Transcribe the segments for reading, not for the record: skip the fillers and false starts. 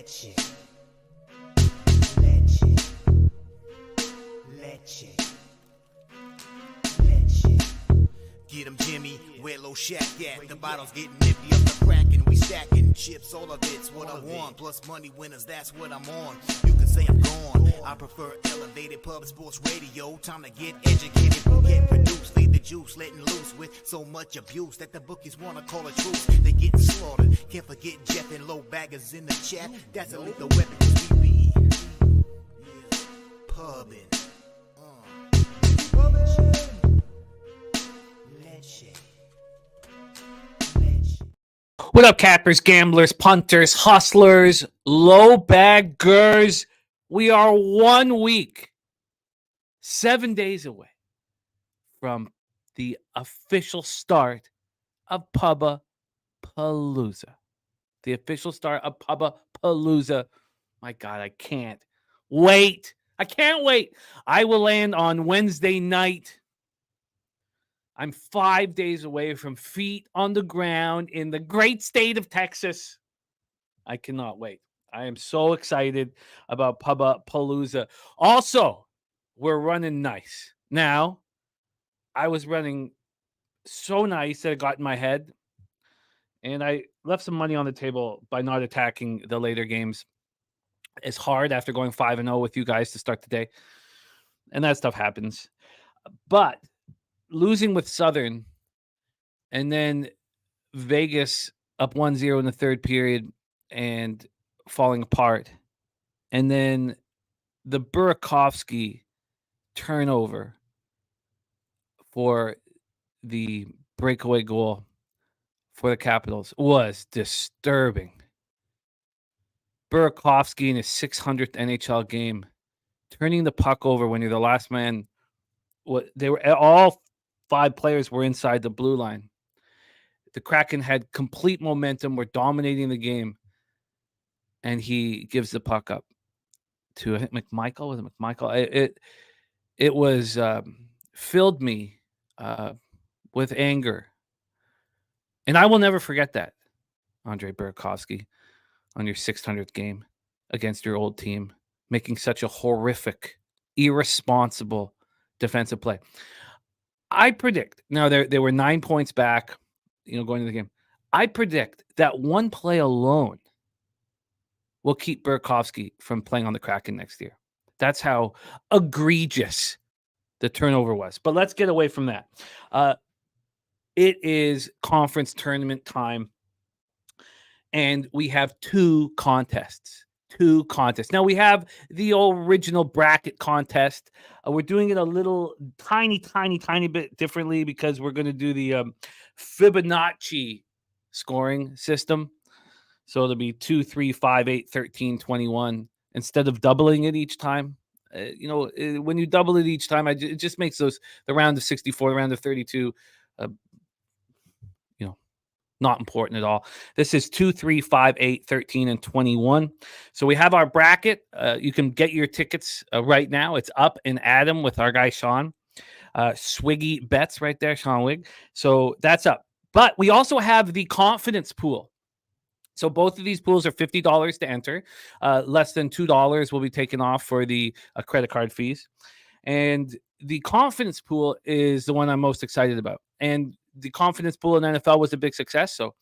Leche. Leche. Leche. Leche. Get 'em, Jimmy, where Low Shack at? The bottle's getting nippy up the crack and we stacking chips, all of it's what I want. Plus money winners, that's what I'm on. You can say I'm gone. I prefer elevated pub sports radio. Time to get educated, get produced. Leave the juice, letting loose with so much abuse that the bookies wanna call a truce. They getting slaughtered. Can't forget Jeff and Low Baggers in the chat. That's a lethal weapon 'cause we be pubbing. What up, cappers, gamblers, punters, hustlers, low baggers? We are 1 week, 7 days away from the official start of Pubba-Palooza. The official start of Pubba-Palooza. My God, I can't wait. I can't wait. I will land on Wednesday night. I'm 5 days away from feet on the ground in the great state of Texas. I cannot wait. I am so excited about Pubba-Palooza. Also, we're running nice. Now, I was running so nice that it got in my head, and I left some money on the table by not attacking the later games. It's hard after going 5-0 with you guys to start the day, and that stuff happens. But losing with Southern, and then Vegas up 1-0 in the third period and falling apart, and then the Burakovsky turnover for the breakaway goal for the Capitals was disturbing. Burakovsky in his 600th NHL game, turning the puck over when you're the last man. They were all 5 players were inside the blue line. The Kraken had complete momentum, were dominating the game, and he gives the puck up to, I think, McMichael. Was it McMichael? It was filled me with anger, and I will never forget that, Andre Burakovsky, on your 600th game against your old team, making such a horrific, irresponsible defensive play. I predict, now they were 9 points back, going into the game. I predict that one play alone will keep Burakovsky from playing on the Kraken next year. That's how egregious the turnover was. But let's get away from that. It is conference tournament time, and we have 2 contests. Now, we have the original bracket contest. We're doing it a little tiny bit differently because we're going to do the Fibonacci scoring system. So it'll be 2, 3, 5, 8, 13, 21 instead of doubling it each time. When you double it each time, it just makes the round of 64, the round of 32, not important at all. This is 2, 3, 5, 8, 13, and 21. So we have our bracket. You can get your tickets right now. It's up in Adam with our guy Sean. Swiggy Bets right there, Sean Wig. So that's up. But we also have the confidence pool. So both of these pools are $50 to enter. Less than $2 will be taken off for the credit card fees. And the confidence pool is the one I'm most excited about. And the confidence pool in NFL was a big success. So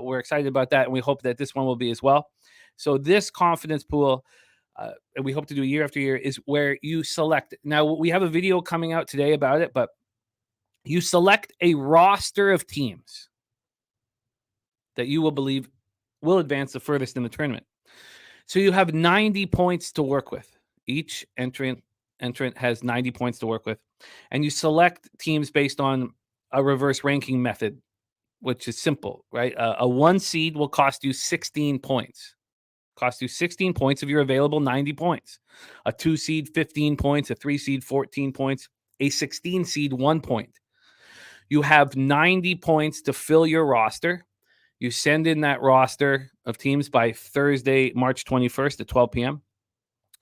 we're excited about that. And we hope that this one will be as well. So this confidence pool, and we hope to do year after year, is where you select. Now, we have a video coming out today about it, but you select a roster of teams that you will believe will advance the furthest in the tournament. So you have 90 points to work with. Each entrant has 90 points to work with. And you select teams based on a reverse ranking method, which is simple, right? A 1 seed will cost you 16 points. Cost you 16 points of your available 90 points. A 2 seed, 15 points. A 3 seed, 14 points. A 16 seed, 1 point. You have 90 points to fill your roster. You send in that roster of teams by Thursday, March 21st at 12 p.m.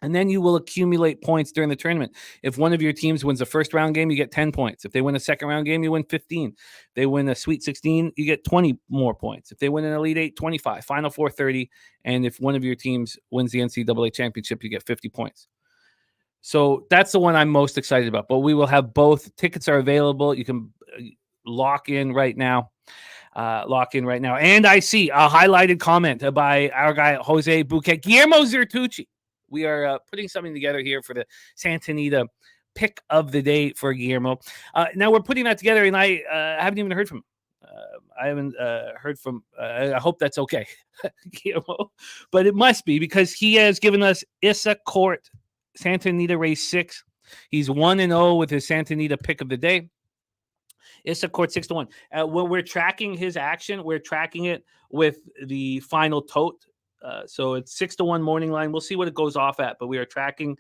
And then you will accumulate points during the tournament. If one of your teams wins a first round game, you get 10 points. If they win a second round game, you win 15. If they win a Sweet 16, you get 20 more points. If they win an Elite 8, 25. Final Four, 30. And if one of your teams wins the NCAA championship, you get 50 points. So that's the one I'm most excited about. But we will have both. Tickets are available. You can lock in right now. And I see a highlighted comment by our guy, Jose Bouquet, Guillermo Zertucci. We are putting something together here for the Santa Anita pick of the day for Guillermo. Now we're putting that together, and I haven't even heard from him. I haven't heard from. I hope that's okay, Guillermo. But it must be, because he has given us Issa Court Santa Anita race 6. He's 1-0 with his Santa Anita pick of the day. Issa Court 6-1. When we're tracking his action, we're tracking it with the final tote. So it's 6-1 morning line. We'll see what it goes off at, but we are tracking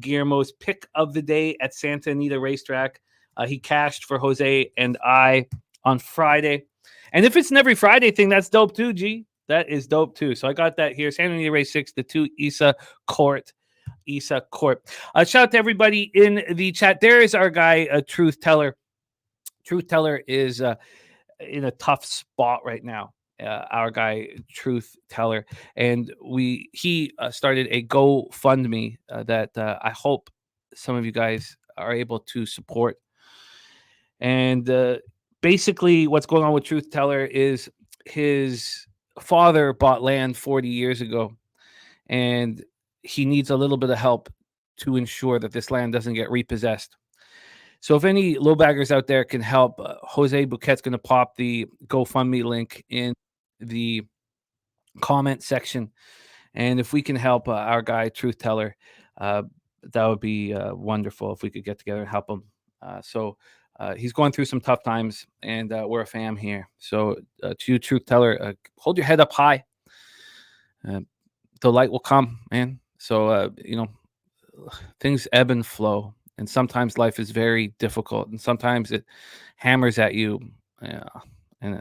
Guillermo's pick of the day at Santa Anita Racetrack. He cashed for Jose and I on Friday. And if it's an every Friday thing, that's dope too, G. That is dope too. So I got that here. Santa Anita Race 6, the 2 Issa Court. Shout out to everybody in the chat. There is our guy, Truth Teller. Truth Teller is in a tough spot right now. Our guy, Truth Teller, and he started a GoFundMe that I hope some of you guys are able to support. And basically, what's going on with Truth Teller is his father bought land 40 years ago, and he needs a little bit of help to ensure that this land doesn't get repossessed. So if any low baggers out there can help, Jose Bouquet's going to pop the GoFundMe link in the comment section. And if we can help our guy, Truth Teller, that would be wonderful if we could get together and help him. So he's going through some tough times, and we're a fam here. So to you, Truth Teller, hold your head up high. The light will come, man. So, things ebb and flow. And sometimes life is very difficult, and sometimes it hammers at you, and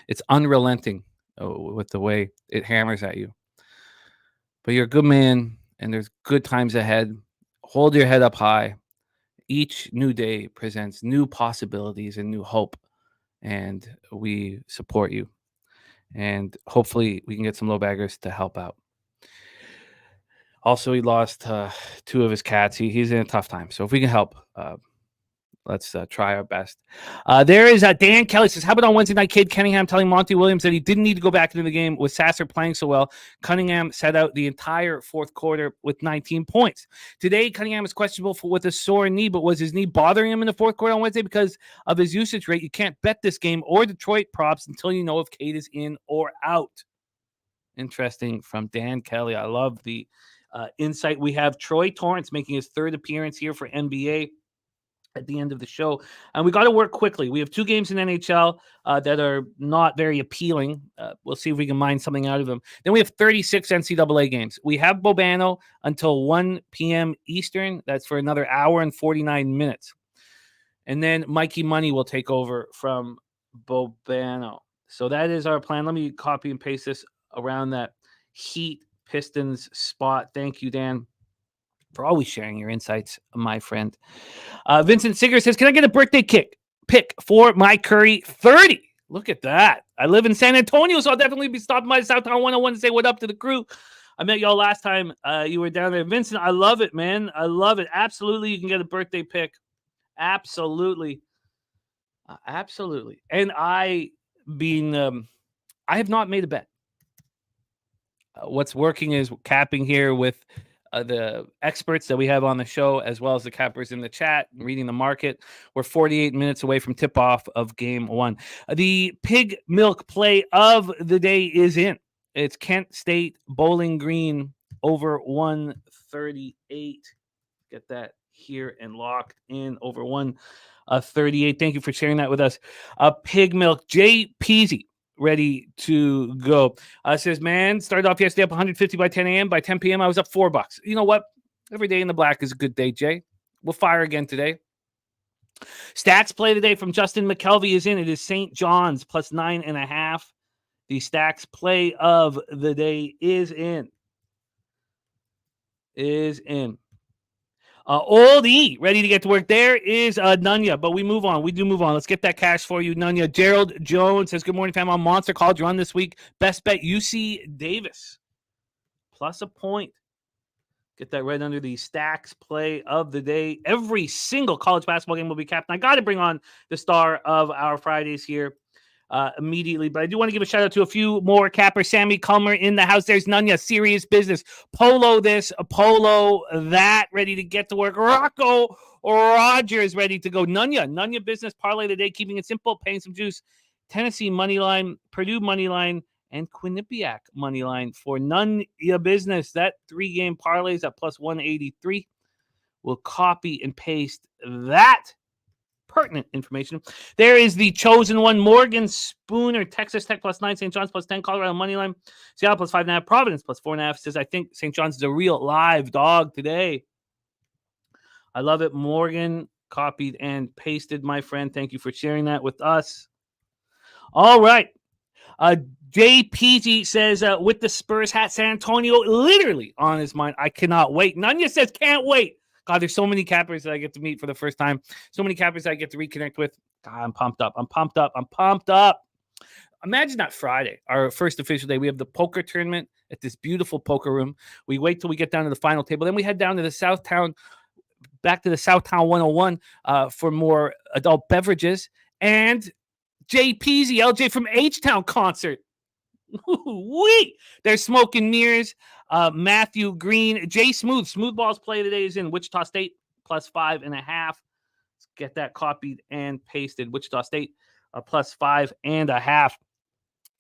it's unrelenting with the way it hammers at you. But you're a good man, and there's good times ahead. Hold your head up high. Each new day presents new possibilities and new hope, and we support you. And hopefully we can get some low baggers to help out. Also, he lost 2 of his cats. He's in a tough time. So if we can help, let's try our best. There is Dan Kelly says, how about on Wednesday night, Cade Cunningham telling Monty Williams that he didn't need to go back into the game with Sasser playing so well. Cunningham sat out the entire fourth quarter with 19 points. Today, Cunningham is questionable with a sore knee, but was his knee bothering him in the fourth quarter on Wednesday because of his usage rate? You can't bet this game or Detroit props until you know if Cade is in or out. Interesting from Dan Kelly. I love the insight. We have Troy Torrence making his 3rd appearance here for NBA at the end of the show. And we got to work quickly. We have 2 games in NHL that are not very appealing. We'll see if we can mine something out of them. Then we have 36 NCAA games. We have Bobano until 1 p.m. Eastern. That's for another hour and 49 minutes. And then Mikey Money will take over from Bobano. So that is our plan. Let me copy and paste this around that Heat Pistons spot. Thank you, Dan, for always sharing your insights, my friend. Vincent Sigger says, can I get a birthday pick for my Curry 30? Look at that. I live in San Antonio, so I'll definitely be stopping by Southtown 101 to say what up to the crew. I met y'all last time you were down there. Vincent, I love it, man. I love it. Absolutely, you can get a birthday pick. Absolutely. Absolutely. And I have not made a bet. What's working is capping here with the experts that we have on the show, as well as the cappers in the chat, reading the market. We're 48 minutes away from tip-off of game 1. The pig milk play of the day is in. It's Kent State Bowling Green over 138. Get that here and locked in over 138. Thank you for sharing that with us. Pig milk, Jay Peasy. Ready to go. Says, man, started off yesterday up 150 by 10 a.m. By 10 p.m., I was up $4. You know what? Every day in the black is a good day, Jay. We'll fire again today. Stacks play today from Justin McKelvey is in. It is St. John's plus 9.5. The Stacks play of the day is in. is in. Old E, ready to get to work. There is Nunya, but we move on. We do move on. Let's get that cash for you, Nunya. Gerald Jones says, good morning, fam. On Monster College run this week. Best bet, UC Davis. Plus a point. Get that right under the stacks play of the day. Every single college basketball game will be capped. And I got to bring on the star of our Fridays here immediately. But I do want to give a shout out to a few more cappers. Sammy Culmer in the house. There's Nunya, serious business. Polo this, Polo that, ready to get to work. Rocco Rogers ready to go. Nunya business parlay of the day, keeping it simple, paying some juice. Tennessee money line, Purdue money line, and Quinnipiac money line for Nunya business. That 3-game parlays at plus 183. We'll copy and paste that pertinent information. There is the chosen one, Morgan Spooner, Texas Tech plus 9, St. John's plus 10, Colorado money line, Seattle plus 5.5, Providence plus 4.5. Says, I think St. John's is a real live dog today. I love it. Morgan, copied and pasted, my friend. Thank you for sharing that with us. All right. JPG says, with the Spurs hat, San Antonio literally on his mind. I cannot wait. Nunya says, can't wait. God, there's so many cappers that I get to meet for the first time. So many cappers that I get to reconnect with. God, I'm pumped up. Imagine that Friday, our first official day. We have the poker tournament at this beautiful poker room. We wait till we get down to the final table. Then we head down to the Southtown, back to the Southtown 101 for more adult beverages. And JPZ, LJ from H-Town concert. Wee! They're smoking mirrors. Matthew Green, Jay Smooth Balls play today is in Wichita State plus 5.5. Let's get that copied and pasted. Wichita State plus 5.5.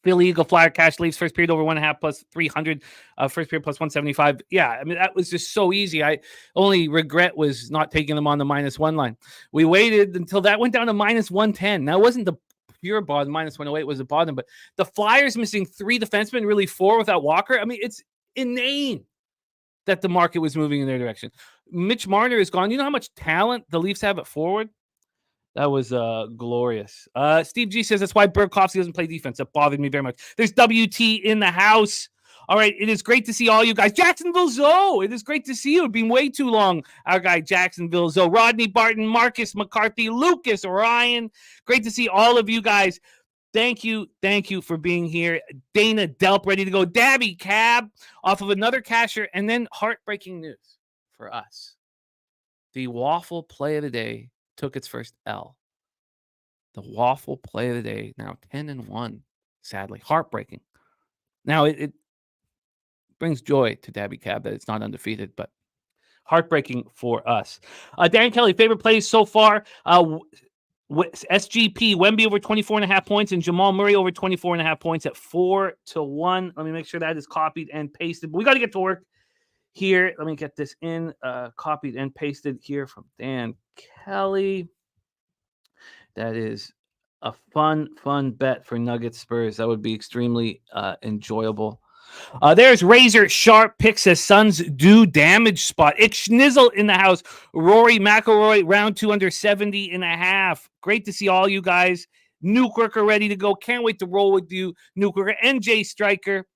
Philly Eagle Flyer cash leaves first period over 1.5 plus 300. First period plus 175. Yeah, I mean, that was just so easy. I only regret was not taking them on the -1 line. We waited until that went down to -110. Now, it wasn't the pure bottom, -108 was the bottom, but the Flyers missing 3 defensemen, really 4 without Walker. I mean, it's inane that the market was moving in their direction. Mitch Marner is gone. You know how much talent the Leafs have at forward? That was glorious. Steve G says that's why Burakovsky doesn't play defense. That bothered me very much. There's WT in the house. All right, it is great to see all you guys. Jacksonville Zoe, it is great to see you. It's been way too long, our guy Jacksonville Zoe. Rodney Barton, Marcus McCarthy, Lucas Ryan. Great to see all of you guys. Thank you for being here. Dana Delp ready to go. Dabby Cab off of another casher. And then heartbreaking news for us. The waffle play of the day took its first L. The waffle play of the day, now 10-1, sadly. Heartbreaking. Now, it brings joy to Dabby Cab that it's not undefeated, but heartbreaking for us. Dan Kelly, favorite plays so far. SGP, Wemby over 24.5 points and Jamal Murray over 24.5 points at 4-1. Let me make sure that is copied and pasted. But we got to get to work here. Let me get this in, copied and pasted here from Dan Kelly. That is a fun bet for Nuggets Spurs. That would be extremely enjoyable. There's Razor Sharp picks says Suns do damage spot. It's Schnizzle in the house. Rory McIlroy round 2 under 70.5. Great to see all you guys. Newkirker ready to go. Can't wait to roll with you. Newkirker, NJ Striker,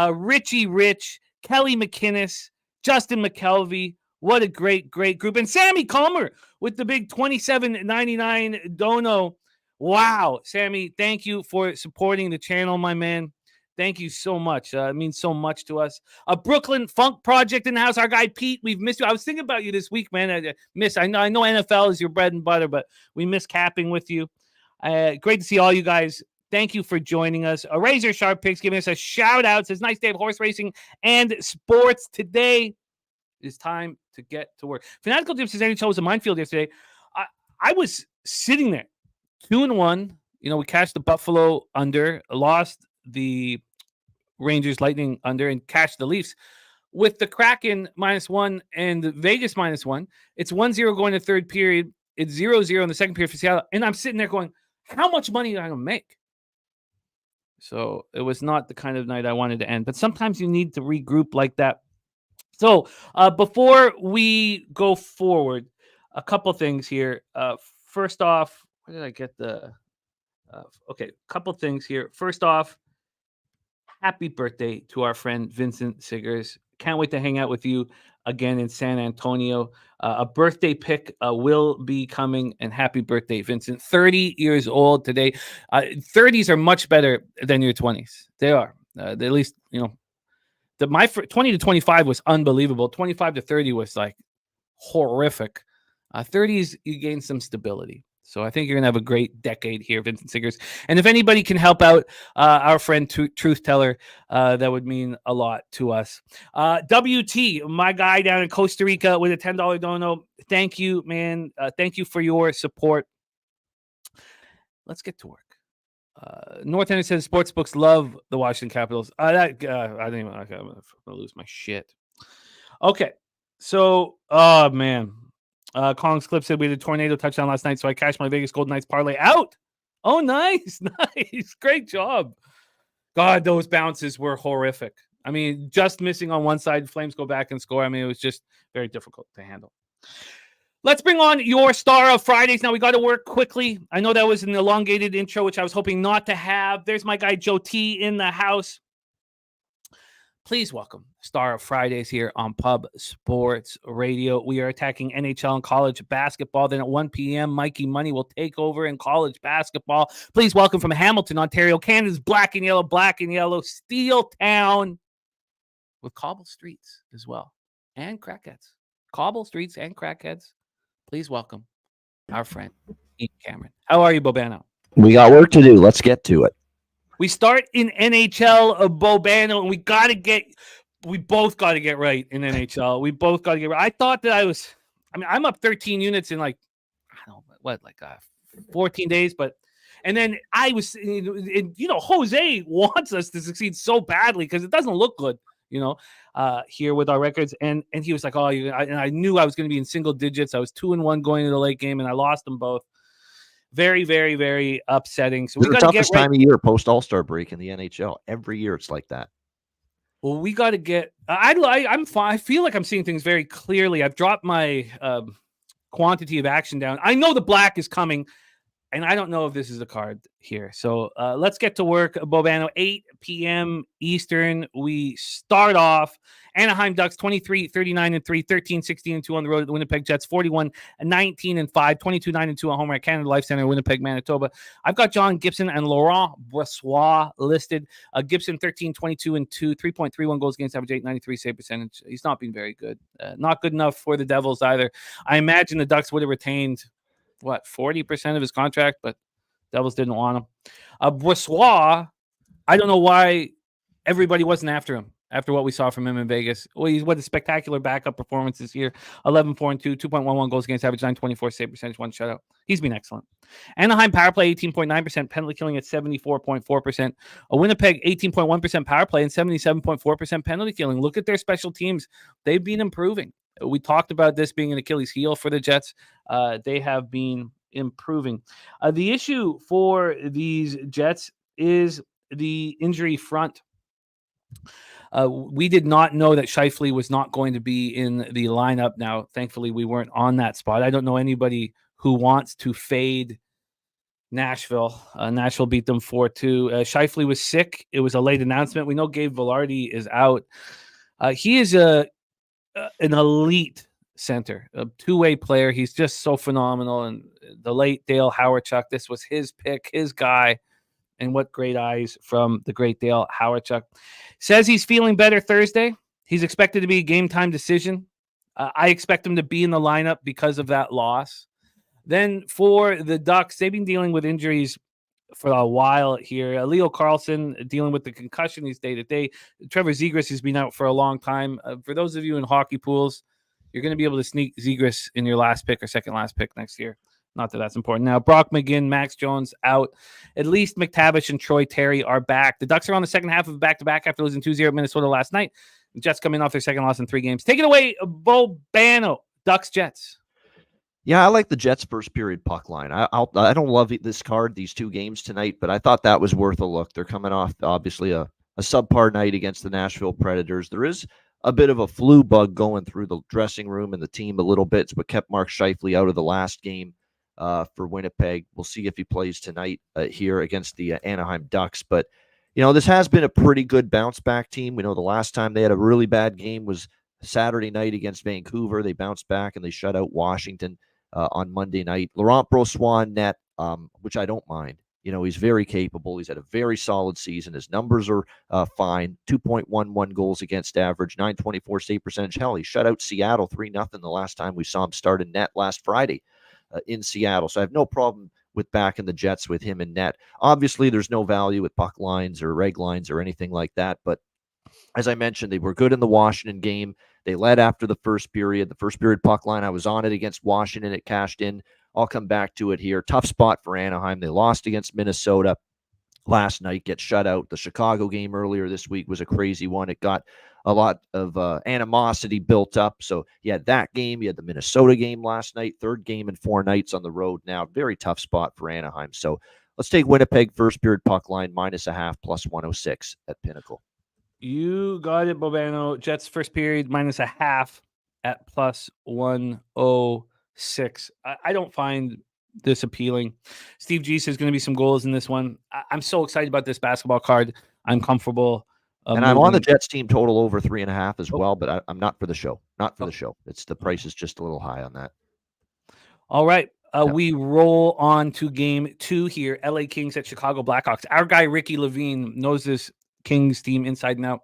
Richie Rich, Kelly McInnes, Justin McKelvey. What a great group. And Sammy Calmer with the big $27.99 dono. Wow, Sammy, thank you for supporting the channel, my man. Thank you so much. It means so much to us. A Brooklyn Funk Project in the house. Our guy Pete, we've missed you. I was thinking about you this week, man. I know NFL is your bread and butter, but we miss capping with you. Great to see all you guys. Thank you for joining us. A Razor Sharp Picks giving us a shout out. Says nice day of horse racing and sports today. It is time to get to work. Fanatical Jim says NHL was a minefield yesterday. I was sitting there 2-1. You know, we cashed the Buffalo under, lost the Rangers Lightning under, and cashed the Leafs. With the Kraken -1 and the Vegas -1, it's 1-0 going to third period. It's 0-0 in the second period for Seattle. And I'm sitting there going, how much money am I going to make? So it was not the kind of night I wanted to end. But sometimes you need to regroup like that. So before we go forward, a couple things here. First off, where did I get the... okay, a couple things here. First off, happy birthday to our friend Vincent Siggers. Can't wait to hang out with you again in San Antonio. A birthday pick will be coming, and happy birthday, Vincent. 30 years old today. 30s are much better than your 20s. They are. At least, my 20 to 25 was unbelievable. 25 to 30 was like horrific. 30s, you gain some stability. So I think you're going to have a great decade here, Vincent Siggers. And if anybody can help out our friend Truth Teller, that would mean a lot to us. WT, my guy down in Costa Rica with a $10 dono. Thank you, man. Thank you for your support. Let's get to work. North End says sportsbooks love the Washington Capitals. I didn't even. I'm going to lose my shit. Okay. So, oh, man. Collins Clip said we had a tornado touchdown last night, so I cashed my Vegas Golden Knights parlay out. Oh, nice. Nice. Great job. God, those bounces were horrific. I mean, just missing on one side, Flames go back and score. I mean, it was just very difficult to handle. Let's bring on your star of Fridays. Now, we got to work quickly. I know that was an elongated intro, which I was hoping not to have. There's my guy, Joe T, in the house. Please welcome star of Fridays here on Pub Sports Radio. We are attacking NHL and college basketball. Then at 1 p.m., Mikey Money will take over in college basketball. Please welcome from Hamilton, Ontario, Canada's black and yellow, Steel Town with cobble streets as well. And crackheads. Cobble streets and crackheads. Please welcome our friend, Ian Cameron. How are you, Bobano? We got work to do. Let's get to it. We start in NHL, Bobano, and we both got to get right in NHL. We both got to get right. I thought that I'm up 13 units in 14 days, and then I was, Jose wants us to succeed so badly because it doesn't look good, here with our records. And he was like, and I knew I was going to be in single digits. I was 2-1 going to the late game, and I lost them both. Very, very, very upsetting. So we got to get toughest time of year post All-Star break in the NHL. Every year it's like that. Well, we got to get. I'm fine. I feel like I'm seeing things very clearly. I've dropped my quantity of action down. I know the black is coming, and I don't know if this is a card here. So let's get to work, Bobano. 8 p.m. Eastern. We start off. Anaheim Ducks 23-39-3, 13-16-2 on the road at the Winnipeg Jets, 41-19-5, 22-9-2 at home at Canada Life Center, Winnipeg, Manitoba. I've got John Gibson and Laurent Brossoit listed. Gibson 13-22-2, 3.31 goals against average, 893 save percentage. He's not been very good. Not good enough for the Devils either. I imagine the Ducks would have retained 40% of his contract, but Devils didn't want him. Brossoit, I don't know why everybody wasn't after him after what we saw from him in Vegas. Well, he's a spectacular backup performance this year. 11-4-2, 2.11 goals against average, 924 save percentage, 1 shutout. He's been excellent. Anaheim power play 18.9%, penalty killing at 74.4%. Winnipeg 18.1% power play and 77.4% penalty killing. Look at their special teams. They've been improving. We talked about this being an Achilles heel for the Jets. They have been improving. The issue for these Jets is the injury front. We did not know that Scheifele was not going to be in the lineup. Now, thankfully, we weren't on that spot. I don't know anybody who wants to fade Nashville. Nashville beat them 4-2. Scheifele was sick. It was a late announcement. We know Gabe Vilardi is out. He is an elite center, a two-way player. He's just so phenomenal. And the late Dale Hawerchuk, this was his pick, his guy. And what great eyes from the great Dale Hawerchuk. Says he's feeling better Thursday. He's expected to be a game-time decision. I expect him to be in the lineup because of that loss. Then for the Ducks, they've been dealing with injuries for a while here. Leo Carlson dealing with the concussion. He's day-to-day. Trevor Zegras has been out for a long time. For those of you in hockey pools, you're going to be able to sneak Zegras in your last pick or second last pick next year. Not that that's important. Now, Brock McGinn, Max Jones out. At least McTavish and Troy Terry are back. The Ducks are on the second half of back-to-back after losing 2-0 at Minnesota last night. The Jets coming off their second loss in 3 games. Take it away, Bobano. Ducks, Jets. Yeah, I like the Jets' first period puck line. I don't love this card, these 2 games tonight, but I thought that was worth a look. They're coming off, obviously, a subpar night against the Nashville Predators. There is a bit of a flu bug going through the dressing room and the team a little bit. It's what kept Mark Scheifele out of the last game. For Winnipeg. We'll see if he plays tonight here against the Anaheim Ducks. But, this has been a pretty good bounce-back team. We know the last time they had a really bad game was Saturday night against Vancouver. They bounced back and they shut out Washington on Monday night. Laurent Brossoit net, which I don't mind. He's very capable. He's had a very solid season. His numbers are fine. 2.11 goals against average, 924 save percentage. Hell, he shut out Seattle 3-0 the last time we saw him start in net last Friday in Seattle. So I have no problem with backing the Jets with him in net. Obviously, there's no value with puck lines or reg lines or anything like that. But as I mentioned, they were good in the Washington game. They led after the first period. The first period puck line, I was on it against Washington. It cashed in. I'll come back to it here. Tough spot for Anaheim. They lost against Minnesota last night, get shut out. The Chicago game earlier this week was a crazy one. It got a lot of animosity built up. So you had that game. You had the Minnesota game last night, third game in 4 nights on the road now. Very tough spot for Anaheim. So let's take Winnipeg first period puck line, -0.5, +106 at Pinnacle. You got it, Bobano. Jets first period -0.5 at +106. I don't find this appealing. Steve G says going to be some goals in this one. I'm so excited about this basketball card. I'm comfortable. And I'm on the Jets team total over 3.5 as well, but I'm not for the show. Not for the show. It's the price is just a little high on that. All right. We roll on to game 2 here. LA Kings at Chicago Blackhawks. Our guy, Ricky Levine, knows this Kings team inside and out.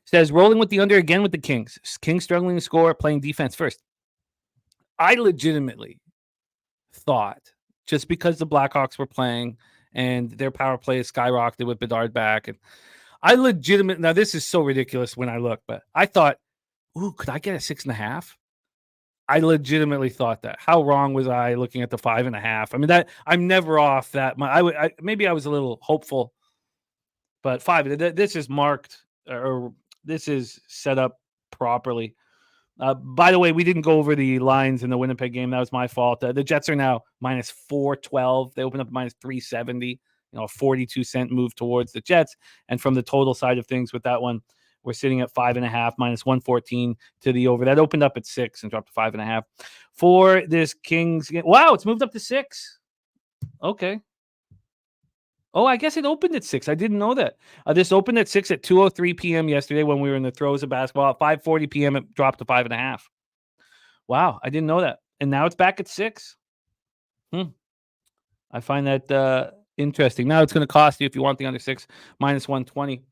Says rolling with the under again with the Kings. Kings struggling to score, playing defense first. I legitimately thought just because the Blackhawks were playing and their power play is skyrocketed with Bedard back. And now this is so ridiculous when I look, but I thought, could I get a 6.5? I legitimately thought that. How wrong was I looking at the 5.5? I mean, that I'm never off that. Maybe I was a little hopeful, but 5. This is marked, or this is set up properly. By the way, we didn't go over the lines in the Winnipeg game. That was my fault. The Jets are now -412. They opened up -370. A 42-cent move towards the Jets. And from the total side of things with that one, we're sitting at 5.5, -114 to the over. That opened up at 6 and dropped to 5.5 for this Kings game. Wow, it's moved up to 6. Okay. Oh, I guess it opened at 6. I didn't know that. This opened at 6 at 2:03 p.m. yesterday when we were in the throes of basketball. At 5:40 p.m., it dropped to 5.5. Wow, I didn't know that. And now it's back at 6. I find that interesting. Now it's going to cost you, if you want the under 6, -120.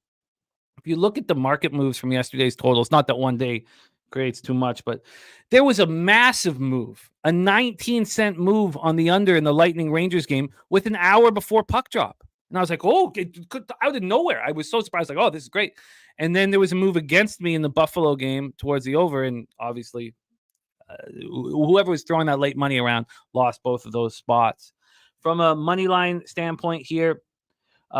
If you look at the market moves from yesterday's totals, not that one day creates too much, but there was a massive move, a 19-cent move on the under in the Lightning Rangers game with an hour before puck drop. And I was like, out of nowhere. I was so surprised, like, oh, this is great. And then there was a move against me in the Buffalo game towards the over, and obviously whoever was throwing that late money around lost both of those spots. From a money line standpoint here,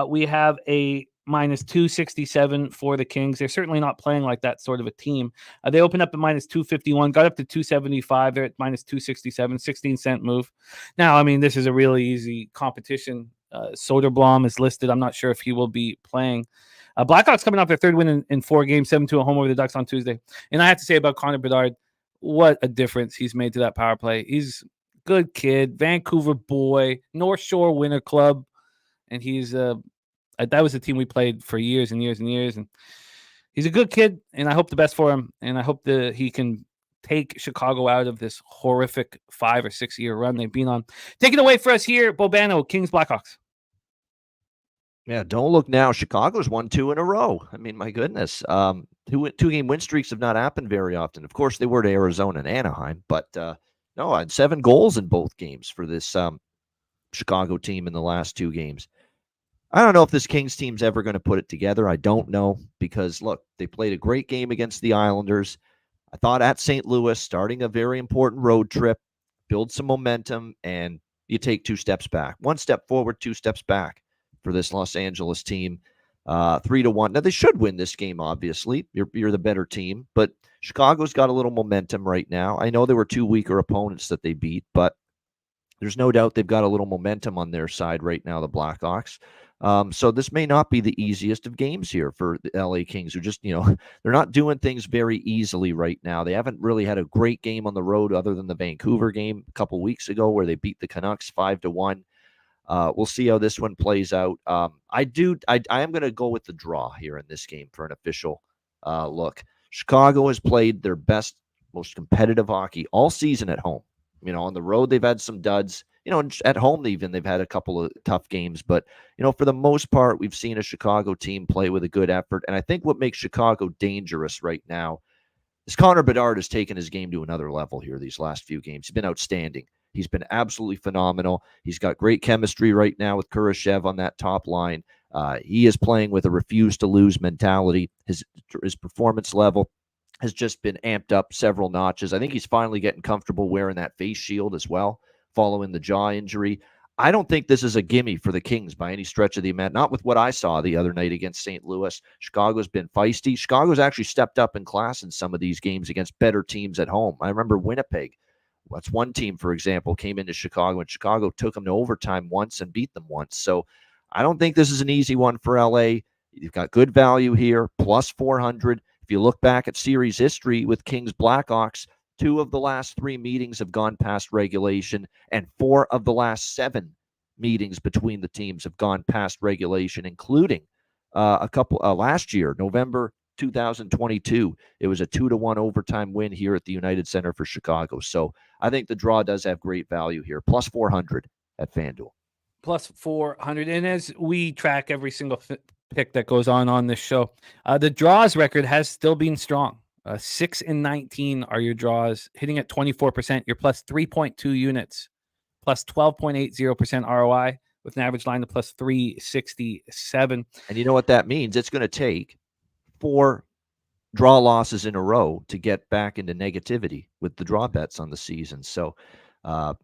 we have a -267 for the Kings. They're certainly not playing like that sort of a team. They opened up at -251, got up to 275. They're at -267, 16-cent move. Now, I mean, this is a really easy competition. Soderblom is listed. I'm not sure if he will be playing. Blackhawks coming off their third win in 4 games, 7-2 at home over the Ducks on Tuesday. And I have to say about Connor Bedard, what a difference he's made to that power play. He's a good kid, Vancouver boy, North Shore Winter Club, and he's that was the team we played for years and years and years. And he's a good kid, and I hope the best for him. And I hope that he can take Chicago out of this horrific 5 or 6 year run they've been on. Take it away for us here, Bobano, Kings Blackhawks. Yeah, don't look now. Chicago's won 2 in a row. I mean, my goodness. 2-game win streaks have not happened very often. Of course, they were to Arizona and Anaheim, but no, I had 7 goals in both games for this Chicago team in the last 2 games. I don't know if this Kings team's ever going to put it together. I don't know because, look, they played a great game against the Islanders. I thought at St. Louis, starting a very important road trip, build some momentum, and you take 2 steps back. 1 step forward, 2 steps back for this Los Angeles team. 3-1. Now, they should win this game, obviously. You're the better team, but Chicago's got a little momentum right now. I know there were 2 weaker opponents that they beat, but there's no doubt they've got a little momentum on their side right now, the Blackhawks. So this may not be the easiest of games here for the LA Kings, who just, they're not doing things very easily right now. They haven't really had a great game on the road other than the Vancouver game a couple weeks ago where they beat the Canucks 5-1. We'll see how this one plays out. I am going to go with the draw here in this game for an official look. Chicago has played their best, most competitive hockey all season at home. On the road, they've had some duds. At home, they've had a couple of tough games. But, for the most part, we've seen a Chicago team play with a good effort. And I think what makes Chicago dangerous right now is Connor Bedard has taken his game to another level here these last few games. He's been outstanding. He's been absolutely phenomenal. He's got great chemistry right now with Kurashev on that top line. He is playing with a refuse-to-lose mentality. His performance level has just been amped up several notches. I think he's finally getting comfortable wearing that face shield as well, following the jaw injury. I don't think this is a gimme for the Kings by any stretch of the imagination. Not with what I saw the other night against St. Louis. Chicago's been feisty. Chicago's actually stepped up in class in some of these games against better teams at home. I remember Winnipeg. That's one team, for example, came into Chicago, and Chicago took them to overtime once and beat them once. So I don't think this is an easy one for LA. You've got good value here, plus 400. If you look back at series history with Kings Blackhawks, 2 of the last 3 meetings have gone past regulation, and 4 of the last 7 meetings between the teams have gone past regulation, including a couple last year, November 2022. It was a 2-1 overtime win here at the United Center for Chicago. So I think the draw does have great value here, plus 400 at FanDuel. Plus 400. And as we track every single pick that goes on this show, the draws record has still been strong. 6-19 are your draws, hitting at 24%. You're plus 3.2 units, plus 12.80% ROI with an average line of plus 367. And you know what that means? It's going to take 4 draw losses in a row to get back into negativity with the draw bets on the season. So, and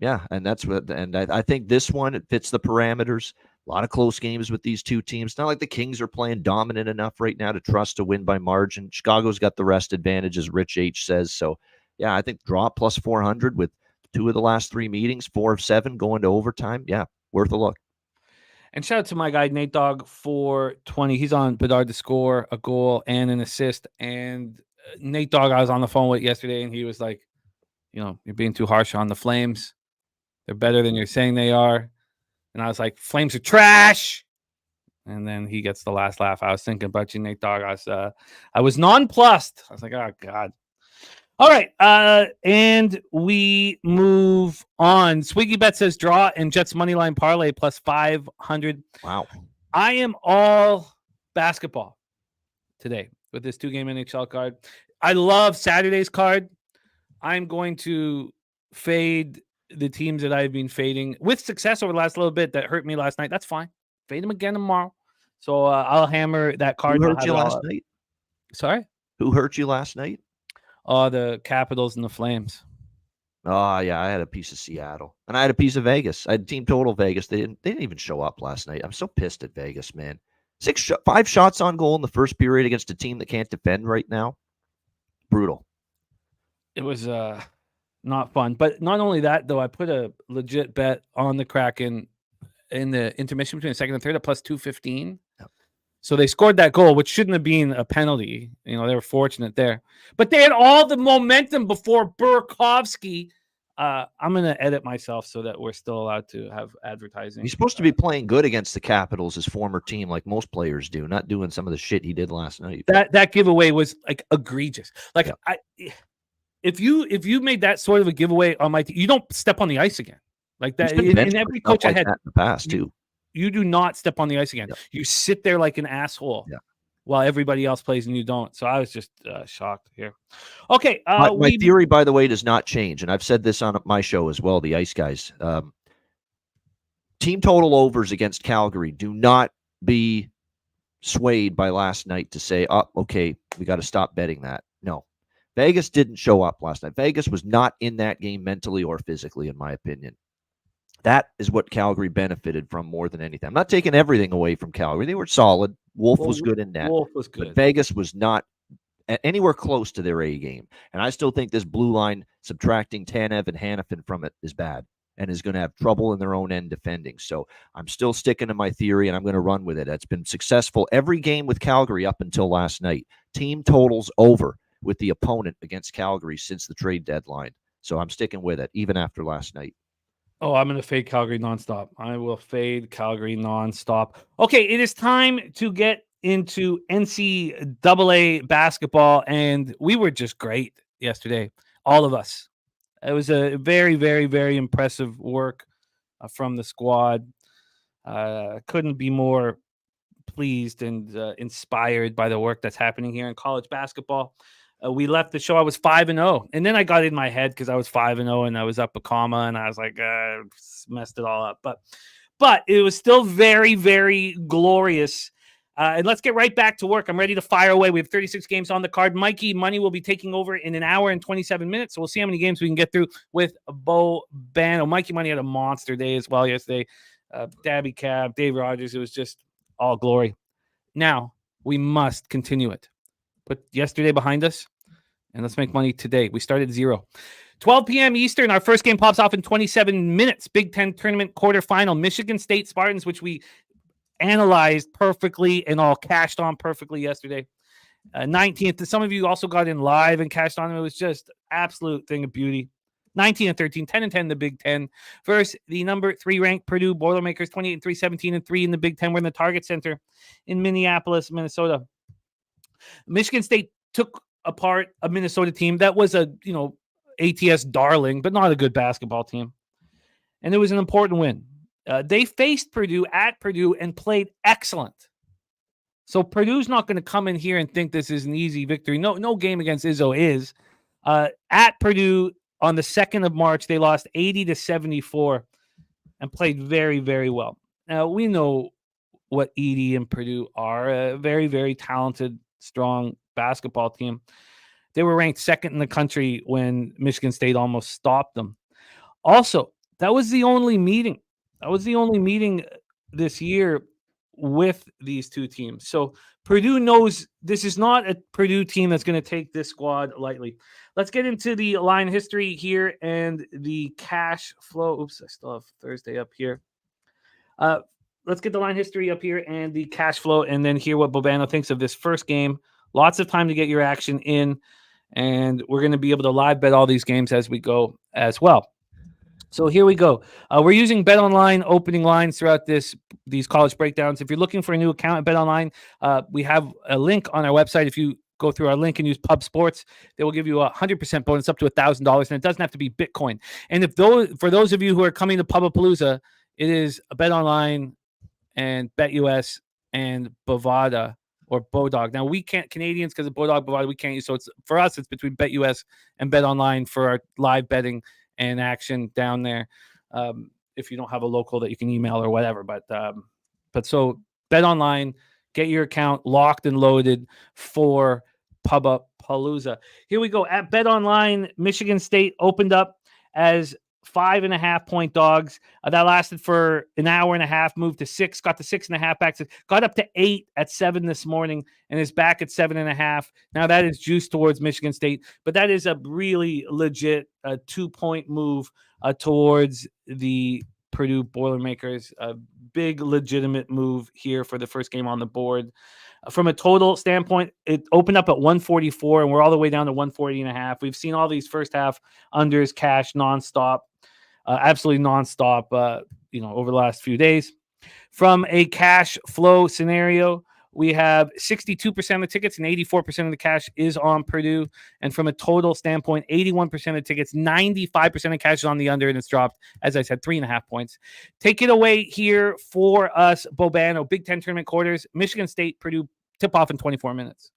I think this one, it fits the parameters. A lot of close games with these two teams. Not like the Kings are playing dominant enough right now to trust to win by margin. Chicago's got the rest advantage, as Rich H says. So, yeah, I think draw plus 400 with 2 of the last 3 meetings, 4 of 7 going to overtime. Yeah, worth a look. And shout out to my guy, Nate Dogg, 420. He's on Bedard to score a goal and an assist. And Nate Dogg, I was on the phone with yesterday, and he was like, you're being too harsh on the Flames. They're better than you're saying they are. And I was like, Flames are trash. And then he gets the last laugh. I was thinking about you, Nate Dogg. I was nonplussed. I was like, oh, God. All right. And we move on. Swiggy Bet says draw and Jets money line parlay plus 500. Wow. I am all basketball today with this 2-game NHL card. I love Saturday's card. I'm going to fade the teams that I've been fading with success over the last little bit that hurt me last night. That's fine. Fade them again tomorrow. So I'll hammer that card. Who hurt you last night? Sorry? Who hurt you last night? Oh, the Capitals and the Flames. Oh, yeah, I had a piece of Seattle. And I had a piece of Vegas. I had team total Vegas. They didn't even show up last night. I'm so pissed at Vegas, man. 5 shots on goal in the first period against a team that can't defend right now. Brutal. It was not fun. But not only that, though, I put a legit bet on the Kraken in the intermission between the second and third at plus 215. Yep. So they scored that goal, which shouldn't have been a penalty. They were fortunate there. But they had all the momentum before Burakovsky. I'm going to edit myself so that we're still allowed to have advertising. He's supposed to be playing good against the Capitals, his former team, like most players do, not doing some of the shit he did last night. That giveaway was like egregious. Like yeah. If you made that sort of a giveaway on my team, you don't step on the ice again. Like that. In every coach I had in the past too. You do not step on the ice again. Yep. You sit there like an asshole while everybody else plays and you don't. So I was just shocked here. Okay. My theory, by the way, does not change. And I've said this on my show as well, the Ice Guys. Team total overs against Calgary. Do not be swayed by last night to say, oh, okay, we got to stop betting that. No. Vegas didn't show up last night. Vegas was not in that game mentally or physically, in my opinion. That is what Calgary benefited from more than anything. I'm not taking everything away from Calgary. They were solid. Wolf was good in net. Wolf was good. But Vegas was not anywhere close to their A game. And I still think this blue line, subtracting Tanev and Hanifin from it, is bad and is going to have trouble in their own end defending. So I'm still sticking to my theory, and I'm going to run with it. It's been successful every game with Calgary up until last night. Team totals over with the opponent against Calgary since the trade deadline. So I'm sticking with it, even after last night. Oh, I'm going to fade Calgary nonstop. I will fade Calgary nonstop. Okay, it is time to get into NCAA basketball, and we were just great yesterday, all of us. It was a very, very, very impressive work from the squad. Couldn't be more pleased and inspired by the work that's happening here in college basketball. We left the show. I was 5-0, and then I got in my head because I was 5-0 and I was up a comma, and I was like, messed it all up. But it was still very, very glorious. And let's get right back to work. I'm ready to fire away. We have 36 games on the card. Mikey Money will be taking over in an hour and 27 minutes. So we'll see how many games we can get through with Bobano. Mikey Money had a monster day as well yesterday. Dabby Cab, Dave Rogers. It was just all glory. Now we must continue it. Put yesterday behind us, and let's make money today. We started 0. 12 p.m. Eastern, our first game pops off in 27 minutes. Big Ten tournament quarterfinal. Michigan State Spartans, which we analyzed perfectly and all cashed on perfectly yesterday. 19th. Some of you also got in live and cashed on. It was just absolute thing of beauty. 19-13, 10-10, the Big Ten versus the number 3 ranked Purdue Boilermakers, 28-3, 17-3 in the Big Ten. We're in the Target Center in Minneapolis, Minnesota. Michigan State took apart a Minnesota team that was a, ATS darling, but not a good basketball team. And it was an important win. They faced Purdue at Purdue and played excellent. So Purdue's not going to come in here and think this is an easy victory. No game against Izzo is. At Purdue on the 2nd of March, they lost 80-74 and played very, very well. Now, we know what Edie and Purdue are, a very, very talented, strong basketball team. They were ranked 2nd in the country when Michigan State almost stopped them. Also, that was the only meeting. This year with these two teams. So Purdue knows this is not a Purdue team that's going to take this squad lightly. Let's get into the line history here and the cash flow. Oops, I still have Thursday up here. Let's get the line history up here and the cash flow, and then hear what Bobano thinks of this first game. Lots of time to get your action in, and we're going to be able to live bet all these games as we go as well. So here we go. We're using BetOnline opening lines throughout these college breakdowns. If you're looking for a new account at BetOnline, we have a link on our website. If you go through our link and use Pub Sports, they will give you a 100% bonus up to $1,000, and it doesn't have to be Bitcoin. And for those of you who are coming to Pubapalooza, it is a BetOnline and BetUS and Bovada or Bodog. Now we can't Canadians because of Bodog Bovada we can't use. So it's for us. It's between BetUS and BetOnline for our live betting and action down there. If you don't have a local that you can email or whatever, but so BetOnline, get your account locked and loaded for Pubapalooza. Here we go. At BetOnline, Michigan State opened up as 5.5-point dogs. That lasted for an hour and a half, moved to 6, got to 6.5 back, got up to 8 at 7 this morning, and is back at 7.5. Now that is juiced towards Michigan State, but that is a really legit 2-point move towards the Purdue Boilermakers. A big legitimate move here for the first game on the board. From a total standpoint, it opened up at 144, and we're all the way down to 140.5. We've seen all these first half unders cash nonstop, absolutely nonstop, over the last few days. From a cash flow scenario, we have 62% of the tickets and 84% of the cash is on Purdue. And from a total standpoint, 81% of the tickets, 95% of cash is on the under, and it's dropped, as I said, 3.5 points. Take it away here for us, Bobano. Big Ten tournament quarters, Michigan State, Purdue, tip off in 24 minutes.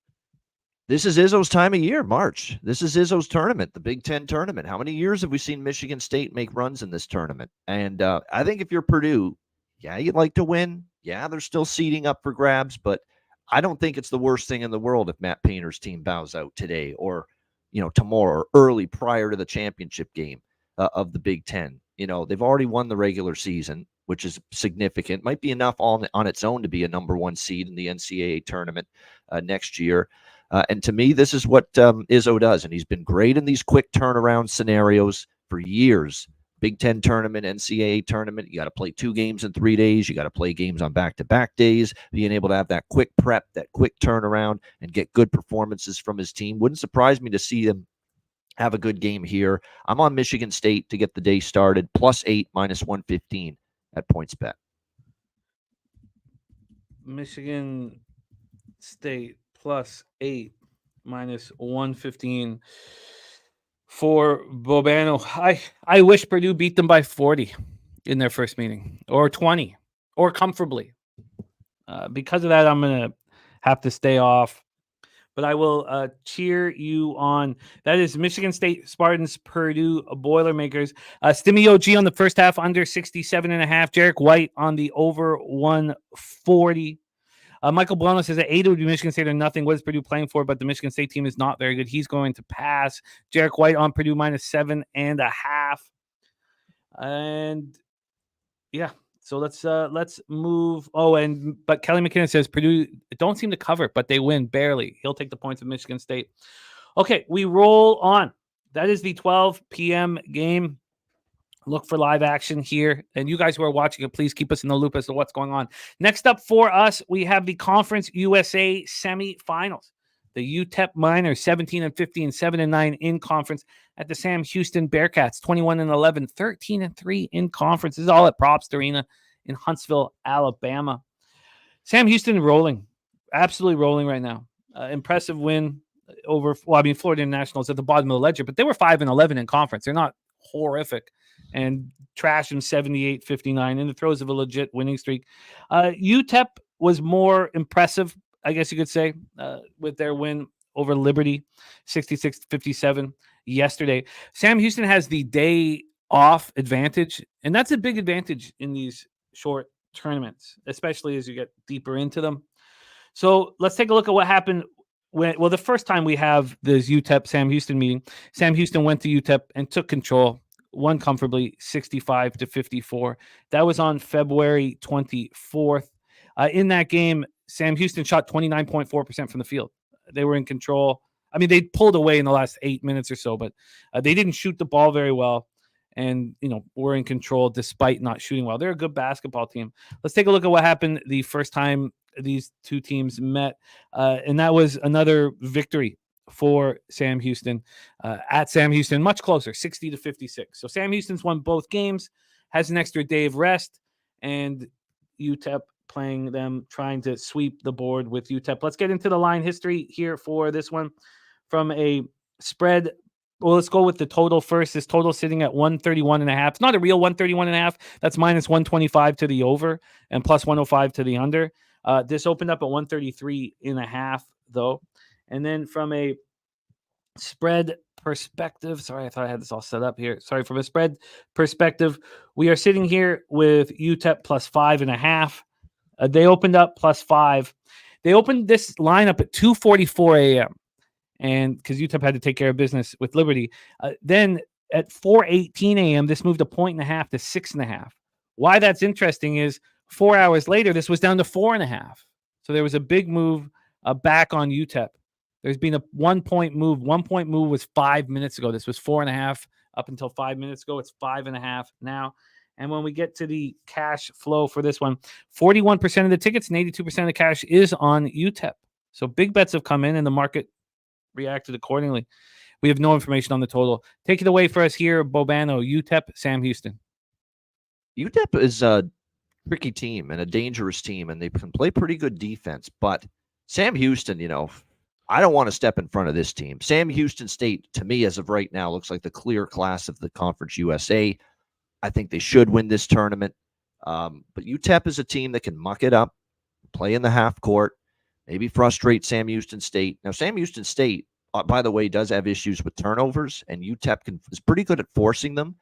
This is Izzo's time of year, March. This is Izzo's tournament, the Big Ten tournament. How many years have we seen Michigan State make runs in this tournament? And I think if you're Purdue, yeah, you'd like to win. Yeah, they're still seeding up for grabs, but I don't think it's the worst thing in the world if Matt Painter's team bows out today or, tomorrow or early prior to the championship game of the Big Ten. They've already won the regular season, which is significant. Might be enough on its own to be a number 1 seed in the NCAA tournament next year. And to me, this is what Izzo does. And he's been great in these quick turnaround scenarios for years. Big Ten tournament, NCAA tournament. You got to play 2 games in 3 days. You got to play games on back-to-back days. Being able to have that quick prep, that quick turnaround, and get good performances from his team. Wouldn't surprise me to see them have a good game here. I'm on Michigan State to get the day started. +8, -115 at PointsBet. Michigan State +8 -115 for Bobano. I wish Purdue beat them by 40 in their first meeting, or 20, or comfortably. Because of that, I'm going to have to stay off. But I will cheer you on. That is Michigan State Spartans, Purdue Boilermakers. Stimmy OG on the first half, under 67.5. Jarek White on the over 140. Michael Blano says that 8 would be Michigan State or nothing. What is Purdue playing for? But the Michigan State team is not very good. He's going to pass. Jarek White on Purdue -7.5. And yeah, so let's move. But Kelly McKinnon says Purdue don't seem to cover, but they win barely. He'll take the points of Michigan State. Okay, we roll on. That is the 12 p.m. game. Look for live action here. And you guys who are watching it, please keep us in the loop as to what's going on. Next up for us, we have the Conference USA semifinals. The UTEP Miners, 17-15, 7-9 in conference at the Sam Houston Bearcats, 21-11, 13-3 in conference. This is all at Probst Arena in Huntsville, Alabama. Sam Houston rolling, absolutely rolling right now. Impressive win over, Florida International is at the bottom of the ledger, but they were 5-11 in conference. They're not horrific, and trashed them 78-59 in the throes of a legit winning streak. UTEP was more impressive, I guess you could say, with their win over Liberty, 66-57 yesterday. Sam Houston has the day off advantage, and that's a big advantage in these short tournaments, especially as you get deeper into them. So let's take a look at what happened the first time we have this UTEP Sam Houston meeting. Sam Houston went to UTEP and took control, won comfortably 65-54. That was on February 24th. In that game, Sam Houston shot 29.4% from the field. They were in control. I mean, they pulled away in the last 8 minutes or so, but they didn't shoot the ball very well, and were in control despite not shooting well. They're a good basketball team. Let's take a look at what happened the first time these two teams met, and that was another victory for Sam Houston at Sam Houston, much closer, 60-56. So Sam Houston's won both games, has an extra day of rest, and UTEP playing them, trying to sweep the board with UTEP. Let's get into the line history here for this one. From a spread, well, let's go with the total first. This total sitting at 131.5. It's not a real 131.5. That's -125 to the over and +105 to the under. This opened up at 133.5 though. And then from a spread perspective, sorry, I thought I had this all set up here. Sorry, from a spread perspective, we are sitting here with UTEP +5.5. They opened up +5. They opened this lineup at 2:44 a.m. and because UTEP had to take care of business with Liberty. Then at 4:18 a.m., this moved 1.5 to 6.5. Why that's interesting is 4 hours later, this was down to 4.5. So there was a big move back on UTEP. There's been a 1 point move. 1 point move was 5 minutes ago. This was 4.5 up until 5 minutes ago. It's 5.5 now. And when we get to the cash flow for this one, 41% of the tickets and 82% of the cash is on UTEP. So big bets have come in and the market reacted accordingly. We have no information on the total. Take it away for us here, Bobano, UTEP, Sam Houston. UTEP is a tricky team and a dangerous team, and they can play pretty good defense. But Sam Houston, I don't want to step in front of this team. Sam Houston State, to me, as of right now, looks like the clear class of the Conference USA. I think they should win this tournament. But UTEP is a team that can muck it up, play in the half court, maybe frustrate Sam Houston State. Now, Sam Houston State, by the way, does have issues with turnovers, and UTEP is pretty good at forcing them.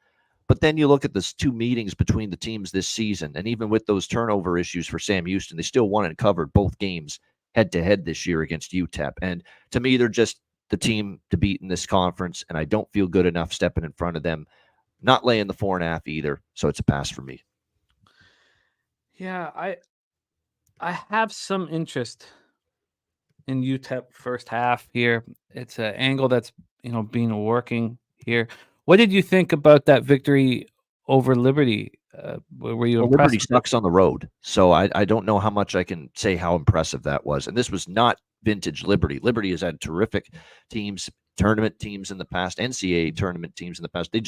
But then you look at the two meetings between the teams this season, and even with those turnover issues for Sam Houston, they still won and covered both games head-to-head this year against UTEP. And to me, they're just the team to beat in this conference, and I don't feel good enough stepping in front of them. Not laying the 4.5 either, so it's a pass for me. Yeah, I have some interest in UTEP first half here. It's an angle that's been working here. What did you think about that victory over Liberty? Were you impressed? Liberty sucks on the road, so I don't know how much I can say how impressive that was. And this was not vintage Liberty. Liberty has had terrific teams, tournament teams in the past, NCAA tournament teams in the past. They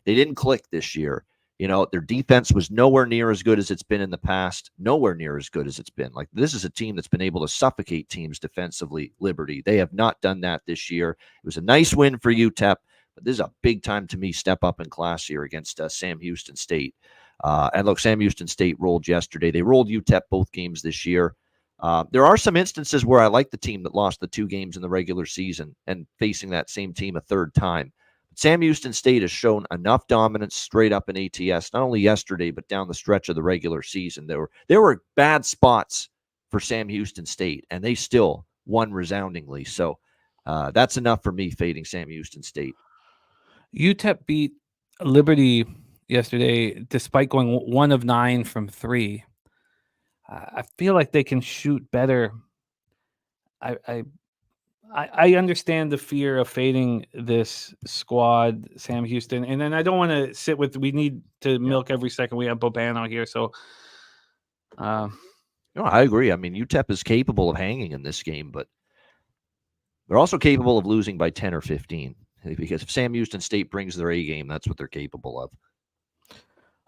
didn't click this year. Their defense was nowhere near as good as it's been in the past, nowhere near as good as it's been. Like, this is a team that's been able to suffocate teams defensively, Liberty. They have not done that this year. It was a nice win for UTEP, but this is a big time, to me, step up in class here against Sam Houston State. And look, Sam Houston State rolled yesterday. They rolled UTEP both games this year. There are some instances where I like the team that lost the 2 games in the regular season and facing that same team a third time. Sam Houston State has shown enough dominance straight up in ATS, not only yesterday, but down the stretch of the regular season. There were bad spots for Sam Houston State, and they still won resoundingly. So that's enough for me fading Sam Houston State. UTEP beat Liberty yesterday, despite going 1 of 9 from 3. I feel like they can shoot better. I understand the fear of fading this squad, Sam Houston, and then I don't want to sit with. We need to milk every second. We have Bobano here, so. No, I agree. I mean, UTEP is capable of hanging in this game, but they're also capable of losing by 10 or 15. Because if Sam Houston State brings their A game, that's what they're capable of.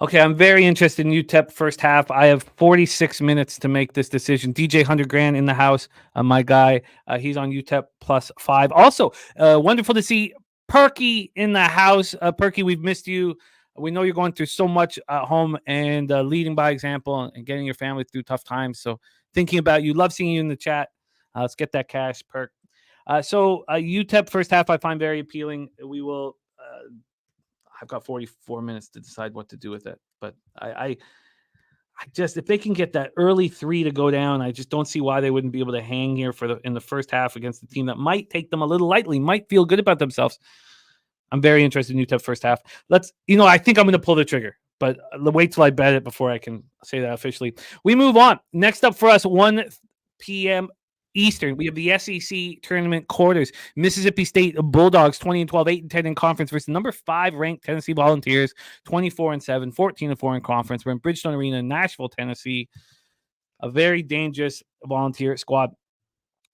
Okay, I'm very interested in UTEP first half. I have 46 minutes to make this decision. DJ 100 grand in the house, my guy. He's on UTEP +5. Also, wonderful to see Perky in the house. Perky, we've missed you. We know you're going through so much at home and leading by example and getting your family through tough times. So thinking about you. Love seeing you in the chat. Let's get that cash, Perk. So UTEP first half I find very appealing. We will I've got 44 minutes to decide what to do with it. But I just, if they can get that early 3 to go down, I just don't see why they wouldn't be able to hang here in the first half against a team that might take them a little lightly, might feel good about themselves. I'm very interested in UTEP first half. I think I'm going to pull the trigger, but wait till I bet it before I can say that officially. We move on. Next up for us, 1 p.m. Eastern, we have the SEC tournament quarters. Mississippi State Bulldogs 20-12, 8-10 in conference versus number 5 ranked Tennessee Volunteers 24-7, 14-4 in conference. We're in Bridgestone Arena, Nashville, Tennessee. A very dangerous Volunteer squad.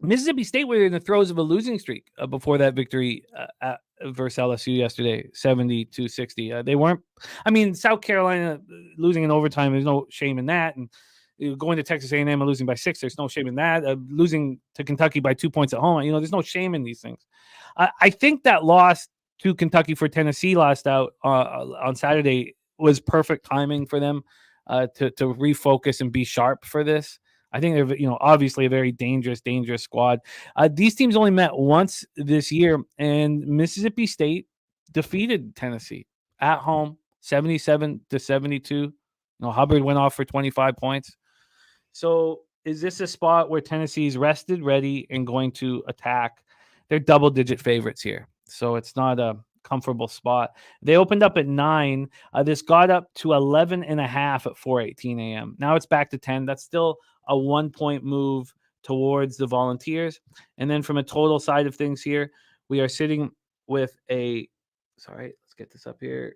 Mississippi State were in the throes of a losing streak before that victory versus LSU yesterday, 70-60. They weren't. I mean, South Carolina losing in overtime. There's no shame in that, and going to Texas A&M and losing by 6, there's no shame in that. Losing to Kentucky by 2 points at home, there's no shame in these things. I think that loss to Kentucky for Tennessee last out on Saturday was perfect timing for them to refocus and be sharp for this. I think they're, obviously a very dangerous squad. These teams only met once this year, and Mississippi State defeated Tennessee at home, 77-72. Hubbard went off for 25 points. So is this a spot where Tennessee's rested, ready, and going to attack? They're double-digit favorites here, so it's not a comfortable spot. They opened up at 9. This got up to 11.5 at 4:18 a.m. Now it's back to 10. That's still a 1-point move towards the Volunteers. And then from a total side of things here, we are sitting with a – sorry, let's get this up here.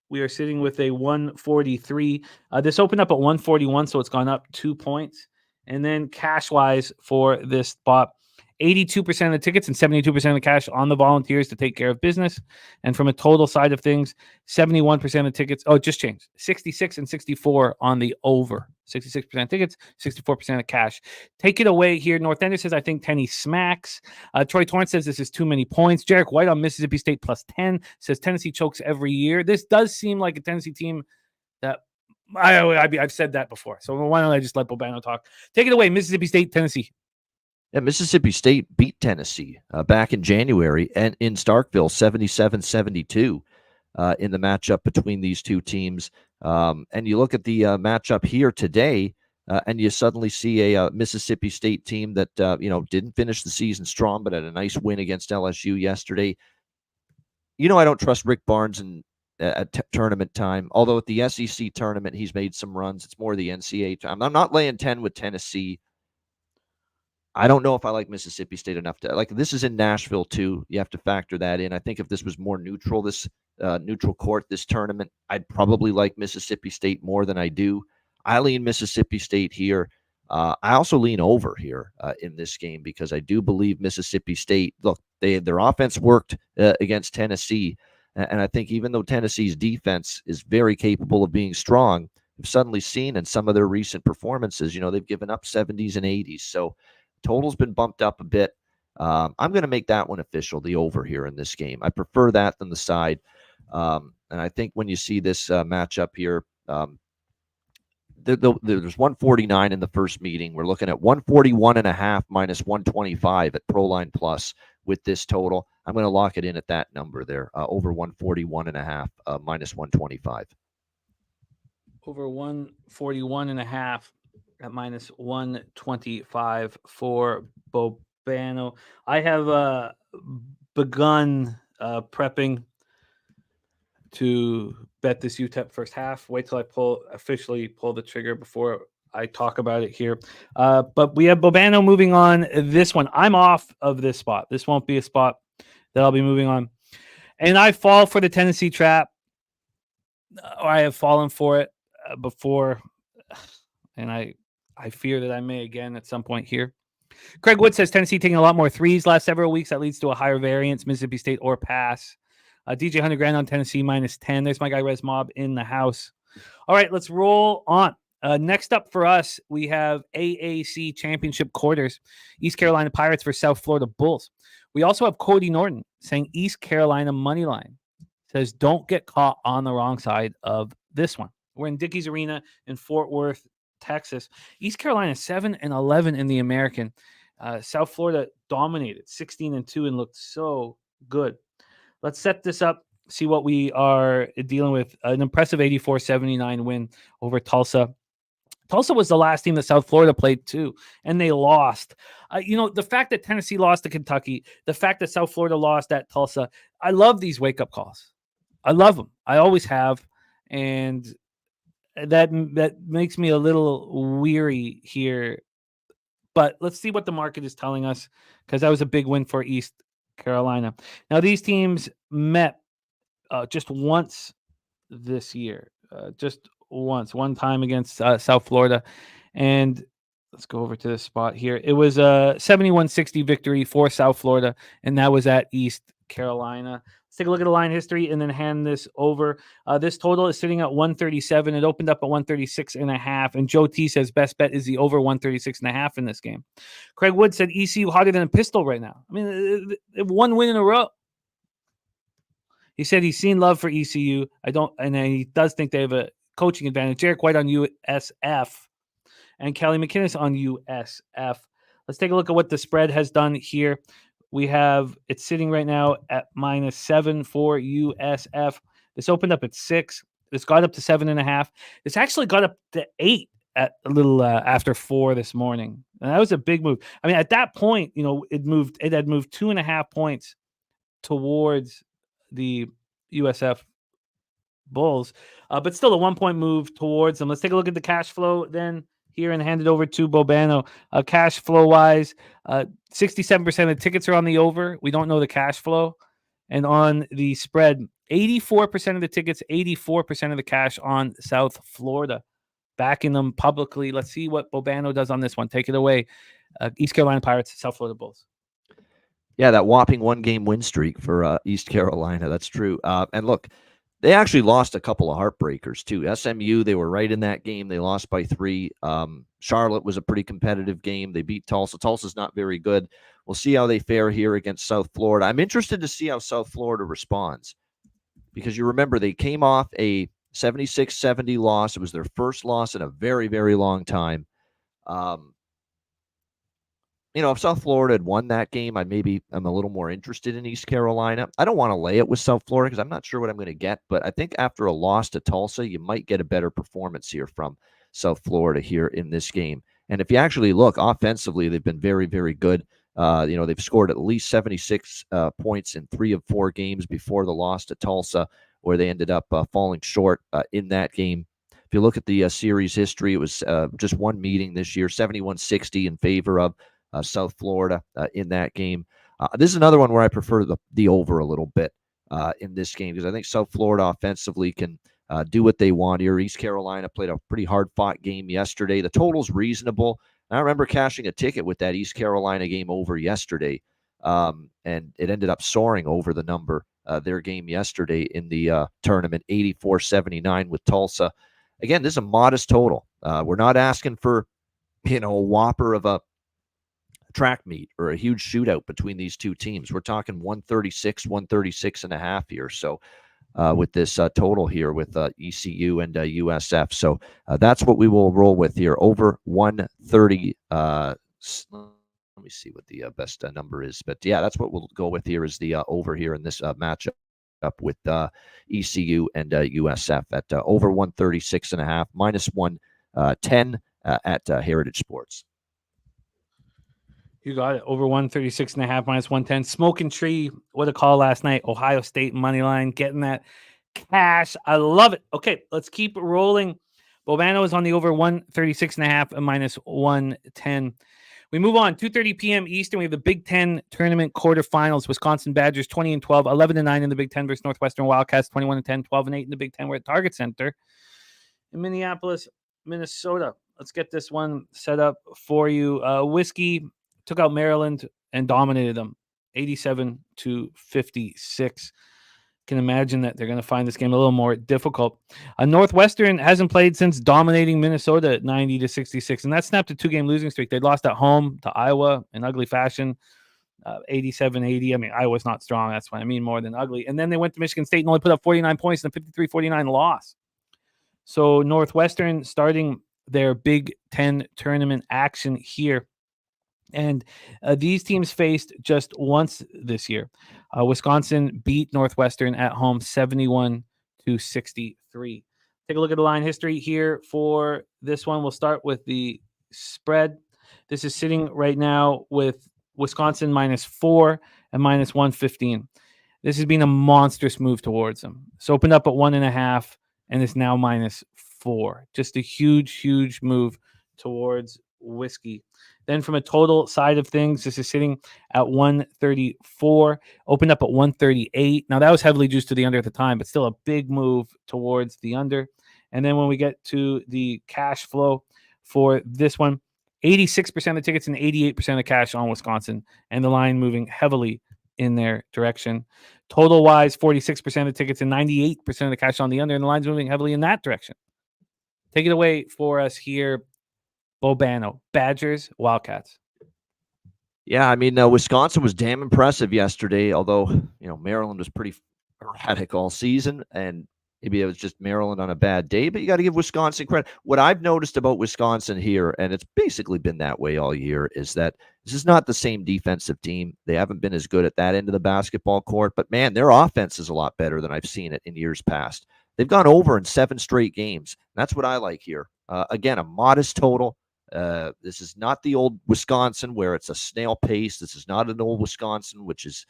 We are sitting with a 143. This opened up at 141, so it's gone up 2 points. And then cash-wise for this spot, 82% of the tickets and 72% of the cash on the Volunteers to take care of business. And from a total side of things, 71% of the tickets. Oh, it just changed. 66 and 64 on the over. 66% tickets, 64% of cash. Take it away here. North Ender says, I think Tennessee smacks. Troy Torrence says this is too many points. Jarek White on Mississippi State +10 says Tennessee chokes every year. This does seem like a Tennessee team that I've said that before. So why don't I just let Bobano talk? Take it away, Mississippi State, Tennessee. Yeah, Mississippi State beat Tennessee back in January and in Starkville, 77-72 in the matchup between these two teams. And you look at the matchup here today, and you suddenly see a Mississippi State team that didn't finish the season strong, but had a nice win against LSU yesterday. I don't trust Rick Barnes at tournament time. Although at the SEC tournament he's made some runs, it's more the NCAA time. I'm not laying 10 with Tennessee. I don't know if I like Mississippi State enough to like. This is in Nashville too. You have to factor that in. I think if this was more neutral, this neutral court, this tournament, I'd probably like Mississippi State more than I do. I lean Mississippi State here. I also lean over here in this game because I do believe Mississippi State. Look, their offense worked against Tennessee, And I think even though Tennessee's defense is very capable of being strong, we've suddenly seen in some of their recent performances, they've given up 70s and 80s. So total's been bumped up a bit. I'm going to make that one official, the over here in this game. I prefer that than the side. And I think when you see this matchup here, there's 149 in the first meeting. We're looking at 141.5 minus 125 at ProLine Plus with this total. I'm going to lock it in at that number there, over 141.5 minus 125. Over 141.5 at minus 125 for Bobano. I have begun prepping to bet this UTEP first half. Wait till I officially pull the trigger before I talk about it here. But we have Bobano moving on this one. I'm off of this spot. This won't be a spot that I'll be moving on. And I fall for the Tennessee trap. Or I have fallen for it before. And I fear that I may again at some point here. Craig Wood says Tennessee taking a lot more threes last several weeks. That leads to a higher variance. Mississippi State or pass. DJ 100 grand on Tennessee minus 10. There's my guy Res Mob in the house. All right, let's roll on. Next up for us, we have AAC Championship quarters. East Carolina Pirates versus South Florida Bulls. We also have Cody Norton saying East Carolina money line. Says don't get caught on the wrong side of this one. We're in Dickies Arena in Fort Worth, Texas. East Carolina 7-11 in the American. South Florida dominated 16-2 and looked so good. Let's set this up, see what we are dealing with. An impressive 84-79 win over Tulsa. Tulsa was the last team that South Florida played too, and they lost. The fact that Tennessee lost to Kentucky, the fact that South Florida lost at Tulsa, I love these wake-up calls. I love them. I always have, and that makes me a little weary here. But let's see what the market is telling us, because that was a big win for East Carolina. Now, these teams met just once this year, one time against South Florida. And let's go over to this spot here. It was a 71-60 victory for South Florida, and that was at East Carolina. Let's take a look at the line history and then hand this over. This total is sitting at 137. It opened up at 136.5. And Joe T says best bet is the over 136.5 in this game. Craig Wood said ECU hotter than a pistol right now. I mean, one win in a row. He said he's seen love for ECU. And he does think they have a coaching advantage. Jarek White on USF and Kelly McInnes on USF. Let's take a look at what the spread has done here. It's sitting right now at -7 for USF. This opened up at 6. This got up to 7.5. This actually got up to 8 at a little after 4 this morning. And that was a big move. I mean, at that point, it had moved 2.5 points towards the USF Bulls, but still a 1-point move towards them. Let's take a look at the cash flow then here and hand it over to Bobano. Cash flow wise, 67% of the tickets are on the over. We don't know the cash flow. And on the spread, 84% of the tickets, 84% of the cash on South Florida. Backing them publicly. Let's see what Bobano does on this one. Take it away. East Carolina Pirates, South Florida Bulls. Yeah, that whopping 1-game win streak for East Carolina. That's true. And look, they actually lost a couple of heartbreakers too. SMU, they were right in that game. They lost by 3. Charlotte was a pretty competitive game. They beat Tulsa. Tulsa's not very good. We'll see how they fare here against South Florida. I'm interested to see how South Florida responds, because you remember they came off a 76-70 loss. It was their first loss in a very, very long time. If South Florida had won that game, I'm a little more interested in East Carolina. I don't want to lay it with South Florida because I'm not sure what I'm going to get, but I think after a loss to Tulsa, you might get a better performance here from South Florida here in this game. And if you actually look offensively, they've been very, very good. They've scored at least 76 points in 3 of 4 games before the loss to Tulsa, where they ended up falling short in that game. If you look at the series history, it was just one meeting this year, 71-60 in favor of South Florida in that game. This is another one where I prefer the over a little bit in this game, because I think South Florida offensively can do what they want here. East Carolina played a pretty hard-fought game yesterday. The total's reasonable. I remember cashing a ticket with that East Carolina game over yesterday, and it ended up soaring over the number their game yesterday in the tournament, 84-79 with Tulsa. Again, this is a modest total. We're not asking for, a whopper of a track meet or a huge shootout between these two teams. We're talking 136 and a half here. So with this total here with ECU and USF. So that's what we will roll with here. Over 130. Let me see what the best number is. But yeah, that's what we'll go with here is the over here in this matchup up with ECU and USF at over 136 and a half, minus 110 at Heritage Sports. You got it. Over 136 and a half, minus 110. Smoking Tree, what a call last night. Ohio State money line, getting that cash. I love it. Okay, let's keep rolling. Bobano is on the over 136 and a half and minus 110. We move on. 2:30 p.m. Eastern. We have the Big Ten tournament quarterfinals. Wisconsin Badgers 20-12, 11-9 in the Big Ten versus Northwestern Wildcats 21-10, 12-8 in the Big Ten. We're at Target Center in Minneapolis, Minnesota. Let's get this one set up for you. Whiskey took out Maryland and dominated them 87-56. Can imagine that they're going to find this game a little more difficult. Northwestern hasn't played since dominating Minnesota at 90-66, and that snapped a 2-game losing streak. They lost at home to Iowa in ugly fashion, 87-80. I mean, Iowa's not strong. That's what I mean, more than ugly. And then they went to Michigan State and only put up 49 points in a 53-49 loss. So Northwestern starting their Big Ten tournament action here. And these teams faced just once this year. Wisconsin beat Northwestern at home 71-63. Take a look at the line history here for this one. We'll start with the spread. This is sitting right now with Wisconsin -4 and -115. This has been a monstrous move towards them. It's opened up at 1.5 and is now -4. Just a huge move towards Whiskey. Then from a total side of things, this is sitting at 134, opened up at 138. Now that was heavily juiced to the under at the time, but still a big move towards the under. And then when we get to the cash flow for this one, 86% of the tickets and 88% of the cash on Wisconsin, and the line moving heavily in their direction. Total wise, 46% of the tickets and 98% of the cash on the under, and the line's moving heavily in that direction. Take it away for us here, Bobano. Badgers, Wildcats. Yeah, I mean, Wisconsin was damn impressive yesterday, although, Maryland was pretty erratic all season, and maybe it was just Maryland on a bad day, but you got to give Wisconsin credit. What I've noticed about Wisconsin here, and it's basically been that way all year, is that this is not the same defensive team. They haven't been as good at that end of the basketball court, but man, their offense is a lot better than I've seen it in years past. They've gone over in 7 straight games. That's what I like here. Again, a modest total. This is not the old Wisconsin where it's a snail pace. This is not an old Wisconsin, which is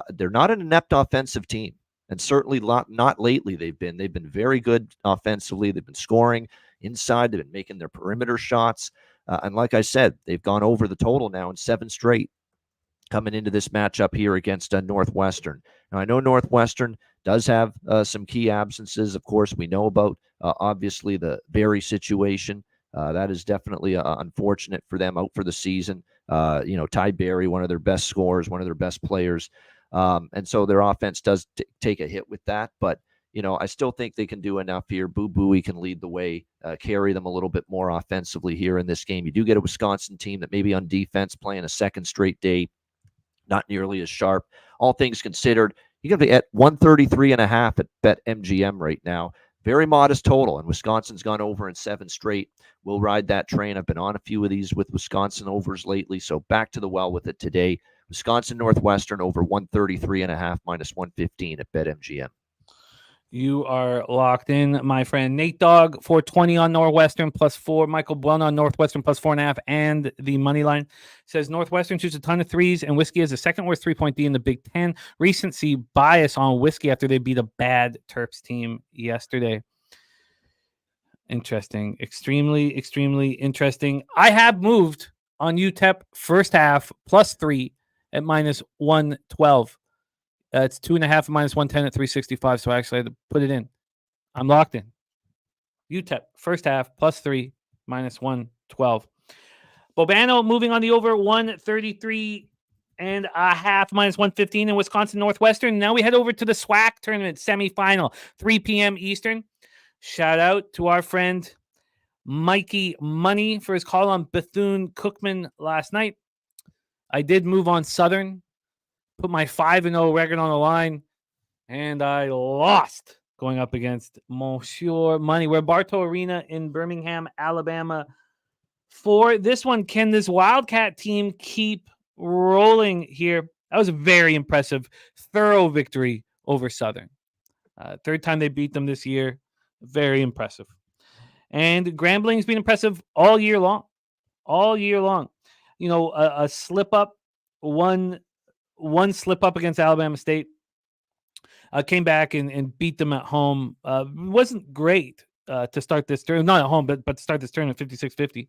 they're not an inept offensive team, and certainly not lately. They've been very good offensively. They've been scoring inside. They've been making their perimeter shots, and like I said, they've gone over the total now in 7 straight coming into this matchup here against Northwestern. Now I know Northwestern does have some key absences. Of course, we know about obviously the Barry situation. That is definitely unfortunate for them, out for the season. Ty Barry, one of their best scorers, one of their best players. And so their offense does take a hit with that. But, I still think they can do enough here. Boo Buie can lead the way, carry them a little bit more offensively here in this game. You do get a Wisconsin team that maybe on defense playing a second straight day, not nearly as sharp. All things considered, you got to be at 133.5 at BetMGM right now. Very modest total, and Wisconsin's gone over in 7 straight. We'll ride that train. I've been on a few of these with Wisconsin overs lately, so back to the well with it today. Wisconsin Northwestern over 133.5 minus 115 at BetMGM. You are locked in, my friend. Nate Dogg, 420 on Northwestern +4. Michael Blunt on Northwestern +4.5, and the money line says Northwestern shoots a ton of threes, and Whiskey has the second worst 3-point D in the Big Ten. Recency bias on Whiskey after they beat a bad Terps team yesterday. Interesting. Extremely interesting. I have moved on UTEP first half +3 at -112. It's 2.5 minus 110 at 365. So actually I had to put it in. I'm locked in. UTEP first half +3 minus 112. Bobano moving on the over 133 and a half, -115 in Wisconsin Northwestern. Now we head over to the SWAC tournament semifinal, 3 p.m. Eastern. Shout out to our friend Mikey Money for his call on Bethune-Cookman last night. I did move on Southern, put my 5-0 record on the line, and I lost going up against Monsieur Money. We're Bartow Arena in Birmingham, Alabama. For this one, can this Wildcat team keep rolling here? That was a very impressive, thorough victory over Southern. Third time they beat them this year. Very impressive. And Grambling's been impressive all year long. All year long. You know, a slip up, one slip up against Alabama State. Came back and beat them at home. Wasn't great to start this tournament. Not at home, but to start this tournament 56-50.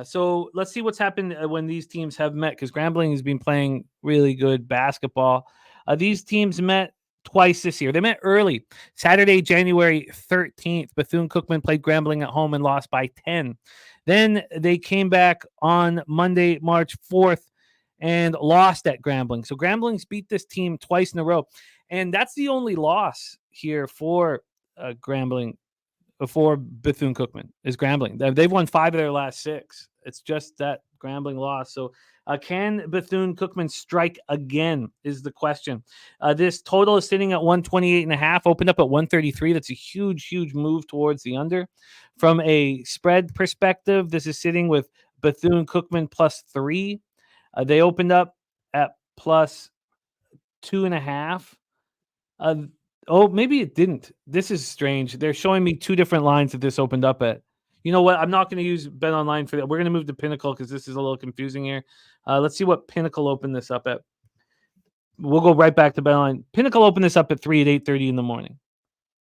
So let's see what's happened when these teams have met, because Grambling has been playing really good basketball. These teams met twice this year. They met early. Saturday, January 13th, Bethune-Cookman played Grambling at home and lost by 10. Then they came back on Monday, March 4th and lost at Grambling. So Grambling's beat this team twice in a row. And that's the only loss here for Grambling, for Bethune-Cookman, is Grambling. They've won 5 of their last 6. It's just that Grambling lost. So can Bethune-Cookman strike again is the question. This total is sitting at 128.5, opened up at 133. That's a huge, huge move towards the under. From a spread perspective, this is sitting with Bethune-Cookman +3. They opened up at +2.5. Oh, maybe it didn't. This is strange. They're showing me 2 different lines that this opened up at. You know what? I'm not going to use Bet Online for that. We're going to move to Pinnacle because this is a little confusing here. Let's see what Pinnacle opened this up at. We'll go right back to Bet Online. Pinnacle opened this up at 3 at 8:30 in the morning.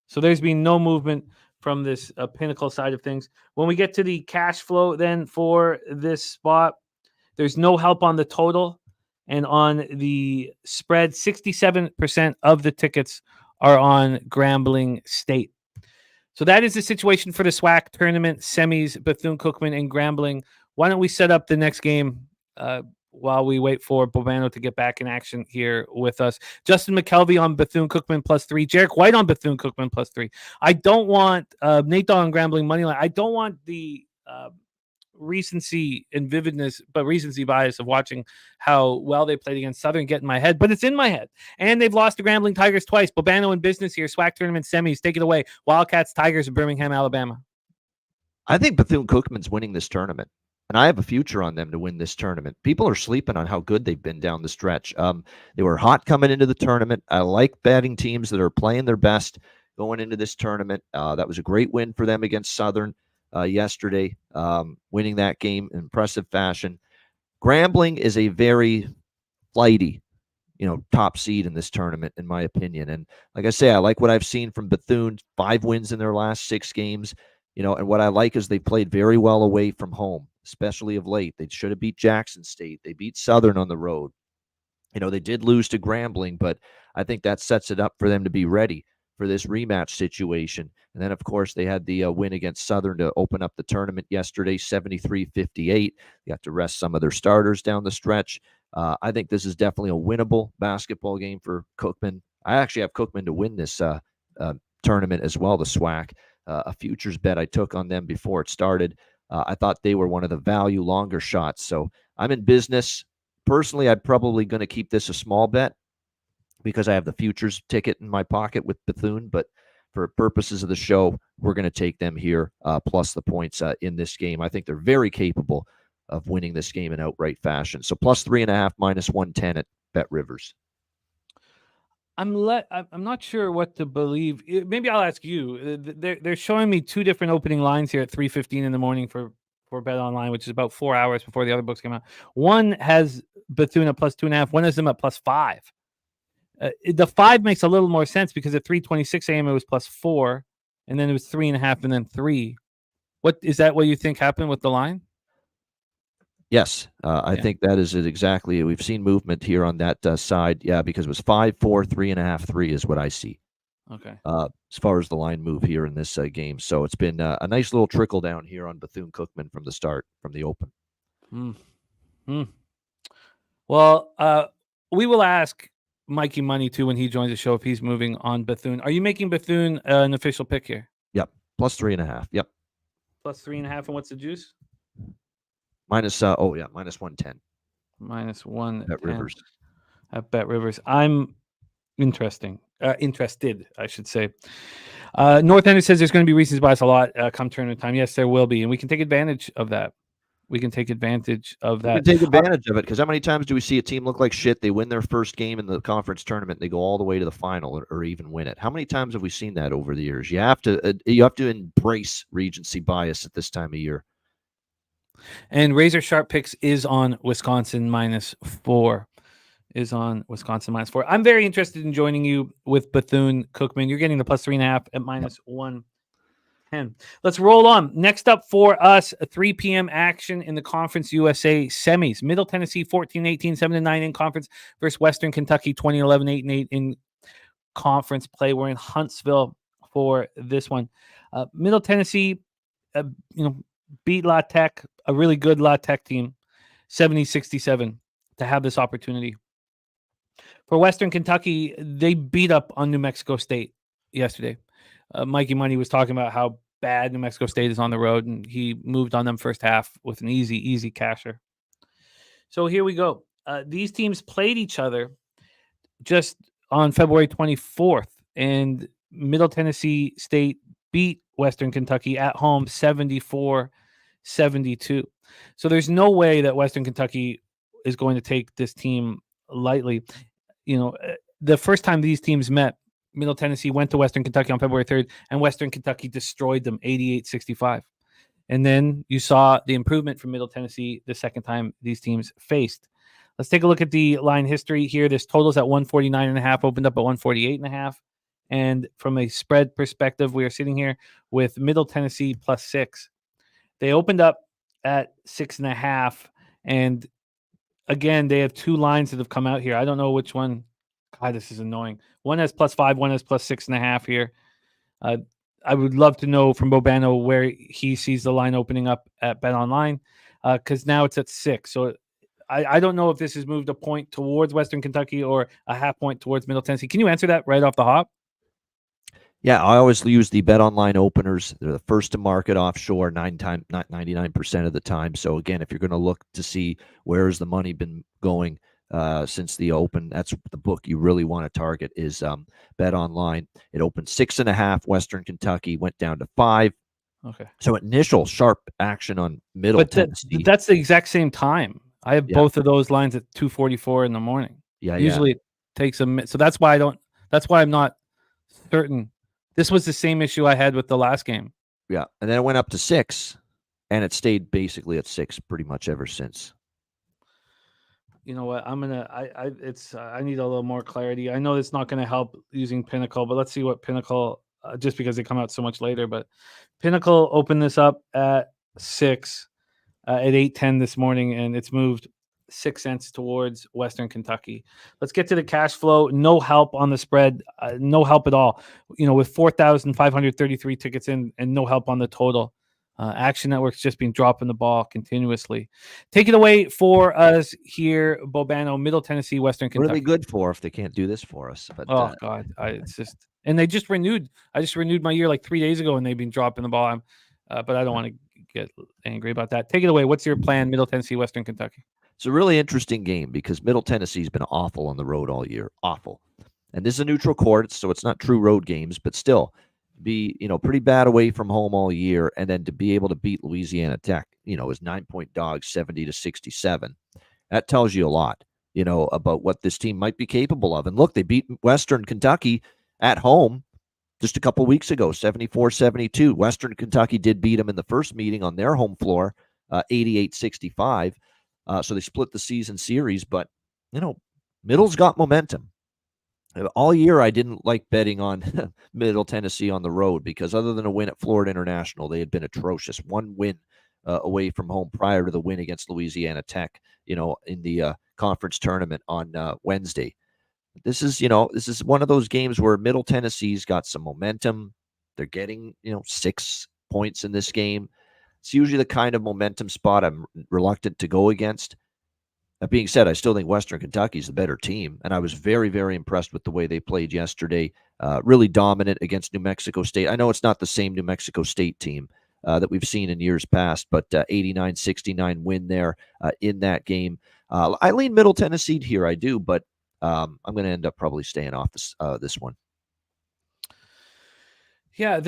So there's been no movement from this Pinnacle side of things. When we get to the cash flow then for this spot, there's no help on the total. And on the spread, 67% of the tickets are on Grambling State. So that is the situation for the SWAC tournament semis, Bethune-Cookman and Grambling. Why don't we set up the next game while we wait for Bobano to get back in action here with us? Justin McKelvey on Bethune-Cookman +3. Jarek White on Bethune-Cookman +3. I don't want Nate Dahl on Grambling money line. I don't want the recency and vividness, but recency bias of watching how well they played against Southern get in my head, but it's in my head. And they've lost to Grambling Tigers twice. Bobano in business here. SWAC tournament semis. Take it away. Wildcats, Tigers of Birmingham, Alabama. I think Bethune-Cookman's winning this tournament, and I have a future on them to win this tournament. People are sleeping on how good they've been down the stretch. They were hot coming into the tournament. I like betting teams that are playing their best going into this tournament. That was a great win for them against Southern yesterday, winning that game in impressive fashion. Grambling is a very flighty, top seed in this tournament, in my opinion. And like I say, I like what I've seen from Bethune. 5 wins in their last 6 games. And what I like is they played very well away from home, especially of late. They should have beat Jackson State. They beat Southern on the road. They did lose to Grambling, but I think that sets it up for them to be ready for this rematch situation. And then, of course, they had the win against Southern to open up the tournament yesterday, 73-58. They got to rest some of their starters down the stretch. I think this is definitely a winnable basketball game for Cookman. I actually have Cookman to win this tournament as well, the SWAC. A futures bet I took on them before it started. I thought they were one of the value longer shots. So I'm in business. Personally, I'm probably going to keep this a small bet because I have the futures ticket in my pocket with Bethune. But for purposes of the show, we're going to take them here plus the points in this game. I think they're very capable of winning this game in outright fashion. So +3.5, -110 at Bet Rivers. I'm not sure what to believe. Maybe I'll ask you. They're showing me 2 different opening lines here at 3:15 in the morning for Bet Online, which is about 4 hours before the other books came out. One has Bethune at +2.5. One has them at +5. The 5 makes a little more sense because at 3:26 a.m. it was +4, and then it was 3.5, and then 3. What is that? What you think happened with the line? Yes, I think that is it exactly. We've seen movement here on that side. Yeah, because it was 5, 4, 3.5, 3 is what I see. Okay. As far as the line move here in this game. So it's been a nice little trickle down here on Bethune-Cookman from the start, from the open. Well, we will ask Mikey Money too when he joins the show if he's moving on Bethune. Are you making Bethune an official pick here? Yep. Plus 3.5. Yep. Plus 3.5. And what's the juice? Minus 110. Minus 110 Bet Rivers. At Bet Rivers. I'm interested, I should say. North Ender says there's going to be reasons bias a lot come tournament time. Yes, there will be, and we can take advantage of that. We can take advantage of that. We can take advantage of it because how many times do we see a team look like shit? They win their first game in the conference tournament, they go all the way to the final or even win it. How many times have we seen that over the years? You have to embrace Regency bias at this time of year. And Razor Sharp Picks is on Wisconsin -4. Is on Wisconsin -4. I'm very interested in joining you with Bethune Cookman. You're getting the plus 3.5 at -110. Let's roll on. Next up for us, a 3 p.m. action in the Conference USA semis. Middle Tennessee 14-18, 7-9 in conference versus Western Kentucky 20-11, 8-8 in conference play. We're in Huntsville for this one. Middle Tennessee, beat La Tech, a really good La Tech team, 70-67 to have this opportunity. For Western Kentucky, they beat up on New Mexico State yesterday. Mikey Money was talking about how bad New Mexico State is on the road, and he moved on them first half with an easy casher. So here we go. These teams played each other just on February 24th, and Middle Tennessee State beat Western Kentucky at home 74-72. So there's no way that Western Kentucky is going to take this team lightly. The first time these teams met, Middle Tennessee went to Western Kentucky on February 3rd, and Western Kentucky destroyed them 88-65. And then you saw the improvement from Middle Tennessee the second time these teams faced. Let's take a look at the line history here. This totals at 149.5, opened up at 148.5. And from a spread perspective, we are sitting here with Middle Tennessee +6. They opened up at 6.5. And again, they have two lines that have come out here. I don't know which one. God, this is annoying. One has +5, one has +6.5 here. I would love to know from Bobano where he sees the line opening up at Bet Online, because now it's at 6. So I don't know if this has moved a point towards Western Kentucky or a half point towards Middle Tennessee. Can you answer that right off the hop? Yeah, I always use the Bet Online openers. They're the first to market offshore 99% of the time. So again, if you're going to look to see where has the money been going since the open, that's the book you really want to target is Bet Online. It opened 6.5. Western Kentucky went down to 5. Okay. So initial sharp action on Middle Tennessee. That's the exact same time. I have both of those lines at 2:44 in the morning. Usually it takes a minute. So that's why I'm not certain. This was the same issue I had with the last game. Yeah, and then it went up to 6, and it stayed basically at 6 pretty much ever since. You know what? I need a little more clarity. I know it's not going to help using Pinnacle, but let's see what Pinnacle, just because they come out so much later. But Pinnacle opened this up at 6 at 8:10 this morning, and it's moved 6 cents towards Western Kentucky. Let's get to the cash flow. No help on the spread. No help at all. With 4,533 tickets in and no help on the total. Action Network's just been dropping the ball continuously. Take it away for us here, Bobano, Middle Tennessee, Western Kentucky. What are they good for if they can't do this for us? But, God, it's just, and they just renewed. I just renewed my year like 3 days ago, and they've been dropping the ball. But I don't want to get angry about that. Take it away. What's your plan, Middle Tennessee, Western Kentucky? It's a really interesting game because Middle Tennessee's been awful on the road all year. Awful. And this is a neutral court, so it's not true road games, but still be, pretty bad away from home all year. And then to be able to beat Louisiana Tech, is 9-point dogs, 70-67. That tells you a lot, about what this team might be capable of. And look, they beat Western Kentucky at home just a couple weeks ago, 74-72. Western Kentucky did beat them in the first meeting on their home floor, 88-65. So they split the season series, but, Middle's got momentum. All year, I didn't like betting on Middle Tennessee on the road because other than a win at Florida International, they had been atrocious. One win away from home prior to the win against Louisiana Tech, in the conference tournament on Wednesday. This is one of those games where Middle Tennessee's got some momentum. They're getting, 6 points in this game. It's usually the kind of momentum spot I'm reluctant to go against. That being said, I still think Western Kentucky is the better team, and I was very, very impressed with the way they played yesterday. Really dominant against New Mexico State. I know it's not the same New Mexico State team that we've seen in years past, but 89-69 win there in that game. I lean Middle Tennessee here, I do, but I'm going to end up probably staying off this one. Yeah,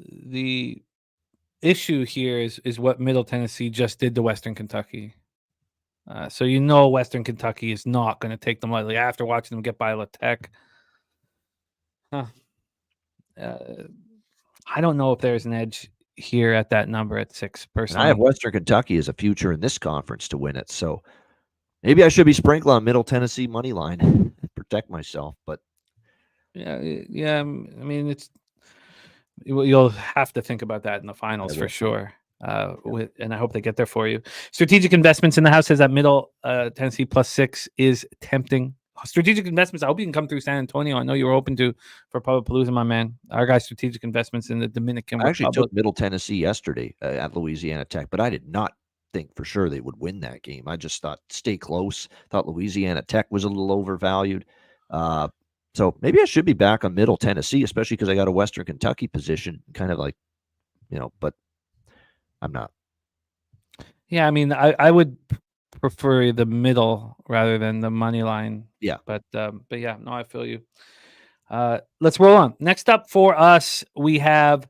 the issue here is what Middle Tennessee just did to Western Kentucky. So Western Kentucky is not going to take them lightly after watching them get by La Tech. I don't know if there's an edge here at that number at 6. Personally, and I have Western Kentucky as a future in this conference to win it. So maybe I should be sprinkling on Middle Tennessee money line and protect myself. But yeah. I mean, you'll have to think about that in the finals for sure. And I hope they get there for you. Strategic Investments in the house says that Middle Tennessee +6 is tempting. Strategic Investments, I hope you can come through San Antonio. I know you were open to for Public Palooza, my man. Our guy Strategic Investments in the Dominican Republic. I actually took Middle Tennessee yesterday at Louisiana Tech, but I did not think for sure they would win that game. I just thought stay close. Thought Louisiana Tech was a little overvalued. So maybe I should be back on Middle Tennessee, especially because I got a Western Kentucky position, kind of like, but I'm not. Yeah, I mean, I would prefer the middle rather than the money line. Yeah. But yeah, no, I feel you. Let's roll on. Next up for us, we have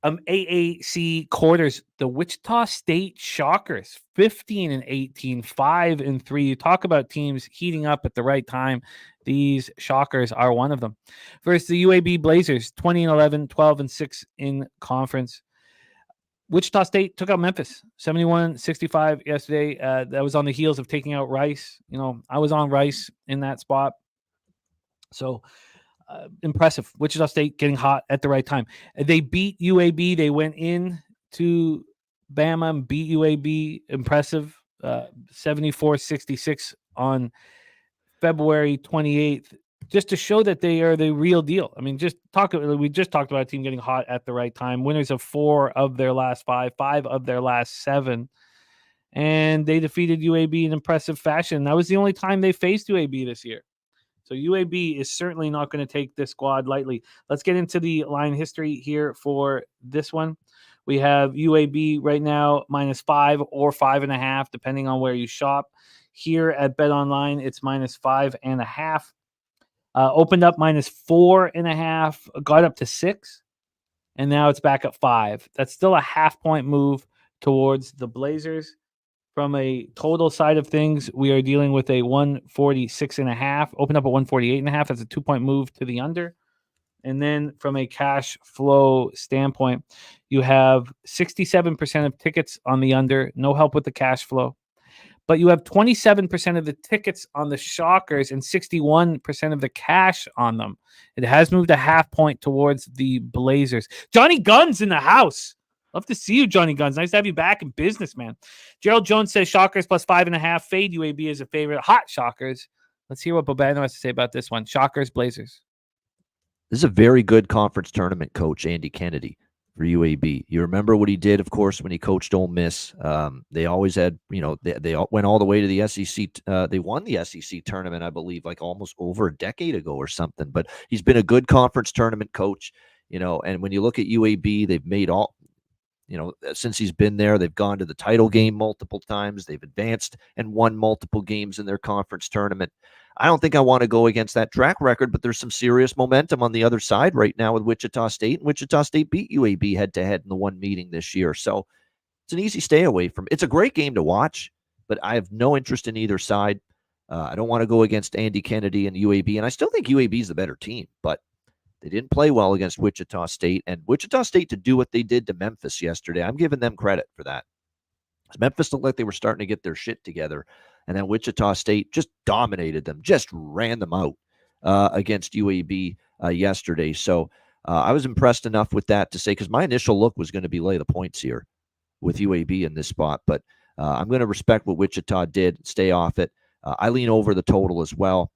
AAC quarters. The Wichita State Shockers, 15-18, 5-3. You talk about teams heating up at the right time. These Shockers are one of them. Versus the UAB Blazers, 20-11, 12-6 in conference. Wichita State took out Memphis, 71-65 yesterday. That was on the heels of taking out Rice. I was on Rice in that spot. So impressive. Wichita State getting hot at the right time. They beat UAB. They went in to Bama and beat UAB. Impressive. 74-66 on February 28th. Just to show that they are the real deal. I mean, we just talked about a team getting hot at the right time. Winners of 4 of their last 5 of their last 7. And they defeated UAB in impressive fashion. That was the only time they faced UAB this year. So UAB is certainly not going to take this squad lightly. Let's get into the line history here for this one. We have UAB right now -5 or 5.5, depending on where you shop. Here at BetOnline, it's -5.5. Opened up -4.5, got up to 6, and now it's back at 5. That's still a half-point move towards the Blazers. From a total side of things, we are dealing with a 146.5. Opened up at 148.5. That's a 2-point move to the under. And then from a cash flow standpoint, you have 67% of tickets on the under. No help with the cash flow. But you have 27% of the tickets on the Shockers and 61% of the cash on them. It has moved a half-point towards the Blazers. Johnny Guns in the house. Love to see you, Johnny Guns. Nice to have you back in business, man. Gerald Jones says Shockers +5.5. Fade UAB as a favorite. Hot Shockers. Let's hear what Bobano has to say about this one. Shockers, Blazers. This is a very good conference tournament coach, Andy Kennedy, for UAB. You remember what he did, of course, when he coached Ole Miss. They always had, they went all the way to the SEC. They won the SEC tournament, I believe, like almost over a decade ago or something. But he's been a good conference tournament coach, and when you look at UAB, they've made all, since he's been there, they've gone to the title game multiple times. They've advanced and won multiple games in their conference tournament. I don't think I want to go against that track record, but there's some serious momentum on the other side right now with Wichita State. And Wichita State beat UAB head-to-head in the one meeting this year. So it's an easy stay away from. It's a great game to watch, but I have no interest in either side. I don't want to go against Andy Kennedy and UAB, and I still think UAB is the better team, but they didn't play well against Wichita State. And Wichita State, to do what they did to Memphis yesterday, I'm giving them credit for that. Memphis looked like they were starting to get their shit together. And then Wichita State just dominated them, just ran them out against UAB yesterday. So I was impressed enough with that to say, because my initial look was going to be lay the points here with UAB in this spot. But I'm going to respect what Wichita did, stay off it. I lean over the total as well.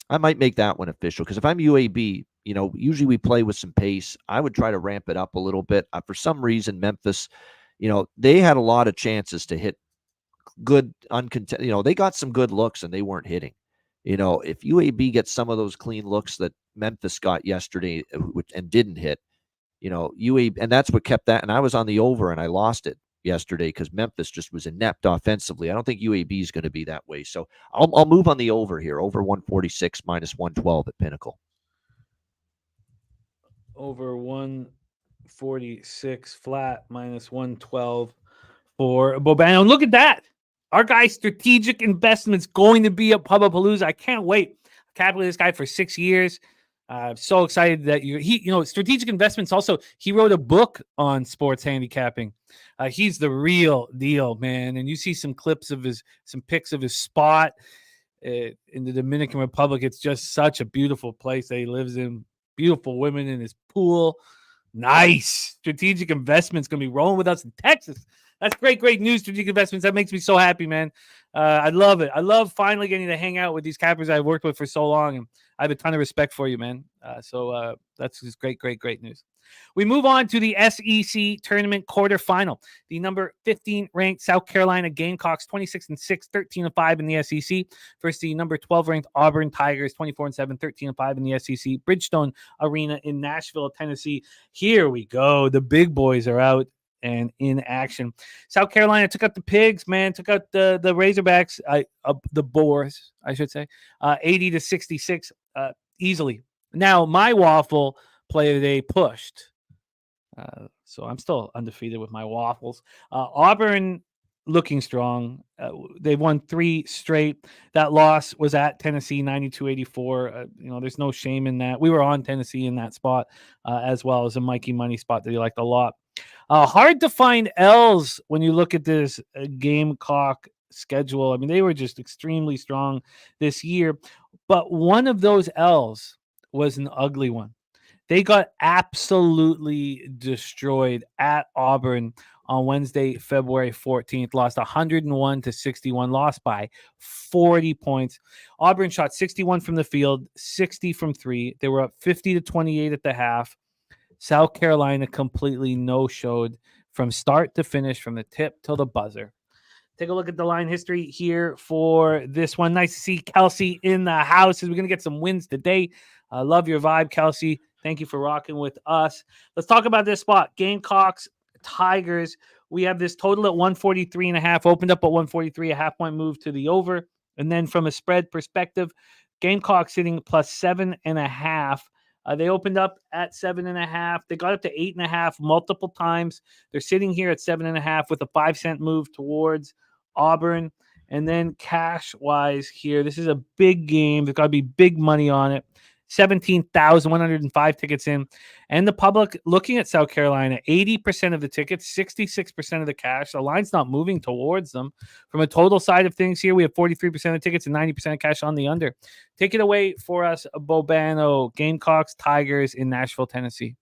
I might make that one official, because if I'm UAB, usually we play with some pace. I would try to ramp it up a little bit. For some reason, Memphis, they had a lot of chances to hit good they got some good looks and they weren't hitting. If UAB gets some of those clean looks that Memphis got yesterday and didn't hit, UAB, and that's what kept that. And I was on the over and I lost it yesterday because Memphis just was inept offensively. I don't think UAB is going to be that way. So I'll move on the over here, over 146 minus 112 at Pinnacle. Over 146 flat minus 112 for Bobano. And look at that. Our guy's strategic investment's going to be at Pubapalooza. I can't wait. I capitalized this guy for 6 years. I'm so excited that strategic investments. Also, he wrote a book on sports handicapping. He's the real deal, man. And you see some pics of his spot in the Dominican Republic. It's just such a beautiful place that he lives in. Beautiful women in his pool. Nice. Strategic investments going to be rolling with us in Texas. That's great news, strategic investments. That makes me so happy, man. I love it. I love finally getting to hang out with these cappers I've worked with for so long, and I have a ton of respect for you, man. So that's just great news. We move on to the SEC tournament quarterfinal. The number 15 ranked South Carolina Gamecocks, 26-6, 13-5 in the SEC, versus the number 12 ranked Auburn Tigers, 24-7, 13-5 in the SEC. Bridgestone Arena in Nashville, Tennessee. Here we go. The big boys are out and in action. South Carolina took out the Pigs, man, took out the Razorbacks, the Boars, I should say, 80-66 easily. Now, my waffle play today pushed. So I'm still undefeated with my waffles. Auburn looking strong. They've won 3 straight. That loss was at Tennessee, 92-84. There's no shame in that. We were on Tennessee in that spot, as well as a Mikey Money spot that he liked a lot. Hard to find L's when you look at this Gamecock schedule. I mean, they were just extremely strong this year. But one of those L's was an ugly one. They got absolutely destroyed at Auburn on Wednesday, February 14th. Lost 101-61, lost by 40 points. Auburn shot 61 from the field, 60 from 3. They were up 50-28 at the half. South Carolina completely no-showed from start to finish, from the tip till the buzzer. Take a look at the line history here for this one. Nice to see Kelsey in the house. We're going to get some wins today. I love your vibe, Kelsey. Thank you for rocking with us. Let's talk about this spot. Gamecocks, Tigers. We have this total at 143.5. Opened up at 143, a half-point move to the over. And then from a spread perspective, Gamecocks sitting plus 7.5. They opened up at 7.5. They got up to 8.5 multiple times. They're sitting here at 7.5 with a 5-cent move towards Auburn. And then cash-wise here, this is a big game. There's got to be big money on it. 17,105 tickets in. And the public looking at South Carolina, 80% of the tickets, 66% of the cash. The line's not moving towards them. From a total side of things here, we have 43% of tickets and 90% of cash on the under. Take it away for us, Bobano. Gamecocks, Tigers in Nashville, Tennessee.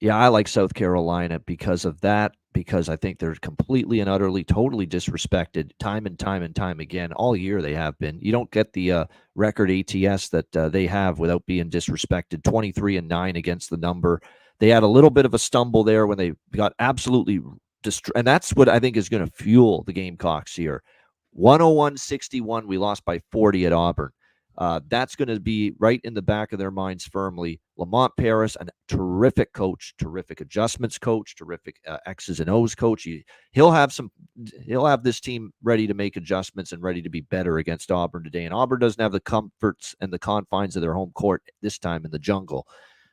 Yeah, I like South Carolina because of that, because I think they're completely and utterly, totally disrespected time and time again. All year they have been. You don't get the record ATS that they have without being disrespected. 23-9 against the number. They had a little bit of a stumble there when they got absolutely and that's what I think is going to fuel the Gamecocks here. 101-61, we lost by 40 at Auburn. That's going to be right in the back of their minds firmly. Lamont Paris, a terrific coach, terrific adjustments coach, terrific X's and O's coach. He'll have this team ready to make adjustments and ready to be better against Auburn today. And Auburn doesn't have the comforts and the confines of their home court this time in the jungle.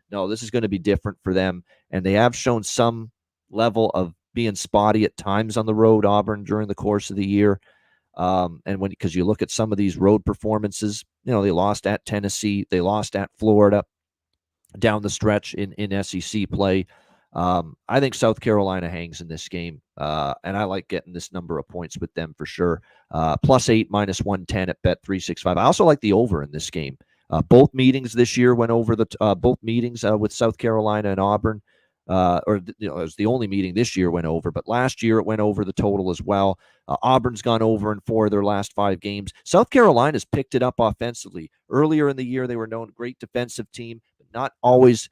No, this is going to be different for them. And they have shown some level of being spotty at times on the road, Auburn, during the course of the year. And because you look at some of these road performances, they lost at Tennessee, they lost at Florida down the stretch in SEC play. I think South Carolina hangs in this game, and I like getting this number of points with them for sure. +8, -110 at Bet365. I also like the over in this game. Both meetings this year went over both meetings with South Carolina and Auburn. It was the only meeting this year went over, but last year it went over the total as well. Auburn's gone over in 4 of their last 5 games. South Carolina's picked it up offensively. Earlier in the year, they were known great defensive team, but not always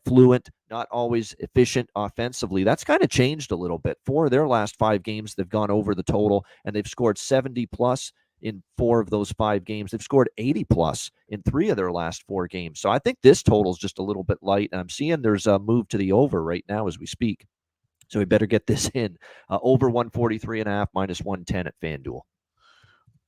fluent, not always efficient offensively. That's kind of changed a little bit. 4 of their last 5 games, they've gone over the total, and they've scored 70 plus in 4 of those 5 games. They've scored 80 plus in 3 of their last 4 games. So I think this total is just a little bit light. And I'm seeing there's a move to the over right now as we speak. So we better get this in. Over 143.5 minus 110 at FanDuel.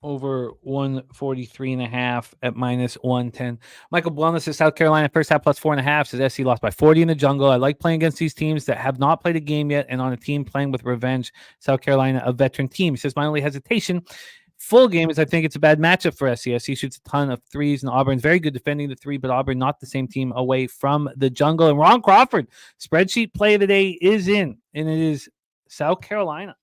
Over 143.5 at minus 110. Michael Bobano says South Carolina first half plus 4.5. Says SC lost by 40 in the jungle. I like playing against these teams that have not played a game yet and on a team playing with revenge. South Carolina, a veteran team. He says my only hesitation full game is I think it's a bad matchup for SC. SC shoots a ton of threes, and Auburn's very good defending the 3, but Auburn not the same team away from the jungle. And Ron Crawford, spreadsheet play of the day is in, and it is South Carolina.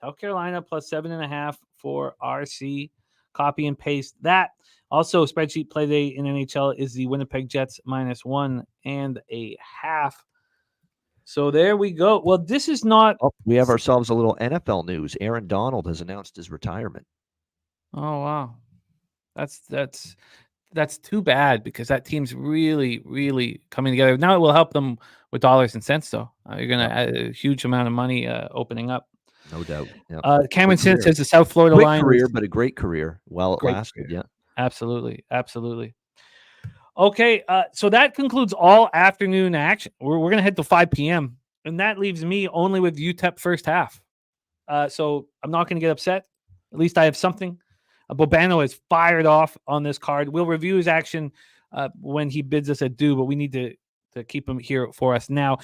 South Carolina plus 7.5 for RC. Copy and paste that. Also, spreadsheet play day in NHL is the Winnipeg Jets minus 1.5. So there we go. Well, this is not. Oh, we have ourselves a little NFL news. Aaron Donald has announced his retirement. Oh wow, that's too bad because that team's really coming together. Now it will help them with dollars and cents, though. You're gonna add a huge amount of money opening up. No doubt. Yep. Cameron Sin says the South Florida quick line career, but a great career. Well, it lasted. Career. Yeah, absolutely. Okay, so that concludes all afternoon action. We're gonna head to 5 p.m. and that leaves me only with UTEP first half. So I'm not gonna get upset. At least I have something. Bobano is fired off on this card. We'll review his action when he bids us adieu, but we need to keep him here for us now.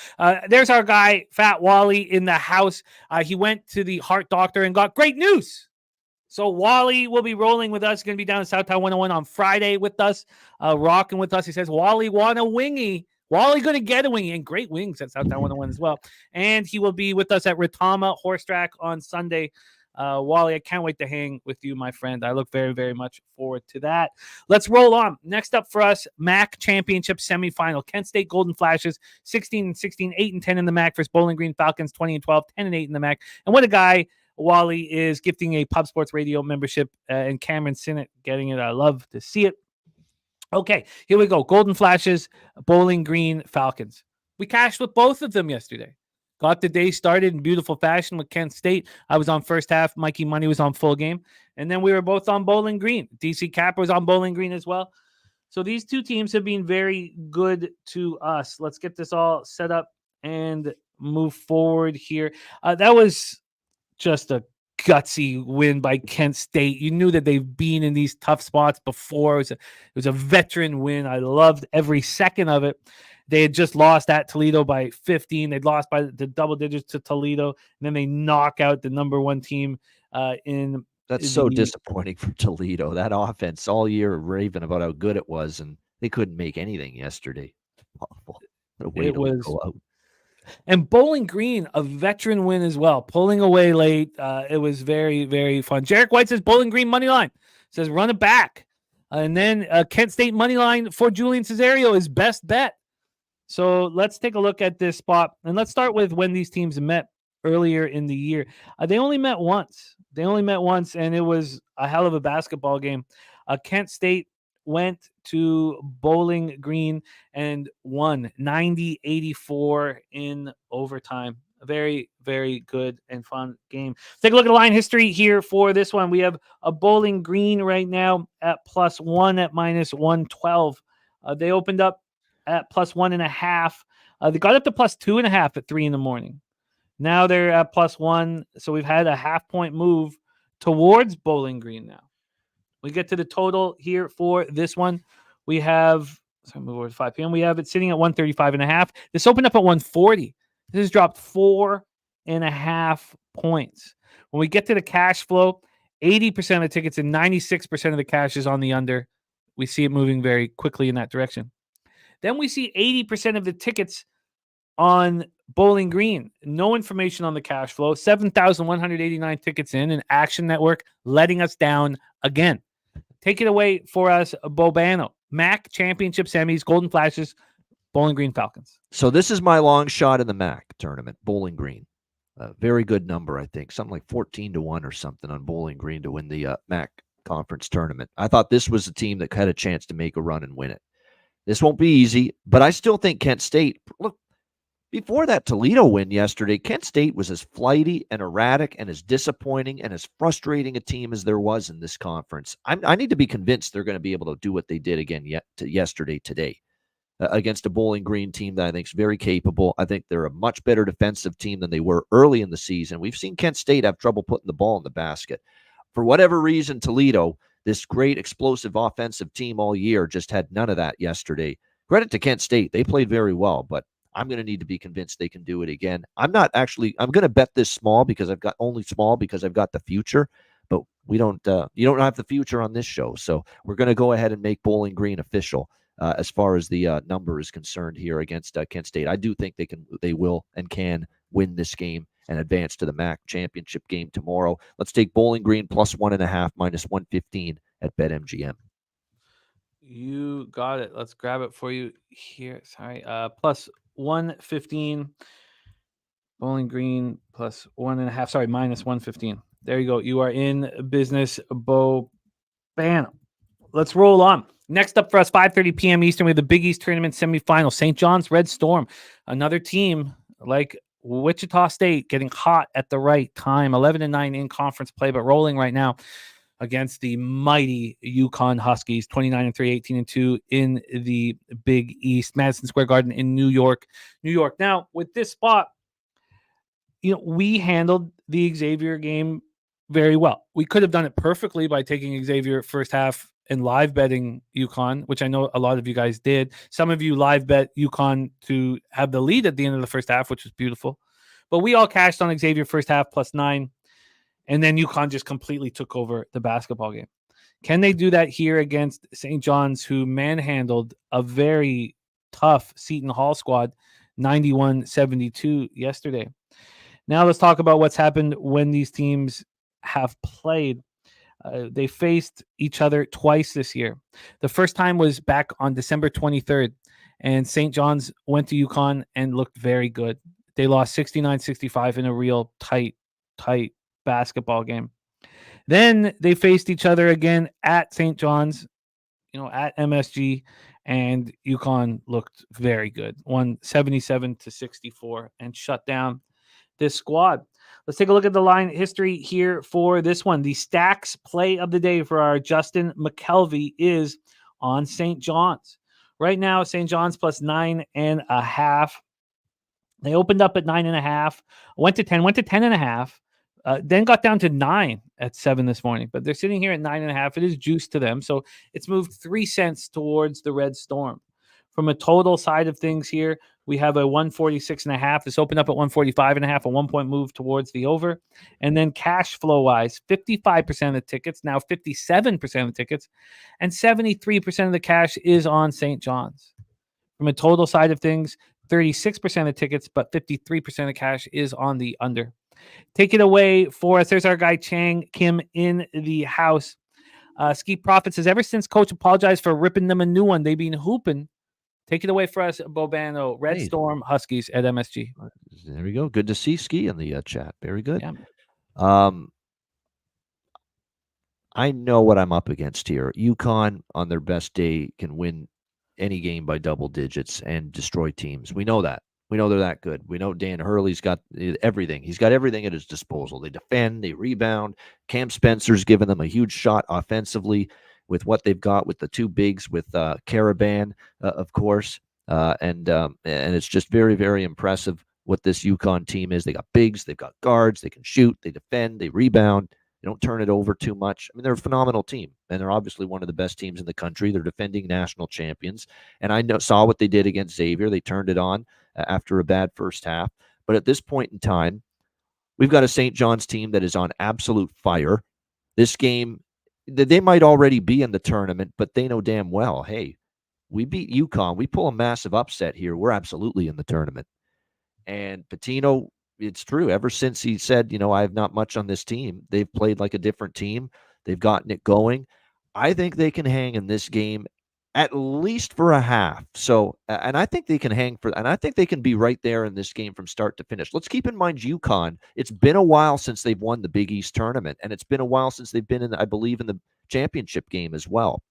There's our guy, Fat Wally, in the house. He went to the heart doctor and got great news. So Wally will be rolling with us. Going to be down in Southtown 101 on Friday with us, rocking with us. He says, Wally want a wingy. Wally going to get a wingy, and great wings at Southtown 101 as well. And he will be with us at Retama Horse Track on Sunday. Wally, I can't wait to hang with you, my friend. I look very, very much forward to that. Let's roll on. Next up for us, MAC Championship semifinal. Kent State Golden Flashes, 16-16, 8-10 in the MAC versus Bowling Green Falcons, 20-12, 10-8 in the MAC. And what a guy Wally is, gifting a Pub Sports Radio membership, and Cameron Sinnott getting it. I love to see it. Okay, here we go. Golden Flashes, Bowling Green Falcons. We cashed with both of them yesterday. Got the day started in beautiful fashion with Kent State. I was on first half. Mikey Money was on full game. And then we were both on Bowling Green. DC Capper was on Bowling Green as well. So these two teams have been very good to us. Let's get this all set up and move forward here. That was just a gutsy win by Kent State. You knew that they've been in these tough spots before. It was a veteran win. I loved every second of it. They had just lost at Toledo by 15. They'd lost by the double digits to Toledo, and then they knock out the number 1 team in. That's so disappointing for Toledo. That offense all year raving about how good it was, and they couldn't make anything yesterday. Awful. What a way to go out. And Bowling Green, a veteran win as well, pulling away late. It was very, very fun. Jarek White says Bowling Green money line. Says run it back. And then Kent State money line for Julian Cesario is best bet. So let's take a look at this spot. And let's start with when these teams met earlier in the year. They only met once. And it was a hell of a basketball game. Kent State went to Bowling Green and won 90-84 in overtime. A very, very good and fun game. Take a look at the line history here for this one. We have a Bowling Green right now at +1 at -112. They opened up at +1.5. They got up to +2.5 at 3 a.m. Now they're at +1. So we've had a half-point move towards Bowling Green now. We get to the total here for this one. We have, move over to 5 p.m. We have it sitting at 135.5. This opened up at 140. This has dropped 4.5 points. When we get to the cash flow, 80% of the tickets and 96% of the cash is on the under. We see it moving very quickly in that direction. Then we see 80% of the tickets on Bowling Green. No information on the cash flow. 7,189 tickets in, and Action Network letting us down again. Take it away for us, Bobano. MAC Championship semis, Golden Flashes, Bowling Green Falcons. So this is my long shot in the MAC tournament, Bowling Green. A very good number, I think. Something like 14-1 or something on Bowling Green to win the MAC conference tournament. I thought this was a team that had a chance to make a run and win it. This won't be easy, but I still think Kent State, look, before that Toledo win yesterday, Kent State was as flighty and erratic and as disappointing and as frustrating a team as there was in this conference. I need to be convinced they're going to be able to do what they did again yesterday, today, against a Bowling Green team that I think is very capable. I think they're a much better defensive team than they were early in the season. We've seen Kent State have trouble putting the ball in the basket. For whatever reason, Toledo, this great explosive offensive team all year, just had none of that yesterday. Credit to Kent State. They played very well, but I'm going to need to be convinced they can do it again. I'm going to bet this small because I've got the future, but you don't have the future on this show. So we're going to go ahead and make Bowling Green official as far as the number is concerned here against Kent State. I do think they will and can win this game and advance to the MAC championship game tomorrow. Let's take Bowling Green plus 1.5 minus 115 at BetMGM. You got it. Let's grab it for you here. Sorry. Plus 115. Bowling Green plus 1.5. Sorry, minus 115. There you go. You are in business, Bobano. Let's roll on. Next up for us, 5:30 p.m. Eastern, we have the Big East Tournament semifinal. St. John's Red Storm, another team like Wichita State, getting hot at the right time. 11-9 in conference play, but rolling right now against the mighty UConn Huskies. 29-3, 18-2 in the Big East. Madison Square Garden in New York. Now, with this spot, we handled the Xavier game very well. We could have done it perfectly by taking Xavier first half and live betting UConn, which I know a lot of you guys did. Some of you live bet UConn to have the lead at the end of the first half, which was beautiful. But we all cashed on Xavier first half plus 9, and then UConn just completely took over the basketball game. Can they do that here against St. John's, who manhandled a very tough Seton Hall squad, 91-72 yesterday? Now let's talk about what's happened when these teams have played. They faced each other twice this year. The first time was back on December 23rd, and St. John's went to UConn and looked very good. They lost 69-65 in a real tight basketball game. Then they faced each other again at St. John's, at MSG, and UConn looked very good. Won 77-64 and shut down this squad. Let's take a look at the line history here for this one. The stacks play of the day for our Justin McKelvey is on St. John's. Right now, St. John's plus 9.5. They opened up at 9.5, went to 10, went to 10.5, then got down to 9 at 7 this morning. But they're sitting here at 9.5. It is juice to them. So it's moved 3 cents towards the Red Storm. From a total side of things here, we have a 146.5. This opened up at 145.5, a 1 point move towards the over. And then cash flow wise, 55% of the tickets, now 57% of the tickets, and 73% of the cash is on St. John's. From a total side of things, 36% of the tickets, but 53% of the cash is on the under. Take it away for us. There's our guy Chang Kim in the house. Ski Profit says, ever since coach apologized for ripping them a new one, they've been hooping. Take it away for us, Bobano. Red Storm Huskies at MSG. There we go. Good to see Ski in the chat. Very good. Yeah. I know what I'm up against here. UConn, on their best day, can win any game by double digits and destroy teams. We know that. We know they're that good. We know Dan Hurley's got everything. He's got everything at his disposal. They defend, they rebound. Cam Spencer's given them a huge shot offensively with what they've got with the two bigs, with Caravan, of course. And it's just very, very impressive what this UConn team is. They got bigs, they've got guards, they can shoot, they defend, they rebound. They don't turn it over too much. I mean, they're a phenomenal team, and they're obviously one of the best teams in the country. They're defending national champions. And I saw what they did against Xavier. They turned it on after a bad first half. But at this point in time, we've got a St. John's team that is on absolute fire. This game, they might already be in the tournament, but they know damn well, hey, we beat UConn. We pull a massive upset here. We're absolutely in the tournament. And Pitino, it's true. Ever since he said, I have not much on this team, they've played like a different team. They've gotten it going. I think they can hang in this game at least for a half. So, and I think they can and I think they can be right there in this game from start to finish. Let's keep in mind UConn. It's been a while since they've won the Big East tournament, and it's been a while since they've been in, I believe, in the championship game as well.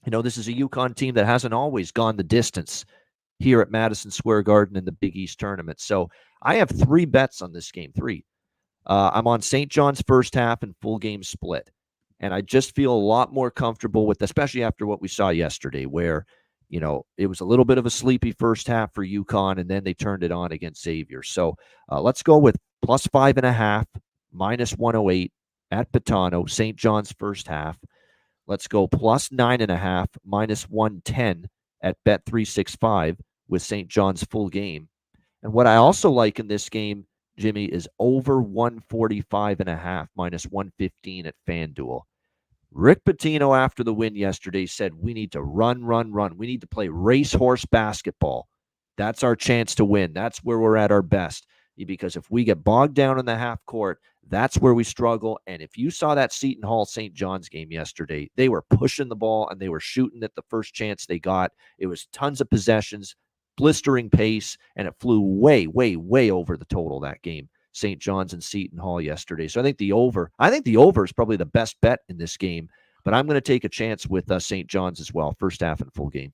This is a UConn team that hasn't always gone the distance here at Madison Square Garden in the Big East tournament. So I have 3 bets on this game. 3. I'm on St. John's first half and full game split. And I just feel a lot more comfortable with, especially after what we saw yesterday, where, it was a little bit of a sleepy first half for UConn, and then they turned it on against Xavier. So let's go with plus 5.5, minus 108 at Bobano, St. John's first half. Let's go plus 9.5, minus 110 at Bet365 with St. John's full game. And what I also like in this game, Jimmy, is over 145.5, minus 115 at FanDuel. Rick Pitino, after the win yesterday, said we need to run. We need to play racehorse basketball. That's our chance to win. That's where we're at our best. Because if we get bogged down in the half court, that's where we struggle. And if you saw that Seton Hall St. John's game yesterday, they were pushing the ball and they were shooting at the first chance they got. It was tons of possessions, blistering pace, and it flew way, way, way over the total that game. St. John's and Seton Hall yesterday. So I think the over is probably the best bet in this game, but I'm going to take a chance with St. John's as well. First half and full game.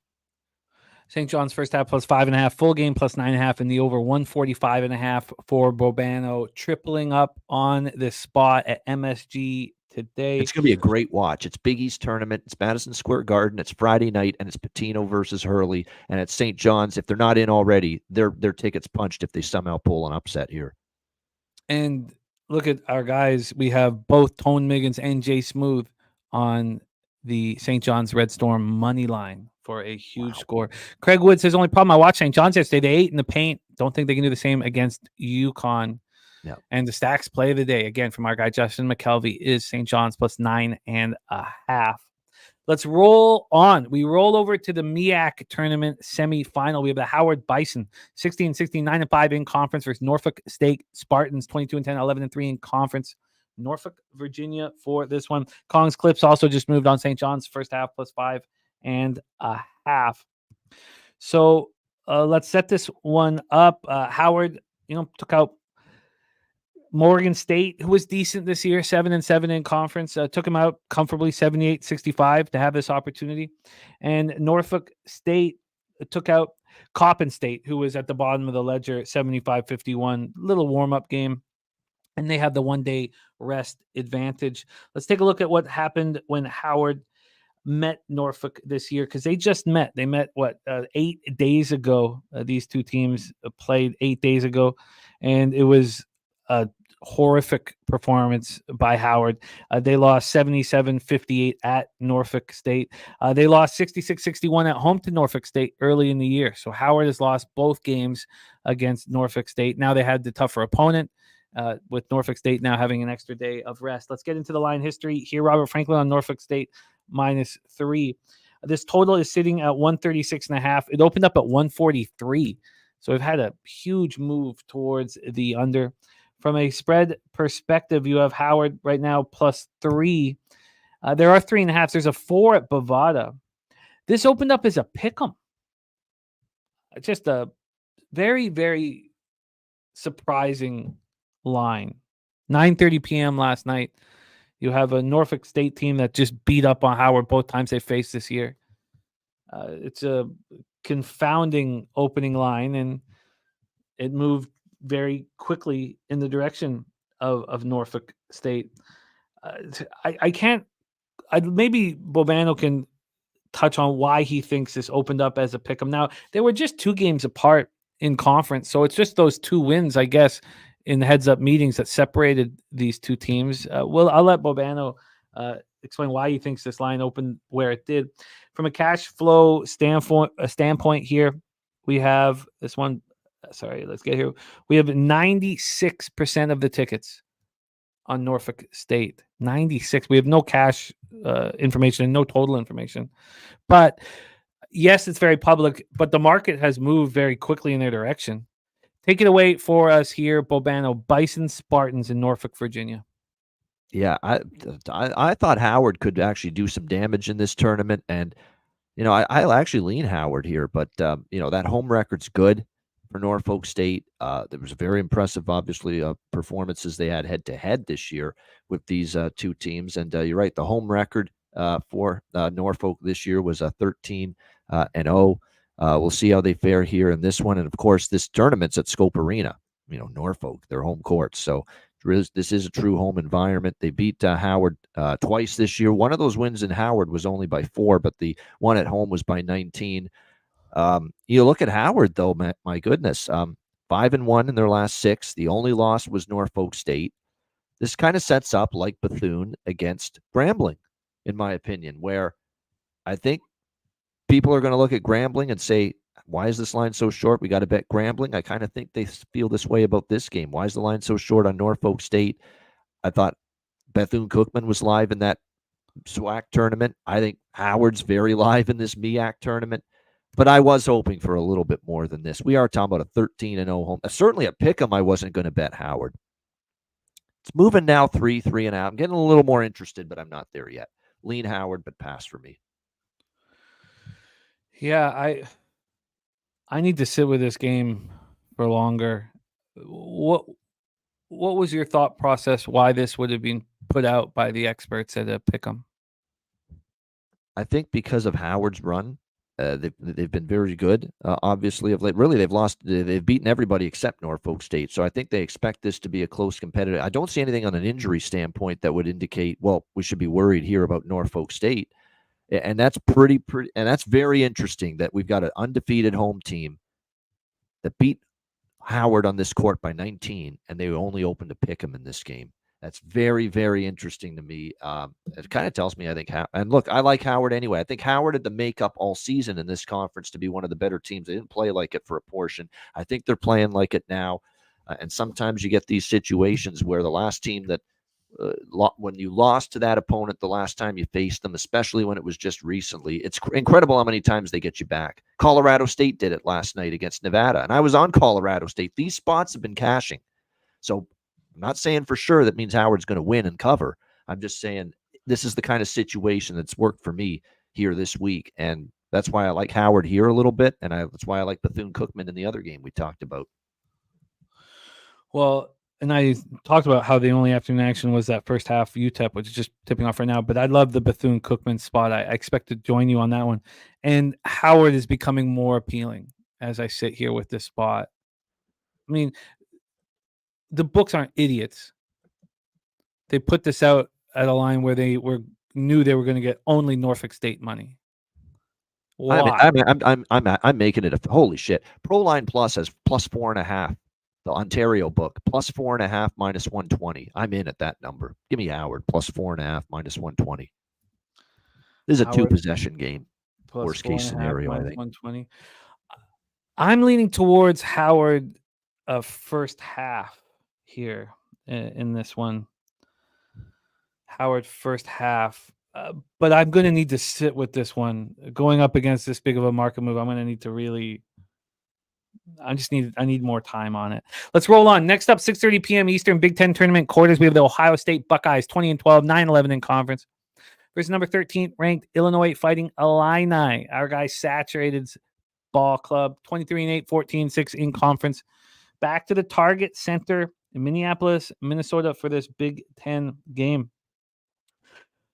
St. John's first half plus 5.5, full game plus 9.5, and the over 145.5 for Bobano, tripling up on this spot at MSG today. It's going to be a great watch. It's Big East tournament. It's Madison Square Garden. It's Friday night, and it's Pitino versus Hurley. And it's St. John's. If they're not in already, their tickets punched if they somehow pull an upset here. And look at our guys. We have both Tone Miggins and Jay Smooth on the St. John's Red Storm money line for a huge score. Craig Wood says, only problem I watched St. John's yesterday, they ate in the paint. Don't think they can do the same against UConn. Yeah. And the stacks play of the day, again, from our guy Justin McKelvey, is St. John's plus 9.5. Let's roll on. We roll over to the MEAC tournament semifinal. We have the Howard Bison, 16-16, 9-5 in conference versus Norfolk State Spartans, 22-10, 11-3 in conference. Norfolk, Virginia for this one. Kong's Clips also just moved on St. John's first half plus 5.5. So let's set this one up. Howard, took out Morgan State, who was decent this year, 7-7 in conference, took him out comfortably, 78-65 to have this opportunity. And Norfolk State took out Coppin State, who was at the bottom of the ledger, 75-51, little warm-up game. And they had the one-day rest advantage. Let's take a look at what happened when Howard met Norfolk this year, because they just met. They met, 8 days ago? These two teams played 8 days ago, and it was a horrific performance by Howard. They lost 77-58 at Norfolk State. They lost 66-61 at home to Norfolk State early in the year. So Howard has lost both games against Norfolk State. Now they had the tougher opponent, with Norfolk State now having an extra day of rest. Let's get into the line history here. Robert Franklin on Norfolk State -3. This total is sitting at 136.5. It opened up at 143. So we've had a huge move towards the under. From a spread perspective, you have Howard right now +3. There are 3.5. There's a 4 at Bovada. This opened up as a pick'em. Just a very, very surprising line. 9:30 p.m. last night. You have a Norfolk State team that just beat up on Howard both times they faced this year. It's a confounding opening line, and it moved very quickly in the direction of Norfolk State. Maybe Bobano can touch on why he thinks this opened up as a pick'em. Now, they were just 2 games apart in conference, so it's just those 2 wins, I guess, in the heads-up meetings that separated these 2 teams. I'll let Bobano explain why he thinks this line opened where it did. From a cash flow standpoint here, we have this one. Sorry, let's get here. We have 96% of the tickets on Norfolk State. 96. We have no cash information and no total information. But yes, it's very public, but the market has moved very quickly in their direction. Take it away for us here, Bobano. Bison Spartans in Norfolk, Virginia. Yeah, I thought Howard could actually do some damage in this tournament, and I'll actually lean Howard here, but that home record's good for Norfolk State. There was very impressive, obviously, performances they had head-to-head this year with these 2 teams. And you're right, the home record for Norfolk this year was a 13-0. We'll see how they fare here in this one. And, of course, this tournament's at Scope Arena, Norfolk, their home court. So this is a true home environment. They beat Howard twice this year. One of those wins in Howard was only by 4, but the one at home was by 19. You look at Howard, though, my goodness, 5-1 in their last 6. The only loss was Norfolk State. This kind of sets up like Bethune against Grambling, in my opinion, where I think people are going to look at Grambling and say, why is this line so short? We got to bet Grambling. I kind of think they feel this way about this game. Why is the line so short on Norfolk State? I thought Bethune-Cookman was live in that SWAC tournament. I think Howard's very live in this MEAC tournament. But I was hoping for a little bit more than this. We are talking about a 13-0 home. Certainly at Pick'em, I wasn't going to bet Howard. It's moving now 3-3-0. I'm getting a little more interested, but I'm not there yet. Lean Howard, but pass for me. Yeah, I need to sit with this game for longer. What was your thought process why this would have been put out by the experts at a Pick'em? I think because of Howard's run, they've been very good. Obviously, of late, really they've beaten everybody except Norfolk State. So I think they expect this to be a close competitor. I don't see anything on an injury standpoint that would indicate, well, we should be worried here about Norfolk State. And that's pretty, and that's very interesting that we've got an undefeated home team that beat Howard on this court by 19, and they only opened to pick him in this game. That's very, very interesting to me. It kind of tells me, I think, and look, I like Howard anyway. I think Howard had the makeup all season in this conference to be one of the better teams. They didn't play like it for a portion. I think they're playing like it now. And sometimes you get these situations where the last team that, when you lost to that opponent the last time you faced them, especially when it was just recently, it's incredible how many times they get you back. Colorado State did it last night against Nevada, and I was on Colorado State. These spots have been cashing. So I'm not saying for sure that means Howard's going to win and cover. I'm just saying this is the kind of situation that's worked for me here this week, and that's why I like Howard here a little bit, and that's why I like Bethune-Cookman in the other game we talked about. Well, and I talked about how the only afternoon action was that first half UTEP, which is just tipping off right now. But I love the Bethune-Cookman spot. I expect to join you on that one. And Howard is becoming more appealing as I sit here with this spot. I mean, the books aren't idiots. They put this out at a line where they knew they were going to get only Norfolk State money. Why? I'm making it a holy shit. ProLine Plus has plus 4.5. The Ontario book, plus 4.5, minus 120. I'm in at that number. Give me Howard, plus 4.5, minus 120. This is a 2-possession game. Worst case scenario, I think. 120. I'm leaning towards Howard first half here in this one. Howard first half. But I'm going to need to sit with this one. Going up against this big of a market move, I'm going to need to really... I need more time on it. Let's roll on. Next up, 6:30 p.m. Eastern, Big Ten tournament quarters. We have the Ohio State Buckeyes, 20-12, 9-11 in conference, versus number 13 ranked Illinois Fighting Illini. Our guys Saturated Ball Club, 23-8, 14-6 in conference. Back to the Target Center in Minneapolis, Minnesota for this Big Ten game.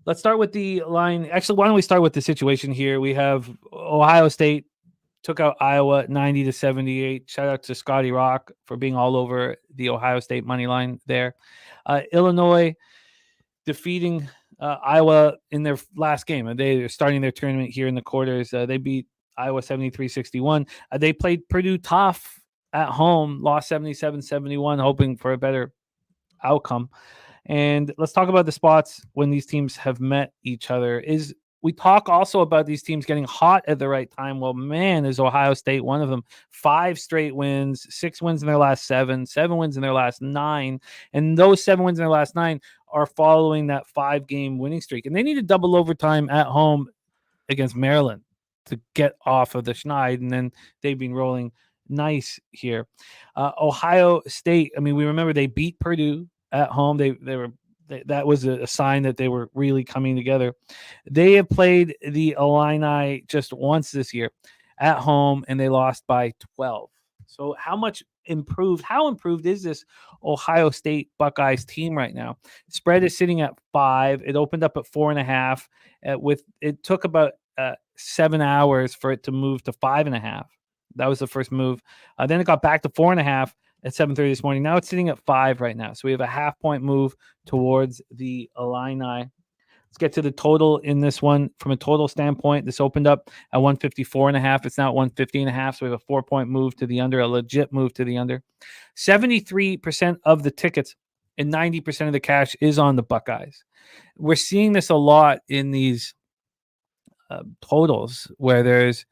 Let's start with the line. Actually, why don't we start with the situation here? We have Ohio State took out Iowa 90-78. Shout out to Scotty Rock for being all over the Ohio State money line there. Illinois defeating Iowa in their last game. They're starting their tournament here in the quarters. They beat Iowa 73-61. They played Purdue tough at home, lost 77-71, hoping for a better outcome. And let's talk about the spots when these teams have met each other. We talk also about these teams getting hot at the right time. Well, man, is Ohio State one of them. 5 straight wins, 6 wins in their last 7, 7 wins in their last 9. And those 7 wins in their last 9 are following that 5-game winning streak. And they need a double overtime at home against Maryland to get off of the schneid. And then they've been rolling nice here. Ohio State, I mean, we remember they beat Purdue at home. That was a sign that they were really coming together. They have played the Illini just once this year at home, and they lost by 12. So how much improved. How improved is this Ohio State Buckeyes team right now? Spread is sitting at 5. It opened up at 4.5. It took about 7 hours for it to move to 5.5. That was the first move. Then it got back to 4.5 at 7:30 this morning. Now it's sitting at 5 right now. So we have a half-point move towards the Illini. Let's get to the total in this one. From a total standpoint, this opened up at 154.5. It's now at 150.5. So we have a 4-point move to the under, a legit move to the under. 73% of the tickets and 90% of the cash is on the Buckeyes. We're seeing this a lot in these totals where there's,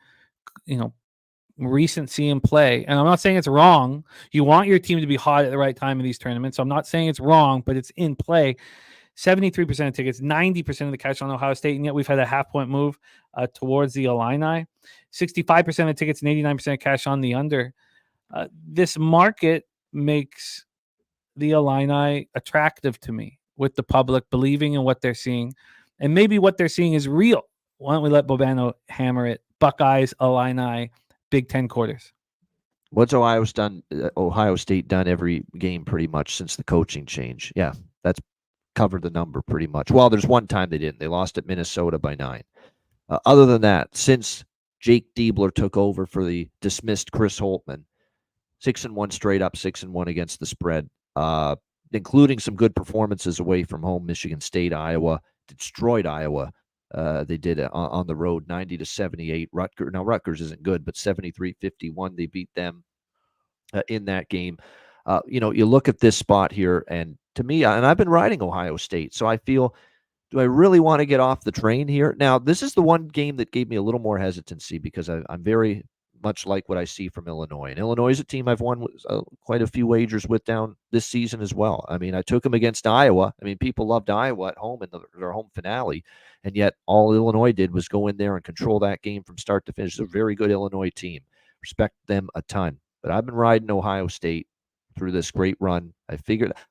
recency in play. And I'm not saying it's wrong. You want your team to be hot at the right time in these tournaments. So I'm not saying it's wrong, but it's in play. 73% of tickets, 90% of the cash on Ohio State, and yet we've had a half-point move towards the Illini. 65% of tickets and 89% of cash on the under. This market makes the Illini attractive to me, with the public believing in what they're seeing. And maybe what they're seeing is real. Why don't we let Bobano hammer it? Buckeyes, Illini, Big Ten quarters. What's Ohio State done every game pretty much since the coaching change? Yeah, that's covered the number pretty much. Well, there's one time they didn't. They lost at Minnesota by 9. Other than that, since Jake Diebler took over for the dismissed Chris Holtman, 6-1 straight up, 6-1 against the spread, including some good performances away from home. Michigan State, Iowa, destroyed Iowa. They did on the road, 90-78. Rutgers isn't good, but 73-51. They beat them in that game. You look at this spot here, and to me, and I've been riding Ohio State, so I feel, do I really want to get off the train here? Now, this is the one game that gave me a little more hesitancy because I'm very much like what I see from Illinois. And Illinois is a team I've won quite a few wagers with down this season as well. I mean, I took them against Iowa. I mean, people loved Iowa at home in their home finale, and yet all Illinois did was go in there and control that game from start to finish. It's a very good Illinois team. Respect them a ton. But I've been riding Ohio State through this great run.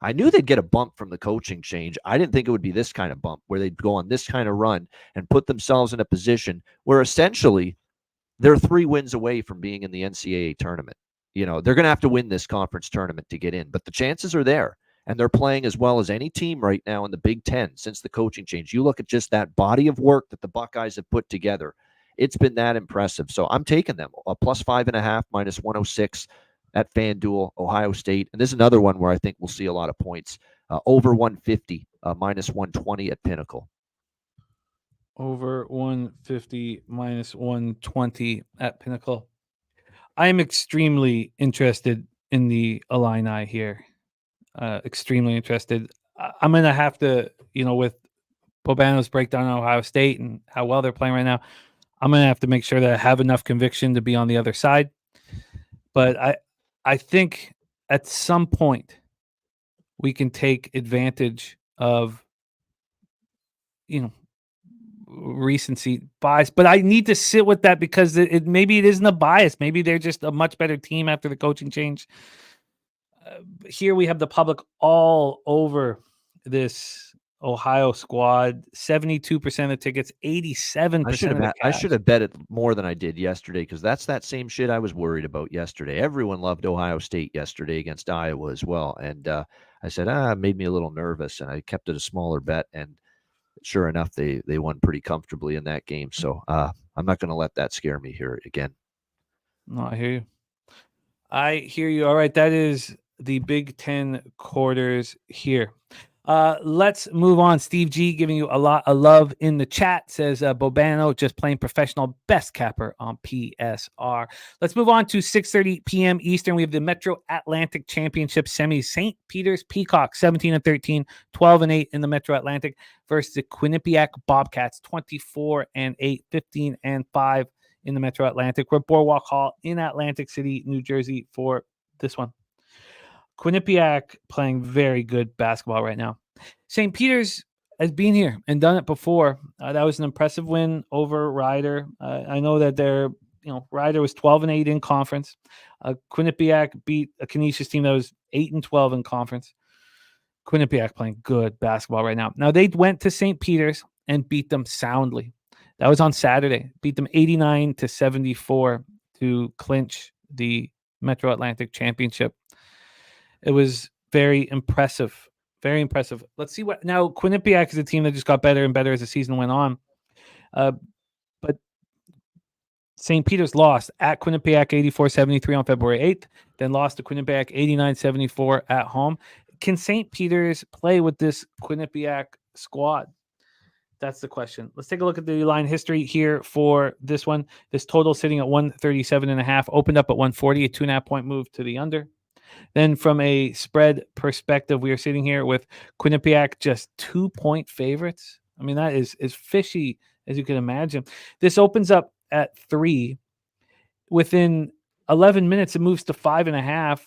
I knew they'd get a bump from the coaching change. I didn't think it would be this kind of bump where they'd go on this kind of run and put themselves in a position where essentially they're 3 wins away from being in the NCAA tournament. They're going to have to win this conference tournament to get in, but the chances are there, and they're playing as well as any team right now in the Big Ten since the coaching change. You look at just that body of work that the Buckeyes have put together. It's been that impressive. So I'm taking them a plus 5.5, minus 106 at FanDuel, Ohio State. And this is another one where I think we'll see a lot of points. Over 150, minus 120 at Pinnacle. Over 150, minus 120 at Pinnacle. I am extremely interested in the Illini here. Extremely interested. I'm going to have to, with Bobano's breakdown on Ohio State and how well they're playing right now, I'm going to have to make sure that I have enough conviction to be on the other side. But I think at some point we can take advantage of, recency bias. But I need to sit with that because maybe it isn't a bias. Maybe they're just a much better team after the coaching change. Here we have the public all over this Ohio squad. 72% of the tickets, 87% of the cash. I should have bet it more than I did yesterday because that's that same shit I was worried about yesterday. Everyone loved Ohio State yesterday against Iowa as well. And I said, it made me a little nervous, and I kept it a smaller bet. And sure enough, they won pretty comfortably in that game. So I'm not going to let that scare me here again. No, I hear you. All right, that is the Big Ten quarters here. Let's move on. Steve G giving you a lot of love in the chat, says Bobano just playing professional, best capper on PSR. Let's move on to 6:30 p.m. Eastern. We have the Metro Atlantic Championship semis. St. Peter's Peacocks 17-13, 12-8 in the Metro Atlantic versus the Quinnipiac Bobcats 24-8, 15-5 in the Metro Atlantic. We're at Boardwalk Hall in Atlantic City, New Jersey for this one. Quinnipiac playing very good basketball right now. St. Peter's has been here and done it before. That was an impressive win over Ryder. I know that Ryder was 12-8 in conference. Quinnipiac beat a Canisius team that was 8-12 in conference. Quinnipiac playing good basketball right now. Now they went to St. Peter's and beat them soundly. That was on Saturday. Beat them 89-74 to clinch the Metro Atlantic Championship. It was very impressive. Very impressive. Let's see what now. Quinnipiac is a team that just got better and better as the season went on. But St. Peter's lost at Quinnipiac 84-73 on February 8th, then lost to Quinnipiac 89-74 at home. Can St. Peter's play with this Quinnipiac squad? That's the question. Let's take a look at the line history here for this one. This total sitting at 137.5, opened up at 140, a 2.5-point move to the under. Then from a spread perspective, we are sitting here with Quinnipiac just 2-point favorites. I mean, that is as fishy as you can imagine. This opens up at 3. Within 11 minutes, it moves to 5.5.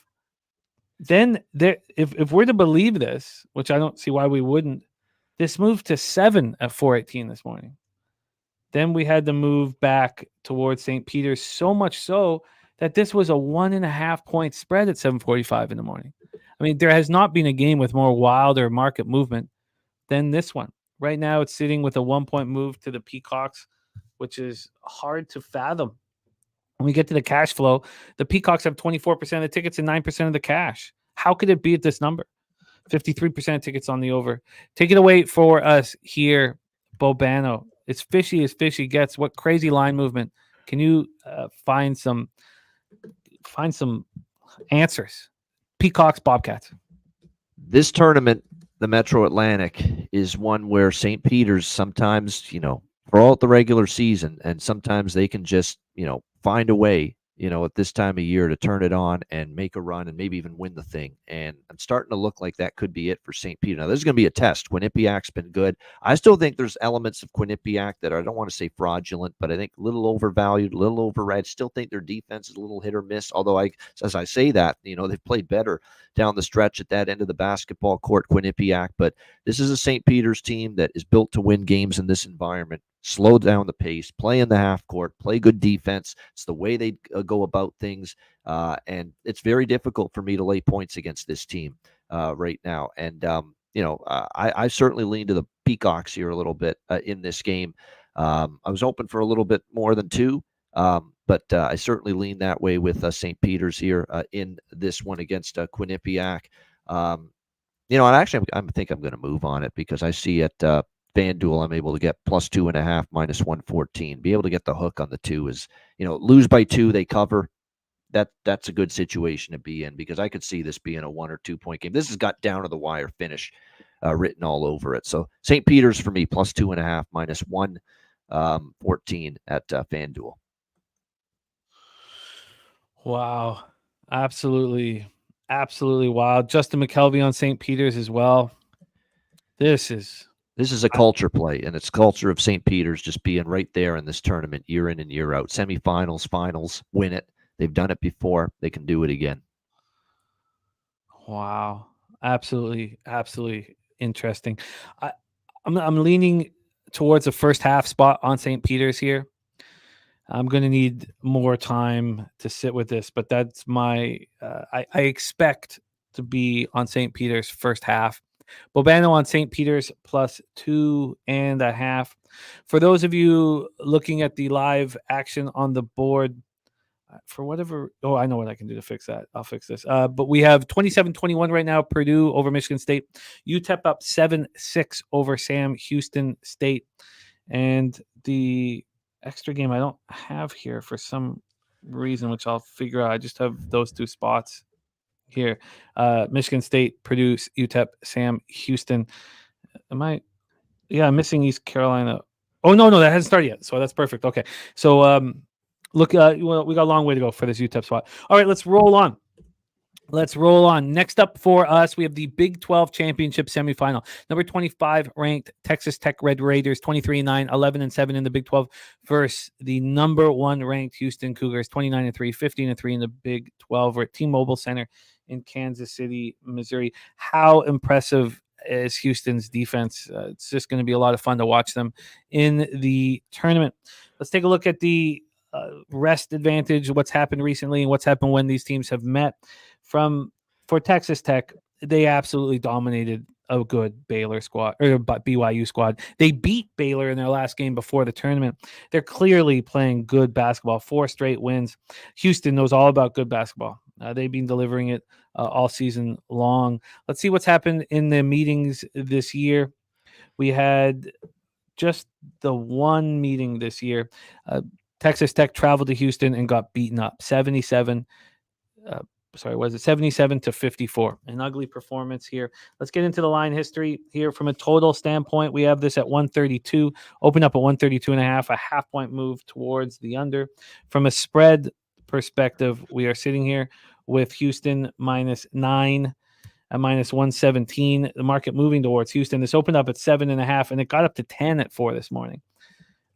Then there, if we're to believe this, which I don't see why we wouldn't, this moved to 7 at 4:18 this morning. Then we had to move back towards St. Peter's, so much so that this was a 1.5-point spread at 7:45 in the morning. I mean, there has not been a game with more wild or market movement than this one. Right now, it's sitting with a 1-point move to the Peacocks, which is hard to fathom. When we get to the cash flow, the Peacocks have 24% of the tickets and 9% of the cash. How could it be at this number? 53% of tickets on the over. Take it away for us here, Bobano. It's fishy as fishy gets. What crazy line movement? Can you find some answers? Peacocks, Bobcats. This tournament, the Metro Atlantic, is one where St. Peter's sometimes, throughout the regular season, and sometimes they can just, find a way, at this time of year to turn it on and make a run and maybe even win the thing. And I'm starting to look like that could be it for St. Peter. Now, this is going to be a test. Quinnipiac's been good. I still think there's elements of Quinnipiac that I don't want to say fraudulent, but I think a little overvalued, a little overrated. Still think their defense is a little hit or miss, although as I say that, they've played better down the stretch at that end of the basketball court, Quinnipiac. But this is a St. Peter's team that is built to win games in this environment. Slow down the pace, play in the half court, play good defense. It's the way they go about things. And it's very difficult for me to lay points against this team right now. And, I certainly lean to the Peacocks here a little bit in this game. I was hoping for a little bit more than 2, but I certainly lean that way with St. Peter's here in this one against Quinnipiac. And actually, I think I'm going to move on it because I see at FanDuel, I'm able to get plus 2.5, minus 114. Be able to get the hook on the 2 is, lose by 2, they cover. That's a good situation to be in because I could see this being a 1 or 2 point game. This has got down to the wire finish written all over it. So St. Peter's for me, plus 2.5, minus 114 at FanDuel. Wow. Absolutely wild. Justin McKelvey on St. Peter's as well. This is a culture play, and it's culture of St. Peter's just being right there in this tournament year in and year out. Semifinals, finals, win it. They've done it before. They can do it again. Wow. Absolutely interesting. I'm leaning towards a first half spot on St. Peter's here. I'm going to need more time to sit with this, but that's my I expect to be on St. Peter's first half. Bobano on St. Peter's plus 2.5. For those of you looking at the live action on the board, for whatever, I know what I can do to fix that. I'll fix this. But we have 27-21 right now, Purdue over Michigan State. UTEP up 7-6 over Sam Houston State. And the extra game I don't have here for some reason, which I'll figure out. I just have those 2 spots here. Michigan State, Purdue, UTEP, Sam Houston. I'm missing East Carolina. Oh, no, that hasn't started yet. So that's perfect. Okay. So look, we got a long way to go for this UTEP spot. All right, let's roll on. Next up for us, we have the Big 12 Championship semifinal. Number 25 ranked Texas Tech Red Raiders, 23-9, 11-7 in the Big 12 versus the number 1 ranked Houston Cougars, 29-3, 15-3 in the Big 12. We're at T-Mobile Center in Kansas City, Missouri. How impressive is Houston's defense? It's just going to be a lot of fun to watch them in the tournament. Let's take a look at the rest advantage, what's happened recently and what's happened when these teams have met. For Texas Tech, they absolutely dominated a good Baylor squad or BYU squad. They beat Baylor in their last game before the tournament. They're clearly playing good basketball, 4 straight wins. Houston knows all about good basketball. They've been delivering it all season long. Let's see what's happened in the meetings this year. We had just the one meeting this year. Texas Tech traveled to Houston and got beaten up 77 to 54. An ugly performance here. Let's get into the line history here. From a total standpoint, we have this at 132, open up at 132.5, a half point move towards the under. From a spread perspective, we are sitting here with Houston -9 at -117. The market moving towards Houston. This opened up at 7.5, and it got up to 10 at 4 this morning.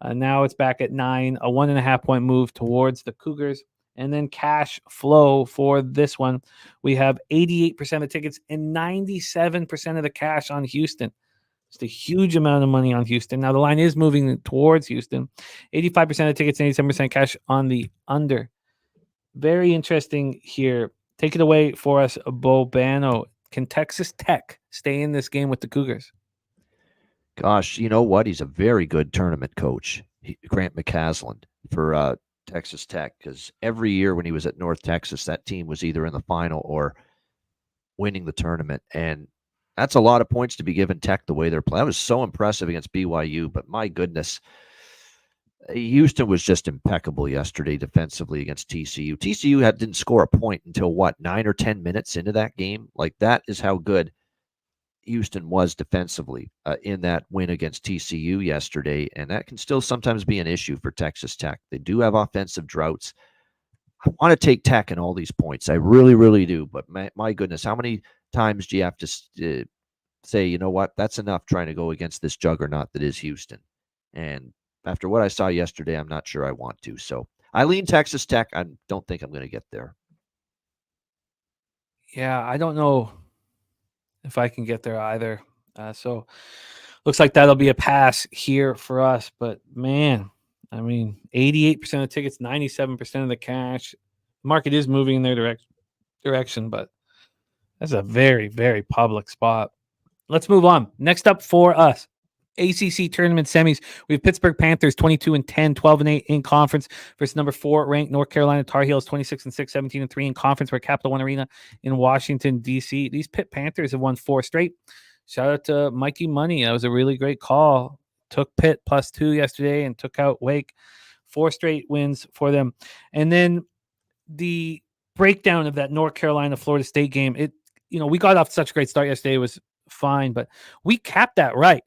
Now it's back at 9, a 1.5 point move towards the Cougars. And then cash flow for this one, we have 88% of tickets and 97% of the cash on Houston. Just a huge amount of money on Houston. Now the line is moving towards Houston. 85% of tickets and 87% cash on the under. Very interesting here. Take it away for us, Bobano. Can Texas Tech stay in this game with the Cougars? Gosh, you know what? He's a very good tournament coach, Grant McCaslin, for Texas Tech, because every year when he was at North Texas, that team was either in the final or winning the tournament. And that's a lot of points to be given Tech the way they're playing. That was so impressive against BYU, but my goodness, Houston was just impeccable yesterday defensively against TCU. TCU didn't score a point until 9 or 10 minutes into that game. Like, that is how good Houston was defensively in that win against TCU yesterday, and that can still sometimes be an issue for Texas Tech. They do have offensive droughts. I want to take Tech in all these points. I really, really do, but my goodness, how many times do you have to say, you know what, that's enough trying to go against this juggernaut that is Houston? And after what I saw yesterday, I'm not sure I want to. So I lean Texas Tech. I don't think I'm going to get there. Yeah, I don't know if I can get there either. So looks like that'll be a pass here for us. But man, I mean, 88% of tickets, 97% of the cash. The market is moving in their direction, but that's a very, very public spot. Let's move on. Next up for us, ACC tournament semis. We have Pittsburgh Panthers 22-10, 12-8 in conference versus number 4 ranked North Carolina Tar Heels 26-6, 17-3 in conference. We're at Capital One Arena in Washington, D.C. These Pitt Panthers have won 4 straight. Shout out to Mikey Money. That was a really great call. Took Pitt +2 yesterday and took out Wake. 4 straight wins for them. And then the breakdown of that North Carolina Florida State game. We got off such a great start yesterday. It was fine, but we capped that right.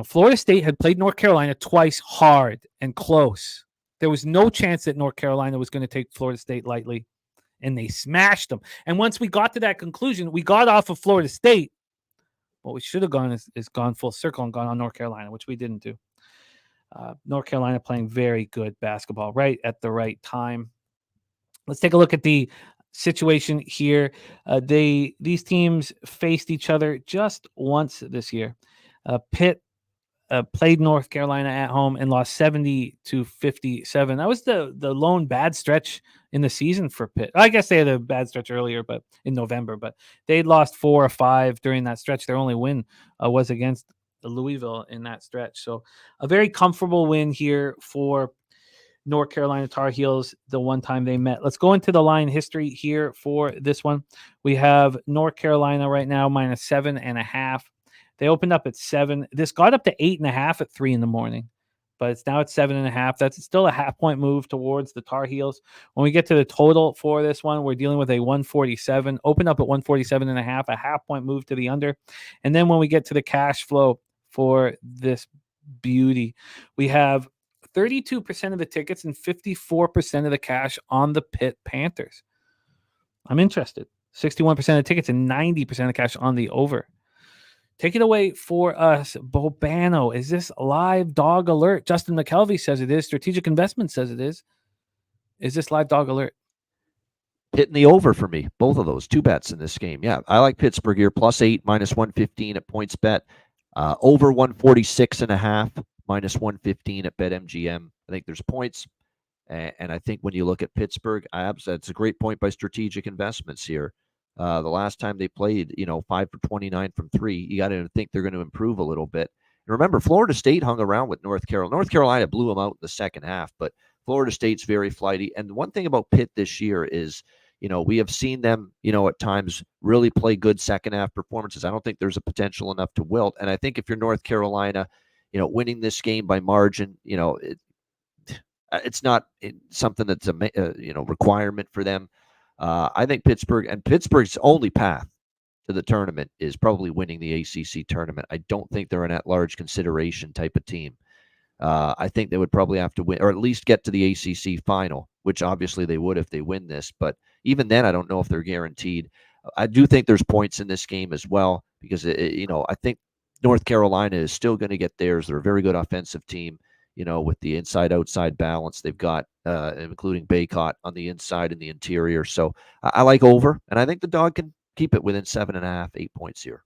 Florida State had played North Carolina twice hard and close. There was no chance that North Carolina was going to take Florida State lightly, and they smashed them. And once we got to that conclusion, we got off of Florida State. What we should have gone is gone full circle and gone on North Carolina, which we didn't do. North Carolina playing very good basketball right at the right time. Let's take a look at the situation here. These teams faced each other just once this year. Pitt played North Carolina at home and lost 70-57. That was the lone bad stretch in the season for Pitt. I guess they had a bad stretch earlier, but in November. But they'd lost 4 or 5 during that stretch. Their only win was against Louisville in that stretch. So a very comfortable win here for North Carolina Tar Heels the one time they met. Let's go into the line history here for this one. We have North Carolina right now -7.5. They opened up at 7. This got up to 8.5 at 3 in the morning, but it's now at 7.5. That's still a half-point move towards the Tar Heels. When we get to the total for this one, we're dealing with a 147. Opened up at 147.5, a half-point move to the under. And then when we get to the cash flow for this beauty, we have 32% of the tickets and 54% of the cash on the Pitt Panthers. I'm interested. 61% of tickets and 90% of cash on the over. Take it away for us, Bobano. Is this live dog alert? Justin McKelvey says it is. Strategic Investment says it is. Is this live dog alert? Hitting the over for me. Both of those. 2 bets in this game. Yeah, I like Pittsburgh here. +8, -115 at PointsBet. Over 146.5, -115 at BetMGM. I think there's points. And I think when you look at Pittsburgh, it's a great point by Strategic Investments here. The last time they played, 5 for 29 from 3, you got to think they're going to improve a little bit. And remember, Florida State hung around with North Carolina. North Carolina blew them out in the second half, but Florida State's very flighty. And one thing about Pitt this year is, We have seen them, at times really play good second half performances. I don't think there's a potential enough to wilt. And I think if you're North Carolina, winning this game by margin, it's not something that's a requirement for them. I think Pittsburgh's only path to the tournament is probably winning the ACC tournament. I don't think they're an at-large consideration type of team. I think they would probably have to win, or at least get to the ACC final, which obviously they would if they win this. But even then, I don't know if they're guaranteed. I do think there's points in this game as well because I think North Carolina is still going to get theirs. They're a very good offensive team. With the inside-outside balance they've got, including Baycott on the inside and the interior. So I like over, and I think the dog can keep it within 7.5, 8 points here.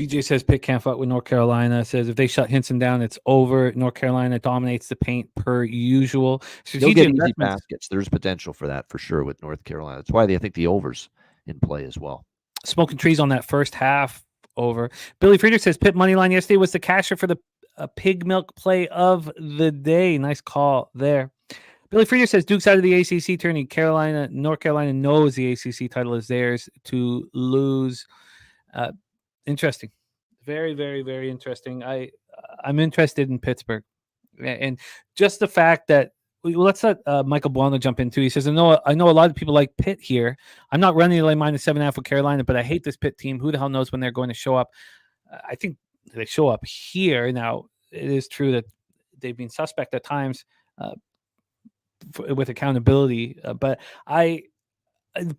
BJ says Pitt can't fight with North Carolina. Says if they shut Hinson down, it's over. North Carolina dominates the paint per usual. They'll get easy baskets. There's potential for that for sure with North Carolina. That's why I think the over's in play as well. Smoking trees on that first half over. Billy Frieder says Pitt money line yesterday was the casher for the pig milk play of the day. Nice call there. Billy Frieder says Duke's out of the ACC tourney. North Carolina knows the ACC title is theirs to lose. Interesting. Very, very, very interesting. I'm interested in Pittsburgh. And just the fact that let's let Michael Bobano jump in too. He says, I know a lot of people like Pitt here. I'm not running the line -7.5 with Carolina, but I hate this Pitt team. Who the hell knows when they're going to show up? I think they show up here. Now, it is true that they've been suspect at times with accountability, but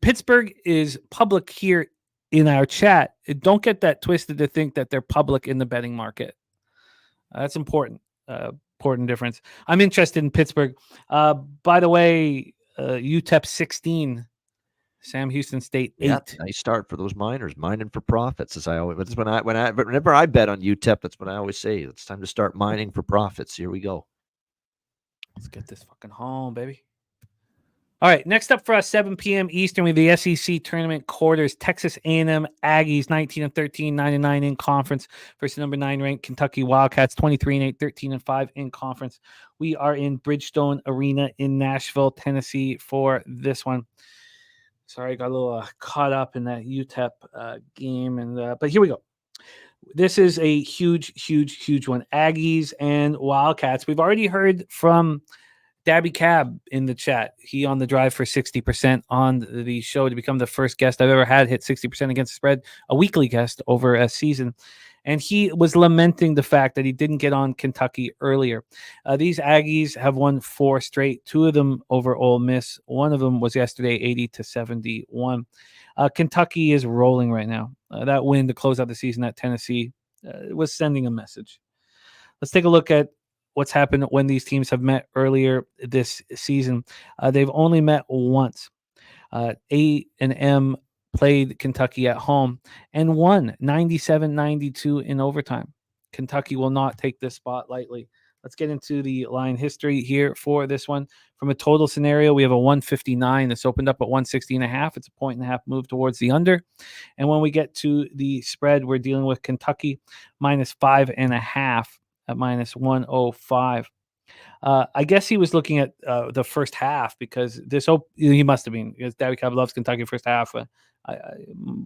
Pittsburgh is public here in our chat. Don't get that twisted to think that they're public in the betting market. That's important. Important difference. I'm interested in Pittsburgh. By the way, UTEP 16. Sam Houston State 8. Yeah, nice start for those miners, mining for profits. As I always, that's whenever I bet on UTEP, that's what I always say. It's time to start mining for profits. Here we go. Let's get this fucking home, baby. All right, next up for us, 7 p.m. Eastern, we have the SEC tournament quarters. Texas A&M Aggies, 19-13, 9-9 in conference versus number 9 ranked Kentucky Wildcats, 23-8, 13-5 in conference. We are in Bridgestone Arena in Nashville, Tennessee for this one. Sorry, I got a little caught up in that UTEP game, but here we go. This is a huge, huge, huge one. Aggies and Wildcats. We've already heard from Dabby Cab in the chat. He on the drive for 60% on the show to become the first guest I've ever had hit 60% against the spread, a weekly guest over a season. And he was lamenting the fact that he didn't get on Kentucky earlier. These Aggies have won 4 straight, 2 of them over Ole Miss. One of them was yesterday, 80-71. Kentucky is rolling right now. That win to close out the season at Tennessee was sending a message. Let's take a look at what's happened when these teams have met earlier this season. They've only met once. A&M played Kentucky at home and won 97-92 in overtime. Kentucky will not take this spot lightly. Let's get into the line history here for this one. From a total scenario, we have a 159. This opened up at 160.5. It's a 1.5 move towards the under. And when we get to the spread, we're dealing with Kentucky -5.5 at -105. I guess he was looking at the first half because he must have been, because Dabby Cab loves Kentucky first half. I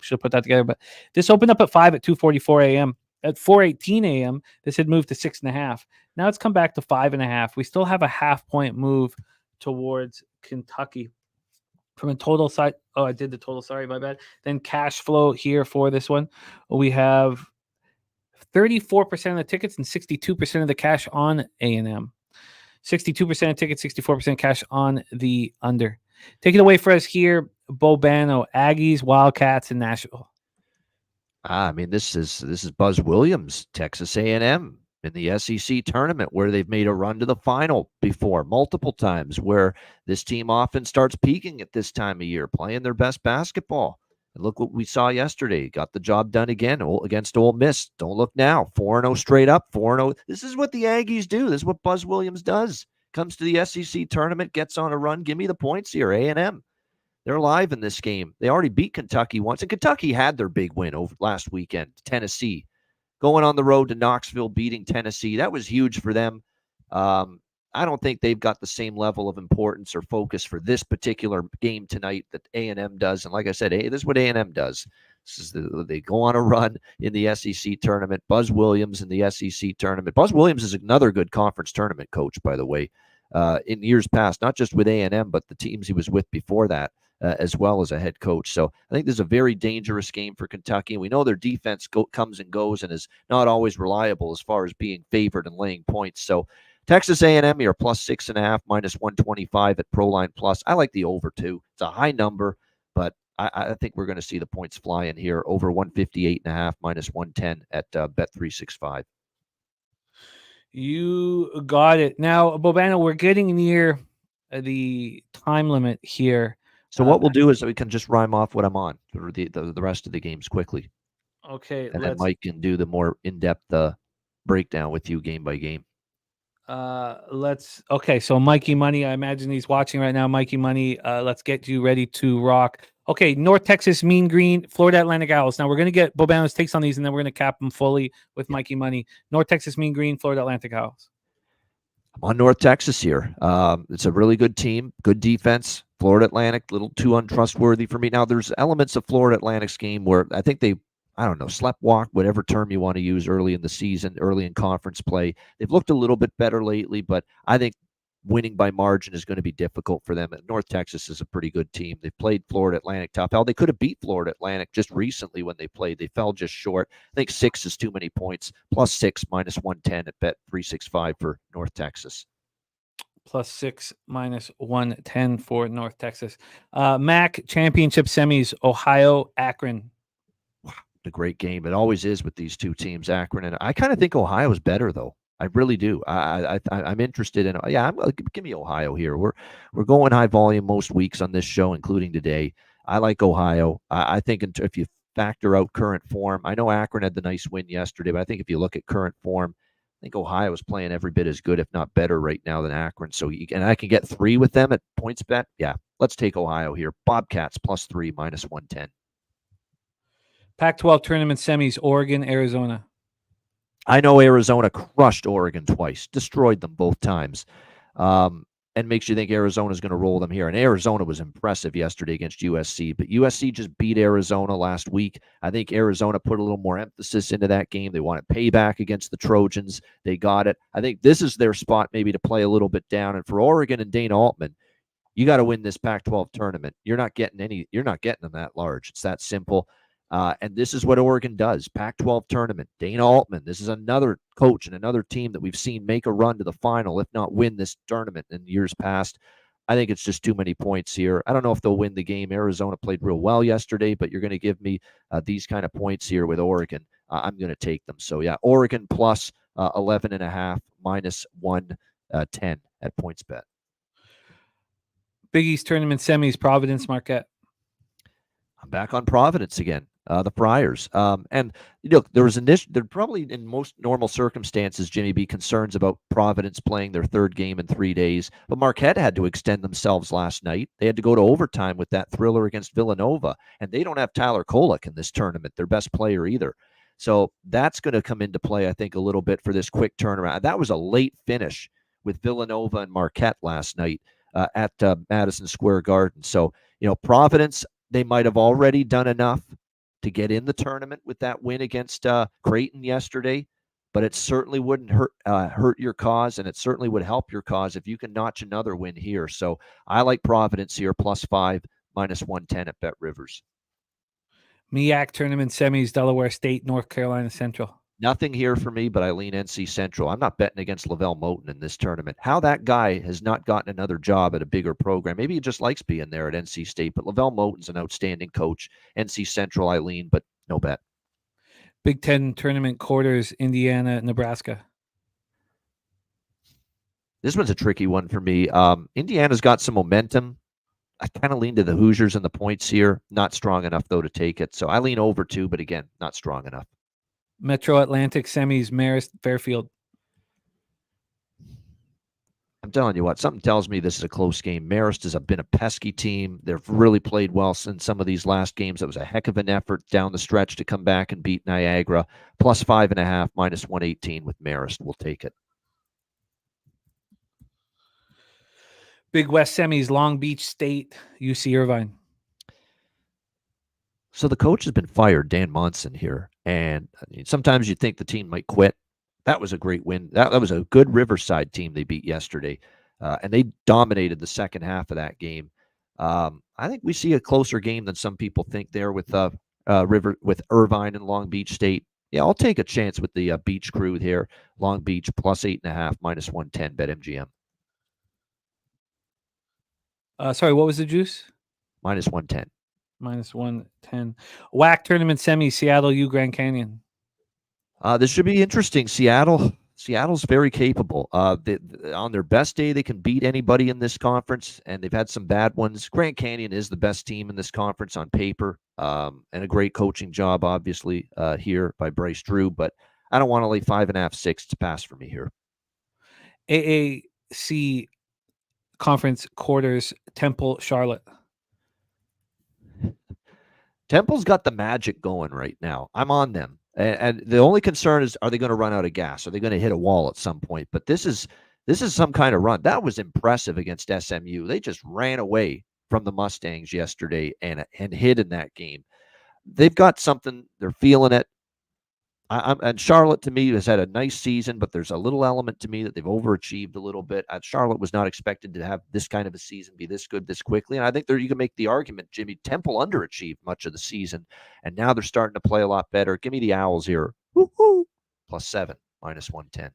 should put that together. But this opened up at 5 at 2:44 a.m. At 4:18 a.m., this had moved to 6.5. Now it's come back to 5.5. We still have a half-point move towards Kentucky. From a total side, I did the total. Sorry, my bad. Then cash flow here for this one. We have 34% of the tickets and 62% of the cash on A&M. 62% of tickets, 64% cash on the under. Take it away for us here, Bobano, Aggies, Wildcats, and Nashville. I mean, this is Buzz Williams, Texas A&M in the SEC tournament, where they've made a run to the final before multiple times, where this team often starts peaking at this time of year, playing their best basketball. And look what we saw yesterday. Got the job done again against Ole Miss. Don't look now. 4-0 straight up, 4-0. This is what the Aggies do. This is what Buzz Williams does. Comes to the SEC tournament, gets on a run. Give me the points here, A&M. They're live in this game. They already beat Kentucky once, and Kentucky had their big win over last weekend, Tennessee. Going on the road to Knoxville, beating Tennessee. That was huge for them. I don't think they've got the same level of importance or focus for this particular game tonight that A&M does. And like I said, this is what A&M does. They go on a run in the SEC tournament. Buzz Williams in the SEC tournament. Buzz Williams is another good conference tournament coach, by the way, in years past, not just with A&M, but the teams he was with before that. As well as a head coach. So I think this is a very dangerous game for Kentucky. We know their defense comes and goes and is not always reliable as far as being favored and laying points. So Texas A&M here, plus 6.5, minus 125 at Proline Plus. I like the over too. It's a high number, but I think we're going to see the points fly in here. Over 158.5, minus 110 at Bet365. You got it. Now, Bobano, we're getting near the time limit here. So what we'll do is we can just rhyme off what I'm on for the rest of the games quickly. Okay. And then Mike can do the more in-depth breakdown with you game by game. Okay, so Mikey Money, I imagine he's watching right now. Mikey Money, let's get you ready to rock. Okay, North Texas Mean Green, Florida Atlantic Owls. Now we're going to get Bobano's takes on these, and then we're going to cap them fully with Mikey Money. North Texas Mean Green, Florida Atlantic Owls. I'm on North Texas here. It's a really good team, good defense. Florida Atlantic, a little too untrustworthy for me. Now, there's elements of Florida Atlantic's game where I think they, sleptwalk, whatever term you want to use early in the season, early in conference play. They've looked a little bit better lately, but I think winning by margin is going to be difficult for them. And North Texas is a pretty good team. They've played Florida Atlantic tough. Hell, they could have beat Florida Atlantic just recently when they played. They fell just short. I think 6 is too many points. Plus 6, minus 110 at Bet365 for North Texas. Plus 6, minus 110 for North Texas. MAC championship semis, Ohio, Akron. Wow, a great game. It always is with these two teams, Akron. And I kind of think Ohio's better, though. I really do. I'm interested in. Give me Ohio here. We're going high volume most weeks on this show, including today. I like Ohio. I think if you factor out current form, I know Akron had the nice win yesterday, but I think if you look at current form, I think Ohio is playing every bit as good, if not better, right now than Akron. So and I can get 3 with them at points bet. Yeah, let's take Ohio here. Bobcats plus 3, minus 110. Pac-12 tournament semis, Oregon, Arizona. I know Arizona crushed Oregon twice, destroyed them both times, and makes you think Arizona's going to roll them here. And Arizona was impressive yesterday against USC, but USC just beat Arizona last week. I think Arizona put a little more emphasis into that game. They wanted payback against the Trojans. They got it. I think this is their spot maybe to play a little bit down. And for Oregon and Dana Altman, you got to win this Pac-12 tournament. You're not getting them that large. It's that simple. And this is what Oregon does. Pac-12 tournament. Dana Altman. This is another coach and another team that we've seen make a run to the final, if not win this tournament in years past. I think it's just too many points here. I don't know if they'll win the game. Arizona played real well yesterday, but you're going to give me these kind of points here with Oregon. I'm going to take them. So, yeah, Oregon plus 11.5, minus 110 at points bet. Big East tournament semis, Providence, Marquette. I'm back on Providence again. The Friars. And look, there probably in most normal circumstances, Jimmy, be concerns about Providence playing their third game in 3 days. But Marquette had to extend themselves last night. They had to go to overtime with that thriller against Villanova. And they don't have Tyler Kolek in this tournament, their best player either. So that's going to come into play, I think, a little bit for this quick turnaround. That was a late finish with Villanova and Marquette last night at Madison Square Garden. So, Providence, they might have already done enough to get in the tournament with that win against Creighton yesterday, but it certainly wouldn't hurt your cause, and it certainly would help your cause if you can notch another win here. So I like Providence here, plus 5, minus 110 at Bet Rivers. MEAC tournament semis, Delaware State, North Carolina Central. Nothing here for me, but I lean NC Central. I'm not betting against Lavelle Moten in this tournament. How that guy has not gotten another job at a bigger program. Maybe he just likes being there at NC State, but Lavelle Moten's an outstanding coach. NC Central, I lean, but no bet. Big Ten tournament quarters, Indiana, Nebraska. This one's a tricky one for me. Indiana's got some momentum. I kind of lean to the Hoosiers and the points here. Not strong enough, though, to take it. So I lean over 2, but again, not strong enough. Metro Atlantic semis, Marist, Fairfield. I'm telling you what, something tells me this is a close game. Marist has been a pesky team. They've really played well in some of these last games. It was a heck of an effort down the stretch to come back and beat Niagara. Plus 5.5, minus 118 with Marist. We'll take it. Big West semis, Long Beach State, UC Irvine. So the coach has been fired, Dan Monson here, and sometimes you think the team might quit. That was a great win. That was a good Riverside team they beat yesterday, and they dominated the second half of that game. I think we see a closer game than some people think there with Irvine and Long Beach State. Yeah, I'll take a chance with the Beach Crew here. Long Beach plus 8.5, minus 110. Bet MGM. Sorry, what was the juice? Minus 110. Minus 110. WAC tournament semi, Seattle U Grand Canyon. This should be interesting. Seattle's very capable. On their best day, they can beat anybody in this conference, and they've had some bad ones. Grand Canyon is the best team in this conference on paper, and a great coaching job, obviously, here by Bryce Drew. But I don't want to lay 5.5, 6 to pass for me here. AAC conference quarters, Temple, Charlotte. Temple's got the magic going right now. I'm on them. And the only concern is, are they going to run out of gas? Are they going to hit a wall at some point? But this is some kind of run. That was impressive against SMU. They just ran away from the Mustangs yesterday and hid in that game. They've got something. They're feeling it. And Charlotte, to me, has had a nice season, but there's a little element to me that they've overachieved a little bit. Charlotte was not expected to have this kind of a season, be this good this quickly. And I think you can make the argument, Jimmy, Temple underachieved much of the season, and now they're starting to play a lot better. Give me the Owls here. Woo-hoo. Plus 7, minus 110.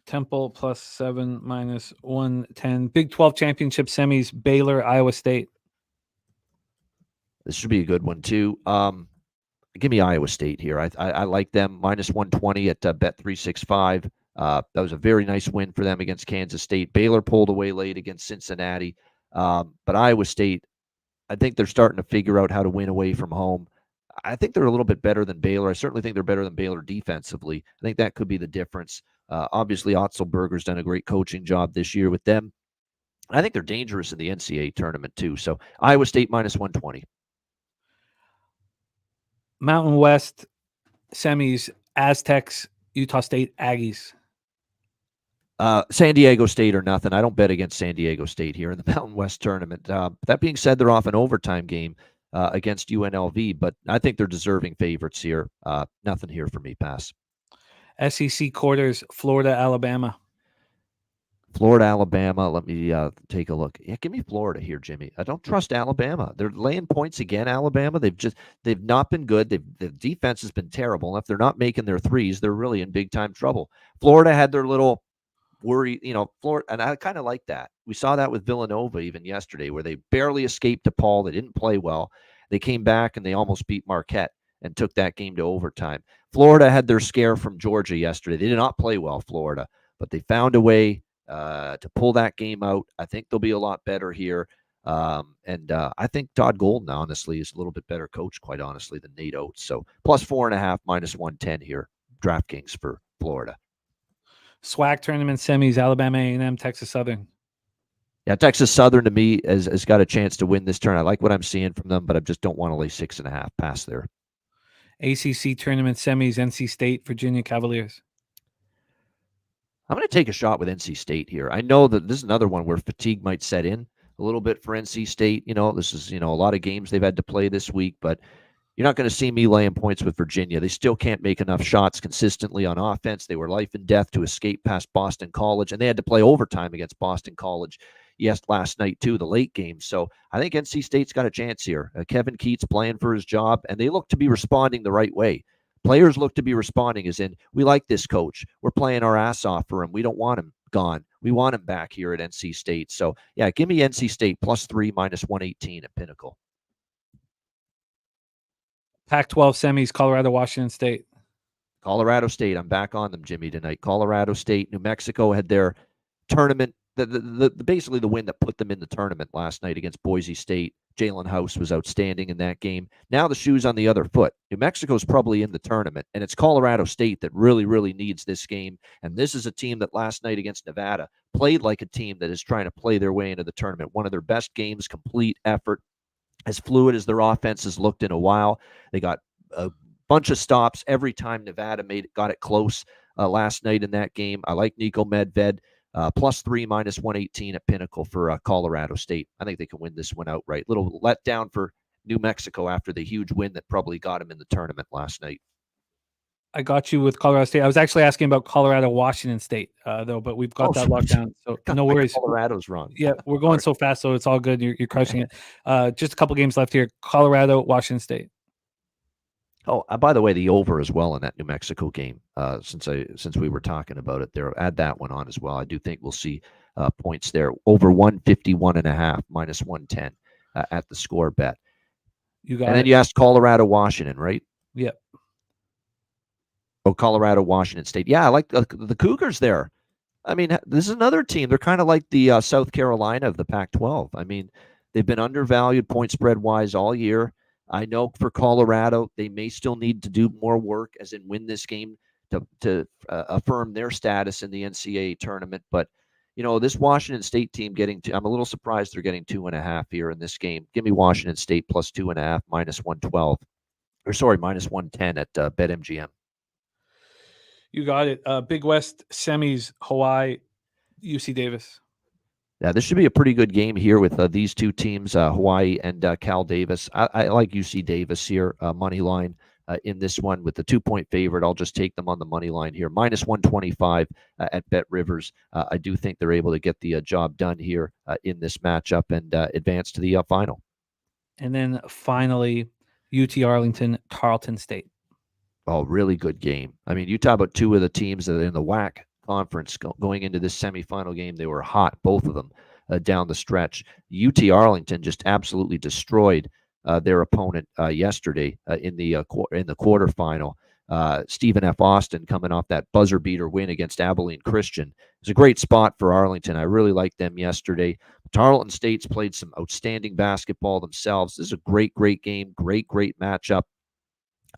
Temple plus 7, minus 110. Big 12 championship semis, Baylor, Iowa State. This should be a good one, too. Give me Iowa State here. I like them. Minus 120 at Bet365. That was a very nice win for them against Kansas State. Baylor pulled away late against Cincinnati. But Iowa State, I think they're starting to figure out how to win away from home. I think they're a little bit better than Baylor. I certainly think they're better than Baylor defensively. I think that could be the difference. Obviously, Otzelberger's done a great coaching job this year with them. I think they're dangerous in the NCAA tournament, too. So Iowa State minus 120. Mountain West semis, Aztecs, Utah State, Aggies. San Diego State or nothing. I don't bet against San Diego State here in the Mountain West tournament. That being said, they're off an overtime game against UNLV, but I think they're deserving favorites here. Nothing here for me. Pass. SEC quarters, Florida, Alabama. Florida, Alabama. Let me take a look. Yeah, give me Florida here, Jimmy. I don't trust Alabama. They're laying points again. Alabama. They've not been good. The defense has been terrible. And if they're not making their threes, they're really in big time trouble. Florida had their little worry, Florida, and I kind of like that. We saw that with Villanova even yesterday, where they barely escaped DePaul. They didn't play well. They came back and they almost beat Marquette and took that game to overtime. Florida had their scare from Georgia yesterday. They did not play well, Florida, but they found a way to pull that game out. I think they'll be a lot better here. And I think Todd Golden, honestly, is a little bit better coach, quite honestly, than Nate Oates. So plus 4.5, minus 110 here. DraftKings for Florida. SWAC tournament semis, Alabama A&M, Texas Southern. Yeah, Texas Southern to me has got a chance to win this turn. I like what I'm seeing from them, but I just don't want to lay 6.5. Pass there. ACC tournament semis, NC State, Virginia Cavaliers. I'm going to take a shot with NC State here. I know that this is another one where fatigue might set in a little bit for NC State. This is, a lot of games they've had to play this week, but you're not going to see me laying points with Virginia. They still can't make enough shots consistently on offense. They were life and death to escape past Boston College, and they had to play overtime against Boston College. Yes, last night too, the late game. So I think NC State's got a chance here. Kevin Keats playing for his job, and they look to be responding the right way. Players look to be responding as in, we like this coach. We're playing our ass off for him. We don't want him gone. We want him back here at NC State. So, yeah, give me NC State plus 3, minus 118 at Pinnacle. Pac-12 semis, Colorado, Washington State. Colorado State. I'm back on them, Jimmy, tonight. Colorado State, New Mexico had their tournament, basically the win that put them in the tournament last night against Boise State. Jalen House was outstanding in that game. Now the shoe's on the other foot. New Mexico's probably in the tournament, and it's Colorado State that really, really needs this game. And this is a team that last night against Nevada played like a team that is trying to play their way into the tournament. One of their best games, complete effort, as fluid as their offense has looked in a while. They got a bunch of stops every time Nevada got it close last night in that game. I like Nico Medved. +3, -118 at Pinnacle for Colorado State. I think they can win this one outright. Little letdown for New Mexico after the huge win that probably got them in the tournament last night. I got you with Colorado State. I was actually asking about Colorado, Washington State, though, but we've got that locked down. So no worries. Colorado's wrong. Yeah, we're going so fast, so it's all good. You're crushing it. Just a couple games left here. Colorado, Washington State. Oh, by the way, the over as well in that New Mexico game. Since we were talking about it there, add that one on as well. I do think we'll see points there. Over 151.5, -110 at the score bet. You got and it. then you asked Colorado, Washington, right? Yep. Oh, Colorado, Washington State. Yeah, I like the Cougars there. I mean, this is another team. They're kind of like the South Carolina of the Pac-12. I mean, they've been undervalued point spread wise all year. I know for Colorado, they may still need to do more work, as in win this game to affirm their status in the NCAA tournament. But, you know, this Washington State team I'm a little surprised they're getting 2.5 here in this game. Give me Washington State +2.5, -112. Or sorry, -110 at BetMGM. You got it. Big West semis, Hawaii, UC Davis. Yeah, this should be a pretty good game here with these two teams, Hawaii and Cal Davis. I like UC Davis here, money line in this one with the 2-point favorite. I'll just take them on the money line here, -125 at Bet Rivers. I do think they're able to get the job done here in this matchup and advance to the final. And then finally, UT Arlington, Tarleton State. Oh, really good game. I mean, you talk about two of the teams that are in the WAC conference going into this semifinal game. They were hot, both of them, down the stretch. UT Arlington just absolutely destroyed their opponent yesterday in the quarterfinal. Stephen F. Austin coming off that buzzer beater win against Abilene Christian. It was a great spot for Arlington. I really liked them yesterday. Tarleton State's played some outstanding basketball themselves. This is a great game, great matchup.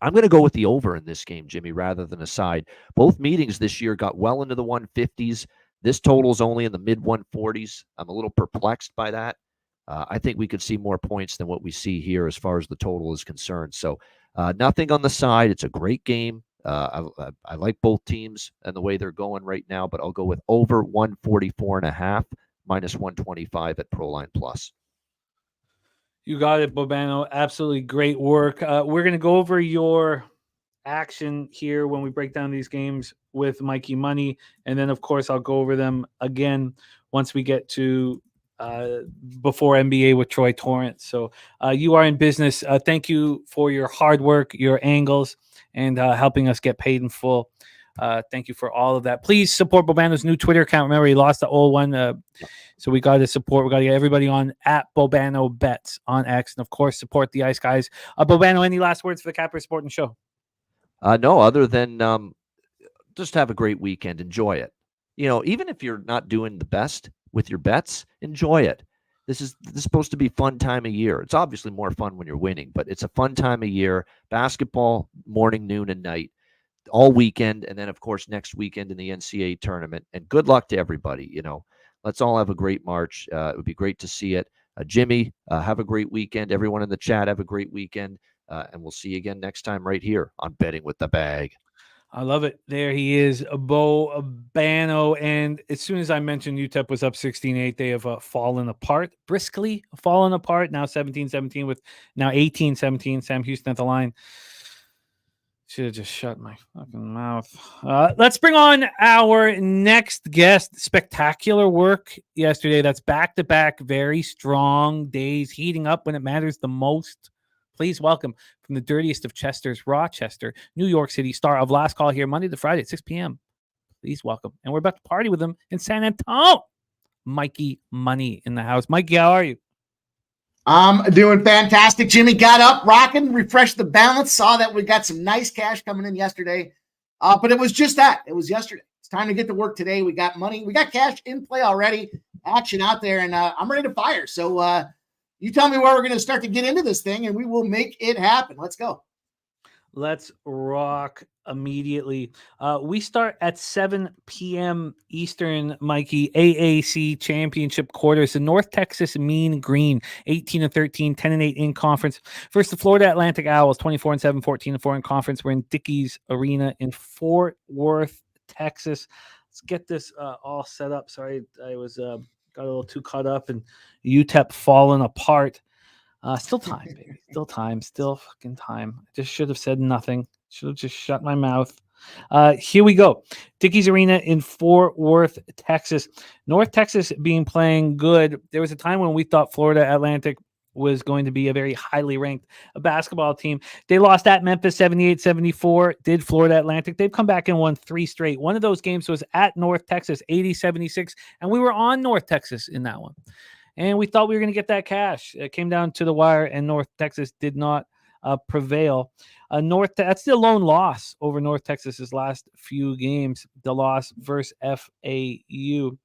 I'm going to go with the over in this game, Jimmy, rather than a side. Both meetings this year got well into the 150s. This total's only in the mid-140s. I'm a little perplexed by that. I think we could see more points than what we see here as far as the total is concerned. So nothing on the side. It's a great game. I like both teams and the way they're going right now, but I'll go with over 144.5, -125 at Proline Plus. You got it, Bobano. Absolutely great work. We're going to go over your action here when we break down these games with Mikey Money. And then, of course, I'll go over them again once we get to before NBA with Troy Torrence. So you are in business. Thank you for your hard work, your angles, and helping us get paid in full. Thank you for all of that. Please support Bobano's new Twitter account. Remember, he lost the old one. So we got to support. We got to get everybody on at Bobano Bets on X. And, of course, support the Ice Guys. Bobano, any last words for the Capper Sporting Show? No, other than just have a great weekend. Enjoy it. You know, even if you're not doing the best with your bets, enjoy it. This is supposed to be fun time of year. It's obviously more fun when you're winning, but it's a fun time of year. Basketball, morning, noon, and night. All weekend, and then, of course, next weekend in the NCAA tournament. And good luck to everybody. You know, let's all have a great March. It would be great to see it. Jimmy, have a great weekend. Everyone in the chat, have a great weekend. And we'll see you again next time right here on Betting with the Bag. I love it. There he is, Bobano. And as soon as I mentioned UTEP was up 16-8, they have fallen apart, briskly fallen apart. Now 17-17 with now 18-17. Sam Houston at the line. Should have just shut my fucking mouth. Let's bring on our next guest. Spectacular work yesterday. That's back-to-back very strong days, heating up when it matters the most. Please welcome from the dirtiest of Chesters, Rochester, New York City, star of Last Call here Monday to Friday at 6 p.m. Please welcome. And we're about to party with him in San Antonio. Mikey Money in the house. Mikey, how are you? I'm doing fantastic. Jimmy got up, rocking, refreshed the balance, saw that we got some nice cash coming in yesterday. But it was just that. It was yesterday. It's time to get to work today. We got money. We got cash in play already, action out there, and I'm ready to fire. So you tell me where we're going to start to get into this thing, and we will make it happen. Let's go. Let's rock immediately. We start at 7 p.m. Eastern, Mikey. AAC Championship quarters. The North Texas Mean Green, 18-13, 10-8 in conference. First, the Florida Atlantic Owls, 24-7, 14-4 in conference. We're in Dickies Arena in Fort Worth, Texas. Let's get this all set up. Sorry, I was got a little too caught up and UTEP falling apart. Still time, baby. Still time. Still fucking time. I just should have said nothing. Should have just shut my mouth. Here we go. Dickies Arena in Fort Worth, Texas. North Texas being playing good. There was a time when we thought Florida Atlantic was going to be a very highly ranked basketball team. They lost at Memphis 78-74. Did Florida Atlantic. They've come back and won 3 straight. One of those games was at North Texas 80-76, and we were on North Texas in that one. And we thought we were going to get that cash. It came down to the wire, and North Texas did not prevail. That's the lone loss over North Texas's last few games, the loss versus FAU.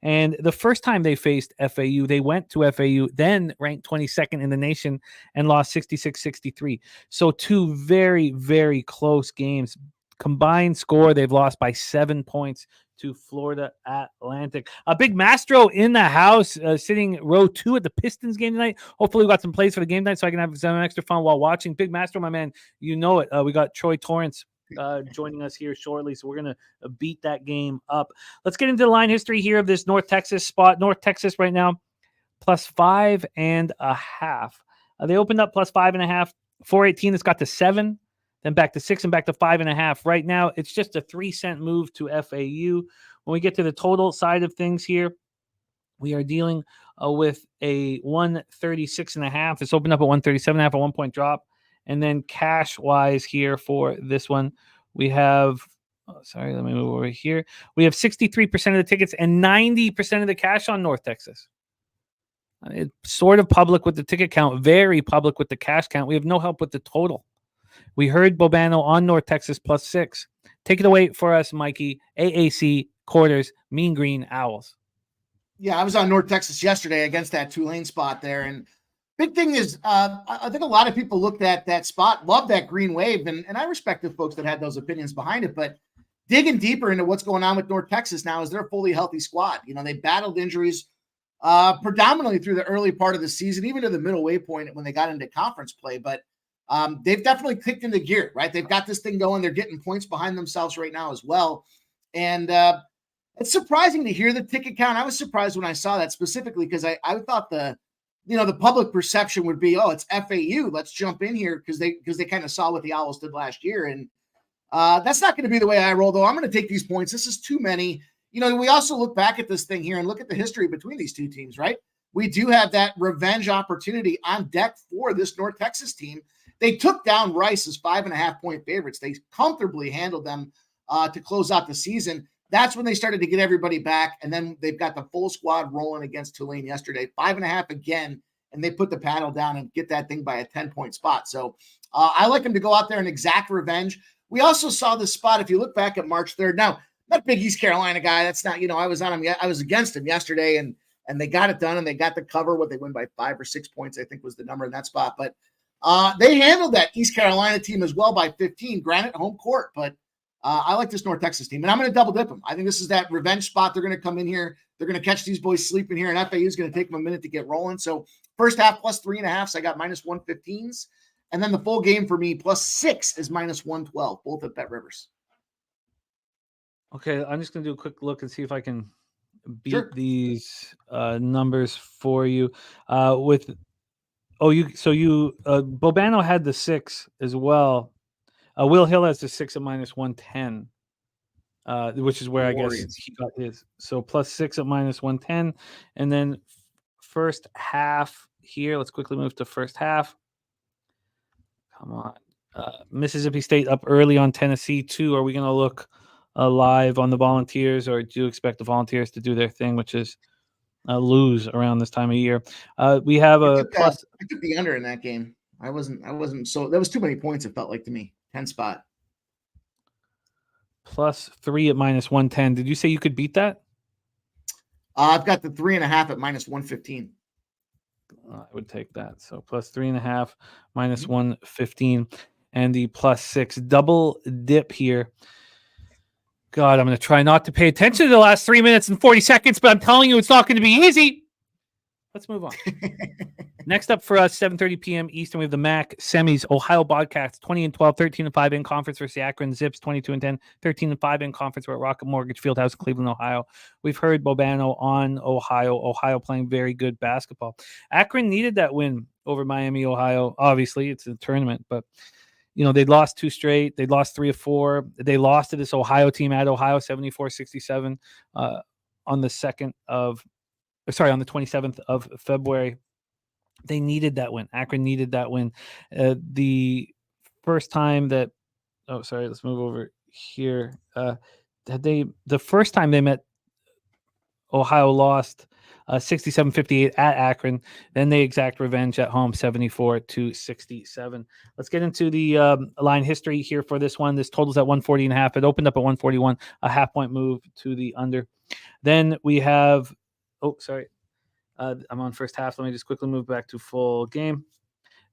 And the first time they faced FAU, they went to FAU, then ranked 22nd in the nation and lost 66-63. So 2 very, very close games. Combined score, they've lost by 7 points to Florida Atlantic. A big Mastro in the house, sitting row 2 at the Pistons game tonight. Hopefully we got some plays for the game tonight so I can have some extra fun while watching. Big Mastro, my man, you know it. We got Troy Torrence joining us here shortly, so we're going to beat that game up. Let's get into the line history here of this North Texas spot. North Texas right now, plus 5.5. They opened up plus 5.5. 418, it's got to 7. Then back to 6 and back to 5.5. Right now, it's just a 3-cent move to FAU. When we get to the total side of things here, we are dealing with a 136.5. It's opened up at 137.5, a 1-point drop. And then cash-wise here for this one, we have, let me move over here. We have 63% of the tickets and 90% of the cash on North Texas. It's sort of public with the ticket count, very public with the cash count. We have no help with the total. We heard Bobano on North Texas plus 6. Take it away for us, Mikey. AAC, quarters, Mean Green Owls. Yeah, I was on North Texas yesterday against that Tulane spot there. And big thing is, I think a lot of people looked at that spot, loved that green wave. And I respect the folks that had those opinions behind it. But digging deeper into what's going on with North Texas now is they're a fully healthy squad. You know, they battled injuries predominantly through the early part of the season, even to the middle way point when they got into conference play. But they've definitely kicked into gear, right? They've got this thing going. They're getting points behind themselves right now as well. And it's surprising to hear the ticket count. I was surprised when I saw that specifically because I thought the public perception would be, oh, it's FAU. Let's jump in here because they kind of saw what the Owls did last year. And that's not going to be the way I roll, though. I'm going to take these points. This is too many. You know, we also look back at this thing here and look at the history between these two teams, right? We do have that revenge opportunity on deck for this North Texas team. They took down Rice as 5.5-point favorites. They comfortably handled them to close out the season. That's when they started to get everybody back, and then they've got the full squad rolling against Tulane yesterday. 5.5 again, and they put the paddle down and get that thing by a 10-point spot. So I like them to go out there and exact revenge. We also saw this spot, if you look back at March 3rd. Now, not a big East Carolina guy. That's not, I was on him. I was against him yesterday, and they got it done, and they got the cover. What they win by 5 or 6 points, I think was the number in that spot. But they handled that East Carolina team as well by 15, granted home court, but I like this North Texas team, and I'm going to double dip them. I think this is that revenge spot. They're going to come in here. They're going to catch these boys sleeping here, and FAU is going to take them a minute to get rolling. So first half plus 3.5, so I got minus 115s, and then the full game for me plus 6 is minus 112, both at Bet Rivers. Okay, I'm just going to do a quick look and see if I can beat these numbers for you. Bobano had the 6 as well. Will Hill has the 6 at minus 110, which is where I guess he got his. So plus 6 at minus 110. And then first half here. Let's quickly move to first half. Come on. Mississippi State up early on Tennessee, too. Are we going to look live on the Volunteers, or do you expect the Volunteers to do their thing, which is lose around this time of year? We have a plus. I took the under in that game. I wasn't so that was too many points. It felt like to me. 10 spot. Plus 3 at minus 110. Did you say you could beat that? I've got the 3.5 at minus 115. I would take that. So plus 3.5 minus 115 and the plus 6 double dip here. God, I'm going to try not to pay attention to the last 3 minutes and 40 seconds, but I'm telling you, it's not going to be easy. Let's move on. Next up for us, 7:30 p.m. Eastern, we have the MAC semis. Ohio Bobcats 20-12, 13-5 in conference versus the Akron Zips 22-10, 13-5 in conference. We're at Rocket Mortgage Fieldhouse, Cleveland, Ohio. We've heard Bobano on Ohio. Ohio playing very good basketball. Akron needed that win over Miami, Ohio. Obviously, it's a tournament, but they'd lost 2 straight. They'd lost 3 of 4. They lost to this Ohio team at Ohio 74-67 on the 27th of February. They needed that win. Akron needed that win. The first time that, let's move over here. The first time they met, Ohio lost 67-58 at Akron. Then they exact revenge at home, 74-67. Let's get into the line history here for this one. This totals at 140.5. It opened up at 141, a half-point move to the under. Then we have, I'm on first half. Let me just quickly move back to full game.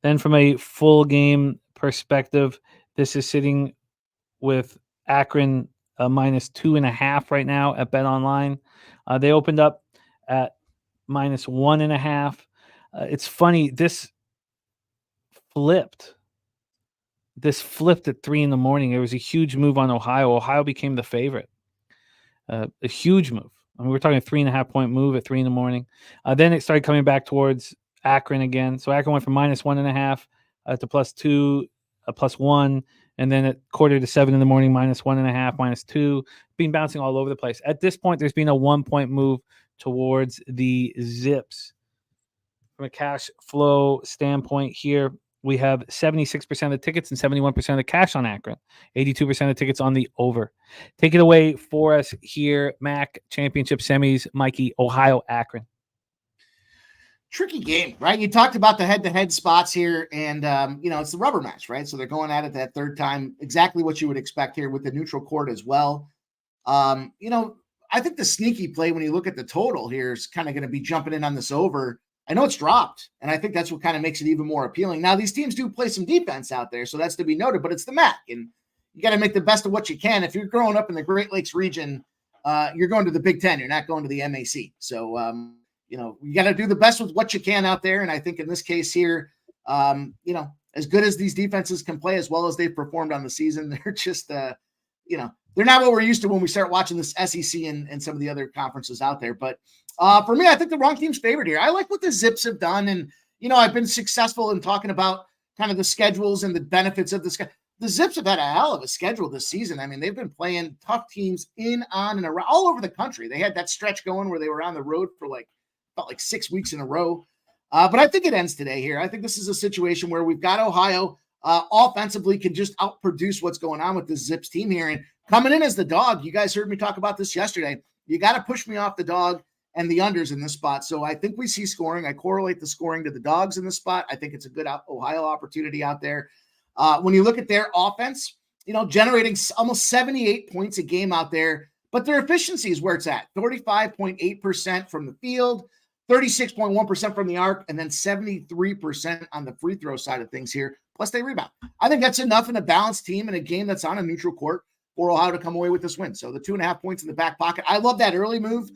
Then from a full game perspective, this is sitting with Akron minus 2.5 right now at Bet Online. They opened up at minus 1.5. It's funny. This flipped at 3 a.m. There was a huge move on Ohio. Ohio became the favorite. A huge move. I mean, we're talking a 3.5-point move at 3 a.m. Then it started coming back towards Akron again. So Akron went from minus 1.5 to plus 2, plus 1. And then at 6:45 a.m, minus 1.5, minus 2, been bouncing all over the place. At this point, there's been a 1-point move towards the Zips. From a cash flow standpoint here, we have 76% of the tickets and 71% of the cash on Akron, 82% of the tickets on the over. Take it away for us here, MAC Championship Semis, Mikey, Ohio, Akron. Tricky game, right? You talked about the head-to-head spots here, and, it's the rubber match, right? So they're going at it that third time, exactly what you would expect here with the neutral court as well. I think the sneaky play when you look at the total here is kind of going to be jumping in on this over. I know it's dropped, and I think that's what kind of makes it even more appealing. Now, these teams do play some defense out there, so that's to be noted, but it's the MAC, and you got to make the best of what you can. If you're growing up in the Great Lakes region, you're going to the Big Ten. You're not going to the MAC. So, you got to do the best with what you can out there, and I think in this case here, as good as these defenses can play, as well as they've performed on the season, they're just, they're not what we're used to when we start watching this SEC and some of the other conferences out there. But for me, I think the wrong team's favored here. I like what the Zips have done. And, I've been successful in talking about kind of the schedules and the benefits of the schedule. The Zips have had a hell of a schedule this season. I mean, they've been playing tough teams in, on, and around all over the country. They had that stretch going where they were on the road for about 6 weeks in a row. But I think it ends today here. I think this is a situation where we've got Ohio offensively can just outproduce what's going on with the Zips team here. And coming in as the dog, you guys heard me talk about this yesterday. You got to push me off the dog and the unders in this spot. So I think we see scoring. I correlate the scoring to the dogs in this spot. I think it's a good Ohio opportunity out there. When you look at their offense, generating almost 78 points a game out there, but their efficiency is where it's at. 35.8% from the field, 36.1% from the arc, and then 73% on the free throw side of things here. Plus they rebound. I think that's enough in a balanced team in a game that's on a neutral court for Ohio to come away with this win. So the 2.5 points in the back pocket. I love that early move.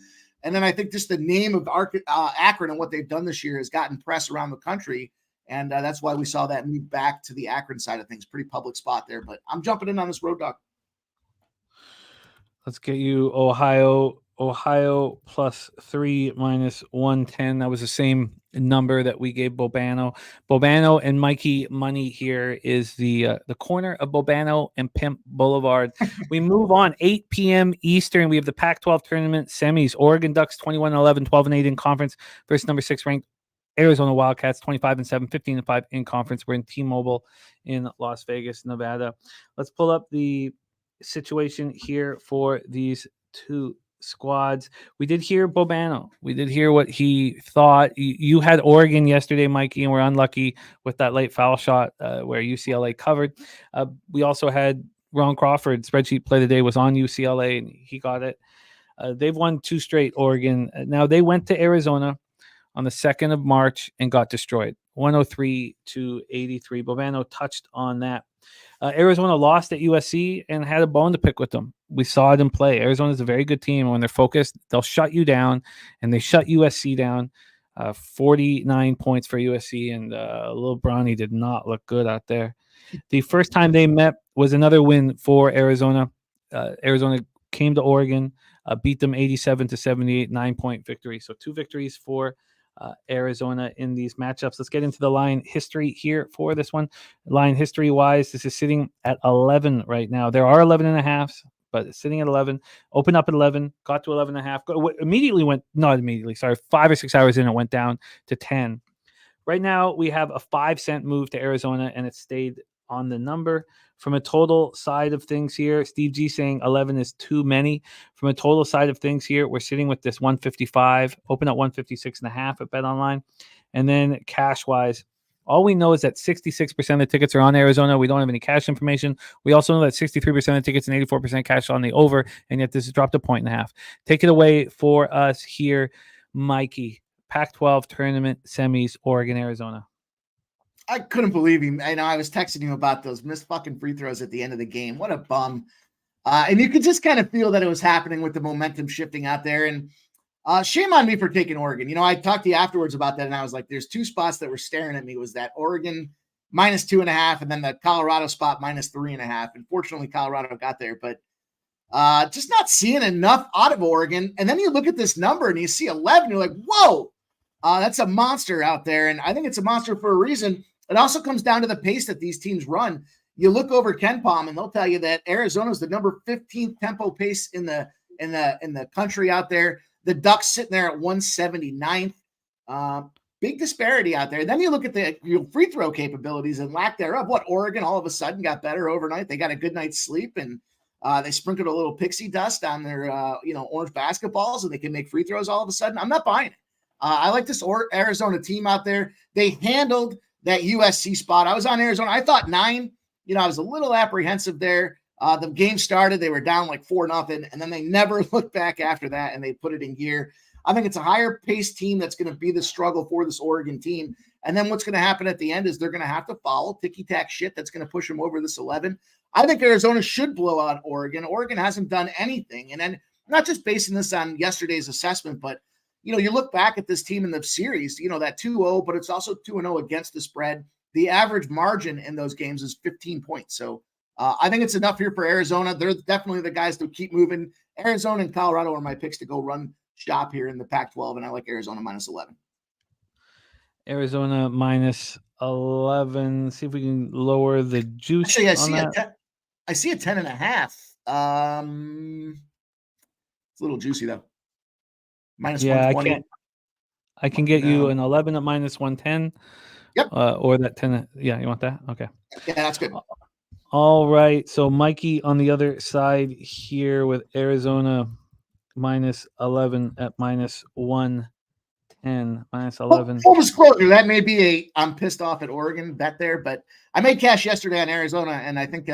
And then I think just the name of Akron and what they've done this year has gotten press around the country. And that's why we saw that move back to the Akron side of things. Pretty public spot there. But I'm jumping in on this road dog. Let's get you Ohio plus 3 minus 110. That was the same number that we gave Bobano. Bobano and Mikey Money here is the corner of Bobano and Pimp Boulevard. We move on 8 p.m. Eastern. We have the Pac-12 tournament semis. Oregon Ducks 21-11, 12-8 in conference versus number 6 ranked Arizona Wildcats 25-7, 15-5 in conference. We're in T-Mobile in Las Vegas, Nevada. Let's pull up the situation here for these two squads. We did hear Bobano. We did hear what he thought. You had Oregon yesterday, Mikey, and we're unlucky with that late foul shot where UCLA covered. We also had Ron Crawford. Spreadsheet play of the day was on UCLA, and he got it. They've won 2 straight, Oregon. Now, they went to Arizona on the 2nd of March and got destroyed, 103-83. Bobano touched on that. Arizona lost at USC and had a bone to pick with them. We saw it in play. Arizona is a very good team. When they're focused, they'll shut you down, and they shut USC down. 49 points for USC, and little Bronny did not look good out there. The first time they met was another win for Arizona. Arizona came to Oregon, beat them 87-78, 9-point victory. So 2 victories for Arizona in these matchups. Let's get into the line history here for this one. Line history wise, this is sitting at 11 right now. There are 11.5s, but it's sitting at 11. Opened up at 11, got to 11.5. Immediately went, not immediately, sorry, 5 or 6 hours in, it went down to 10. Right now, we have a 5-cent move to Arizona, and it stayed on the number. From a total side of things here, Steve G saying 11 is too many. From a total side of things here, we're sitting with this 155, open at 156.5 at BetOnline. And then cash-wise, all we know is that 66% of the tickets are on Arizona. We don't have any cash information. We also know that 63% of the tickets and 84% cash on the over, and yet this has dropped a 1.5. Take it away for us here, Mikey. Pac-12 tournament semis, Oregon, Arizona. I couldn't believe him. I know I was texting you about those missed fucking free throws at the end of the game. What a bum. And you could just kind of feel that it was happening with the momentum shifting out there. And shame on me for taking Oregon. You know, I talked to you afterwards about that, and I was like, there's 2 spots that were staring at me. Was that Oregon -2.5, and then the Colorado spot -3.5. Unfortunately, Colorado got there, but just not seeing enough out of Oregon. And then you look at this number and you see 11, you're like, whoa, that's a monster out there. And I think it's a monster for a reason. It also comes down to the pace that these teams run. You look over KenPom and they'll tell you that Arizona is the number 15th tempo pace in the country out there. The Ducks sitting there at 179th. Big disparity out there. Then you look at the free throw capabilities and lack thereof. What, Oregon all of a sudden got better overnight? They got a good night's sleep, and they sprinkled a little pixie dust on their orange basketballs, and they can make free throws all of a sudden. I'm not buying it. I like this Arizona team out there. They handled that USC spot. I was on Arizona. I thought 9. I was a little apprehensive there. The game started. They were down like 4-0, and then they never looked back after that, and they put it in gear. I think it's a higher paced team that's going to be the struggle for this Oregon team. And then what's going to happen at the end is they're going to have to follow ticky-tack shit that's going to push them over this 11. I think Arizona should blow out Oregon. Oregon hasn't done anything. And then I'm not just basing this on yesterday's assessment, but you look back at this team in the series, that 2-0, but it's also 2-0 against the spread. The average margin in those games is 15 points. So I think it's enough here for Arizona. They're definitely the guys to keep moving. Arizona and Colorado are my picks to go run shop here in the Pac-12, and I like Arizona -11. Arizona -11. See if we can lower the juice. Actually, I see a 10.5. It's a little juicy though. -120. I can get you an 11 at -110. Yep. Or that 10. Yeah, you want that? Okay. Yeah, that's good. All right. So Mikey on the other side here with Arizona -11 at -110. -11. Full disclosure, that may be I'm pissed off at Oregon bet there, but I made cash yesterday on Arizona, and I think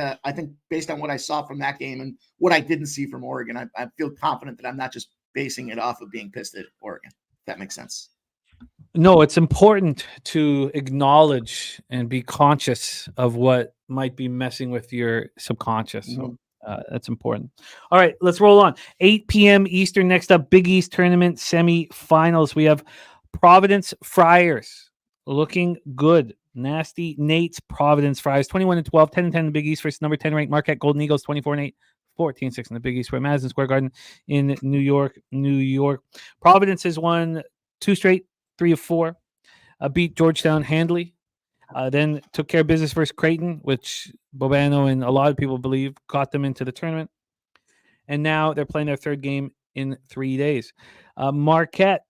based on what I saw from that game and what I didn't see from Oregon, I feel confident that I'm not just basing it off of being pissed at Oregon. If that makes sense. No, it's important to acknowledge and be conscious of what might be messing with your subconscious. So that's important. All right, let's roll on. 8 p.m. Eastern. Next up, Big East Tournament semifinals. We have Providence Friars looking good. Nasty Nate's Providence Friars, 21-12, 10-10 in the Big East versus number 10 ranked Marquette Golden Eagles, 24-8. 14-6 in the Big East for Madison Square Garden in New York. Providence has won 2 straight, 3 of 4. Beat Georgetown handily. Then took care of business versus Creighton, which Bobano and a lot of people believe got them into the tournament. And now they're playing their 3rd game in 3 days. Marquette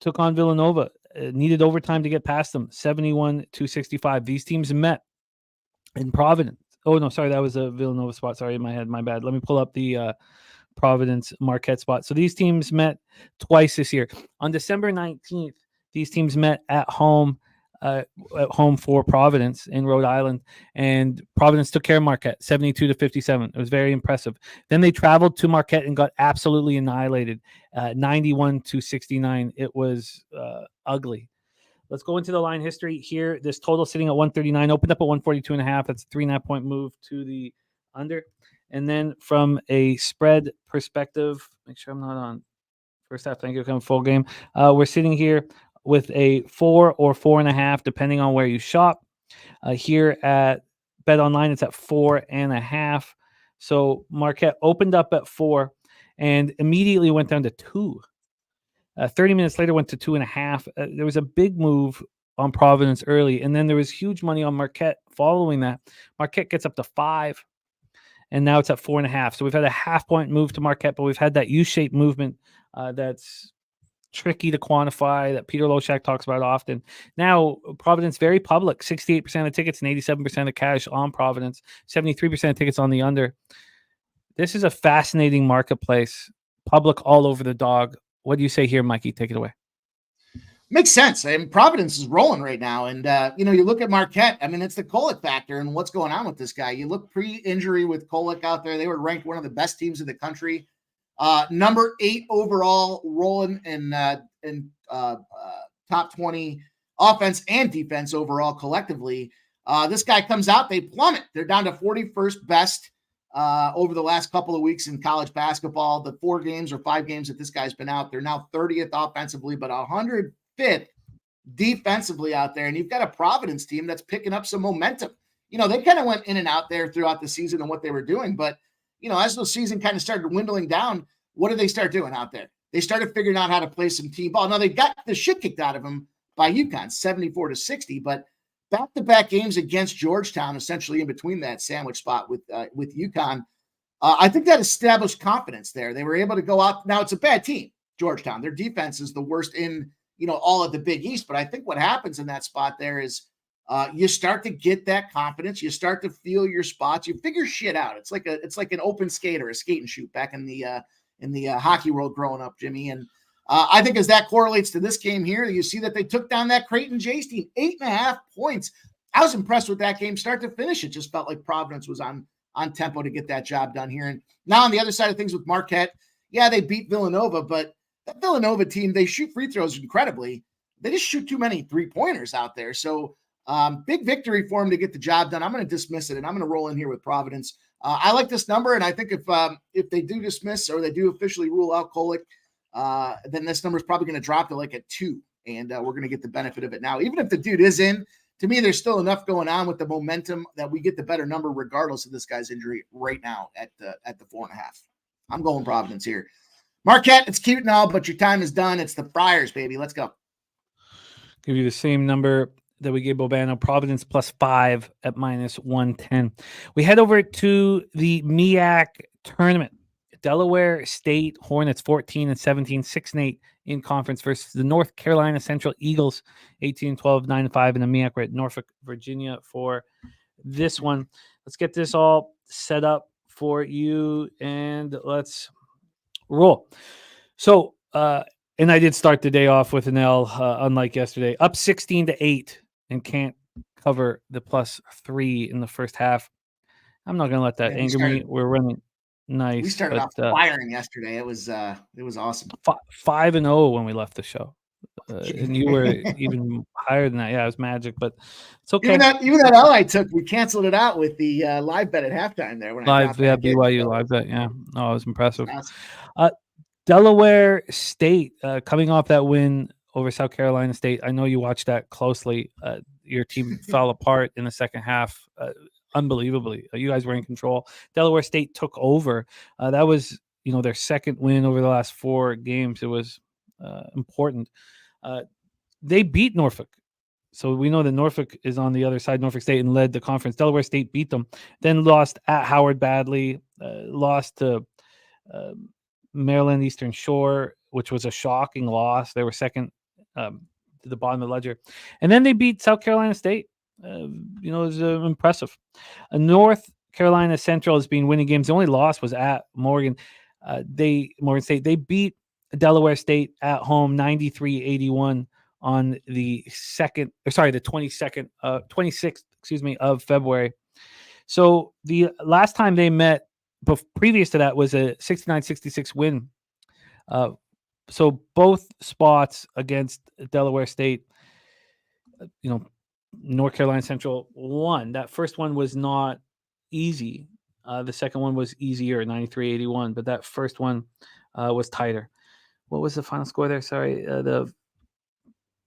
took on Villanova. Needed overtime to get past them, 71-65. These teams met in Providence. Oh, no, sorry, that was a Villanova spot. Sorry, in my head, my bad. Let me pull up the Providence Marquette spot. So these teams met twice this year. On December 19th, these teams met at home for Providence in Rhode Island, and Providence took care of Marquette, 72-57. It was very impressive. Then they traveled to Marquette and got absolutely annihilated, 91-69. It was ugly. Let's go into the line history here. This total sitting at 139, opened up at 142.5. That's a 3.5-point move to the under. And then from a spread perspective, make sure I'm not on first half. Thank you. Come full game. We're sitting here with a 4 or 4.5, depending on where you shop. Here at Bet Online, it's at 4.5. So Marquette opened up at 4 and immediately went down to 2. 30 minutes later, went to 2.5. There was a big move on Providence early, and then there was huge money on Marquette following that. Marquette gets up to 5, and now it's at 4.5. So we've had a half-point move to Marquette, but we've had that U-shaped movement that's tricky to quantify, that Peter Loshak talks about often. Now, Providence, very public, 68% of tickets and 87% of cash on Providence, 73% of tickets on the under. This is a fascinating marketplace, public all over the dog. What do you say here, Mikey? Take it away. Makes sense. I mean, Providence is rolling right now. And, you look at Marquette. I mean, it's the Kolek factor and what's going on with this guy. You look pre-injury with Kolek out there. They were ranked one of the best teams in the country. Number 8 overall, rolling in top 20 offense and defense overall collectively. This guy comes out, they plummet. They're down to 41st best over the last couple of weeks in college basketball. The 4 games or 5 games that this guy's been out, they're now 30th offensively, but 105th defensively out there. And you've got a Providence team that's picking up some momentum. They kind of went in and out there throughout the season and what they were doing, but as the season kind of started dwindling down, what did they start doing out there? They started figuring out how to play some team ball. Now they got the shit kicked out of them by UConn, 74-60, but back-to-back games against Georgetown, essentially in between that sandwich spot with UConn, I think that established confidence there. They were able to go out. Now it's a bad team, Georgetown. Their defense is the worst in all of the Big East. But I think what happens in that spot there is you start to get that confidence. You start to feel your spots. You figure shit out. It's like an open skate or a skate and shoot back in the hockey world growing up, Jimmy. And I think as that correlates to this game here, you see that they took down that Creighton Jays team, 8.5 points. I was impressed with that game, start to finish. It just felt like Providence was on tempo to get that job done here. And now on the other side of things with Marquette, yeah, they beat Villanova, but that Villanova team, they shoot free throws incredibly. They just shoot too many 3-pointers out there. So big victory for them to get the job done. I'm going to dismiss it, and I'm going to roll in here with Providence. I like this number, and I think if they do dismiss or they do officially rule out Kolek, then this number is probably going to drop to like a 2, and we're going to get the benefit of it now. Even if the dude is in, to me, there's still enough going on with the momentum that we get the better number regardless of this guy's injury right now at the 4.5. I'm going Providence here. Marquette, it's cute and all, but your time is done. It's the Friars, baby. Let's go. Give you the same number that we gave Bobano, Providence +5 at -110. We head over to the MEAC tournament. Delaware State Hornets 14-17, 6-8 in conference versus the North Carolina Central Eagles 18-12, 9-5 in the MEAC. We're at Norfolk, Virginia for this one. Let's get this all set up for you and let's roll. So, and I did start the day off with an L, unlike yesterday. Up 16-8 and can't cover the +3 in the first half. I'm not going to let that anger me. We're running nice. We started off firing yesterday. It was awesome. 5-0 when we left the show. And you were even higher than that. Yeah, it was magic, but it's okay. Even that L I took, we canceled it out with the live bet at halftime there. BYU live bet. Yeah, no, it was impressive. Awesome. Delaware State coming off that win over South Carolina State. I know you watched that closely. Your team fell apart in the second half. Unbelievably, you guys were in control. Delaware State took over. That was, their second win over the last 4 games. It was important. They beat Norfolk, so we know that Norfolk is on the other side. Norfolk State and led the conference. Delaware State beat them, then lost at Howard badly. Lost to Maryland Eastern Shore, which was a shocking loss. They were second to the bottom of the ledger, and then they beat South Carolina State. It was impressive. North Carolina Central has been winning games. The only loss was at Morgan. Morgan State. They beat Delaware State at home 93-81 on the 26th, of February. So the last time they met, previous to that, was a 69-66 win. So both spots against Delaware State, North Carolina Central won. That first one was not easy. The second one was easier, 93-81, but that first one was tighter. What was the final score there? Sorry.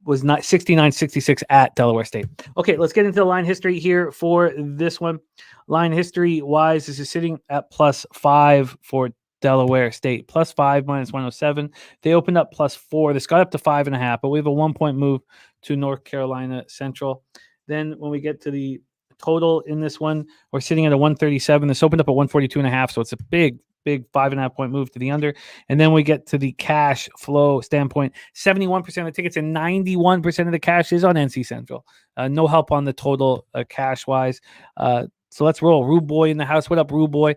was not 69-66 at Delaware State. Okay, let's get into the line history here for this one. Line history wise, this is sitting at +5 for Delaware State. +5 minus 107. They opened up +4. This got up to 5.5, but we have a 1-point move to North Carolina Central. Then when we get to the total in this one, we're sitting at a 137. This opened up at 142.5, so it's a big 5.5-point move to the under. And then we get to the cash flow standpoint. 71% of the tickets and 91% of the cash is on NC Central. No help on the total cash-wise. So let's roll. Rube Boy in the house. What up, Rube Boy?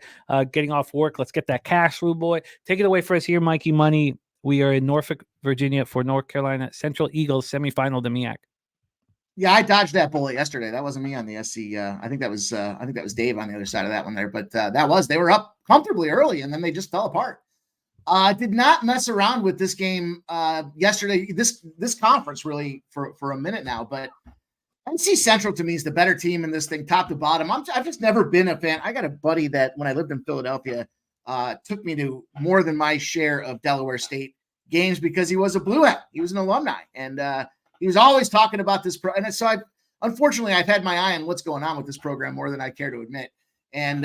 Getting off work. Let's get that cash, Rube Boy. Take it away for us here, Mikey Money. We are in Norfolk, Virginia for North Carolina Central Eagles semifinal to MEAC. Yeah, I dodged that bullet yesterday. That wasn't me on the SC. I think that was Dave on the other side of that one there. But they were up comfortably early, and then they just fell apart. Did not mess around with this game yesterday. This conference really for a minute now. But NC Central to me is the better team in this thing, top to bottom. I've just never been a fan. I got a buddy that when I lived in Philadelphia took me to more than my share of Delaware State games because he was a Blue Hen. He was an alumni, and he was always talking about this and so unfortunately I've had my eye on what's going on with this program more than I care to admit. And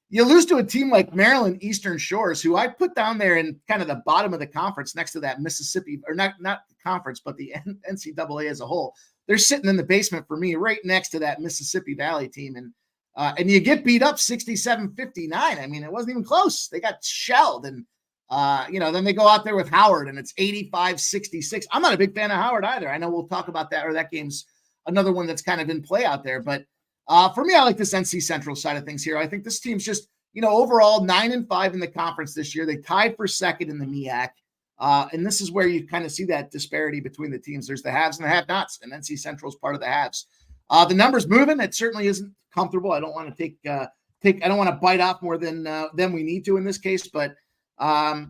you lose to a team like Maryland Eastern Shores, who I put down there in kind of the bottom of the conference next to that Mississippi, or not the conference, but the NCAA as a whole. They're sitting in the basement for me, right next to that Mississippi Valley team. And you get beat up 67-59. I mean, it wasn't even close. They got shelled. And then they go out there with Howard and it's 85-66. I'm not a big fan of Howard either. I know we'll talk about that, or that game's another one that's kind of in play out there. But for me, I like this NC Central side of things here. I think this team's just, overall 9-5 in the conference this year. They tied for second in the MEAC. And this is where you kind of see that disparity between the teams. There's the haves and the have-nots, and NC Central is part of the haves. The numbers moving. It certainly isn't comfortable. I don't want to I don't want to bite off more than we need to in this case, but I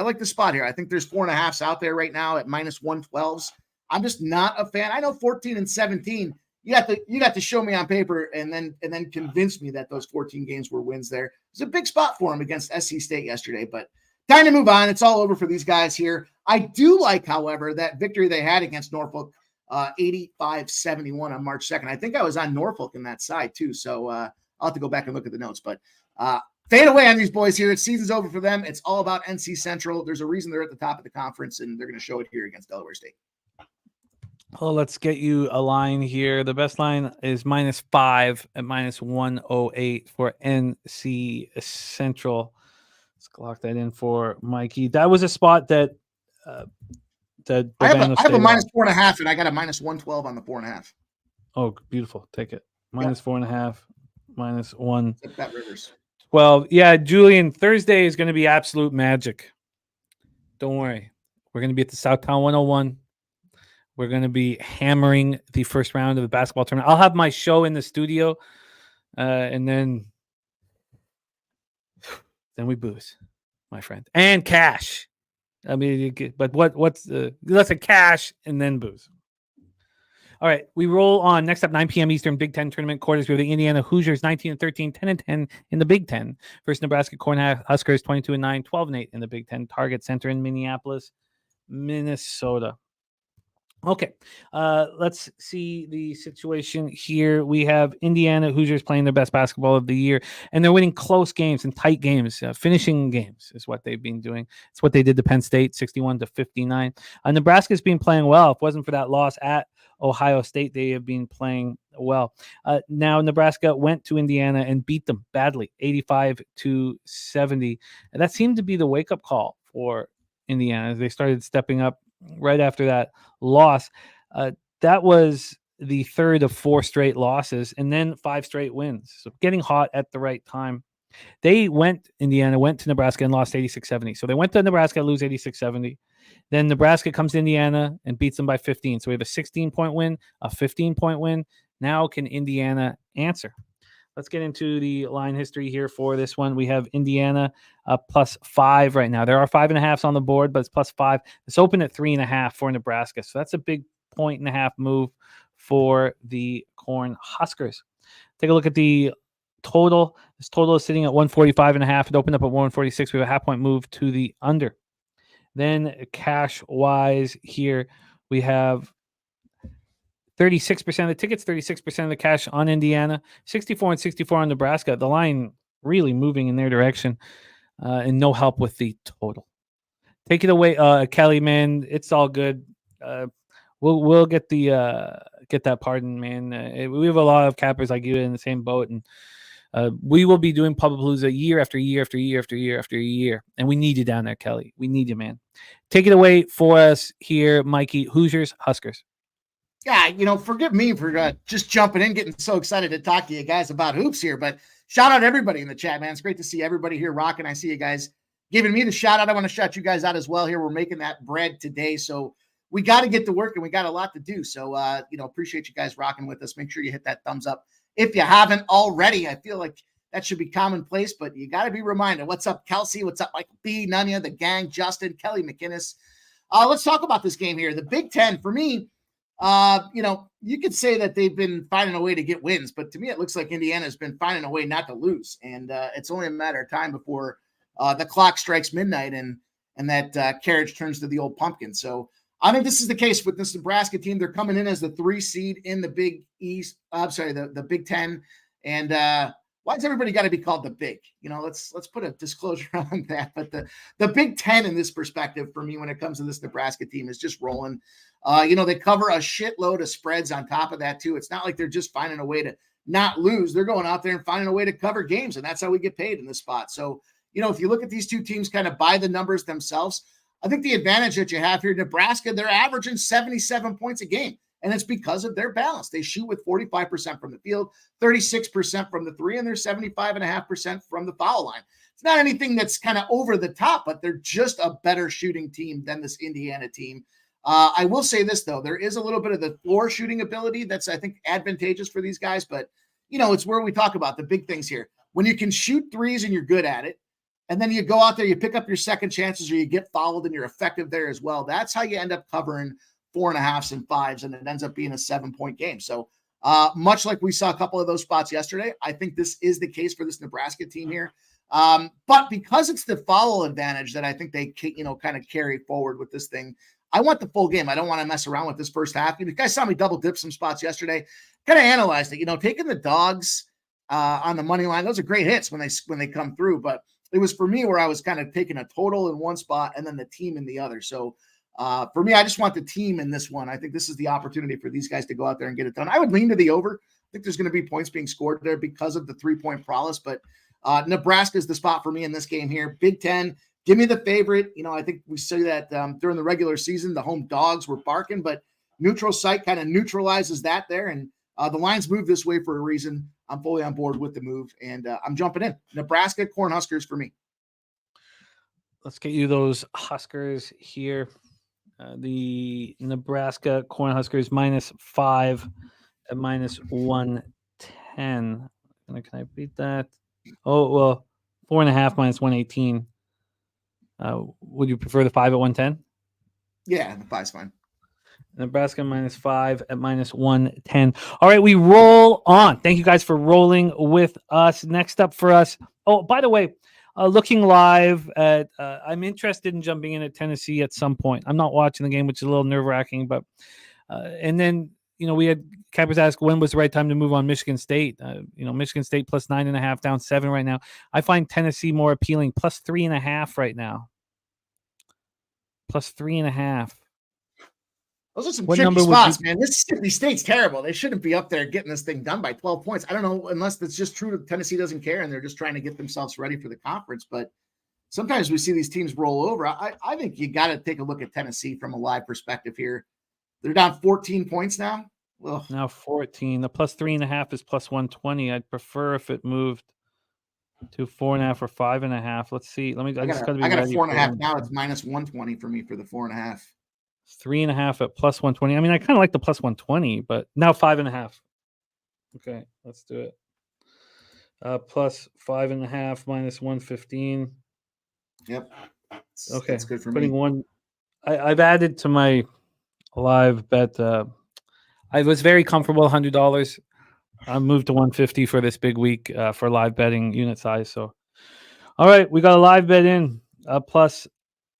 like the spot here. I think there's 4.5s out there right now at -112s. I'm just not a fan. I know 14 and 17. You got to show me on paper and then convince me that those 14 games were wins there. It's a big spot for them against SC State yesterday, but time to move on. It's all over for these guys here. I do like, however, that victory they had against Norfolk, 85-71 on March 2nd. I think I was on Norfolk in that side too, so I'll have to go back and look at the notes, but fade away on these boys here. Season's over for them. It's all about NC Central. There's a reason they're at the top of the conference, and they're going to show it here against Delaware State. Well, let's get you a line here. The best line is -5 at -108 for NC Central. Let's lock that in for Mikey. That was a spot that I have a -4.5, and I got a -112 on the 4.5. Oh, beautiful. Take it. -4.5, -1. Bet Rivers. Well, yeah, Julian, Thursday is going to be absolute magic. Don't worry. We're going to be at the Southtown 101. We're going to be hammering the first round of the basketball tournament. I'll have my show in the studio, and then we booze, my friend, and cash. I mean, but what's let's say cash and then booze. All right, we roll on. Next up, 9 p.m. Eastern, Big Ten tournament quarters. We have the Indiana Hoosiers, 19-13, 10-10 in the Big Ten. Versus Nebraska Cornhuskers, 22-9, 12-8 in the Big Ten. Target Center in Minneapolis, Minnesota. Okay, let's see the situation here. We have Indiana Hoosiers playing their best basketball of the year, and they're winning close games and tight games. Finishing games is what they've been doing. It's what they did to Penn State, 61-59. Nebraska's been playing well. If it wasn't for that loss at Ohio State, they have been playing well. Now Nebraska went to Indiana and beat them badly, 85-70. And that seemed to be the wake-up call for Indiana. They started stepping up right after that loss. That was the third of 4 straight losses and then 5 straight wins. So getting hot at the right time. Indiana went to Nebraska and lost 86-70. So they went to Nebraska, lose 86-70. Then Nebraska comes to Indiana and beats them by 15. So we have a 16-point win, a 15-point win. Now can Indiana answer? Let's get into the line history here for this one. We have Indiana +5 right now. There are 5.5s on the board, but it's +5. It's open at 3.5 for Nebraska. So that's a big 1.5 move for the Cornhuskers. Take a look at the total. This total is sitting at 145.5. It opened up at 146. We have a half-point move to the under. Then cash-wise here, We have 36% of the tickets, 36% of the cash on Indiana, 64 and 64 on Nebraska. The line really moving in their direction, and no help with the total. Take it away, Kelly, man. It's all good. We'll get that pardon, man. We have a lot of cappers like you in the same boat, and we will be doing Pubapalooza year after year after year after year after year, and we need you down there, Kelly. We need you, man. Take it away for us here, Mikey. Hoosiers, Huskers. Yeah, forgive me for just jumping in, getting so excited to talk to you guys about hoops here, but shout out to everybody in the chat, man. It's great to see everybody here rocking. I see you guys giving me the shout out. I want to shout you guys out as well here. We're making that bread today, so we got to get to work and we got a lot to do. So, appreciate you guys rocking with us. Make sure you hit that thumbs up if you haven't already. I feel like that should be commonplace, but you got to be reminded. What's up, Kelsey? What's up, Michael B, Nunya, the gang, Justin, Kelly McInnes? Let's talk about this game here. The Big Ten, for me, you could say that they've been finding a way to get wins, but to me, it looks like Indiana's been finding a way not to lose. And it's only a matter of time before the clock strikes midnight and that carriage turns to the old pumpkin. So I think this is the case with this Nebraska team. They're coming in as the 3 seed in the Big East. The Big Ten. And why does everybody got to be called the Big? Let's put a disclosure on that. But the Big Ten in this perspective for me when it comes to this Nebraska team is just rolling. They cover a shitload of spreads on top of that too. It's not like they're just finding a way to not lose. They're going out there and finding a way to cover games, and that's how we get paid in this spot. So, if you look at these two teams kind of by the numbers themselves, I think the advantage that you have here, Nebraska, they're averaging 77 points a game, and it's because of their balance. They shoot with 45% from the field, 36% from the three, and they're 75.5% from the foul line. It's not anything that's kind of over the top, but they're just a better shooting team than this Indiana team. I will say this, though. There is a little bit of the floor shooting ability that's, I think, advantageous for these guys, but, it's where we talk about the big things here. When you can shoot threes and you're good at it, and then you go out there, you pick up your second chances, or you get fouled and you're effective there as well. That's how you end up covering 4.5s and 5s, and it ends up being a 7-point game. So much like we saw a couple of those spots yesterday, I think this is the case for this Nebraska team here. But because it's the foul advantage that I think they, kind of carry forward with this thing, I want the full game. I don't want to mess around with this first half. You guys saw me double dip some spots yesterday. Kind of analyzed it. Taking the dogs on the money line, those are great hits when they come through. But it was for me where I was kind of taking a total in one spot and then the team in the other. So for me, I just want the team in this one. I think this is the opportunity for these guys to go out there and get it done. I would lean to the over. I think there's going to be points being scored there because of the 3-point prowess. But Nebraska is the spot for me in this game here. Big Ten. Give me the favorite. I think we see that during the regular season, the home dogs were barking, but neutral site kind of neutralizes that there. And the lines move this way for a reason. I'm fully on board with the move, and I'm jumping in. Nebraska, Cornhuskers for me. Let's get you those Huskers here. The Nebraska Cornhuskers -5 at -110. Can I beat that? Oh, well, 4.5 -118. Would you prefer the 5 at 110? Yeah, the 5's fine. Nebraska -5 at -110. All right, we roll on. Thank you guys for rolling with us. Next up for us. Oh, by the way, looking live at, I'm interested in jumping in at Tennessee at some point. I'm not watching the game, which is a little nerve-wracking, but and then we had cappers ask when was the right time to move on Michigan State. Michigan State plus 9.5, down 7 right now. I find Tennessee more appealing, plus 3.5 right now. Plus 3.5. Those are some tricky spots, man. Mississippi State's terrible. They shouldn't be up there getting this thing done by 12 points. I don't know, unless that's just true that Tennessee doesn't care and they're just trying to get themselves ready for the conference. But sometimes we see these teams roll over. I think you got to take a look at Tennessee from a live perspective here. They're down 14 points now. Ugh. Now 14. The plus 3.5 is plus 120. I'd prefer if it moved to 4.5 or 5.5. Let's see. I got a 4.5 now. It's -120 for me for the 4.5. 3.5 at plus 120. I mean, I kind of like the plus 120, but now 5.5. Okay, let's do it. Plus 5.5 -115. Yep. Okay, that's good for putting me. One. I've added to my live bet. I was very comfortable $100. I moved to 150 for this big week for live betting unit size. So, all right, we got a live bet in plus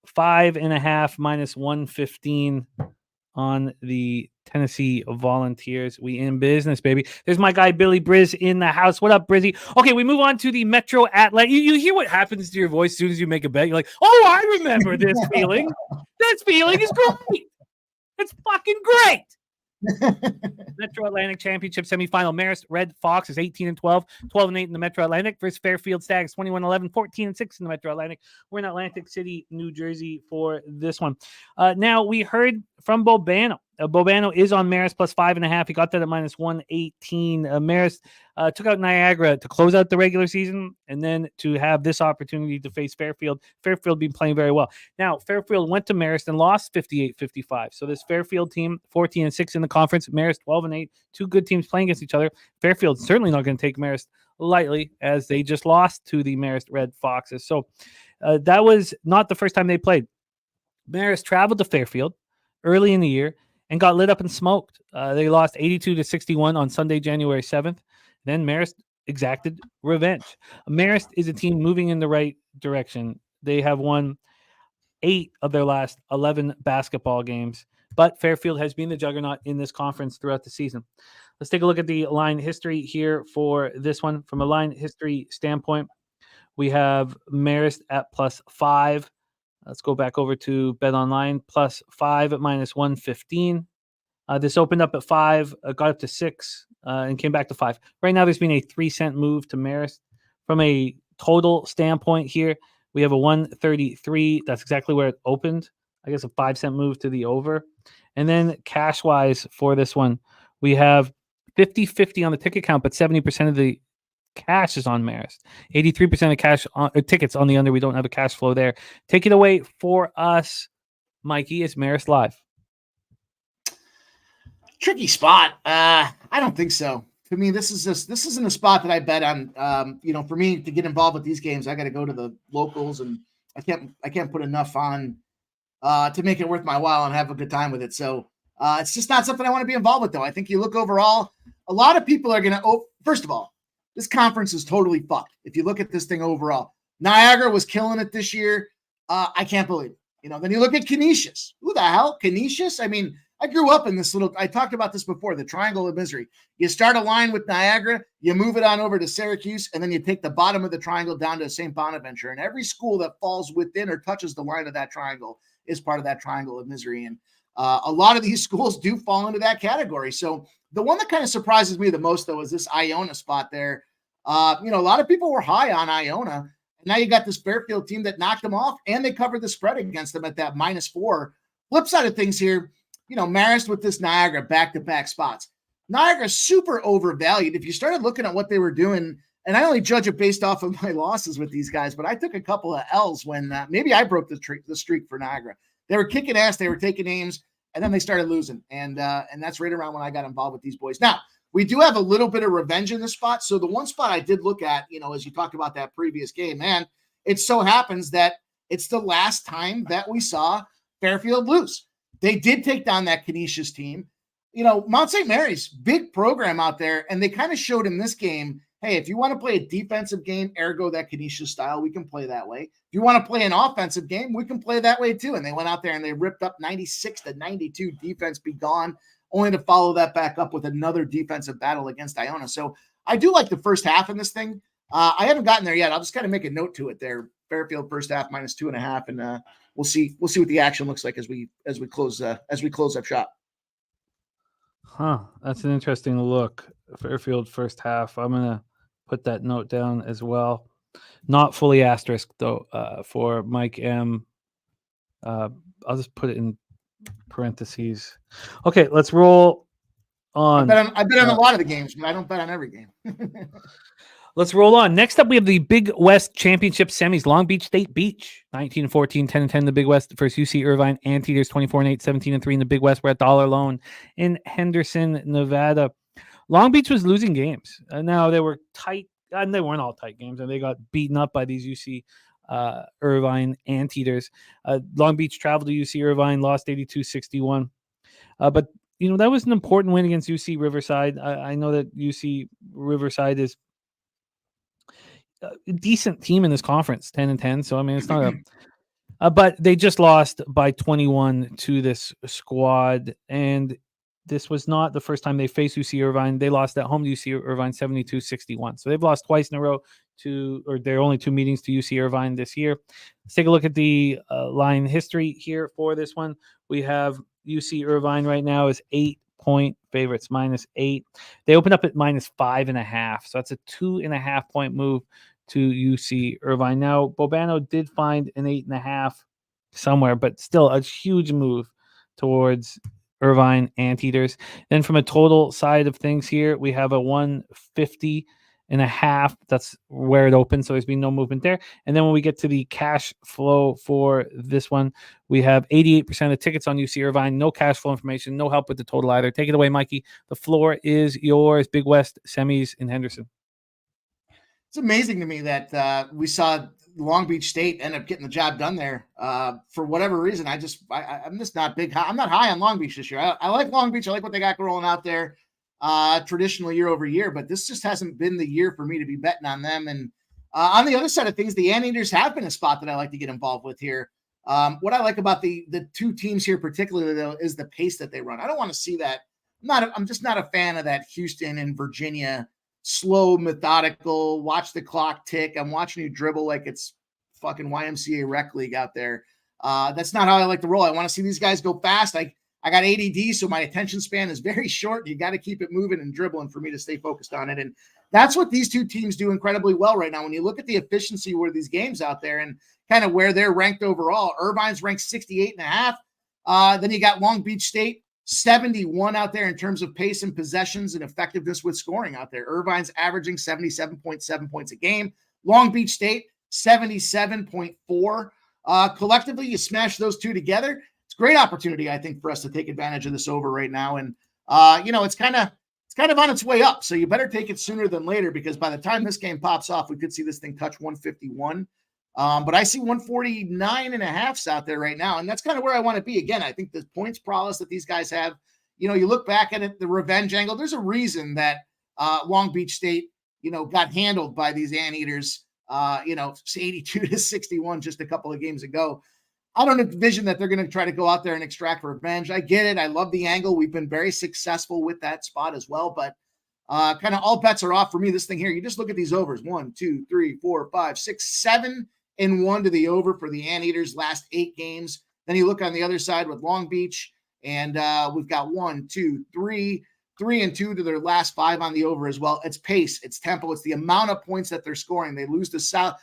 5.5 -115. on the Tennessee Volunteers. We in business, baby. There's my guy Billy Briz in the house. What up, Brizzy? Okay, we move on to the Metro Atlantic. You hear what happens to your voice as soon as you make a bet. You're like, oh, I remember this feeling. This feeling is great. It's fucking great. Metro Atlantic Championship semifinal. Marist Red Foxes 18-12, 12-8 in the Metro Atlantic versus Fairfield Stags 21-11, 14-6 in the Metro Atlantic. We're in Atlantic City, New Jersey for this one. Now we heard from Bobano. Bobano is on Marist plus 5.5. He got that at minus 118. Marist took out Niagara to close out the regular season and then to have this opportunity to face Fairfield. Fairfield been playing very well. Now, Fairfield went to Marist and lost 58-55. So this Fairfield team, 14-6 in the conference. Marist 12-8. Two good teams playing against each other. Fairfield certainly not going to take Marist lightly as they just lost to the Marist Red Foxes. So that was not the first time they played. Marist traveled to Fairfield early in the year and got lit up and smoked. They lost 82-61 on Sunday, January 7th. Then Marist exacted revenge. Marist is a team moving in the right direction. They have won 8 of their last 11 basketball games, but Fairfield has been the juggernaut in this conference throughout the season. Let's take a look at the line history here for this one. From a line history standpoint, we have Marist at plus 5. Let's go back over to Bet Online, plus 5 at minus 115. This opened up at 5, got up to 6, and came back to 5. Right now, there's been a 3-cent move to Marist. From a total standpoint here, we have a 133. That's exactly where it opened. I guess a 5-cent move to the over. And then cash-wise for this one, we have 50-50 on the ticket count, but 70% of the cash is on Marist. 83% of cash tickets on the under. We don't have a cash flow there. Take it away for us, Mikey. Is Marist live? Tricky spot. I don't think so. To me, this isn't a spot that I bet on. For me to get involved with these games, I got to go to the locals, and I can't put enough on to make it worth my while and have a good time with it. So it's just not something I want to be involved with, though. I think you look overall, a lot of people are going to. First of all, this conference is totally fucked. If you look at this thing overall, Niagara was killing it this year. I can't believe it. Then you look at Canisius. Who the hell? Canisius? I mean, I grew up in this I talked about this before, the triangle of misery. You start a line with Niagara, you move it on over to Syracuse, and then you take the bottom of the triangle down to St. Bonaventure. And every school that falls within or touches the line of that triangle is part of that triangle of misery. And a lot of these schools do fall into that category. So the one that kind of surprises me the most, though, is this Iona spot there. A lot of people were high on Iona. And now you got this Fairfield team that knocked them off, and they covered the spread against them at that -4. Flip side of things here, Marist with this Niagara back-to-back spots. Niagara's super overvalued. If you started looking at what they were doing, and I only judge it based off of my losses with these guys, but I took a couple of L's when maybe I broke the streak for Niagara. They were kicking ass, they were taking names, and then they started losing. And that's right around when I got involved with these boys. Now, we do have a little bit of revenge in this spot. So the one spot I did look at, as you talked about that previous game, man, it so happens that it's the last time that we saw Fairfield lose. They did take down that Canisius team. Mount St. Mary's, big program out there, and they kind of showed in this game, hey, if you want to play a defensive game, ergo that Canisius style, we can play that way. If you want to play an offensive game, we can play that way too. And they went out there and they ripped up 96-92, defense be gone, only to follow that back up with another defensive battle against Iona. So I do like the first half in this thing. I haven't gotten there yet. I'll just kind of make a note to it there. Fairfield first half -2.5, and we'll see what the action looks like as we close up shop. That's an interesting look. Fairfield first half. I'm gonna put that note down as well. Not fully asterisk though for Mike M. I'll just put it in parentheses. Okay, let's roll on. I bet on a lot of the games, but I don't bet on every game. Let's roll on. Next up, we have the Big West Championship semis. Long Beach State Beach, 19-14, 10-10. The Big West versus UC Irvine Anteaters, 24-8, 17-3 in the Big West. We're at $1 Lone in Henderson, Nevada. Long Beach was losing games. Now they were tight, and they weren't all tight games, and they got beaten up by these UC Irvine Anteaters. Long Beach traveled to UC Irvine, lost 82-61. But that was an important win against UC Riverside. I know that UC Riverside is a decent team in this conference, 10-10. So, I mean, it's not But they just lost by 21 to this squad, and this was not the first time they faced UC Irvine. They lost at home to UC Irvine 72-61. So they've lost twice in a row or their only two meetings to UC Irvine this year. Let's take a look at the line history here for this one. We have UC Irvine right now is 8-point favorites, -8. They opened up at -5.5. So that's a 2.5 point move to UC Irvine. Now, Bobano did find an 8.5 somewhere, but still a huge move towards Irvine Anteaters. Then from a total side of things here, we have a 150.5. That's where it opened, so there's been no movement there. And then when we get to the cash flow for this one, we have 88% of tickets on UC Irvine. No cash flow information, no help with the total either. Take it away, Mikey. The floor is yours. Big West semis in Henderson. It's amazing to me that we saw Long Beach State end up getting the job done there. For whatever reason, I'm just not big. I'm not high on Long Beach this year. I like Long Beach. I like what they got rolling out there traditionally year over year, but this just hasn't been the year for me to be betting on them. And on the other side of things, the Anteaters have been a spot that I like to get involved with here. What I like about the two teams here particularly, though, is the pace that they run. I don't want to see that. I'm just not a fan of that Houston and Virginia slow, methodical, watch the clock tick. I'm watching you dribble like it's fucking YMCA rec league out there. That's not how I like to roll. I want to see these guys go fast. I got ADD, so my attention span is very short. You got to keep it moving and dribbling for me to stay focused on it. And that's what these two teams do incredibly well right now. When you look at the efficiency where these games out there and kind of where they're ranked overall, Irvine's ranked 68.5. Then you got Long Beach State, 71 out there in terms of pace and possessions and effectiveness with scoring out there. Irvine's averaging 77.7 points a game. Long Beach State, 77.4. Collectively, you smash those two together. It's a great opportunity, I think, for us to take advantage of this over right now. And, it's kind of on its way up. So you better take it sooner than later, because by the time this game pops off, we could see this thing touch 151. But I see 149.5 out there right now. And that's kind of where I want to be. Again, I think the points prowess that these guys have, you look back at it, the revenge angle, there's a reason that Long Beach State, got handled by these Anteaters, 82-61 just a couple of games ago. I don't envision that they're going to try to go out there and extract revenge. I get it. I love the angle. We've been very successful with that spot as well, but kind of all bets are off for me. This thing here, you just look at these overs: 1, 2, 3, 4, 5, 6, 7-1 to the over for the Anteaters last 8 games. Then you look on the other side with Long Beach, and we've got 1, 2, 3, 3-2 to their last 5 on the over as well. It's pace, it's tempo, it's the amount of points that they're scoring. They lose to Santa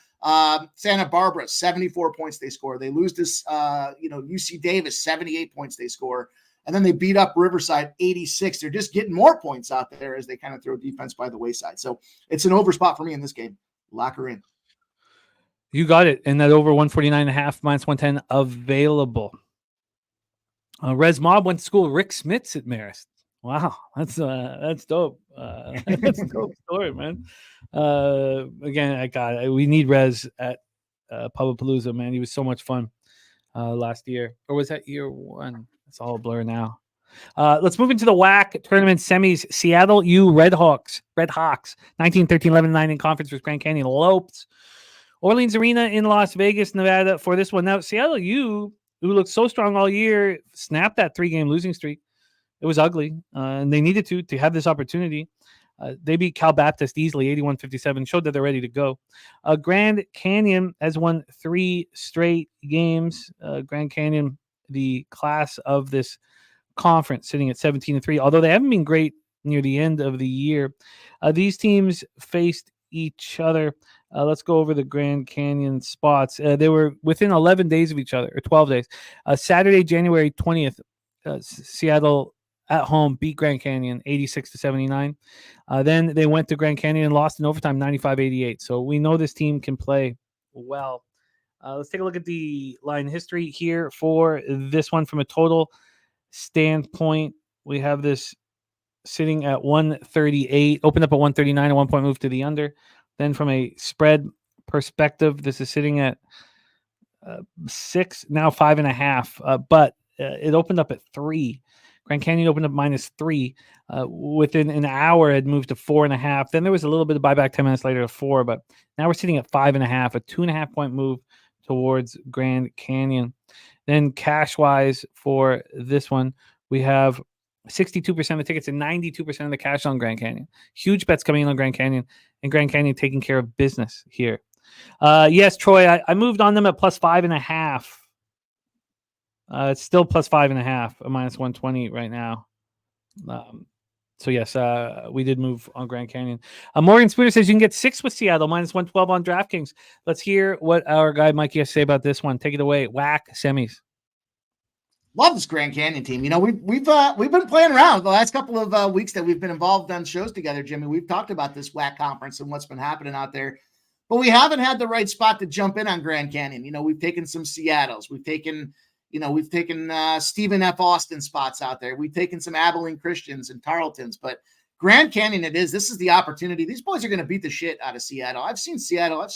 Barbara, 74 points they score. They lose to UC Davis, 78 points they score. And then they beat up Riverside, 86. They're just getting more points out there as they kind of throw defense by the wayside. So it's an over spot for me in this game. Lock her in. You got it. And that over 149.5 -110 available. Res Mob went to school. Rick Smits at Marist. Wow, that's dope. That's a dope story, man. Again, we need Res at Pubblepalooza, man. He was so much fun last year. Or was that year 1? It's all a blur now. Let's move into the WAC tournament semis. Seattle U Redhawks, 19-13, 11-9 in conference with Grand Canyon Lopes. Orleans Arena in Las Vegas, Nevada for this one. Now, Seattle U, who looked so strong all year, snapped that 3-game losing streak. It was ugly, and they needed to have this opportunity. They beat Cal Baptist easily, 81-57, showed that they're ready to go. Grand Canyon has won 3 straight games. Grand Canyon, the class of this conference, sitting at 17-3, although they haven't been great near the end of the year. These teams faced each other. Let's go over the Grand Canyon spots. They were within 11 days of each other, or 12 days. Saturday, January 20th, Seattle at home beat Grand Canyon 86-79. Then they went to Grand Canyon and lost in overtime 95-88. So we know this team can play well. Let's take a look at the line history here for this one. From a total standpoint, we have this sitting at 138, opened up at 139, a 1-point move to the under. Then from a spread perspective, this is sitting at 6, now 5.5, but it opened up at 3. Grand Canyon opened up -3. Within an hour, it moved to 4.5. Then there was a little bit of buyback 10 minutes later to 4, but now we're sitting at 5.5, a 2.5-point move towards Grand Canyon. Then cash-wise for this one, we have 62% of the tickets and 92% of the cash on Grand Canyon. Huge bets coming in on Grand Canyon, and Grand Canyon taking care of business here. Yes, Troy, I moved on them at plus 5.5. It's still plus 5.5, a minus 120 right now. So yes, we did move on Grand Canyon. Morgan Spooner says you can get 6 with Seattle, minus 112 on DraftKings. Let's hear what our guy Mikey has to say about this one. Take it away. Whack semis. Love this Grand Canyon team. You know, we've been playing around the last couple of weeks that we've been involved on shows together, Jimmy. We've talked about this WAC conference and what's been happening out there, but we haven't had the right spot to jump in on Grand Canyon. You know, we've taken some Seattles, we've taken Stephen F. Austin spots out there. We've taken some Abilene Christians and Tarletons, but Grand Canyon this is the opportunity. These boys are going to beat the shit out of Seattle. I've seen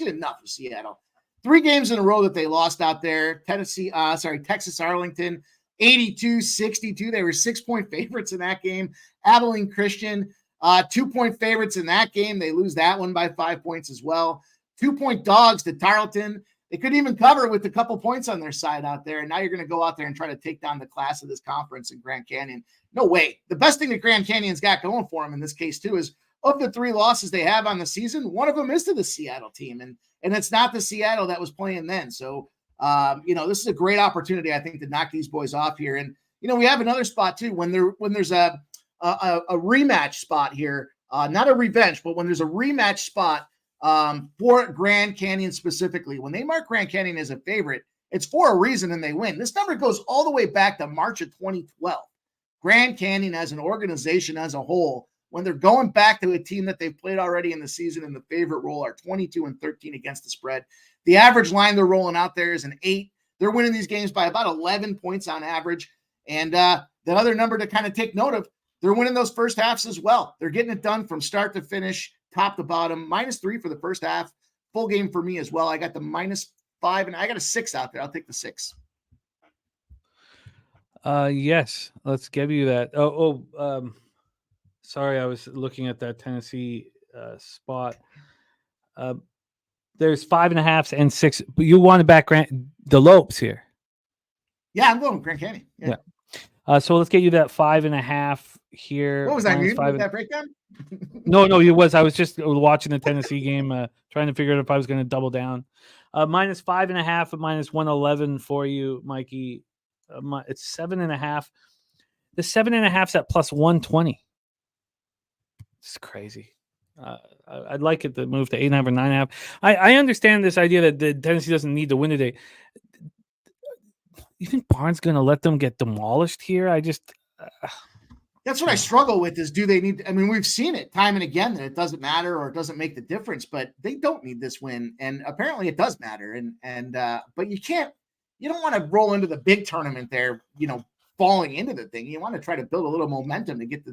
enough of Seattle. 3 games in a row that they lost out there. Texas Arlington, 82-62. They were 6-point favorites in that game. Abilene Christian, 2-point favorites in that game. They lose that one by 5 points as well. 2-point dogs to Tarleton. They couldn't even cover with a couple points on their side out there. And now you're going to go out there and try to take down the class of this conference in Grand Canyon. No way. The best thing that Grand Canyon's got going for them in this case too is of the 3 losses they have on the season, one of them is to the Seattle team. And it's not the Seattle that was playing then. So, this is a great opportunity, I think, to knock these boys off here. And, we have another spot too, when there's a rematch spot here, not a revenge, but when there's a rematch spot for Grand Canyon specifically, when they mark Grand Canyon as a favorite, it's for a reason and they win. This number goes all the way back to March of 2012. Grand Canyon as an organization as a whole, when they're going back to a team that they've played already in the season in the favorite role, are 22-13 against the spread. The average line they're rolling out there is an 8. They're winning these games by about 11 points on average. And the other number to kind of take note of, they're winning those first halves as well. They're getting it done from start to finish, top to bottom. -3 for the first half. Full game for me as well. I got the -5, and I got a 6 out there. I'll take the 6. Yes, let's give you that. Sorry, I was looking at that Tennessee spot. There's 5.5 and 6, but you want to back the Lopes here. Yeah, I'm going with Grand Canyon. Yeah. So let's get you that 5.5 here. What was that? You that breakdown? No, it was. I was just watching the Tennessee game, trying to figure out if I was going to double down. -5.5 and -111 for you, Mikey. It's 7.5. The 7.5's at +120. It's crazy. I'd like it to move to 8.5 or 9.5. I understand this idea that the Tennessee doesn't need to win today. You think Barnes going to let them get demolished here? That's what I struggle with is, do they need, we've seen it time and again that it doesn't matter or it doesn't make the difference, but they don't need this win. And apparently it does matter. But you don't want to roll into the big tournament there, falling into the thing. You want to try to build a little momentum to get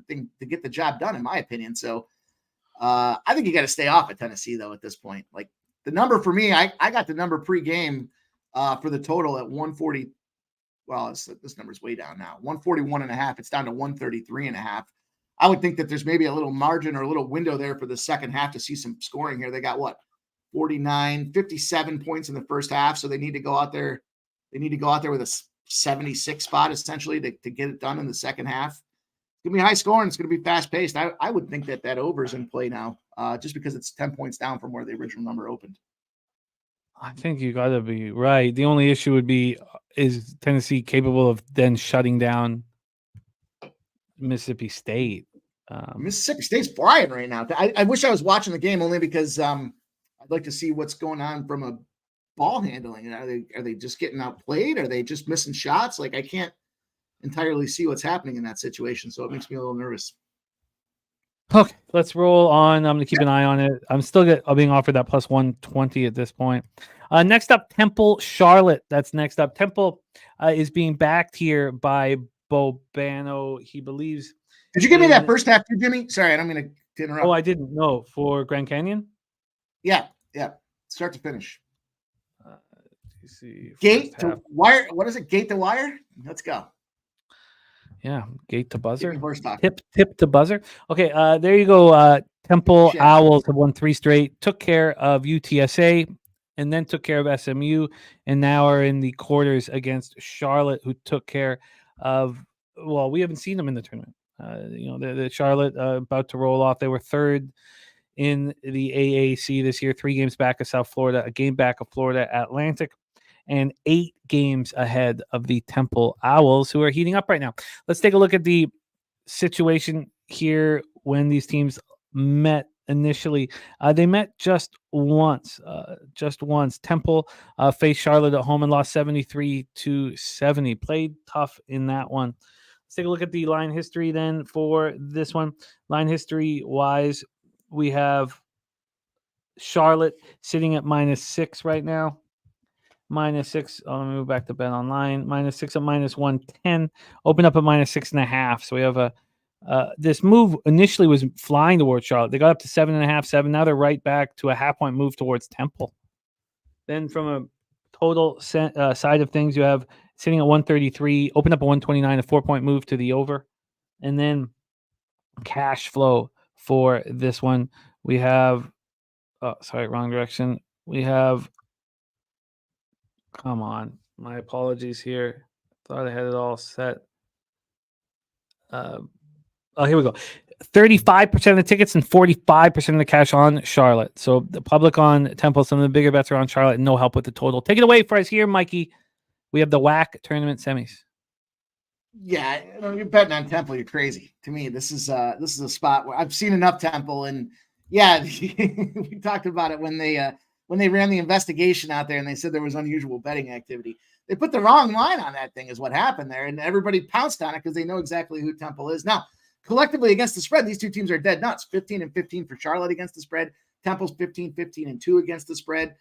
the job done, in my opinion. So I think you got to stay off at Tennessee though, at this point. Like the number for me, I got the number pre-game for the total at 140. Well, this number's way down now. 141.5. It's down to 133.5. I would think that there's maybe a little margin or a little window there for the second half to see some scoring here. They got 57 points in the first half. So they need to go out there. They need to go out there with a 76 spot essentially to get it done in the second half. It's going to be high scoring. It's going to be fast paced. I would think that over is in play now just because it's 10 points down from where the original number opened. I think you got to be right. The only issue would be, is Tennessee capable of then shutting down Mississippi State? Mississippi State's flying right now. I wish I was watching the game only because I'd like to see what's going on from a ball handling. Are they just getting outplayed? Are they just missing shots? Like I can't entirely see what's happening in that situation, so it makes me a little nervous. Okay, let's roll on. I'm going to keep an eye on it. I'm being offered that +120 at this point. Next up, Temple Charlotte. That's next up. Temple is being backed here by Bobano. He believes. Did you give me that first half too, Jimmy? Sorry, I'm going to interrupt. Oh, I didn't know. For Grand Canyon? Yeah. Start to finish. Let's see. Gate to wire. What is it? Gate to wire? Let's go. Yeah, gate to buzzer. Tip to buzzer. Okay, there you go. Temple Owls have won 3 straight. Took care of UTSA. and then took care of SMU, and now are in the quarters against Charlotte, who took care of. Well, we haven't seen them in the tournament. The Charlotte about to roll off. They were third in the AAC this year, 3 games back of South Florida, a game back of Florida Atlantic, and 8 games ahead of the Temple Owls, who are heating up right now. Let's take a look at the situation here when these teams met initially. They met just once. Temple faced Charlotte at home and lost 73-70. Played tough in that one. Let's take a look at the line history then for this one. Line history wise, we have Charlotte sitting at -6 right now. -6. Let me move back to Bet Online. -6 at -110. Open up at -6.5. So we have this move initially was flying towards Charlotte. They got up to 7.5, 7. Now they're right back to a half-point move towards Temple. Then from a total side of things, you have sitting at 133, open up at 129, a 4-point move to the over. And then cash flow for this one. We have, wrong direction. We have, come on, my apologies here. Thought I had it all set. Here we go. 35% of the tickets and 45% of the cash on Charlotte. So the public on Temple, some of the bigger bets are on Charlotte, and no help with the total. Take it away for us here, Mikey. We have the WAC tournament semis. Yeah, you're betting on Temple. You're crazy. To me, this is a spot where I've seen enough Temple, and yeah, we talked about it when they ran the investigation out there, and they said there was unusual betting activity. They put the wrong line on that thing, is what happened there, and everybody pounced on it because they know exactly who Temple is. Now, collectively against the spread, these two teams are dead nuts. 15-15 for Charlotte against the spread. Temple's 15-15-2 against the spread.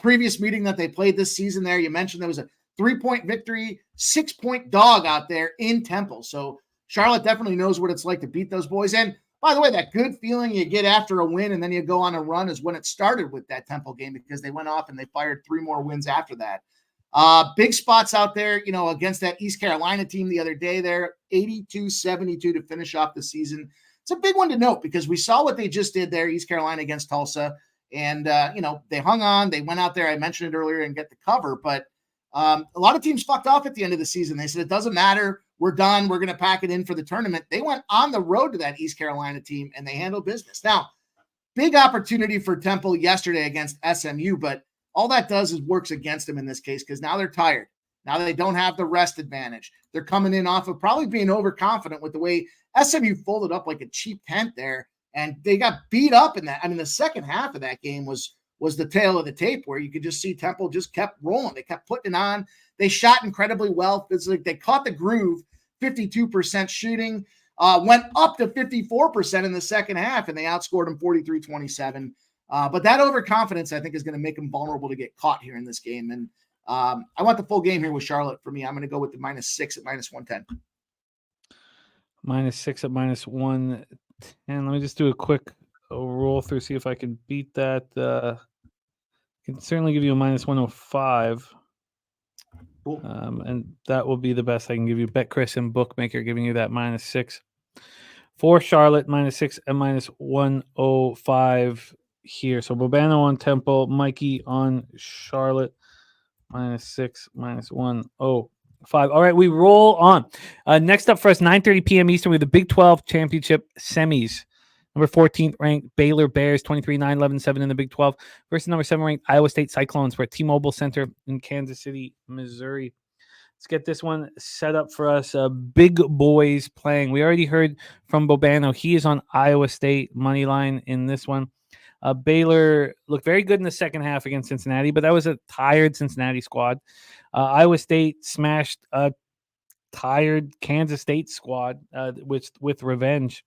Previous meeting that they played this season there, you mentioned there was a 3-point victory, 6-point dog out there in Temple. So Charlotte definitely knows what it's like to beat those boys. And by the way, that good feeling you get after a win and then you go on a run is when it started with that Temple game, because they went off and they fired 3 more wins after that. Big spots out there, against that East Carolina team the other day there, 82-72 to finish off the season. It's a big one to note because we saw what they just did there, East Carolina against Tulsa. And, they hung on. They went out there, I mentioned it earlier, and get the cover. But a lot of teams fucked off at the end of the season. They said, it doesn't matter. We're done. We're going to pack it in for the tournament. They went on the road to that East Carolina team, and they handled business. Now, big opportunity for Temple yesterday against SMU, but all that does is works against them in this case because now they're tired. Now they don't have the rest advantage. They're coming in off of probably being overconfident with the way SMU folded up like a cheap tent there, and they got beat up in that. I mean, the second half of that game was the tail of the tape where you could just see Temple just kept rolling. They kept putting it on. They shot incredibly well. It's like they caught the groove, 52% shooting, went up to 54% in the second half, and they outscored them 43-27. But that overconfidence, I think, is going to make them vulnerable to get caught here in this game. And I want the full game here with Charlotte for me. I'm going to go with the -6 at -110. -6 at -110. Let me just do a quick roll through, see if I can beat that. I can certainly give you a -105. Cool. And that will be the best I can give you. Bet Chris and Bookmaker giving you that -6 for Charlotte, -6 at -105 here. So Bobano on Temple, Mikey on Charlotte, -6, -105. All right, we roll on. Next up for us, 9:30 p.m. Eastern, we have the Big 12 Championship semis. Number 14th ranked Baylor Bears, 23-9, 11-7 in the Big 12 versus number 7 ranked Iowa State Cyclones. We're at T-Mobile Center in Kansas City, Missouri. Let's get this one set up for us. Big boys playing. We already heard from Bobano. He is on Iowa State money line in this one. Baylor looked very good in the second half against Cincinnati, but that was a tired Cincinnati squad. Iowa State smashed a tired Kansas State squad with revenge.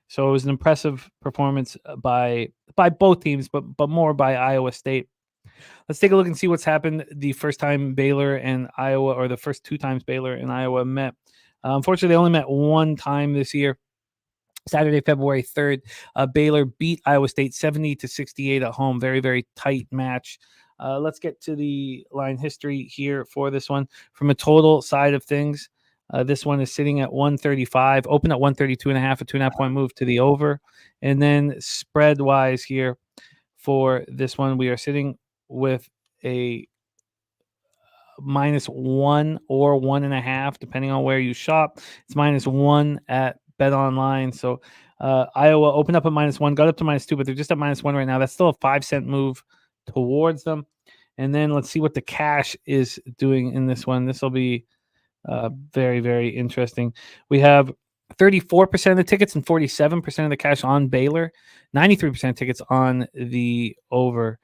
So it was an impressive performance by both teams, but more by Iowa State. Let's take a look and see what's happened the first time Baylor and Iowa, or the first 2 times Baylor and Iowa met. Unfortunately, they only met one time this year. Saturday, February 3rd, Baylor beat Iowa State 70-68 at home. Very, very tight match. Let's get to the line history here for this one. From a total side of things, this one is sitting at 135, open at 132.5, a 2.5-point move to the over. And then spread-wise here for this one, we are sitting with a -1 or 1.5, depending on where you shop. It's -1 at Bet Online. So Iowa opened up at -1, got up to -2, but they're just at -1 right now. That's still a 5-cent move towards them. And then let's see what the cash is doing in this one. This will be very, very interesting. We have 34% of the tickets and 47% of the cash on Baylor, 93% of tickets on the over.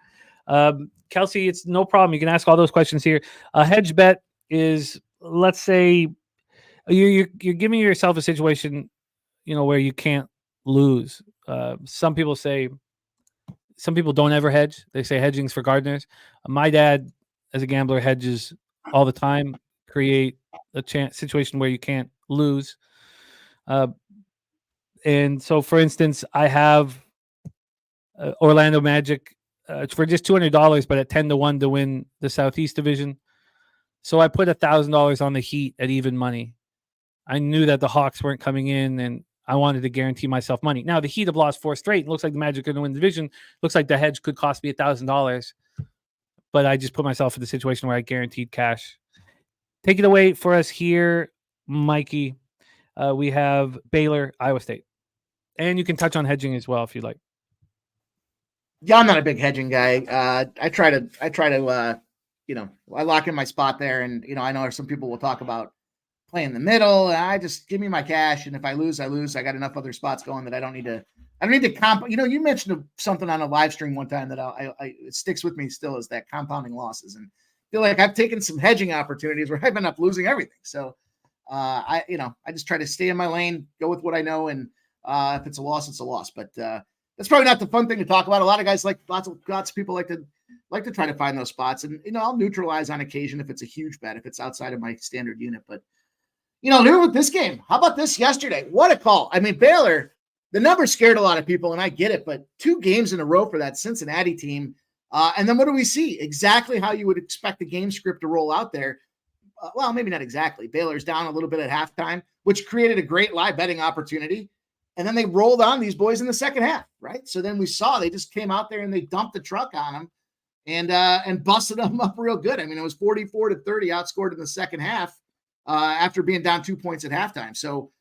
Kelsey, it's no problem. You can ask all those questions here. A hedge bet is, let's say, you're giving yourself a situation, where you can't lose. Some people don't ever hedge. They say hedging's for gardeners. My dad, as a gambler, hedges all the time. Create a situation where you can't lose. And so, for instance, I have Orlando Magic for just $200, but at 10-1 to win the Southeast Division. So I put $1,000 on the Heat at even money. I knew that the Hawks weren't coming in, and I wanted to guarantee myself money. Now the Heat have lost 4 straight. It looks like the Magic are going to win the division. Looks like the hedge could cost me $1,000, but I just put myself in the situation where I guaranteed cash. Take it away for us here, Mikey. We have Baylor, Iowa State, and you can touch on hedging as well if you'd like. Yeah, I'm not a big hedging guy. I try to, I lock in my spot there, and I know some people will talk about play in the middle. I just give me my cash, and if I lose, I lose. I got enough other spots going that I don't need to comp. You mentioned something on a live stream one time that it sticks with me still, is that compounding losses, and I feel like I've taken some hedging opportunities where I've ended up losing everything. So I just try to stay in my lane, go with what I know, and if it's a loss, it's a loss. But that's probably not the fun thing to talk about. A lot of guys lots of people like to try to find those spots, and I'll neutralize on occasion if it's a huge bet, if it's outside of my standard unit. But here with this game, how about this yesterday? What a call! I mean, Baylor, the number scared a lot of people, and I get it. But 2 games in a row for that Cincinnati team, and then what do we see? Exactly how you would expect the game script to roll out there. Well, maybe not exactly. Baylor's down a little bit at halftime, which created a great live betting opportunity. And then they rolled on these boys in the second half, right? So then we saw they just came out there and they dumped the truck on them and busted them up real good. I mean, it was 44-30 outscored in the second half after being down 2 points at halftime. So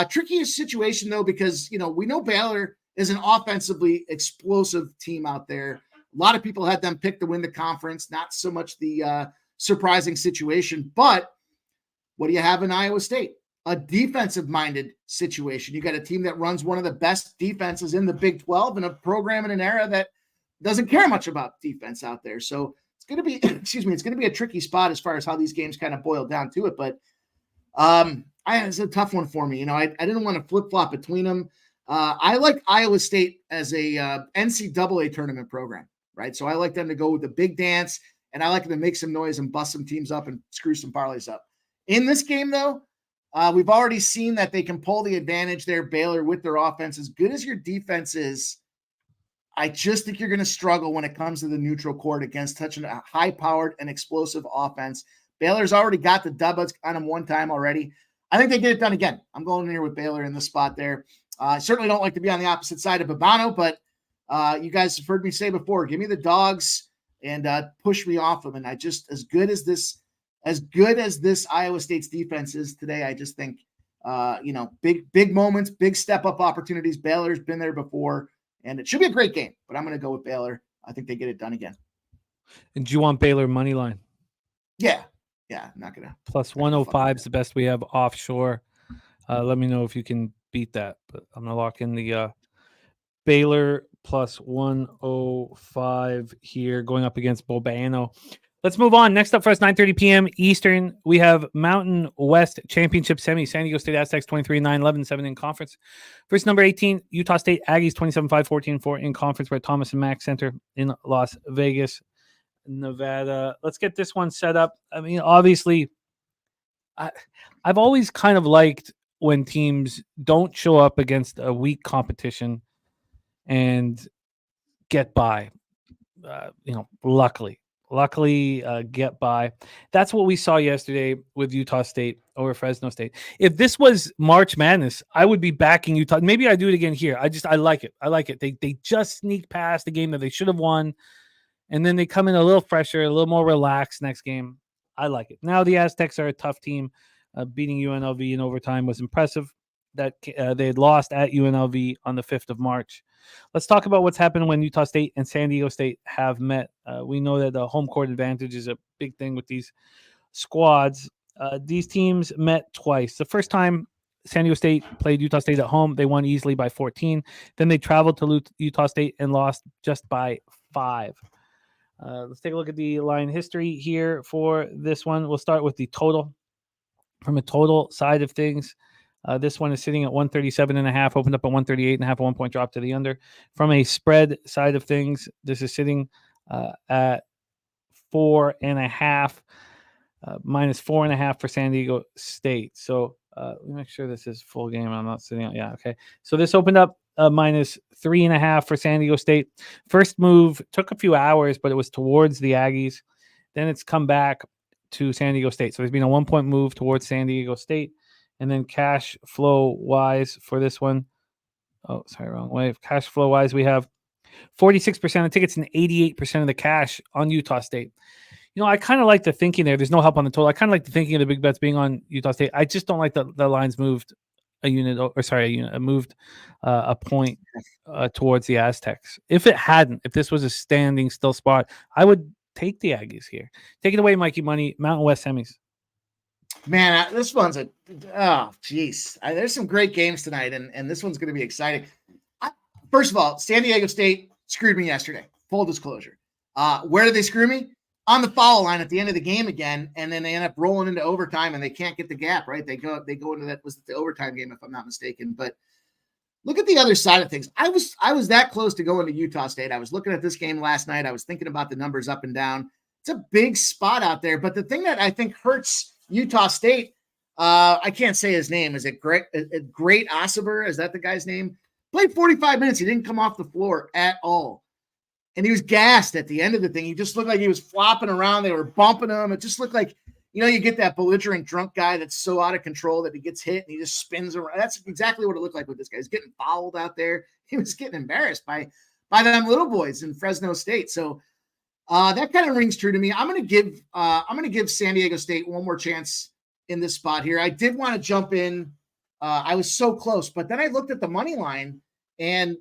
tricky situation, though, because, we know Baylor is an offensively explosive team out there. A lot of people had them pick to win the conference, not so much the surprising situation. But what do you have in Iowa State? A defensive-minded situation. You got a team that runs one of the best defenses in the Big 12 and a program in an era that doesn't care much about defense out there. So it's going to be, it's going to be a tricky spot as far as how these games kind of boil down to it. But it's a tough one for me. I didn't want to flip-flop between them. I like Iowa State as a NCAA tournament program, right? So I like them to go with the big dance, and I like them to make some noise and bust some teams up and screw some parlays up. In this game, though, we've already seen that they can pull the advantage there, Baylor, with their offense. As good as your defense is, I just think you're going to struggle when it comes to the neutral court against touching a high-powered and explosive offense. Baylor's already got the dub on them one time already. I think they get it done again. I'm going in here with Baylor in the spot there. I certainly don't like to be on the opposite side of Bobano, but you guys have heard me say before, give me the dogs and push me off them. And I just, as good as this Iowa State's defense is today, I just think, big moments, big step-up opportunities. Baylor's been there before, and it should be a great game, but I'm going to go with Baylor. I think they get it done again. And do you want Baylor money line? Yeah, I'm not going to. Plus 105 is the best we have offshore. Let me know if you can beat that, but I'm going to lock in the Baylor plus 105 here, going up against Bobano. Let's move on. Next up for us, 9:30 p.m. Eastern, we have Mountain West Championship Semi. San Diego State Aztecs 23-9, 11-7 in conference. First, number 18, Utah State Aggies 27-5, 14-4 in conference. We're at Thomas & Mack Center in Las Vegas, Nevada. Let's get this one set up. I mean, obviously, I've always kind of liked when teams don't show up against a weak competition and get by. Luckily, get by. That's what we saw yesterday with Utah State over Fresno State. If this was March Madness, I would be backing Utah. Maybe I do it again here. I like it. They just sneak past the game that they should have won. and then they come in a little fresher, a little more relaxed next game. I like it. Now the Aztecs are a tough team. Beating UNLV in overtime was impressive. That they had lost at UNLV on the 5th of March. Let's talk about what's happened when Utah State and San Diego State have met. We know that the home court advantage is a big thing with these squads. These teams met twice. The first time San Diego State played Utah State at home, they won easily by 14. Then they traveled to Utah State and lost just by 5. Let's take a look at the line history here for this one. We'll start with the total. From a total side of things, this one is sitting at 137.5, opened up at 138.5, a 1 point drop to the under. From a spread side of things, this is sitting at 4.5, minus 4.5 for San Diego State. So let me make sure this is full game. I'm not sitting out. Yeah, okay. So this opened up minus 3.5 for San Diego State. First move took a few hours, but it was towards the Aggies. Then it's come back to San Diego State. So there's been a 1 point move towards San Diego State. And then cash flow wise for this one. Oh, sorry, wrong way. Cash flow wise, we have 46% of the tickets and 88% of the cash on Utah State. You know, I kind of like the thinking there. There's no help on the total. I kind of like the thinking of the big bets being on Utah State. I just don't like the lines moved moved a point towards the Aztecs. If this was a standing still spot, I would take the Aggies here. Take it away, Mikey Money, Mountain West semis. Man, this one's there's some great games tonight, and this one's going to be exciting. First of all, San Diego State screwed me yesterday. Full disclosure. Where did they screw me? On the foul line at the end of the game again, and then they end up rolling into overtime, and they can't get the gap, right? They go into that, was the overtime game, if I'm not mistaken. But look at the other side of things. I was that close to going to Utah State. I was looking at this game last night. I was thinking about the numbers up and down. It's a big spot out there. But the thing that I think hurts Utah State, I can't say his name. Is it Great Osaber? Is that the guy's name? Played 45 minutes. He didn't come off the floor at all. And he was gassed at the end of the thing. He just looked like he was flopping around. They were bumping him. It just looked like, you get that belligerent drunk guy that's so out of control that he gets hit and he just spins around. That's exactly what it looked like with this guy. He's getting fouled out there. He was getting embarrassed by them little boys in Fresno State. So that kind of rings true to me. I'm going to give San Diego State one more chance in this spot here. I did want to jump in. I was so close, but then I looked at the money line and,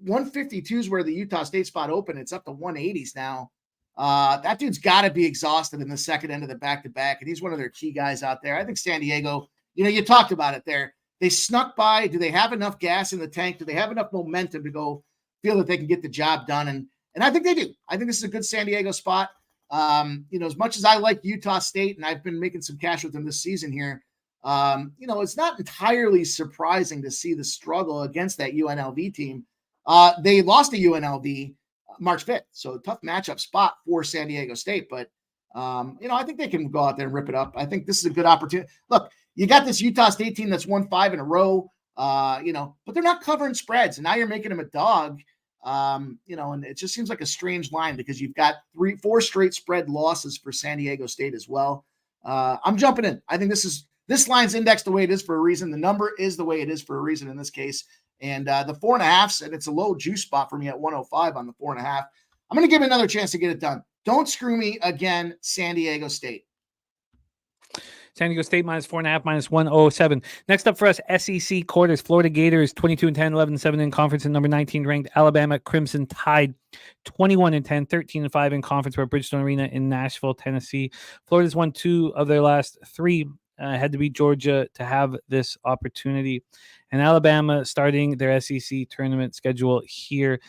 152 is where the Utah State spot opened. It's up to 180s now. That dude's got to be exhausted in the second end of the back-to-back, and he's one of their key guys out there. I think San Diego, you talked about it there. They snuck by. Do they have enough gas in the tank? Do they have enough momentum to go feel that they can get the job done? And I think they do. I think this is a good San Diego spot. As much as I like Utah State, and I've been making some cash with them this season here, it's not entirely surprising to see the struggle against that UNLV team. They lost to UNLV March 5th. So tough matchup spot for San Diego State. But, I think they can go out there and rip it up. I think this is a good opportunity. Look, you got this Utah State team that's won 5 in a row, but they're not covering spreads. And now you're making them a dog, and it just seems like a strange line because you've got 4 straight spread losses for San Diego State as well. I'm jumping in. I think this line's indexed the way it is for a reason. The number is the way it is for a reason in this case. And the 4.5, and it's a low juice spot for me at 105 on the 4.5. I'm going to give it another chance to get it done. Don't screw me again, San Diego State. San Diego State minus 4.5, minus 107. Next up for us, SEC quarters. Florida Gators 22-10, 11-7 in conference, and number 19 ranked Alabama Crimson Tide 21-10, 13-5 in conference. We're at Bridgestone Arena in Nashville, Tennessee. Florida's won 2 of their last 3. Had to beat Georgia to have this opportunity. And Alabama starting their SEC tournament schedule here.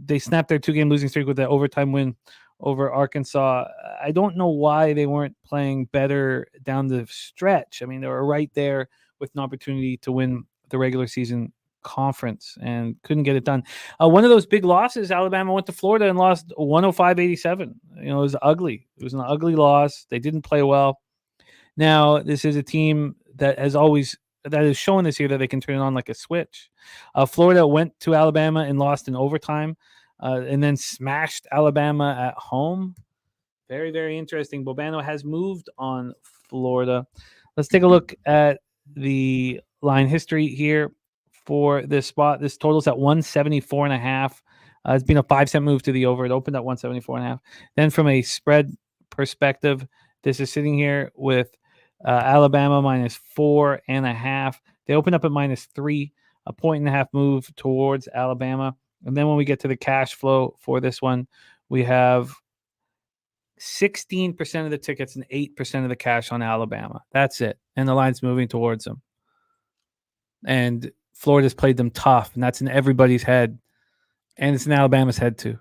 They snapped their 2-game losing streak with that overtime win over Arkansas. I don't know why they weren't playing better down the stretch. I mean, they were right there with an opportunity to win the regular season conference and couldn't get it done. One of those big losses, Alabama went to Florida and lost 105-87. It was ugly. It was an ugly loss. They didn't play well. Now, this is a team that has shown this year that they can turn it on like a switch. Florida went to Alabama and lost in overtime, and then smashed Alabama at home. Very, very interesting. Bobano has moved on Florida. Let's take a look at the line history here for this spot. This totals at 174.5, It's been a 5-cent move to the over. It opened at 174.5. Then from a spread perspective, this is sitting here with Alabama -4.5. They opened up at -3, a 1.5 move towards Alabama. And then when we get to the cash flow for this one, we have 16% of the tickets and 8% of the cash on Alabama. That's it. And the line's moving towards them. And Florida's played them tough, and that's in everybody's head. And it's in Alabama's head too.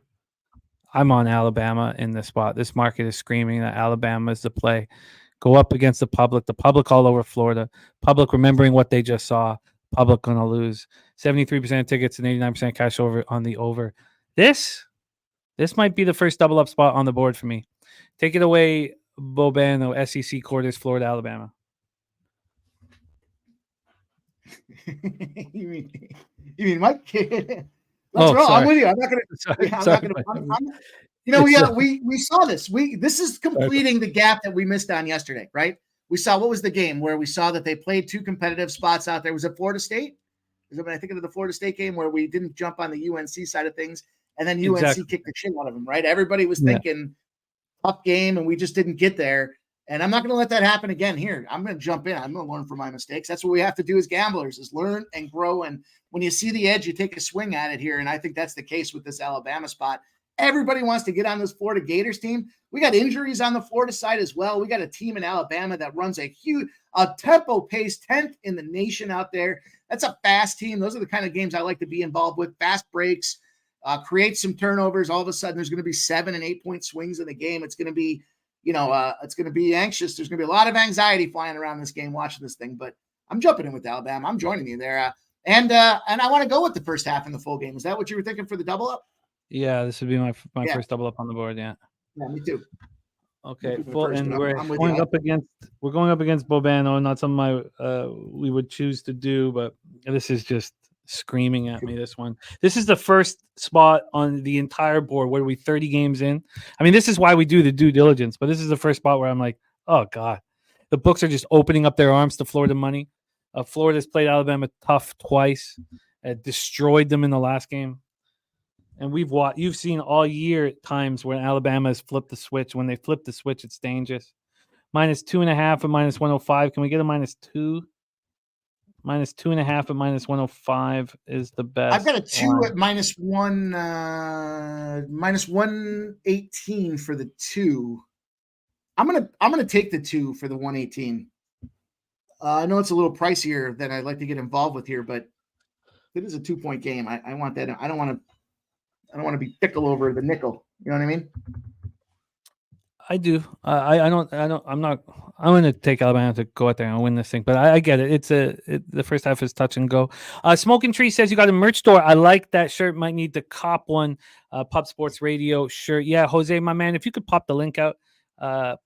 I'm on Alabama in this spot. This market is screaming that Alabama is the play. Go up against the public all over Florida, public remembering what they just saw, public going to lose. 73% of tickets and 89% cash over on the over. This might be the first double up spot on the board for me. Take it away, Bobano, SEC quarters, Florida, Alabama. you mean Mike? Let's roll. I'm with you. I'm not gonna. We saw this. This is completing the gap that we missed on yesterday, right? We saw, what was the game where we saw that they played two competitive spots out there? Was it Florida State? I think of the Florida State game where we didn't jump on the UNC side of things, and then UNC kicked the shit out of them, right? Everybody was thinking tough game, and we just didn't get there. And I'm not going to let that happen again here. I'm going to jump in. I'm going to learn from my mistakes. That's what we have to do as gamblers, is learn and grow. And when you see the edge, you take a swing at it here. And I think that's the case with this Alabama spot. Everybody wants to get on this Florida Gators team. We got injuries on the Florida side as well. We got a team in Alabama that runs a tempo pace 10th in the nation out there. That's a fast team. Those are the kind of games I like to be involved with. Fast breaks, create some turnovers. All of a sudden, there's going to be 7 and 8 point swings in the game. It's going to be, it's going to be anxious. There's going to be a lot of anxiety flying around this game watching this thing. But I'm jumping in with Alabama. I'm joining you there. And I want to go with the first half in the full game. Is that what you were thinking for the double up? Yeah, this would be my first double up on the board. Yeah, me too. Okay, we're going up against Bobano. Not something we would choose to do, but this is just screaming at me. This is the first spot on the entire board. What are we, 30 games in? I mean, this is why we do the due diligence. But this is the first spot where I'm like, oh god, the books are just opening up their arms to Florida money. Florida's played Alabama tough twice, destroyed them in the last game. And you've seen all year times when Alabama has flipped the switch. When they flip the switch, it's dangerous. -2.5 at -105. Can we get a -2? -2.5 at -105 is the best. I've got a 2 at -118 for the 2. I'm gonna take the 2 for the 118. I know it's a little pricier than I'd like to get involved with here, but it is a 2-point game. I want that. I don't want to be fickle over the nickel. You know what I mean? I do. I'm going to take Alabama to go out there and win this thing, but I get it. The first half is touch and go. Smoking Tree says you got a merch store. I like that shirt. Might need to cop one. Pub Sports Radio shirt. Yeah, Jose, my man, if you could pop the link out, and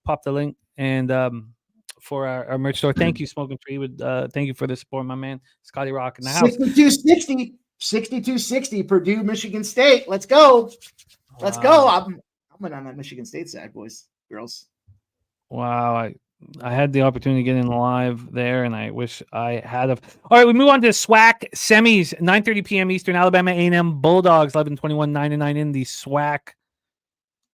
for our merch store. Thank you, Smoking Tree. Thank you for the support, my man. Scotty Rock in the house. 62-60, Purdue, Michigan State. Let's go. Let's go. I'm on that Michigan State side, boys, girls. Wow. I had the opportunity to get in live there, and I wish I had. All right, we move on to SWAC semis, 9:30 p.m. Eastern. Alabama A&M Bulldogs, 11-21, 9-9 in the SWAC.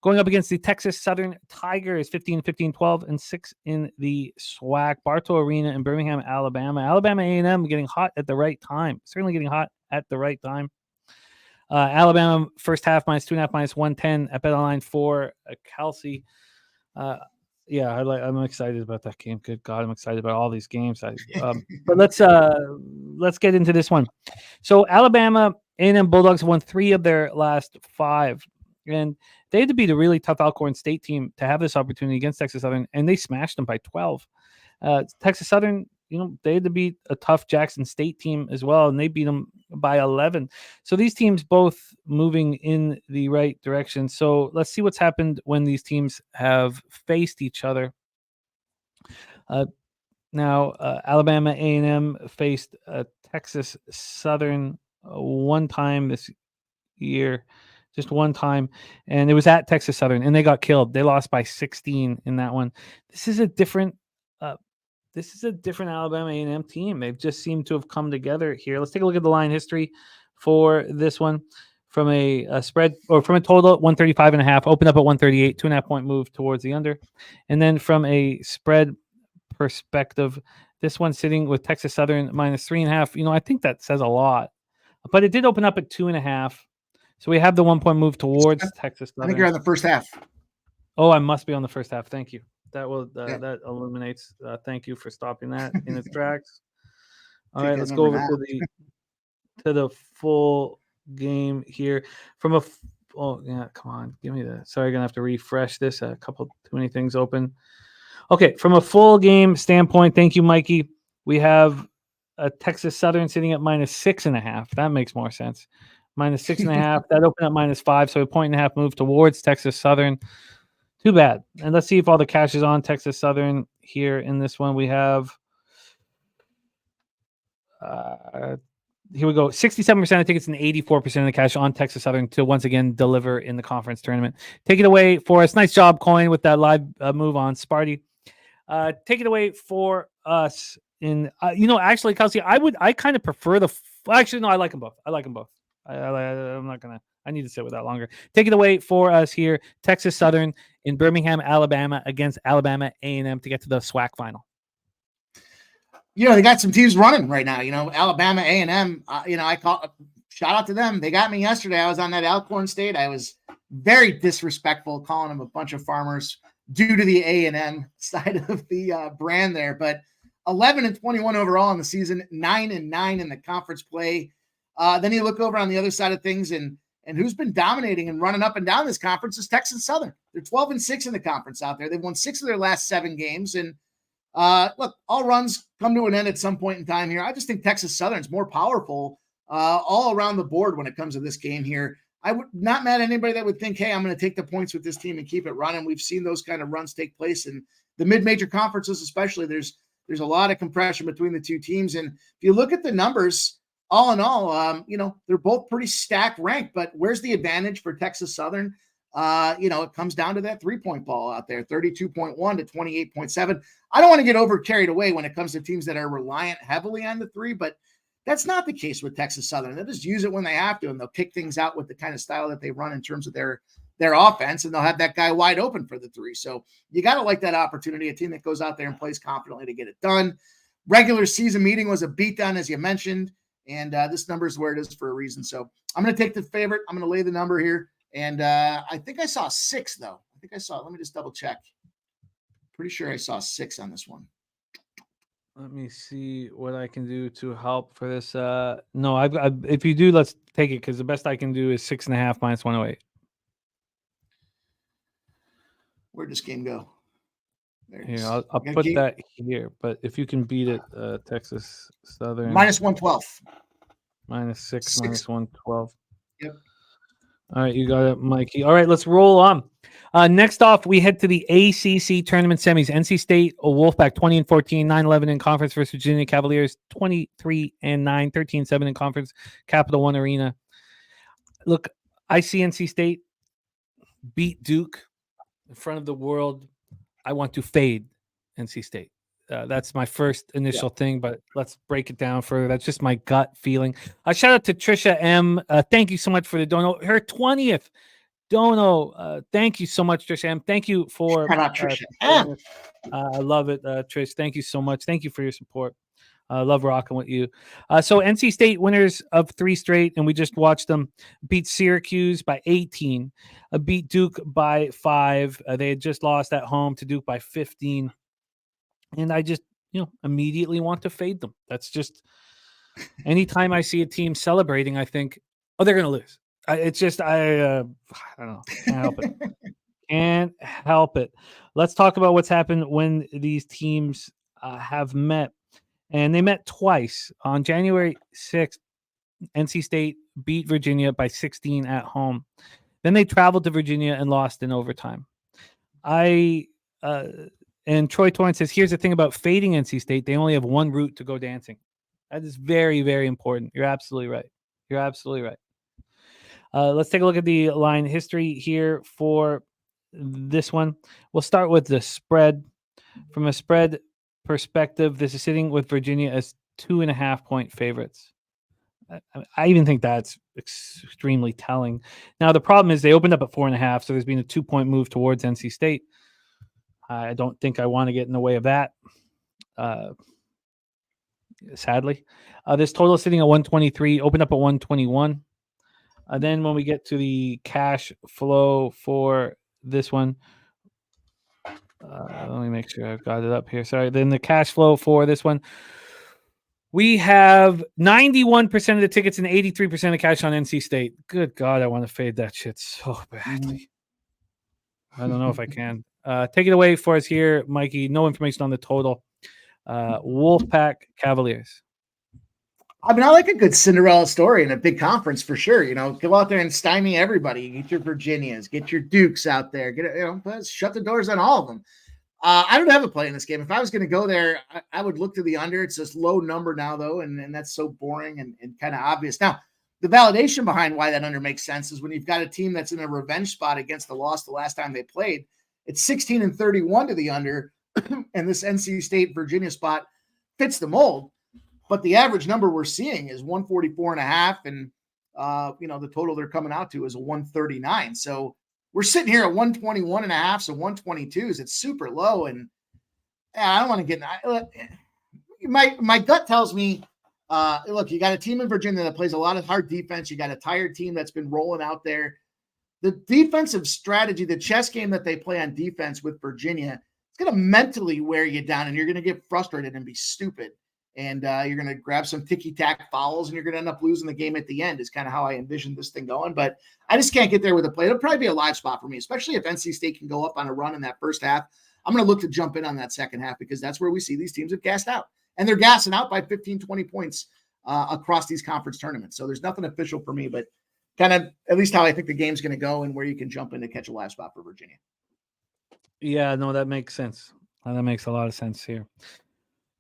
Going up against the Texas Southern Tigers, 15-15, 12-6 in the SWAC. Bartow Arena in Birmingham, Alabama. Alabama A&M getting hot at the right time. Certainly getting hot at the right time. Alabama first half -2.5, -110 at BetOnline for Kelsey. I'm excited about that game. Good God, I'm excited about all these games. But let's get into this one. So Alabama A&M Bulldogs won 3 of their last 5, and they had to beat a really tough Alcorn State team to have this opportunity against Texas Southern, and they smashed them by 12. Texas Southern, they had to beat a tough Jackson State team as well, and they beat them by 11. So these teams both moving in the right direction. So let's see what's happened when these teams have faced each other. Now, Alabama A&M faced Texas Southern one time this year, just one time, and it was at Texas Southern, and they got killed. They lost by 16 in that one. This is a different Alabama A&M team. They've just seemed to have come together here. Let's take a look at the line history for this one. from a spread or from a total 135.5, opened up at 138, 2.5 point move towards the under. And then from a spread perspective, this one's sitting with Texas Southern minus 3.5. I think that says a lot, but it did open up at 2.5. So we have the 1 point move towards Texas Southern. I think you're on the first half. Oh, I must be on the first half. Thank you. That will that illuminates. Thank you for stopping that in its tracks. All right, let's go over to the full game here. Come on, give me that. Sorry, gonna have to refresh this. A couple too many things open. Okay, from a full game standpoint, thank you, Mikey. We have a Texas Southern sitting at minus 6.5. That makes more sense. Minus 6.5. That opened at minus 5, so a 1.5 move towards Texas Southern. Too bad. And let's see if all the cash is on Texas Southern here in this one. We have here we go. 67% of tickets and 84% of the cash on Texas Southern to once again deliver in the conference tournament. Take it away for us. Nice job, Coin, with that live move on Sparty. Take it away for us in actually, Kelsey, I kind of prefer actually no, I like them both. I'm not gonna. I need to sit with that longer. Take it away for us here. Texas Southern in Birmingham, Alabama against Alabama A&M to get to the SWAC final. They got some teams running right now. Alabama A&M. Shout out to them. They got me yesterday. I was on that Alcorn State. I was very disrespectful calling them a bunch of farmers due to the A&M side of the brand there. But 11-21 overall in the season, 9-9 in the conference play. Then you look over on the other side of things, and who's been dominating and running up and down this conference is Texas Southern. They're 12-6 in the conference out there. They've won 6 of their last 7 games. And look, all runs come to an end at some point in time here. I just think Texas Southern's more powerful all around the board when it comes to this game here. I would not mad at anybody that would think, hey, I'm going to take the points with this team and keep it running. We've seen those kind of runs take place in the mid-major conferences, especially. There's a lot of compression between the two teams. And if you look at the numbers, all in all, they're both pretty stacked ranked, but where's the advantage for Texas Southern? It comes down to that 3-point ball out there, 32.1 to 28.7. I don't want to get over carried away when it comes to teams that are reliant heavily on the 3, but that's not the case with Texas Southern. They'll just use it when they have to, and they'll kick things out with the kind of style that they run in terms of their offense, and they'll have that guy wide open for the 3. So you got to like that opportunity, a team that goes out there and plays confidently to get it done. Regular season meeting was a beatdown, as you mentioned. And this number is where it is for a reason. So I'm going to take the favorite. I'm going to lay the number here. And I think I saw 6, though. Let me just double check. Pretty sure I saw 6 on this one. Let me see what I can do to help for this. No, if you do, let's take it, because the best I can do is 6.5 minus 108. Where'd this game go? Here, I'll put that here. But if you can beat it, Texas Southern minus 112, minus 6, minus 112. Yep. All right, you got it, Mikey. All right, let's roll on. Next off, we head to the ACC tournament semis. NC State, Wolfpack 20-14, 9-11 in conference versus Virginia Cavaliers 23-9, 13-7 in conference. Capital One Arena. Look, I see NC State beat Duke in front of the world. I want to fade NC State. That's my first initial thing, but let's break it down further. That's just my gut feeling. Shout out to Trisha M. Thank you so much for the dono. Her 20th dono. Thank you so much, Trisha M. Thank you for Trisha M. I love it, Trish. Thank you so much. Thank you for your support. I love rocking with you. So NC State winners of 3 straight, and we just watched them beat Syracuse by 18, beat Duke by 5. They had just lost at home to Duke by 15. And I just, immediately want to fade them. That's just, anytime I see a team celebrating, I think, oh, they're going to lose. I don't know. Can't help it. Can't help it. Let's talk about what's happened when these teams have met. And they met twice. On January 6th, NC State beat Virginia by 16 at home. Then they traveled to Virginia and lost in overtime. And Troy Torrence says, here's the thing about fading NC State. They only have one route to go dancing. That is very, very important. You're absolutely right. Let's take a look at the line history here for this one. We'll start with the spread. From a spread perspective, this is sitting with Virginia as 2.5 point favorites. I even think that's extremely telling. Now, the problem is they opened up at 4.5, so there's been a 2-point move towards NC State. I don't think I want to get in the way of that, sadly. This total is sitting at 123, opened up at 121. Then when we get to the cash flow for this one, let me make sure I've got it up here. Sorry. Then the cash flow for this one, we have 91% of the tickets and 83% of cash on NC State. Good God, I want to fade that shit so badly. I don't know if I can. Take it away for us here, Mikey. No information on the total. Wolfpack Cavaliers. I mean, I like a good Cinderella story in a big conference for sure. Go out there and stymie everybody. Get your Virginias, get your Dukes out there. Shut the doors on all of them. I don't have a play in this game. If I was going to go there, I would look to the under. It's this low number now, though, and that's so boring and kind of obvious. Now, the validation behind why that under makes sense is when you've got a team that's in a revenge spot against the loss the last time they played. It's 16-31 to the under, and this NC State Virginia spot fits the mold. But the average number we're seeing is 144.5, and the total they're coming out to is a 139. So we're sitting here at 121.5, so 122s. It's super low, and I don't want to get. My gut tells me, look, you got a team in Virginia that plays a lot of hard defense. You got a tired team that's been rolling out there. The defensive strategy, the chess game that they play on defense with Virginia, it's going to mentally wear you down, and you're going to get frustrated and be stupid. And you're going to grab some ticky-tack fouls, and you're going to end up losing the game at the end is kind of how I envision this thing going. But I just can't get there with a play. It'll probably be a live spot for me, especially if NC State can go up on a run in that first half. I'm going to look to jump in on that second half because that's where we see these teams have gassed out. And they're gassing out by 15, 20 points across these conference tournaments. So there's nothing official for me, but kind of at least how I think the game's going to go and where you can jump in to catch a live spot for Virginia. Yeah, no, that makes sense. That makes a lot of sense here.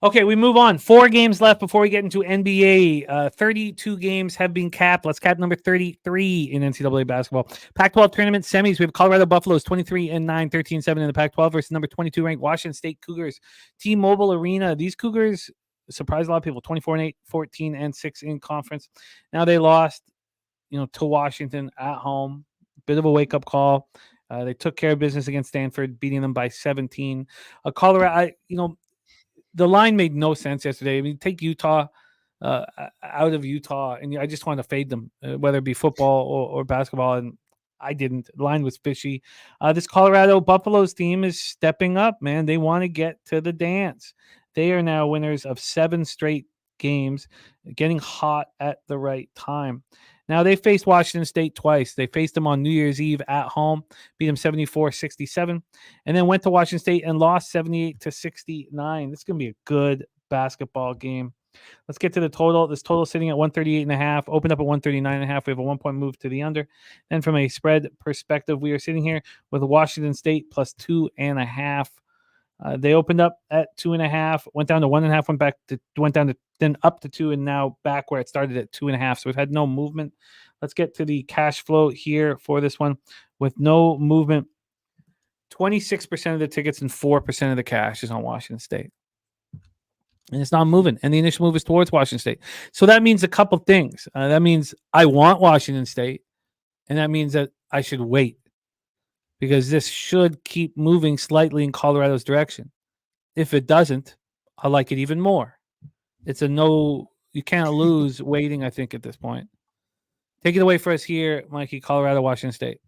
Okay, we move on. 4 games left before we get into NBA. 32 games have been capped. Let's cap number 33 in NCAA basketball. Pac-12 tournament semis. We have Colorado Buffaloes 23-9, 13-7 in the Pac-12 versus number 22 ranked Washington State Cougars. T-Mobile Arena. These Cougars surprised a lot of people. 24-8, 14-6 in conference. Now they lost, to Washington at home. Bit of a wake-up call. They took care of business against Stanford, beating them by 17. Colorado, the line made no sense yesterday. I mean, take Utah out of Utah, and I just want to fade them, whether it be football or basketball, and I didn't. The line was fishy. This Colorado Buffaloes team is stepping up, man. They want to get to the dance. They are now winners of 7 straight games, getting hot at the right time. Now, they faced Washington State twice. They faced them on New Year's Eve at home, beat them 74-67, and then went to Washington State and lost 78-69. This is going to be a good basketball game. Let's get to the total. This total is sitting at 138.5, opened up at 139.5. We have a 1-point move to the under. And from a spread perspective, we are sitting here with Washington State plus 2.5. They opened up at 2.5, went down to 1.5, went down to then up to 2, and now back where it started at 2.5. So we've had no movement. Let's get to the cash flow here for this one. With no movement, 26% of the tickets and 4% of the cash is on Washington State. And it's not moving. And the initial move is towards Washington State. So that means a couple things. That means I want Washington State, and that means that I should wait, because this should keep moving slightly in Colorado's direction. If it doesn't, I like it even more. It's a no, you can't lose waiting, I think, at this point. Take it away for us here, Mikey. Colorado, Washington State.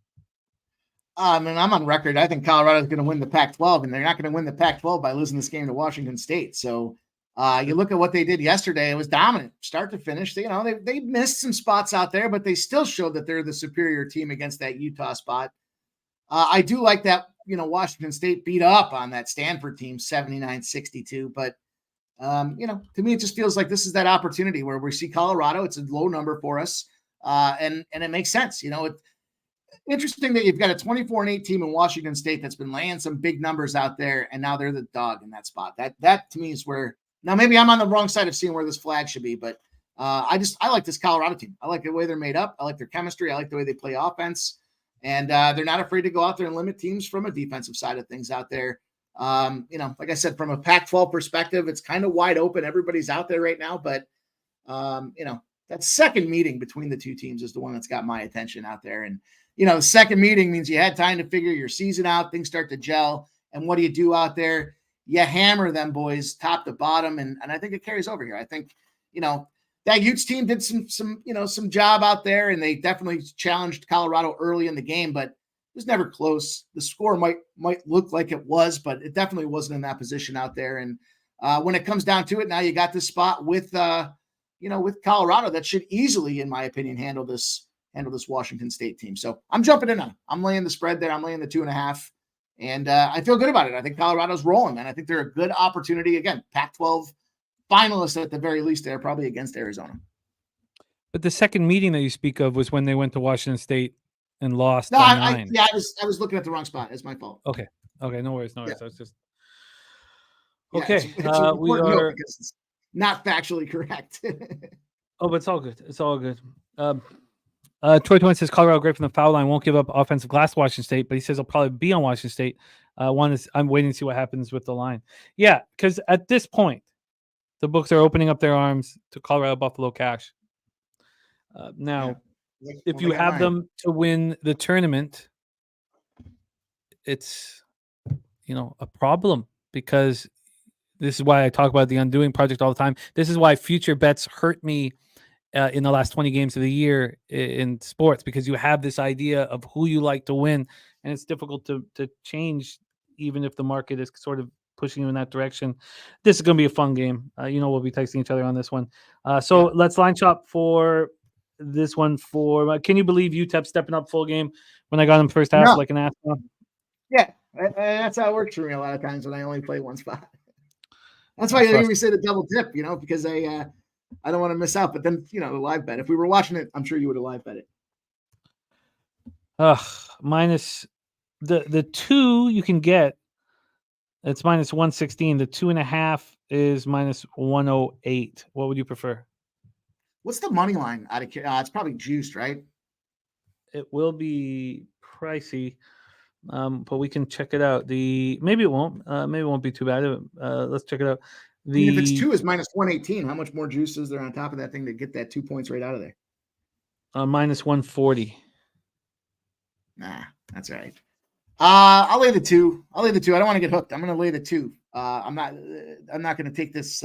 I'm on record. I think Colorado is going to win the Pac-12, and they're not going to win the Pac-12 by losing this game to Washington State. So you look at what they did yesterday. It was dominant, start to finish. They missed some spots out there, but they still showed that they're the superior team against that Utah spot. I do like that, Washington State beat up on that Stanford team 79-62, but to me, it just feels like this is that opportunity where we see Colorado. It's a low number for us. And it makes sense. It's interesting that you've got a 24-8 team in Washington State that's been laying some big numbers out there, and now they're the dog in that spot. That to me is where, now maybe I'm on the wrong side of seeing where this flag should be, but I like this Colorado team. I like the way they're made up. I like their chemistry. I like the way they play offense, and they're not afraid to go out there and limit teams from a defensive side of things out there. Like I said, from a Pac-12 perspective, it's kind of wide open. Everybody's out there right now, but that second meeting between the two teams is the one that's got my attention out there. And, the second meeting means you had time to figure your season out, things start to gel. And what do you do out there? You hammer them boys top to bottom. And I think it carries over here. I think, that Utes team did some job out there, and they definitely challenged Colorado early in the game, but it was never close. The score might look like it was, but it definitely wasn't in that position out there. And when it comes down to it, now you got this spot with Colorado that should easily, in my opinion, handle this Washington State team. So I'm jumping in on it. I'm laying the spread there. I'm laying the 2.5, and I feel good about it. I think Colorado's rolling, and I think they're a good opportunity. Again, Pac-12 finalists at the very least. They're probably against Arizona. But the second meeting that you speak of was when they went to Washington State and lost. No, I was looking at the wrong spot. It's my fault. Okay, no worries. Yeah. I was just okay. It's we are because it's not factually correct. Oh, but it's all good. It's all good. Troy Torrence says Colorado great from the foul line, won't give up offensive glass to Washington State, but he says he'll probably be on Washington State. I'm waiting to see what happens with the line. Yeah, because at this point, the books are opening up their arms to Colorado Buffalo Cash. Now, if you have them to win the tournament, it's a problem, because this is why I talk about the Undoing Project all the time. This is why future bets hurt me in the last 20 games of the year in sports, because you have this idea of who you like to win, and it's difficult to change, even if the market is sort of pushing you in that direction. This is going to be a fun game. We'll be texting each other on this one. So let's line shop for this one. Can you believe UTEP stepping up full game when I got him first half like an ass? Yeah, that's how it works for me a lot of times when I only play one spot. That's why you hear me say the double dip, because I don't want to miss out. But then, the live bet. If we were watching it, I'm sure you would have live bet it. Minus the 2 you can get. It's minus 116. The 2.5 is minus 108. What would you prefer? What's the money line out of it's probably juiced, right? It will be pricey, but we can check it out. Maybe it won't. Maybe it won't be too bad. Let's check it out. If it's 2 is minus 118, how much more juice is there on top of that thing to get that 2 points right out of there? Minus 140. Nah, that's all right. I'll lay the 2. I don't want to get hooked. I'm going to lay the 2. I'm not going to take this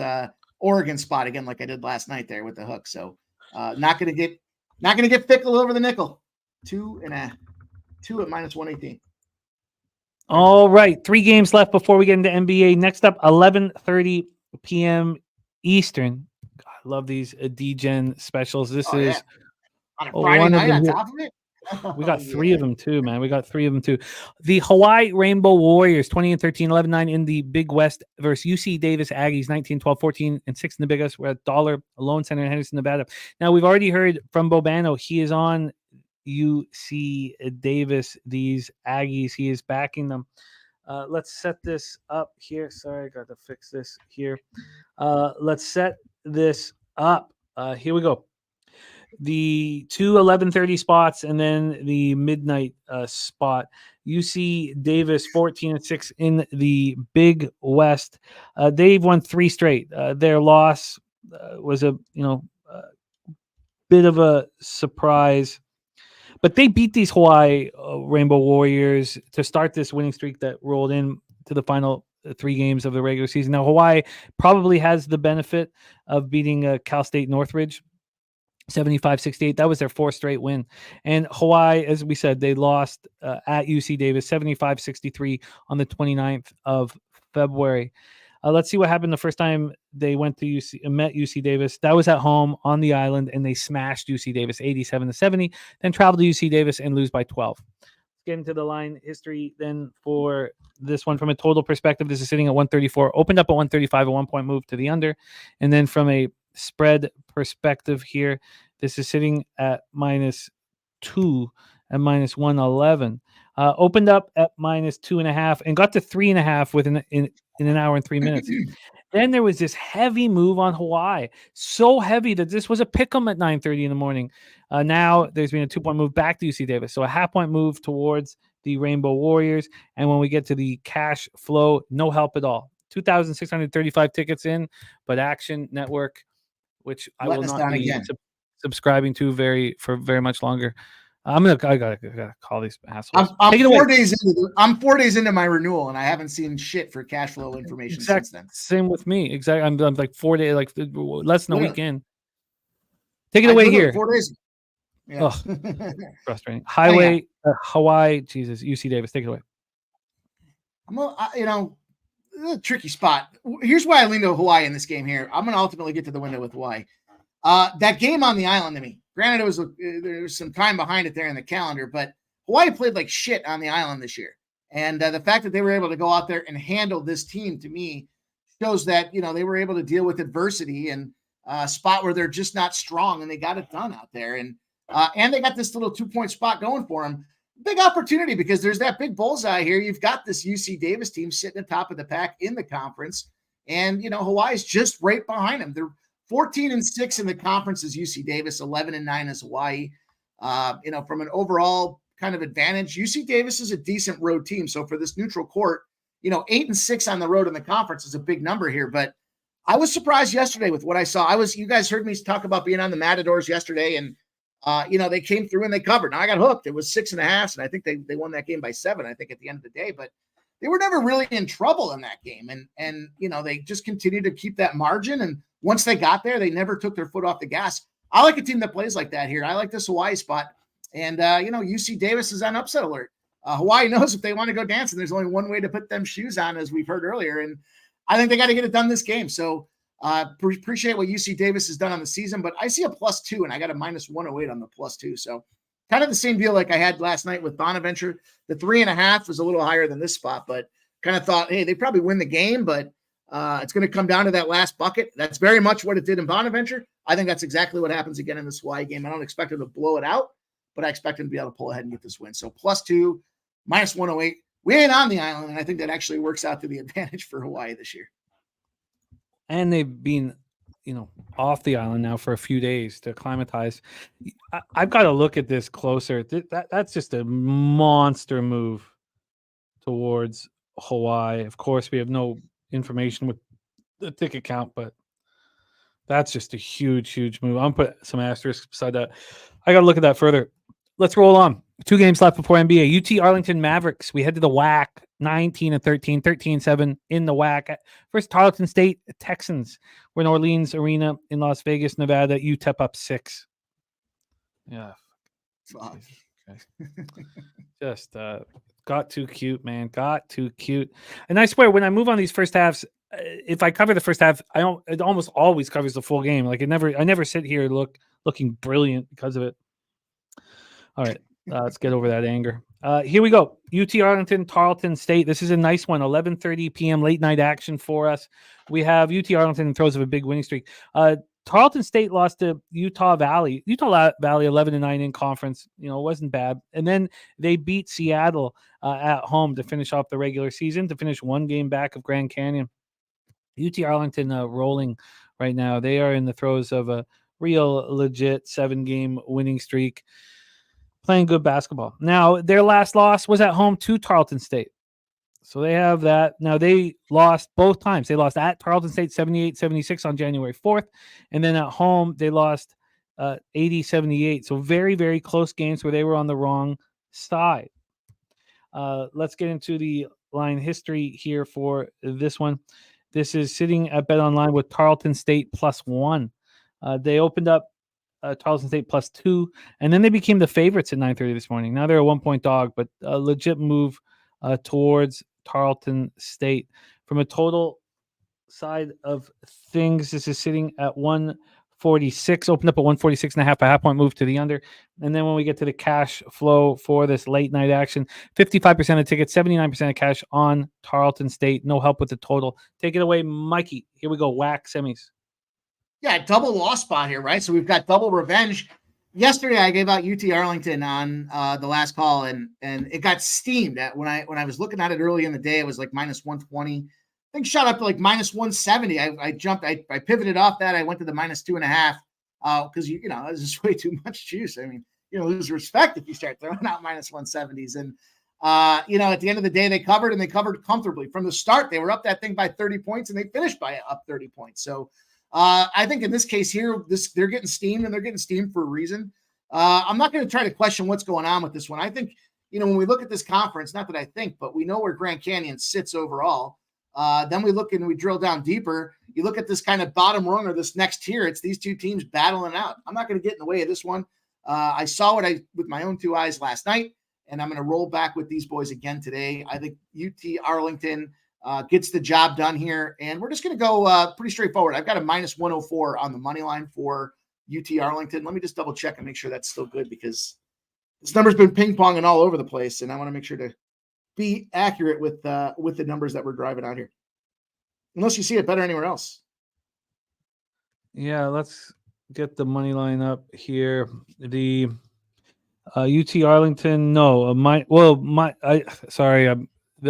Oregon spot again like I did last night there with the hook. So not going to get fickle over the nickel. 2 at minus 118. All right, 3 games left before we get into NBA. Next up, 11:30 p.m. Eastern. God, I love these DGen specials. This is on a Friday night on top of it. We got 3 of them too, man. We got 3 of them too. The Hawaii Rainbow Warriors, 20-13, 11-9 in the Big West versus UC Davis Aggies, 19-12, 14-6 in the Big West. We're at $1 Lone Center in Henderson, Nevada. Now, we've already heard from Bobano. He is on UC Davis, these Aggies. He is backing them. Let's set this up here. Sorry, I got to fix this here. Let's set this up. Here we go. The 2 11:30 spots and then the midnight spot. UC Davis 14-6 in the Big West. They've won 3 straight. Their loss was a bit of a surprise, but they beat these Hawaii Rainbow Warriors to start this winning streak that rolled in to the final 3 games of the regular season. Now, Hawaii probably has the benefit of beating Cal State Northridge 75-68. That was their 4th straight win. And Hawaii, as we said, they lost at UC Davis 75-63 on the 29th of February. Let's see what happened the first time they met UC Davis. That was at home on the island, and they smashed UC Davis 87-70, then traveled to UC Davis and lose by 12. Let's get into the line history then for this one. From a total perspective, this is sitting at 134, opened up at 135, a 1-point move to the under. And then from a spread perspective here, this is sitting at -2 and -111. Opened up at -2.5 and got to 3.5 within in an hour and 3 minutes. Then there was this heavy move on Hawaii, so heavy that this was a pick 'em at 9:30 in the morning. Now there's been a 2-point move back to UC Davis, so a half-point move towards the Rainbow Warriors. And when we get to the cash flow, no help at all. 2,635 tickets in, but Action Network, which I will not be subscribing to for very much longer. I gotta call these assholes. I'm 4 days into I'm 4 days into my renewal, and I haven't seen shit for cash flow information since then. Same with me. Exactly. I'm like 4 days, like less than a weekend. Take it away here. 4 days. Yeah. Frustrating. Highway, Hawaii. Jesus, UC Davis. Take it away. I'm a tricky spot. Here's why I lean to Hawaii in this game here. I'm going to ultimately get to the window with Hawaii. That game on the island to me, granted, there was some time behind it there in the calendar, but Hawaii played like shit on the island this year. And the fact that they were able to go out there and handle this team, to me, shows that, they were able to deal with adversity and a spot where they're just not strong, and they got it done out there. And they got this little 2-point spot going for them. Big opportunity, because there's that big bullseye here. You've got this UC Davis team sitting at the top of the pack in the conference. And, Hawaii's just right behind them. They're 14-6 in the conference is UC Davis, 11-9 is Hawaii. From an overall kind of advantage, UC Davis is a decent road team. So for this neutral court, 8-6 on the road in the conference is a big number here. But I was surprised yesterday with what I saw. You guys heard me talk about being on the Matadors yesterday, and they came through and they covered. Now I got hooked. It was 6.5, and I think they won that game by 7, I think, at the end of the day. But they were never really in trouble in that game. And they just continued to keep that margin. And once they got there, they never took their foot off the gas. I like a team that plays like that here. I like this Hawaii spot. And, UC Davis is on upset alert. Hawaii knows if they want to go dancing, there's only one way to put them shoes on, as we've heard earlier. And I think they got to get it done this game. So appreciate what UC Davis has done on the season, but I see a +2, and I got a -108 on the +2. So kind of the same deal like I had last night with Bonaventure. The 3.5 was a little higher than this spot, but kind of thought, hey, they probably win the game, but it's going to come down to that last bucket. That's very much what it did in Bonaventure. I think that's exactly what happens again in this Hawaii game. I don't expect them to blow it out, but I expect them to be able to pull ahead and get this win. So +2, -108. We ain't on the island, and I think that actually works out to the advantage for Hawaii this year. And they've been, off the island now for a few days to acclimatize. I've got to look at this closer. That's just a monster move towards Hawaii. Of course, we have no information with the ticket count, but that's just a huge, huge move. I'm going to put some asterisks beside that. I got to look at that further. Let's roll on. 2 games left before NBA. UT Arlington Mavericks. We head to the WAC, 19-13, 13-7 in the WAC. First, Tarleton State Texans. We're in Orleans Arena in Las Vegas, Nevada. UTEP up 6. Yeah. Just got too cute, man. Got too cute. And I swear, when I move on these first halves, if I cover the first half, it almost always covers the full game. Like I never sit here looking brilliant because of it. All right. Let's get over that anger. Here we go. UT Arlington, Tarleton State. This is a nice one. 11:30 p.m. late night action for us. We have UT Arlington in throes of a big winning streak. Tarleton State lost to Utah Valley. Utah Valley 11-9 in conference. It wasn't bad. And then they beat Seattle at home to finish off the regular season, to finish 1 game back of Grand Canyon. UT Arlington rolling right now. They are in the throes of a real legit 7-game winning streak. Playing good basketball. Now, their last loss was at home to Tarleton State. So they have that. Now, they lost both times. They lost at Tarleton State 78-76 on January 4th. And then at home, they lost 80-78. So very, very close games where they were on the wrong side. Let's get into the line history here for this one. This is sitting at BetOnline with Tarleton State +1. They opened up Tarleton State +2, and then they became the favorites at 9:30 this morning. Now they're a 1-point dog, but a legit move towards Tarleton State. From a total side of things, this is sitting at 146, opened up at 146.5, a half-point move to the under. And then when we get to the cash flow for this late night action, 55% of tickets, 79% of cash on Tarleton State. No help with the total. Take it away, Mikey. Here we go, WAC semis. Yeah, double loss spot here, right? So we've got double revenge. Yesterday, I gave out UT Arlington on the last call, and it got steamed. When I was looking at it early in the day, it was like -120. I think shot up to like -170. I jumped. I pivoted off that. I went to the -2.5 because it's just way too much juice. I mean, lose respect if you start throwing out -170s. And at the end of the day, they covered, and they covered comfortably from the start. They were up that thing by 30 points, and they finished by up 30 points. So. I think in this case here, they're getting steamed, and they're getting steamed for a reason. I'm not going to try to question what's going on with this one. I think, when we look at this conference, not that I think, but we know where Grand Canyon sits overall. Then we look and we drill down deeper. You look at this kind of bottom rung or this next tier. It's these two teams battling out. I'm not going to get in the way of this one. I saw it with my own two eyes last night, and I'm going to roll back with these boys again today. I think UT Arlington gets the job done here, and we're just going to go pretty straightforward. I've got a minus 104 on the money line for UT Arlington. Let me just double check and make sure that's still good, because this number's been ping-ponging all over the place, and I want to make sure to be accurate with the numbers that we're driving out here. Unless you see it better anywhere else. Yeah, let's get the money line up here. The UT Arlington, no,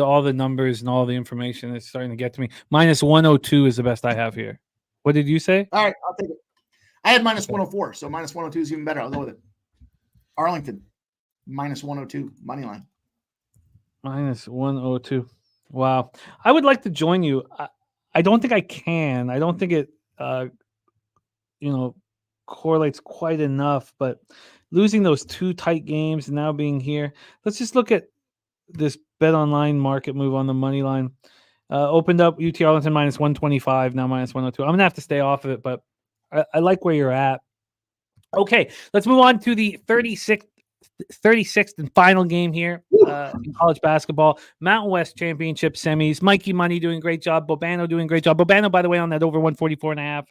all the numbers and all the information is starting to get to me. Minus 102 is the best I have here. What did you say? All right, I'll take it. I had minus 104, so minus 102 is even better. I'll go with it. Arlington, minus 102, money line. Minus 102. Wow. I would like to join you. I don't think I can. I don't think it, correlates quite enough, but losing those two tight games and now being here, let's just look at this bet online market move on the money line. Opened up UT Arlington minus 125, now minus 102. I'm going to have to stay off of it, but I like where you're at. Okay, let's move on to the 36th and final game here in college basketball. Mountain West Championship semis. Mikey Money doing a great job. Bobano doing a great job. Bobano, by the way, on that over 144.5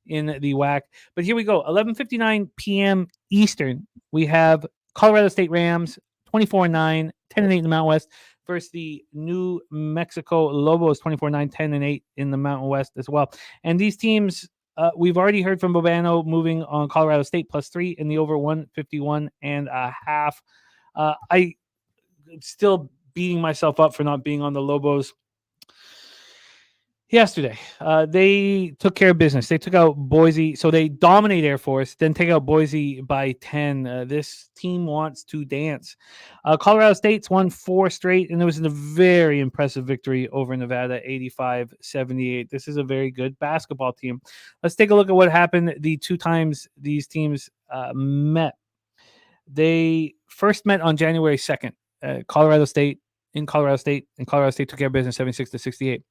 in the WAC. But here we go. 11:59 p.m. Eastern. We have Colorado State Rams 24-9, 10-8 in the Mountain West versus the New Mexico Lobos 24-9, 10-8 in the Mountain West as well. And these teams, we've already heard from Bobano moving on Colorado State +3 in the over 151.5. I still beating myself up for not being on the Lobos yesterday. They took care of business. They took out Boise. So they dominate Air Force, then take out Boise by 10. This team wants to dance. Colorado State's won 4 straight, and it was a very impressive victory over Nevada, 85-78. This is a very good basketball team. Let's take a look at what happened the two times these teams met. They first met on January 2nd. Colorado State in Colorado State, and Colorado State took care of business 76-68.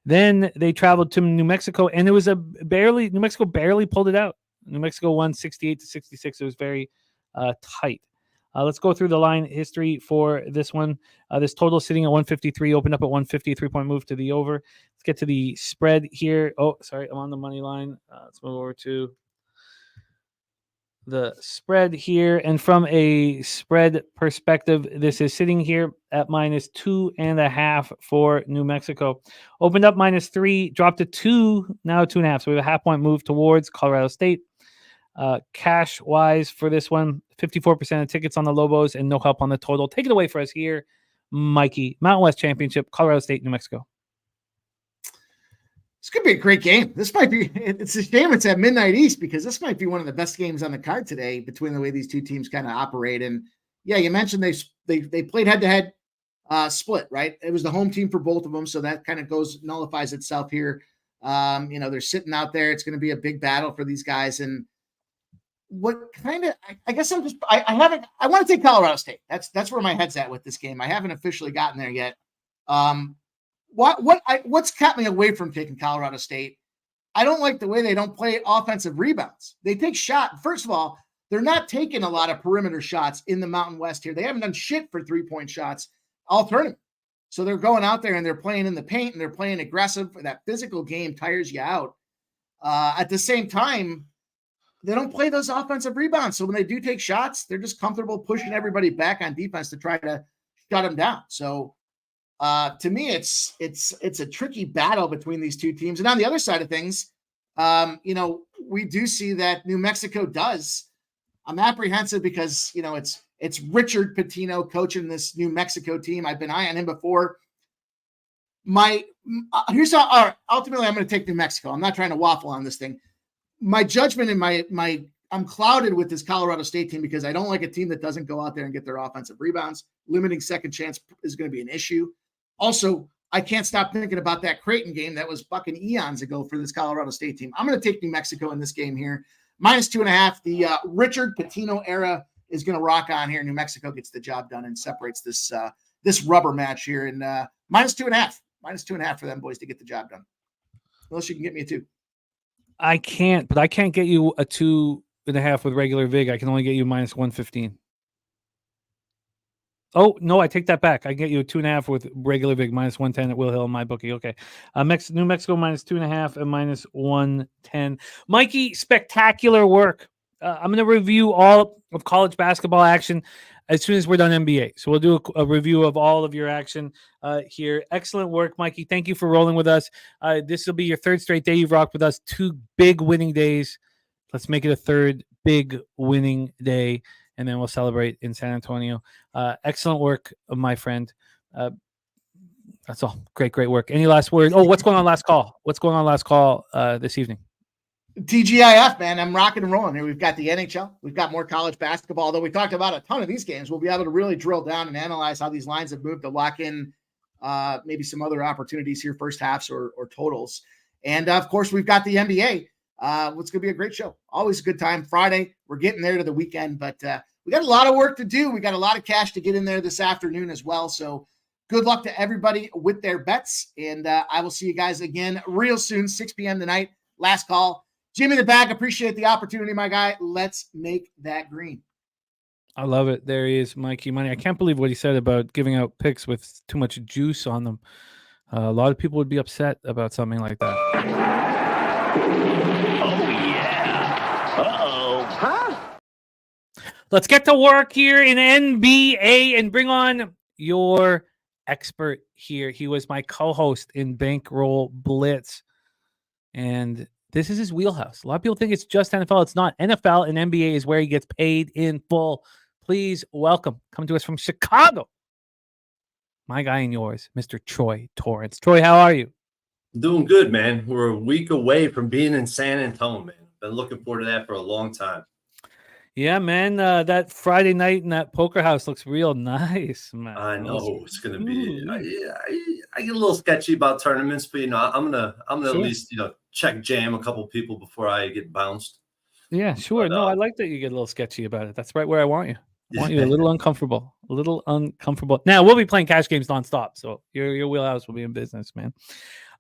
Then they traveled to New Mexico, and it was New Mexico barely pulled it out. New Mexico won 68-66. It was very tight. Let's go through the line history for this one. This total sitting at 153, opened up at 150, 3-point move to the over. Let's get to the spread here. Oh, sorry, I'm on the money line. Let's move over to the spread here. And from a spread perspective, this is sitting here at minus 2.5 for New Mexico. Opened up minus 3, dropped to 2, now 2.5. So we have a half-point move towards Colorado State. Cash wise for this one, 54% of tickets on the Lobos and no help on the total. Take it away for us here, Mikey. Mountain West Championship, Colorado State, New Mexico. It's going to be a great game. This might be, it's a shame it's at midnight East, because this might be one of the best games on the card today between the way these two teams kind of operate. And yeah, you mentioned they played head-to-head split, right? It was the home team for both of them. So that kind of nullifies itself here. They're sitting out there. It's going to be a big battle for these guys. And what kind of, I guess I want to take Colorado State. That's where my head's at with this game. I haven't officially gotten there yet. What's kept me away from taking Colorado State? I don't like the way they don't play offensive rebounds. They take shot. First of all, they're not taking a lot of perimeter shots in the Mountain West here. They haven't done shit for 3-point shots all tournament. So they're going out there and they're playing in the paint and they're playing aggressive. That physical game tires you out. At the same time, they don't play those offensive rebounds. So when they do take shots, they're just comfortable pushing everybody back on defense to try to shut them down. So to me, it's a tricky battle between these two teams. And on the other side of things, we do see that New Mexico does. I'm apprehensive because, it's Richard Pitino coaching this New Mexico team. I've been eyeing him before. Ultimately, I'm going to take New Mexico. I'm not trying to waffle on this thing. My judgment and I'm clouded with this Colorado State team because I don't like a team that doesn't go out there and get their offensive rebounds. Limiting second chance is going to be an issue. Also, I can't stop thinking about that Creighton game that was fucking eons ago for this Colorado State team. I'm going to take New Mexico in this game here. -2.5. The Richard Pitino era is going to rock on here. New Mexico gets the job done and separates this rubber match here. And -2.5. -2.5 for them boys to get the job done. Unless you can get me a 2. I can't get you a 2.5 with regular VIG. I can only get you -115. Oh, no, I take that back. I get you a 2.5 with regular VIG, -110 at Will Hill in my bookie. Okay. New Mexico -2.5 and -110. Mikey, spectacular work. I'm going to review all of college basketball action as soon as we're done NBA. So we'll do a review of all of your action here. Excellent work, Mikey. Thank you for rolling with us. This will be your third straight day you've rocked with us. 2 big winning days. Let's make it a third big winning day, and then we'll celebrate in San Antonio. Excellent work, my friend. That's all. Great work. Any last words? Oh, what's going on last call? What's going on last call this evening? TGIF, man. I'm rocking and rolling here. We've got the NHL. We've got more college basketball. Although we talked about a ton of these games, we'll be able to really drill down and analyze how these lines have moved to lock in maybe some other opportunities here, first halves or totals. And, of course, we've got the NBA. It's going to be a great show. Always a good time. Friday, we're getting there to the weekend, but we got a lot of work to do. We got a lot of cash to get in there this afternoon as well. So good luck to everybody with their bets. And I will see you guys again real soon, 6 p.m. tonight. Last call. Jimmy the Bag, appreciate the opportunity, my guy. Let's make that green. I love it. There he is, Mikey Money. I can't believe what he said about giving out picks with too much juice on them. A lot of people would be upset about something like that. Oh, yeah. Uh-oh. Huh? Let's get to work here in NBA and bring on your expert here. He was my co-host in Bankroll Blitz. And this is his wheelhouse. A lot of people think it's just NFL. It's not. NFL and NBA is where he gets paid in full. Please welcome, coming to us from Chicago, my guy and yours, Mr. Troy Torrence. Troy, how are you? Doing good, man. We're a week away from being in San Antonio, man. Been looking forward to that for a long time. Yeah, man. That Friday night in that poker house looks real nice, man. I know it's gonna be. I get a little sketchy about tournaments, but I'm gonna sure. At least check jam a couple people before I get bounced. Yeah, sure. No, I like that you get a little sketchy about it. That's right where I want you. I want you a little uncomfortable. Now we'll be playing cash games nonstop, so your wheelhouse will be in business, man.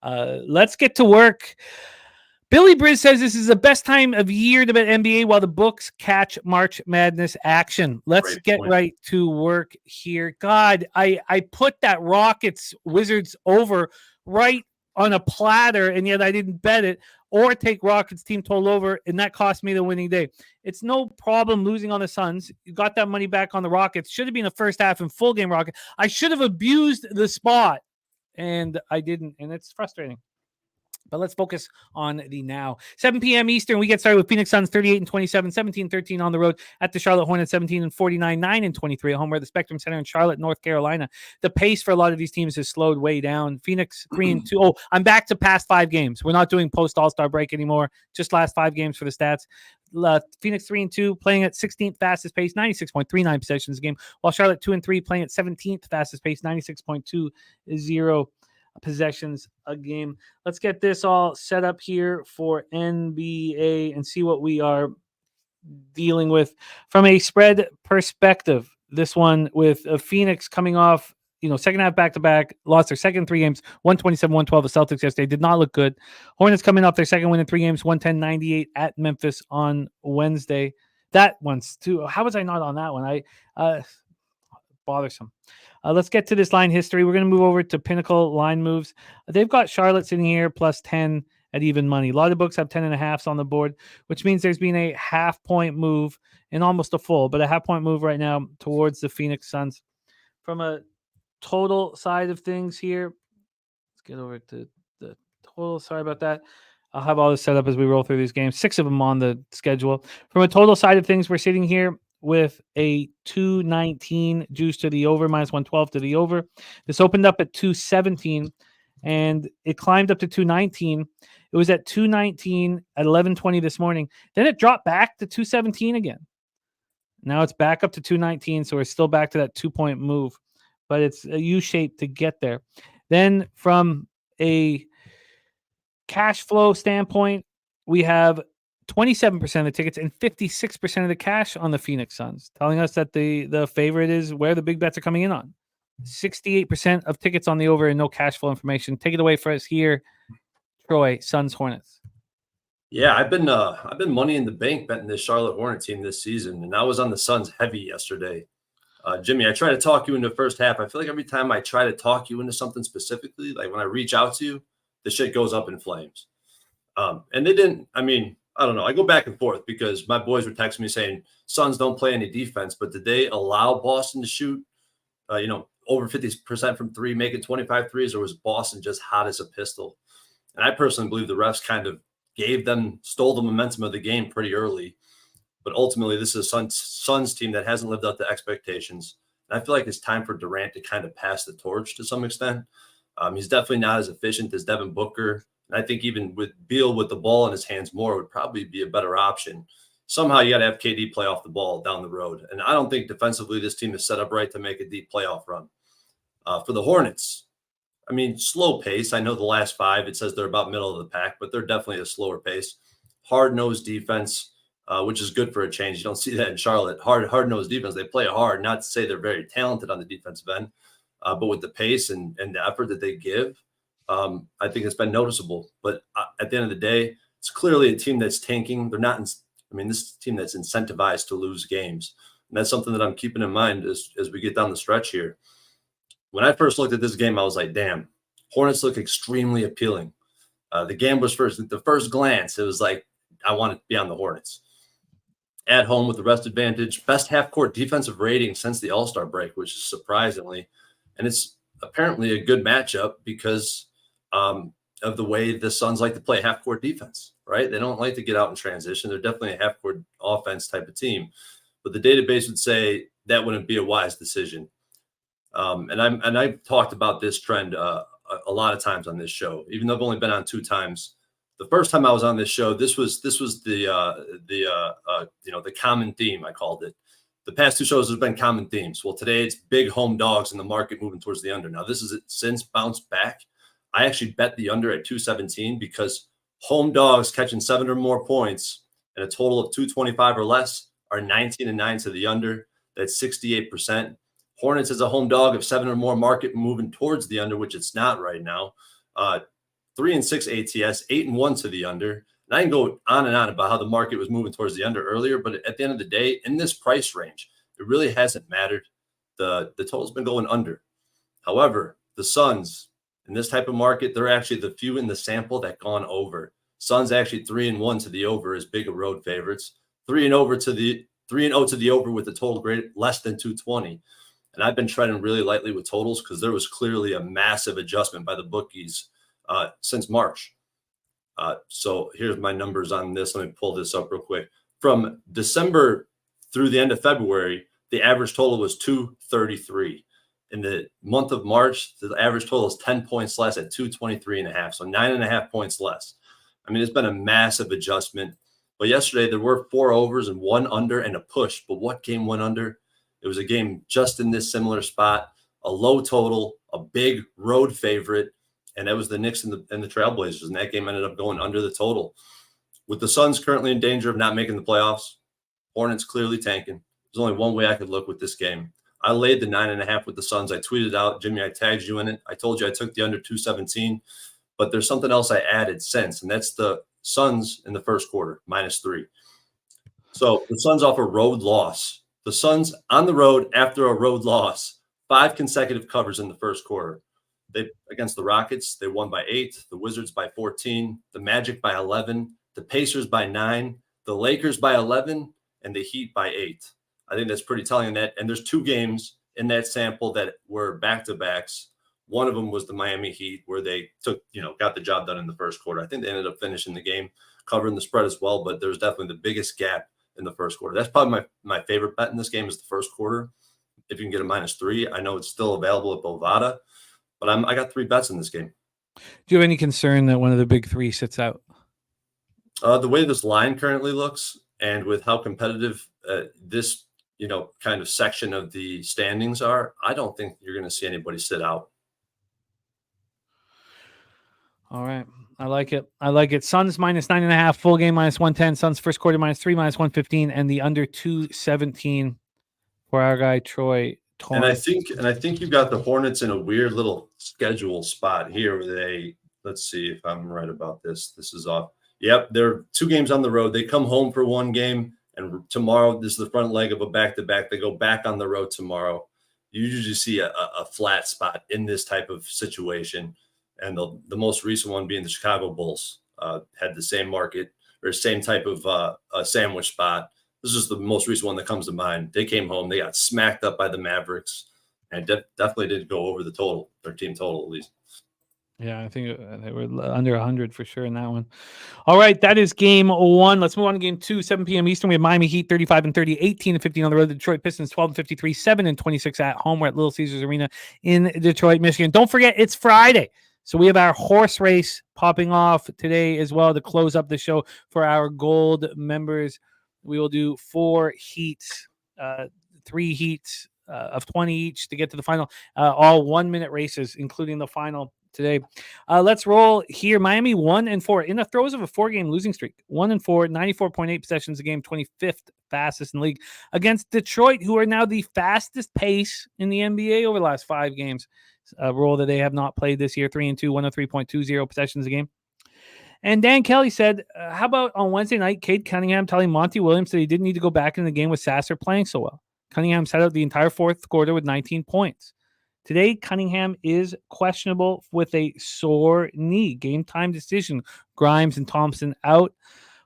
Let's get to work. Billy Briz says this is the best time of year to bet NBA while the books catch March Madness action. Let's get right to work here. God, I put that Rockets Wizards over right on a platter, and yet I didn't bet it or take Rockets team total over, and that cost me the winning day. It's no problem losing on the Suns. You got that money back on the Rockets. Should have been a first half and full game Rocket. I should have abused the spot, and I didn't, and it's frustrating. But let's focus on the now. 7 p.m. Eastern, we get started with Phoenix Suns 38-27, 17-13 on the road at the Charlotte Hornets, 17-49, 9-23 at home, where the Spectrum Center in Charlotte, North Carolina. The pace for a lot of these teams has slowed way down. Phoenix 3-2. Oh, I'm back to past 5 games. We're not doing post All-Star break anymore. Just last 5 games for the stats. Phoenix 3-2, playing at 16th fastest pace, 96.39 possessions a game, while Charlotte 2-3, playing at 17th fastest pace, 96.20 possessions a game. Let's get this all set up here for NBA and see what we are dealing with from a spread perspective. This one with Phoenix coming off, second half back-to-back, lost their second 3 games, 127-112 the Celtics yesterday. Did not look good. Hornets coming off their second win in 3 games, 110-98 at Memphis on Wednesday. That one's too. How was I not on that one? Bothersome. Let's get to this line history. We're going to move over to Pinnacle line moves. They've got Charlotte sitting here plus 10 at even money. A lot of books have 10.5s on the board, which means there's been a half-point move and almost a full, but a half-point move right now towards the Phoenix Suns. From a total side of things here, let's get over to the total. Sorry about that. I'll have all this set up as we roll through these games. 6 of them on the schedule. From a total side of things, we're sitting here with a 219 juice to the over, minus 112 to the over. This opened up at 217 and it climbed up to 219. It was at 219 at 11:20 this morning. Then it dropped back to 217 again. Now it's back up to 219, so we're still back to that 2-point move, but it's a U-shape to get there. Then from a cash flow standpoint, we have 27% of the tickets and 56% of the cash on the Phoenix Suns, telling us that the favorite is where the big bets are coming in on. 68% of tickets on the over and no cash flow information. Take it away for us here, Troy. Suns Hornets. Yeah, I've been money in the bank betting this Charlotte Hornet team this season, and I was on the Suns heavy yesterday. Jimmy, I try to talk you into the first half. I feel like every time I try to talk you into something specifically, like when I reach out to you, the shit goes up in flames. And they didn't. I mean, I don't know. I go back and forth because my boys were texting me saying Suns don't play any defense, but did they allow Boston to shoot, over 50% from three, making 25 threes, or was Boston just hot as a pistol? And I personally believe the refs kind of stole the momentum of the game pretty early. But ultimately, this is a Suns team that hasn't lived up to expectations. And I feel like it's time for Durant to kind of pass the torch to some extent. He's definitely not as efficient as Devin Booker. And I think even with Beal with the ball in his hands more would probably be a better option. Somehow you got to have KD play off the ball down the road. And I don't think defensively this team is set up right to make a deep playoff run. For the Hornets, I mean, slow pace. I know the last 5, it says they're about middle of the pack, but they're definitely a slower pace. Hard-nosed defense, which is good for a change. You don't see that in Charlotte. Hard-nosed defense. They play hard, not to say they're very talented on the defensive end, but with the pace and the effort that they give, I think it's been noticeable. But at the end of the day, it's clearly a team that's tanking. They're not this is a team that's incentivized to lose games. And that's something that I'm keeping in mind as we get down the stretch here. When I first looked at this game, I was like, damn, Hornets look extremely appealing. The gamblers first, at the first glance, it was like, I want to be on the Hornets. At home with the rest advantage, best half-court defensive rating since the All-Star break, which is surprisingly. And it's apparently a good matchup because of the way the Suns like to play half-court defense, right? They don't like to get out in transition. They're definitely a half-court offense type of team. But the database would say that wouldn't be a wise decision. And I've talked about this trend a lot of times on this show, even though I've only been on 2 times. The first time I was on this show, this was the common theme, I called it. The past 2 shows have been common themes. Well, today it's big home dogs in the market moving towards the under. Now, this is since bounced back. I actually bet the under at 217 because home dogs catching 7 or more points and a total of 225 or less are 19-9 to the under. That's 68%. Hornets is a home dog of 7 or more market moving towards the under, which it's not right now. 3-6 ATS, 8-1 to the under. And I can go on and on about how the market was moving towards the under earlier, but at the end of the day, in this price range, it really hasn't mattered. The total's been going under. However, the Suns in this type of market, they're actually the few in the sample that gone over. Suns actually 3-1 to the over as big a road favorites. 3-0 to the over with a total grade less than 220. And I've been treading really lightly with totals because there was clearly a massive adjustment by the bookies since March. So here's my numbers on this. Let me pull this up real quick. From December through the end of February, the average total was 233. In the month of March, the average total is 10 points less at 223.5. So 9.5 points less. I mean, it's been a massive adjustment. But yesterday there were 4 overs and 1 under and a push. But what game went under? It was a game just in this similar spot, a low total, a big road favorite, and that was the Knicks and the Trailblazers, and that game ended up going under the total. With the Suns currently in danger of not making the playoffs, Hornets clearly tanking. There's only one way I could look with this game. I laid the 9.5 with the Suns. I tweeted out, Jimmy, I tagged you in it. I told you I took the under 217, but there's something else I added since, and that's the Suns in the first quarter, -3. So the Suns off a road loss. The Suns on the road after a road loss, 5 consecutive covers in the first quarter. They against the Rockets, they won by 8, the Wizards by 14, the Magic by 11, the Pacers by 9, the Lakers by 11, and the Heat by 8. I think that's pretty telling in that. And there's 2 games in that sample that were back-to-backs. One of them was the Miami Heat, where they got the job done in the first quarter. I think they ended up finishing the game, covering the spread as well, but there's definitely the biggest gap in the first quarter. That's probably my favorite bet in this game is the first quarter. If you can get a -3, I know it's still available at Bovada, but I got 3 bets in this game. Do you have any concern that one of the big 3 sits out? The way this line currently looks, and with how competitive this kind of section of the standings are, I don't think you're going to see anybody sit out. All right. I like it. I like it. Suns -9.5, full game -110. Suns first quarter -3, -115, and the under 217 for our guy Troy Torrence. And I think you got the Hornets in a weird little schedule spot here where let's see if I'm right about this. This is off. Yep, they're 2 games on the road. They come home for 1 game, and tomorrow this is the front leg of a back-to-back. They go back on the road tomorrow. You usually see a flat spot in this type of situation. And the most recent one being the Chicago Bulls had the same market or same type of a sandwich spot. This is the most recent one that comes to mind. They came home, they got smacked up by the Mavericks, and definitely didn't go over the total, their team total at least. Yeah, I think they were under 100 for sure in that one. All right, that is game 1. Let's move on to game 2, 7 p.m. Eastern. We have Miami Heat 35-30, 18-15 on the road. The Detroit Pistons 12-53, 7-26 at home. We're at Little Caesars Arena in Detroit, Michigan. Don't forget, it's Friday. So we have our horse race popping off today as well to close up the show for our gold members. We will do 4 heats, 3 heats of 20 each to get to the final, all 1-minute races, including the final today. Let's roll here. Miami 1-4 in the throes of a 4-game losing streak. 1-4, 94.8 possessions a game, 25th fastest in the league against Detroit, who are now the fastest pace in the NBA over the last 5 games. A role that they have not played this year. 3-2, 103.20 possessions a game. And Dan Kelly said, how about on Wednesday night, Cade Cunningham telling Monty Williams that he didn't need to go back in the game with Sasser playing so well. Cunningham sat out the entire 4th quarter with 19 points. Today, Cunningham is questionable with a sore knee. Game time decision. Grimes and Thompson out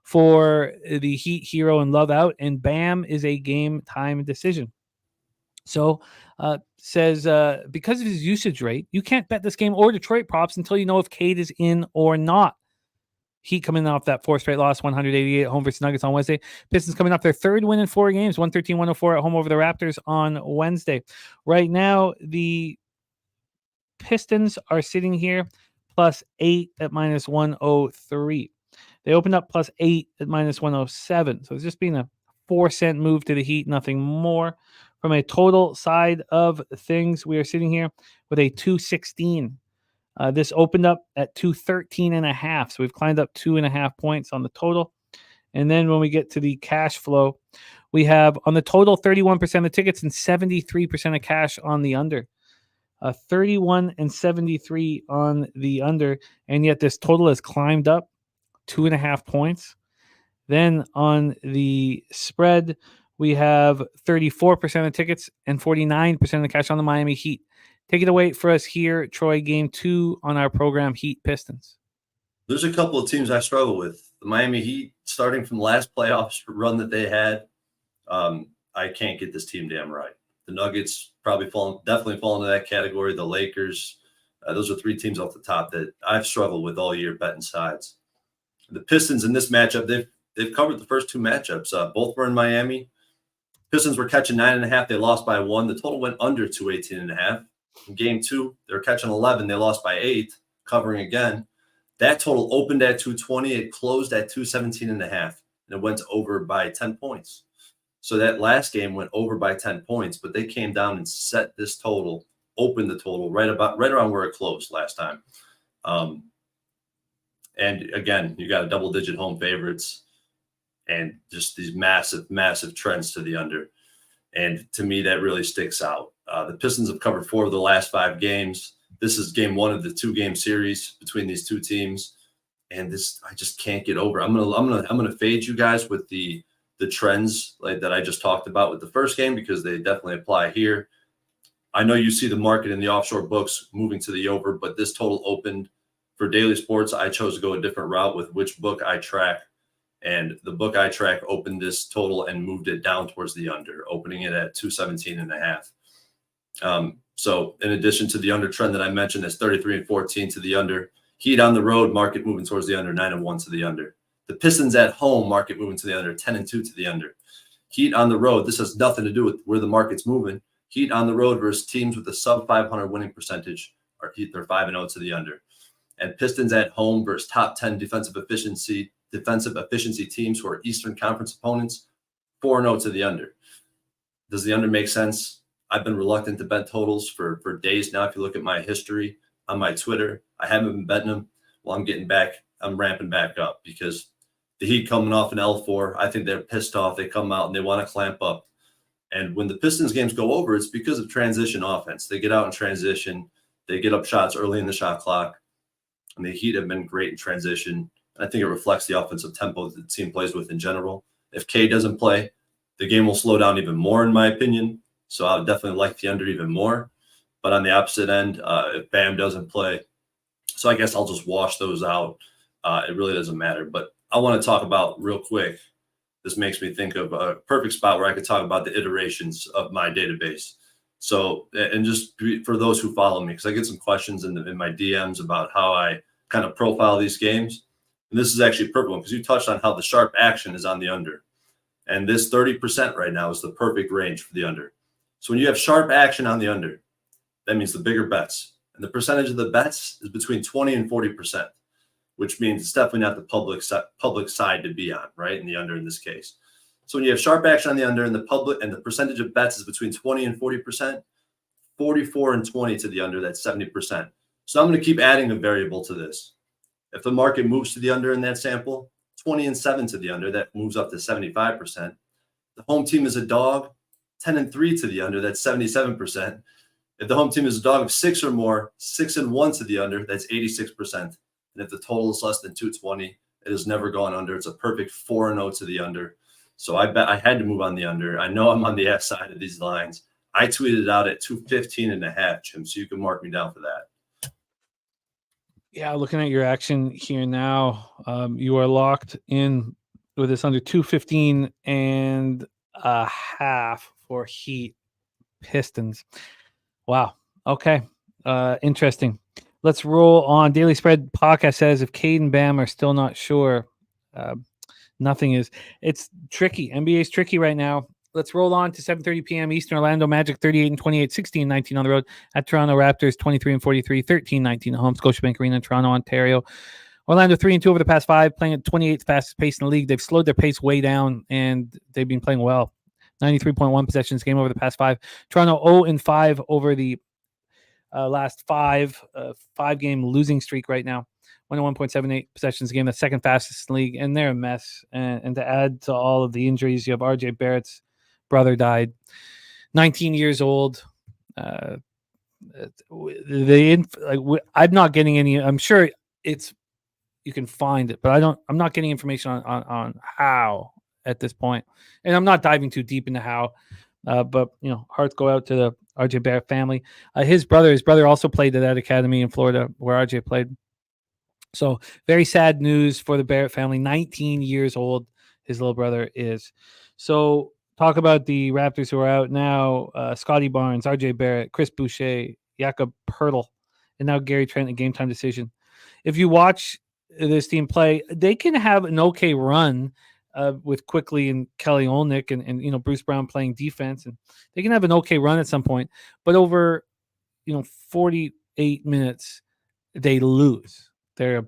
for the Heat hero and Love out. And Bam is a game time decision. So says because of his usage rate, you can't bet this game or Detroit props until you know if Cade is in or not. Heat coming off that 4th straight loss, 188 at home versus Nuggets on Wednesday. Pistons coming off their 3rd win in 4 games, 113-104 at home over the Raptors on Wednesday. Right now, the Pistons are sitting here +8 at -103. They opened up +8 at -107. So it's just been a 4-cent move to the Heat, nothing more. From a total side of things, we are sitting here with a 216. This opened up at 213.5. So we've climbed up 2.5 points on the total. And then when we get to the cash flow, we have on the total 31% of tickets and 73% of cash on the under. 31 and 73 on the under. And yet this total has climbed up 2.5 points. Then on the spread, we have 34% of tickets and 49% of cash on the Miami Heat. Take it away for us here, Troy. Game 2 on our program, Heat Pistons. There's a couple of teams I struggle with. The Miami Heat, starting from the last playoffs run that they had, I can't get this team damn right. The Nuggets definitely fall into that category. The Lakers, those are 3 teams off the top that I've struggled with all year betting sides. The Pistons in this matchup, they've covered the first 2 matchups. Both were in Miami. Pistons were catching 9.5. They lost by 1. The total went under 218.5. In game 2, they were catching 11. They lost by 8, covering again. That total opened at 220. It closed at 217.5, and it went over by 10 points. So that last game went over by 10 points, but they came down and set this total, opened the total right around where it closed last time. And again, you got a double-digit home favorites and just these massive, massive trends to the under. And to me, that really sticks out. The Pistons have covered 4 of the last 5 games. This is game 1 of the 2-game series between these 2 teams, and this I just can't get over. I'm gonna fade you guys with the trends like that I just talked about with the first game because they definitely apply here. I know you see the market in the offshore books moving to the over, but this total opened for daily sports. I chose to go a different route with which book I track. And the book I track opened this total and moved it down towards the under, opening it at 217.5. So in addition to the under trend that I mentioned, that's 33-14 to the under. Heat on the road, market moving towards the under, 9-1 to the under. The Pistons at home, market moving to the under, 10-2 to the under. Heat on the road, this has nothing to do with where the market's moving. Heat on the road versus teams with a sub 500 winning percentage, they're 5-0 to the under. And Pistons at home versus top 10 defensive efficiency teams who are Eastern Conference opponents, 4-0 to the under. Does the under make sense? I've been reluctant to bet totals for days now. If you look at my history on my Twitter, I haven't been betting them. well, I'm ramping back up because the Heat coming off an L4, I think they're pissed off. They come out and they want to clamp up. And when the Pistons games go over, it's because of transition offense. They get out in transition. They get up shots early in the shot clock. And the Heat have been great in transition. And I think it reflects the offensive tempo that the team plays with in general. If K doesn't play, the game will slow down even more, in my opinion. So I would definitely like the under even more. But on the opposite end, if Bam doesn't play, so I guess I'll just wash those out. It really doesn't matter. But I want to talk about real quick. This makes me think of a perfect spot where I could talk about the iterations of my database. So, and just for those who follow me, because I get some questions in my DMs about how I kind of profile these games. And this is actually a perfect one because you touched on how the sharp action is on the under. And this 30% right now is the perfect range for the under. So when you have sharp action on the under, that means the bigger bets. And the percentage of the bets is between 20 and 40%, which means it's definitely not the public side to be on, right? In the under in this case. So when you have sharp action on the under and the public and the percentage of bets is between 20 and 40%, 44 and 20 to the under, that's 70%. So I'm going to keep adding a variable to this. If the market moves to the under in that sample, 20 and 7 to the under, that moves up to 75%. The home team is a dog, 10 and 3 to the under, that's 77%. If the home team is a dog of 6 or more, 6 and 1 to the under, that's 86%. And if the total is less than 220, it has never gone under. It's a perfect 4-0 to the under. So I bet I had to move on the under. I know I'm on the F side of these lines. I tweeted out at 215.5, Jim, so you can mark me down for that. Yeah, looking at your action here now, you are locked in with this under 215 and a half for Heat Pistons. Wow. Okay. Interesting. Let's roll on. Daily Spread Podcast says if Cade and Bam are still not sure, nothing is. It's tricky. NBA is tricky right now. Let's roll on to 7:30 p.m. Eastern. Orlando Magic 38 and 28, 16 and 19 on the road. At Toronto Raptors 23 and 43, 13 19 at home. Scotiabank Arena, Toronto, Ontario. Orlando 3 and 2 over the past 5, playing at 28th fastest pace in the league. They've slowed their pace way down, and they've been playing well. 93.1 possessions game over the past 5. Toronto 0 and 5 over the last 5-game losing streak right now. 101.78 possessions a game, the second fastest in the league, and they're a mess. And to add to all of the injuries, you have RJ Barrett's brother died, 19 years old. I'm not getting any. I'm sure you can find it, but I'm not getting information on how at this point, and I'm not diving too deep into how. But hearts go out to the RJ Barrett family. His brother also played at that academy in Florida where RJ played. So very sad news for the Barrett family. 19 years old, his little brother is. So talk about the Raptors who are out now. Scotty Barnes, RJ Barrett, Chris Boucher, Jakob Poeltl, and now Gary Trent, a game time decision. If you watch this team play, they can have an okay run with Quickly and Kelly Olynyk and Bruce Brown playing defense, and they can have an okay run at some point. But over 48 minutes, they lose. They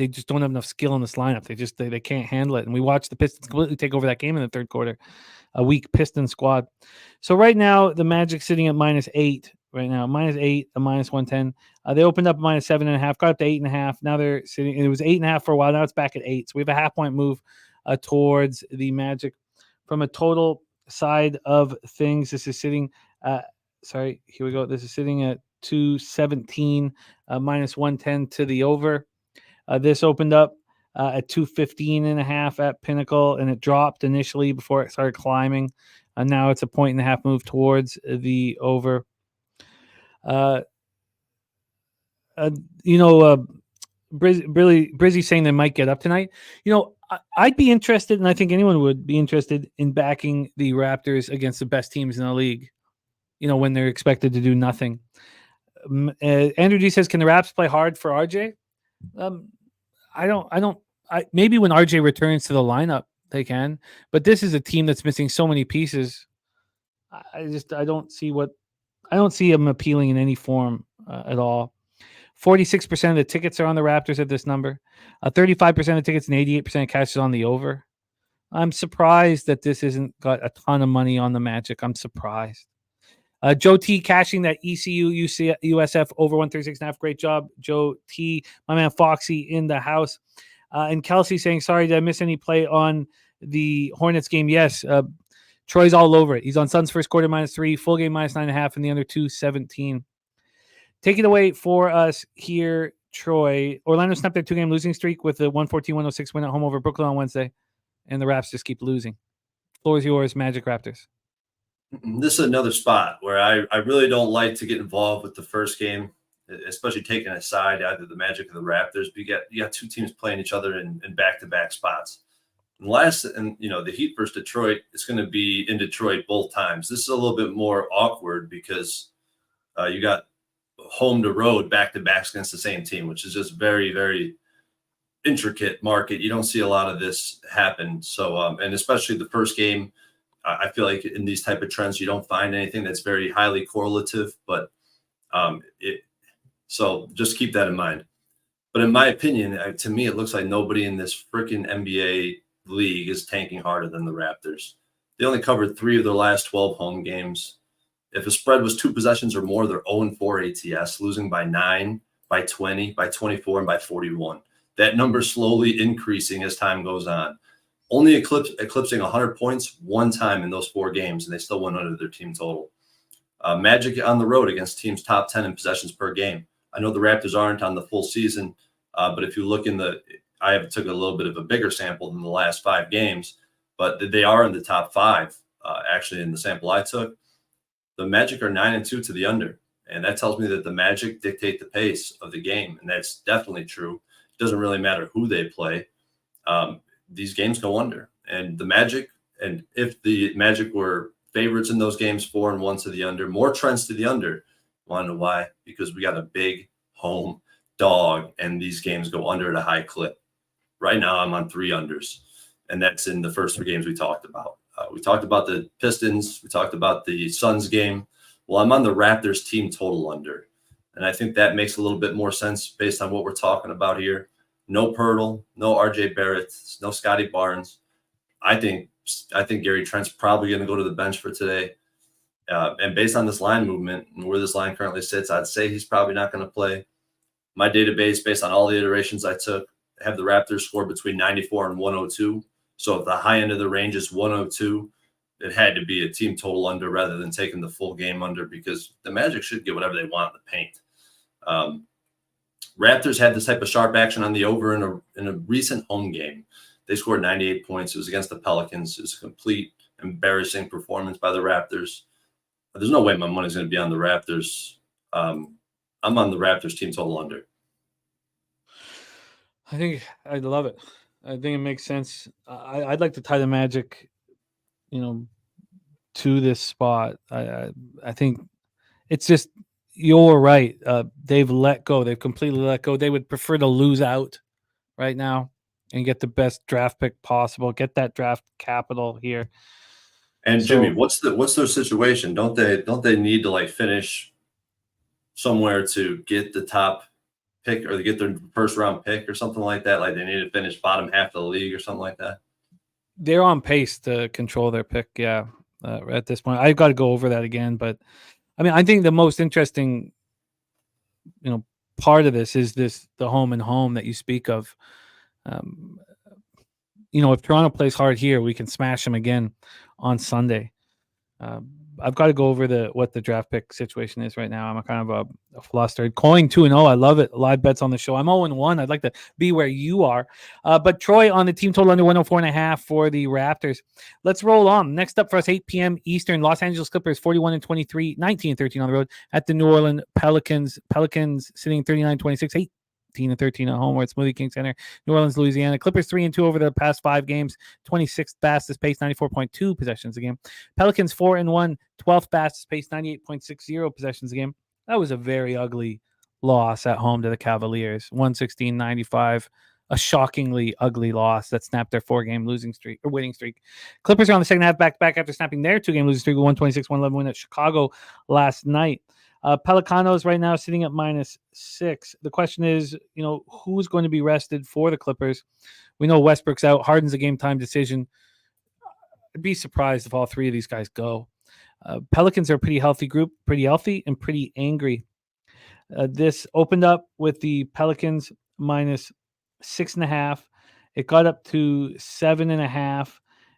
just don't have enough skill in this lineup. They can't handle it. And we watched the Pistons completely take over that game in the third quarter. A weak Piston squad. So right now, the Magic sitting at -8 right now. -8, a -110. They opened up -7.5, got up to 8.5. Now they're sitting, it was 8.5 for a while. Now it's back at 8. So we have a half-point move towards the Magic. From a total side of things, this is sitting here we go. This is sitting at 217, -110 to the over. This opened up at 215.5 at Pinnacle, and it dropped initially before it started climbing. Now it's a 1.5 move towards the over. Brizzy saying they might get up tonight. I'd be interested, and I think anyone would be interested in backing the Raptors against the best teams in the league. When they're expected to do nothing. Andrew G says, "Can the Raps play hard for RJ?" Maybe when RJ returns to the lineup, they can. But this is a team that's missing so many pieces. I don't see them appealing in any form at all. 46% of the tickets are on the Raptors at this number. 35% of tickets and 88% of cash is on the over. I'm surprised that this isn't got a ton of money on the Magic. I'm surprised. Joe T cashing that ECU USF over 136.5. Great job, Joe T. My man Foxy in the house. And Kelsey saying, sorry, did I miss any play on the Hornets game? Yes. Troy's all over it. He's on Suns first quarter -3, full game -9.5, and the under 217. Take it away for us here, Troy. Orlando snapped their 2-game losing streak with a 114-106 win at home over Brooklyn on Wednesday, and the Raps just keep losing. Floor is yours, Magic Raptors. This is another spot where I really don't like to get involved with the first game, especially taking a side, either the Magic or the Raptors. But you got two teams playing each other in back-to-back spots. And the Heat versus Detroit, it's going to be in Detroit both times. This is a little bit more awkward because you got home to road back-to-backs against the same team, which is just very, very intricate market. You don't see a lot of this happen. So, and especially the first game, I feel like in these type of trends, you don't find anything that's very highly correlative, but so just keep that in mind. But in my opinion, to me, it looks like nobody in this freaking NBA league is tanking harder than the Raptors. They only covered 3 of their last 12 home games. If a spread was 2 possessions or more, they're 0-4 ATS, losing by 9, by 20, by 24, and by 41. That number slowly increasing as time goes on. Only eclipsing 100 points one time in those 4 games, and they still went under their team total. Magic on the road against teams top 10 in possessions per game. I know the Raptors aren't on the full season, but if you look I took a little bit of a bigger sample than the last 5 games, but they are in the top 5, actually, in the sample I took. The Magic are 9-2 to the under, and that tells me that the Magic dictate the pace of the game, and that's definitely true. It doesn't really matter who they play. These games go under, and the Magic, and if the Magic were favorites in those games, 4-1 to the under, more trends to the under. Want to know why? Because we got a big home dog, and these games go under at a high clip. Right now, I'm on 3 unders, and that's in the first 3 games we talked about. We talked about the Pistons. We talked about the Suns game. Well, I'm on the Raptors team total under, and I think that makes a little bit more sense based on what we're talking about here. No Pirtle, no RJ Barrett, no Scotty Barnes. I think Gary Trent's probably going to go to the bench for today. And based on this line movement and where this line currently sits, I'd say he's probably not going to play. My database, based on all the iterations I took, have the Raptors score between 94 and 102. So if the high end of the range is 102, it had to be a team total under rather than taking the full game under, because the Magic should get whatever they want in the paint. Raptors had this type of sharp action on the over in a recent home game. They scored 98 points. It was against the Pelicans. It was a complete embarrassing performance by the Raptors. There's no way my money's going to be on the Raptors. I'm on the Raptors team total under. I love it. I think it makes sense. I'd like to tie the Magic, to this spot. I think it's just, you're right. They've let go. They've completely let go. They would prefer to lose out right now and get the best draft pick possible. Get that draft capital here. And Jimmy, what's their situation? Don't they need to finish somewhere to get the top pick, or to get their first round pick or something like that? Like they need to finish bottom half of the league or something like that? They're on pace to control their pick. Yeah. At this point, I've got to go over that again, but I think the most interesting, part of this is the home and home that you speak of. If Toronto plays hard here, we can smash them again on Sunday. I've got to go over what the draft pick situation is right now. I'm kind of a flustered. Coin 2-0. I love it. Live bets on the show. I'm 0-1. I'd like to be where you are. But Troy on the team total under 104.5 for the Raptors. Let's roll on. Next up for us, 8 p.m. Eastern. Los Angeles Clippers 41-23, 19-13 on the road at the New Orleans Pelicans. Pelicans sitting 39-26, 18-13 at home, where it's Smoothie King Center, New Orleans, Louisiana. Clippers 3-2 over the past 5 games, 26th fastest pace, 94.2 possessions a game. Pelicans 4-1, 12th fastest pace, 98.60 possessions a game. That was a very ugly loss at home to the Cavaliers, 116-95. A shockingly ugly loss that snapped their 4-game winning streak. Clippers are on the second half back after snapping their 2-game losing streak with 126-111 win at Chicago last night. Pelicanos right now sitting at -6. The question is, who's going to be rested for the Clippers? We know Westbrook's out. Harden's a game time decision. I'd be surprised if all 3 of these guys go. Pelicans are a pretty healthy group, pretty healthy and pretty angry. This opened up with the Pelicans minus 6.5. It got up to 7.5,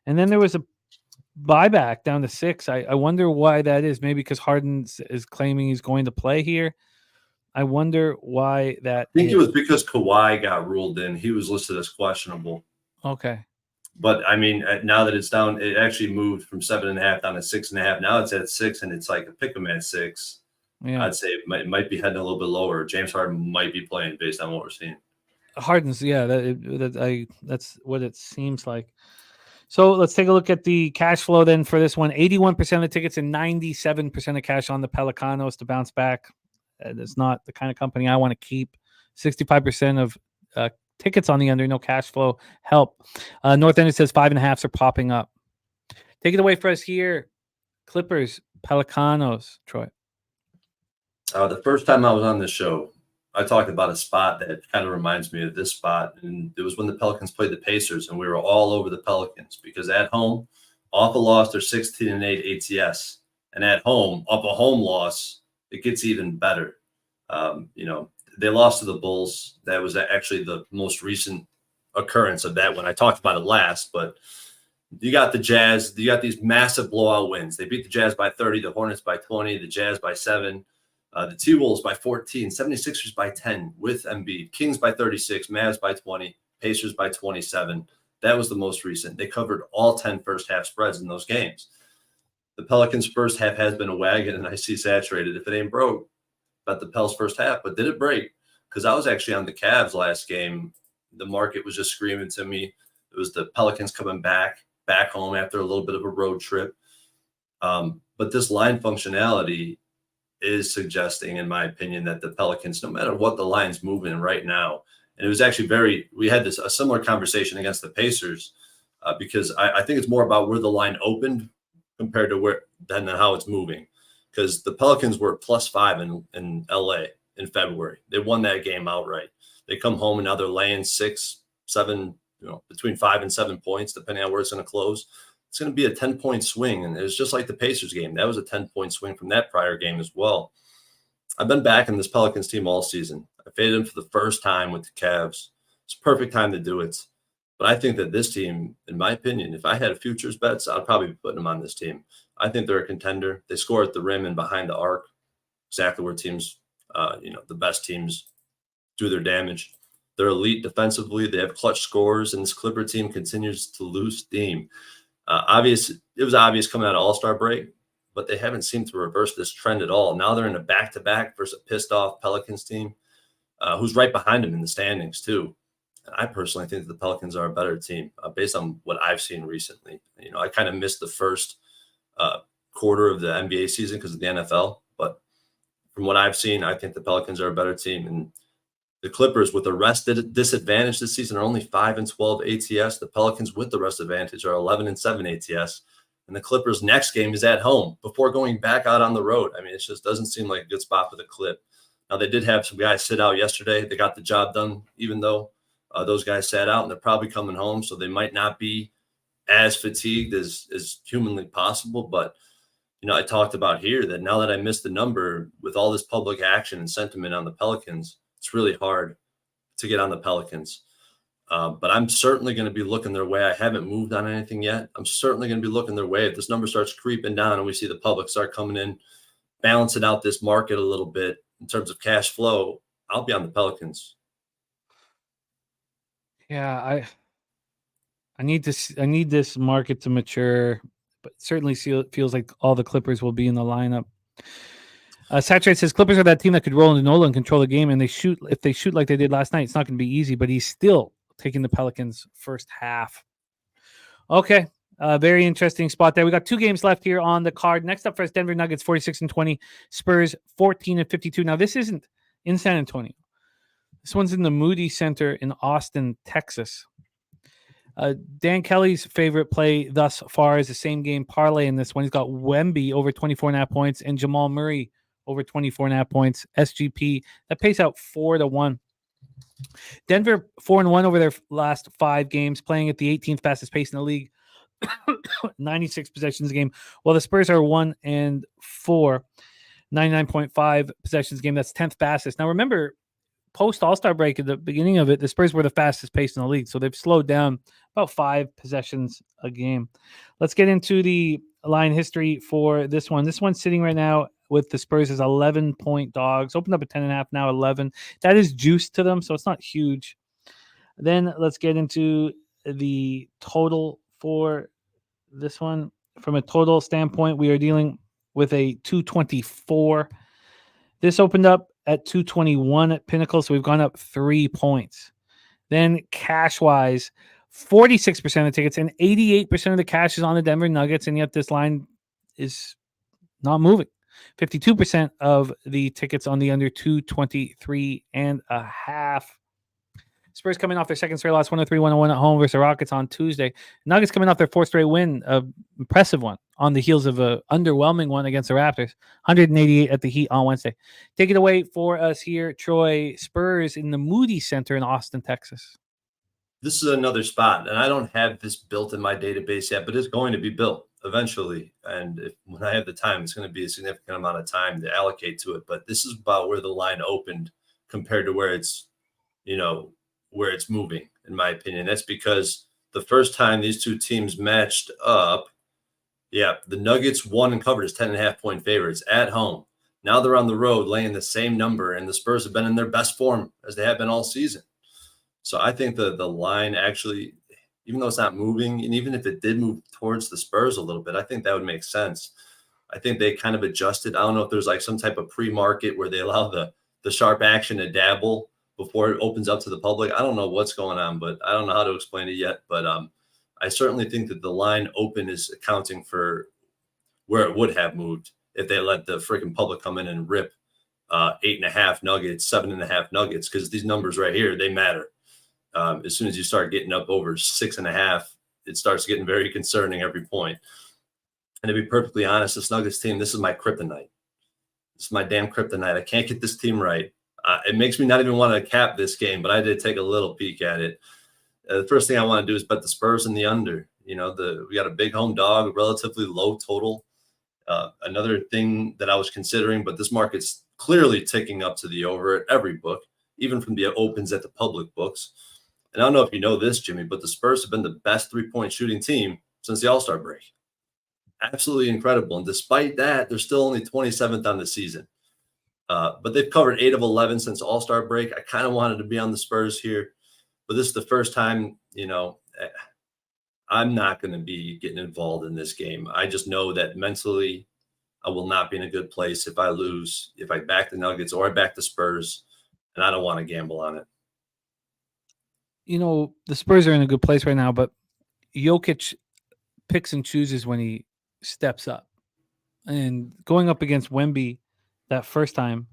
and then there was a buyback down to 6. I wonder why that is. Maybe because Harden is claiming he's going to play here. I wonder why that. I think it was because Kawhi got ruled in. He was listed as questionable. Okay. But I mean, now that it's down, it actually moved from 7.5 down to 6.5. Now it's at 6, and it's like a pick 'em at 6. Yeah. I'd say it might be heading a little bit lower. James Harden might be playing based on what we're seeing. Harden's, yeah, that's what it seems like. So let's take a look at the cash flow then for this one. 81% of the tickets and 97% of cash on the Pelicanos to bounce back. It's not the kind of company I want to keep. 65% of tickets on the under, no cash flow help. North End, it says 5.5s are popping up. Take it away for us here. Clippers, Pelicanos, Troy. The first time I was on this show, I talked about a spot that kind of reminds me of this spot. And it was when the Pelicans played the Pacers, and we were all over the Pelicans because at home, off a loss, they're 16-8 ATS. And at home, off a home loss, it gets even better. They lost to the Bulls. That was actually the most recent occurrence of that when I talked about it last. But you got the Jazz. You got these massive blowout wins. They beat the Jazz by 30, the Hornets by 20, the Jazz by 7. The T-Wolves by 14, 76ers by 10 with Embiid, Kings by 36, Mavs by 20, Pacers by 27. That was the most recent. They covered all 10 first-half spreads in those games. The Pelicans' first half has been a wagon, and I see saturated. If it ain't broke, bet the Pels first half. But did it break? Because I was actually on the Cavs last game. The market was just screaming to me. It was the Pelicans coming back home after a little bit of a road trip. But this line functionality is suggesting, in my opinion, that the Pelicans, no matter what the line's moving right now, and it was actually we had a similar conversation against the Pacers because I think it's more about where the line opened compared to than how it's moving. Because the Pelicans were +5 in LA in February. They won that game outright. They come home and now they're laying 6, 7, between 5 and 7 points, depending on where it's going to close. It's going to be a 10-point swing. And it was just like the Pacers game. That was a 10-point swing from that prior game as well. I've been backing this Pelicans team all season. I faded them for the first time with the Cavs. It's a perfect time to do it. But I think that this team, in my opinion, if I had a futures bets, I'd probably be putting them on this team. I think they're a contender. They score at the rim and behind the arc, exactly where teams, the best teams do their damage. They're elite defensively. They have clutch scorers, and this Clipper team continues to lose steam. It was obvious coming out of All-Star break, but they haven't seemed to reverse this trend at all. Now they're in a back-to-back versus a pissed-off Pelicans team who's right behind them in the standings too. And I personally think that the Pelicans are a better team based on what I've seen recently. I kind of missed the first quarter of the NBA season because of the NFL, but from what I've seen, I think the Pelicans are a better team. And the Clippers, with the rest disadvantage this season, are only 5-12 ATS. The Pelicans, with the rest advantage, are 11-7 ATS. And the Clippers' next game is at home before going back out on the road. I mean, it just doesn't seem like a good spot for the Clip. Now, they did have some guys sit out yesterday. They got the job done, even though those guys sat out, and they're probably coming home, so they might not be as fatigued as humanly possible. But, I talked about here that now that I missed the number with all this public action and sentiment on the Pelicans, it's really hard to get on the Pelicans. But I'm certainly going to be looking their way. I haven't moved on anything yet. I'm certainly going to be looking their way. If this number starts creeping down and we see the public start coming in, balancing out this market a little bit in terms of cash flow, I'll be on the Pelicans. Yeah, I need this market to mature, but certainly feels like all the Clippers will be in the lineup. Saturate says Clippers are that team that could roll into Nola and control the game, and if they shoot like they did last night, it's not going to be easy, but he's still taking the Pelicans first half. Okay, very interesting spot there. We got 2 games left here on the card. Next up for us, Denver Nuggets 46-20, Spurs 14-52. Now, this isn't in San Antonio. This one's in the Moody Center in Austin, Texas. Dan Kelly's favorite play thus far is the same game parlay in this one. He's got Wemby over 24.5 points and Jamal Murray over 24.5 points. SGP, that pays out 4-1. Denver 4-1 over their last 5 games, playing at the 18th fastest pace in the league. 96 possessions a game, while the Spurs are 1 and 4, 99.5 possessions a game. That's 10th fastest. Now remember, post All-Star break at the beginning of it, the Spurs were the fastest pace in the league, so they've slowed down about 5 possessions a game. Let's get into the line history for this one. This one's sitting right now with the Spurs as 11-point dogs. Opened up at 10.5, now 11. That is juice to them, so it's not huge. Then let's get into the total for this one. From a total standpoint, we are dealing with a 224. This opened up at 221 at Pinnacle, so we've gone up 3 points. Then cash-wise, 46% of the tickets and 88% of the cash is on the Denver Nuggets, and yet this line is not moving. 52% of the tickets on the under 223.5. Spurs coming off their second straight loss, 103-101 at home versus the Rockets on Tuesday. Nuggets coming off their fourth straight win, an impressive one, on the heels of an underwhelming one against the Raptors, 188 at the Heat on Wednesday. Take it away for us here, Troy. Spurs in the Moody Center in Austin, Texas. This is another spot, and I don't have this built in my database yet, but it's going to be built eventually. And when I have the time, it's going to be a significant amount of time to allocate to it. But this is about where the line opened compared to where it's, where it's moving, in my opinion. That's because the first time these two teams matched up, the Nuggets won and covered as 10.5-point favorites at home. Now they're on the road laying the same number, and the Spurs have been in their best form as they have been all season. So I think the line actually, even though it's not moving, and even if it did move towards the Spurs a little bit, I think that would make sense. I think they kind of adjusted. I don't know if there's like some type of pre-market where they allow the sharp action to dabble before it opens up to the public. I don't know what's going on, but I don't know how to explain it yet. But I certainly think that the line open is accounting for where it would have moved if they let the freaking public come in and rip 8.5 Nuggets, 7.5 Nuggets, because these numbers right here, they matter. As soon as you start getting up over 6.5, it starts getting very concerning every point. And to be perfectly honest, this Nuggets team, this is my kryptonite. This is my damn kryptonite. I can't get this team right. It makes me not even want to cap this game, but I did take a little peek at it. The first thing I want to do is bet the Spurs in the under. We got a big home dog, a relatively low total. Another thing that I was considering, but this market's clearly ticking up to the over at every book, even from the opens at the public books. And I don't know if you know this, Jimmy, but the Spurs have been the best three-point shooting team since the All-Star break. Absolutely incredible. And despite that, they're still only 27th on the season. But they've covered 8 of 11 since All-Star break. I kind of wanted to be on the Spurs here, but this is the first time, I'm not going to be getting involved in this game. I just know that mentally I will not be in a good place if I lose, if I back the Nuggets or I back the Spurs, and I don't want to gamble on it. The Spurs are in a good place right now, but Jokic picks and chooses when he steps up. And going up against Wemby that first time,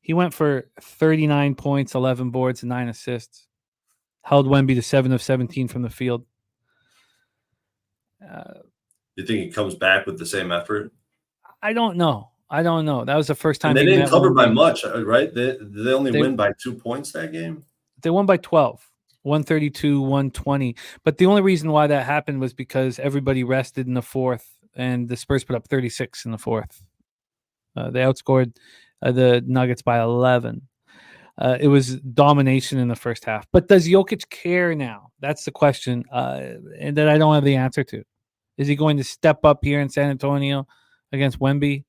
he went for 39 points, 11 boards, and 9 assists. Held Wemby to 7 of 17 from the field. You think he comes back with the same effort? I don't know. That was the first time. And they didn't cover by much, right? They only win by 2 points that game? They won by 12. 132-120. But the only reason why that happened was because everybody rested in the fourth, and the Spurs put up 36 in the fourth. They outscored the Nuggets by 11. It was domination in the first half. But does Jokic care now? That's the question, and that I don't have the answer to. Is he going to step up here in San Antonio against Wemby?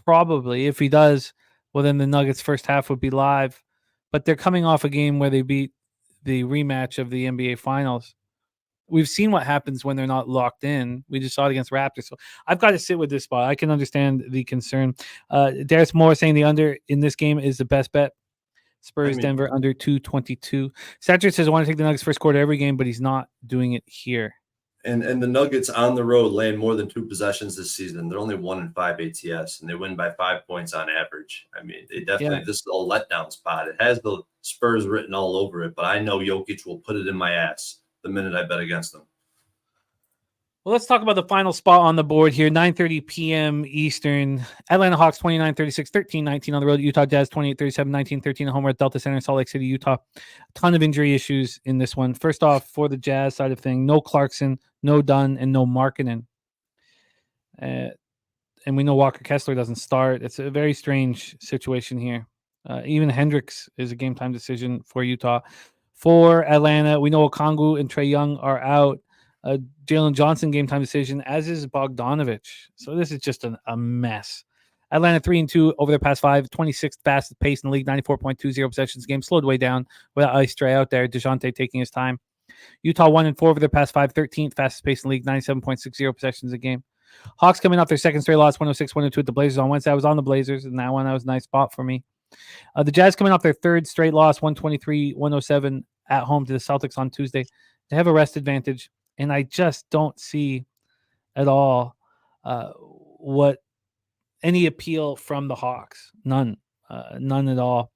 Probably. If he does, well, then the Nuggets' first half would be live. But they're coming off a game where they beat the rematch of the NBA Finals. We've seen what happens when they're not locked in. We just saw it against Raptors. So I've got to sit with this spot. I can understand the concern. Darius Moore saying the under in this game is the best bet. Spurs, Denver, under 222. Satcher says I want to take the Nuggets first quarter every game, but he's not doing it here. And the Nuggets on the road laying more than 2 possessions this season. They're only 1-5 ATS, and they win by 5 points on average. I mean, they definitely this is a letdown spot. It has the Spurs written all over it, but I know Jokic will put it in my ass the minute I bet against them. Well, let's talk about the final spot on the board here. 9:30 p.m. Eastern. Atlanta Hawks 29-36, 13-19 on the road. Utah Jazz 28-37, 19-13 at home at Delta Center in Salt Lake City, Utah. A ton of injury issues in this one. First off, for the Jazz side of thing, no Clarkson, no Dunn, and no Markkanen. And we know Walker Kessler doesn't start. It's a very strange situation here. Even Hendricks is a game time decision for Utah. For Atlanta, we know Okongwu and Trae Young are out. Jalen Johnson game time decision, as is Bogdanovich. So this is just a mess. Atlanta 3-2 over their past 5, 26th fastest pace in the league, 94.20 possessions a game, slowed way down without Ice Trae out there. DeJounte taking his time. Utah 1-4 over their past 5, 13th fastest pace in the league, 97.60 possessions a game. Hawks coming off their second straight loss, 106-102 at the Blazers on Wednesday. I was on the Blazers, and that was a nice spot for me. The Jazz coming off their third straight loss, 123-107 at home to the Celtics on Tuesday. They have a rest advantage, and I just don't see at all what any appeal from the Hawks. None at all.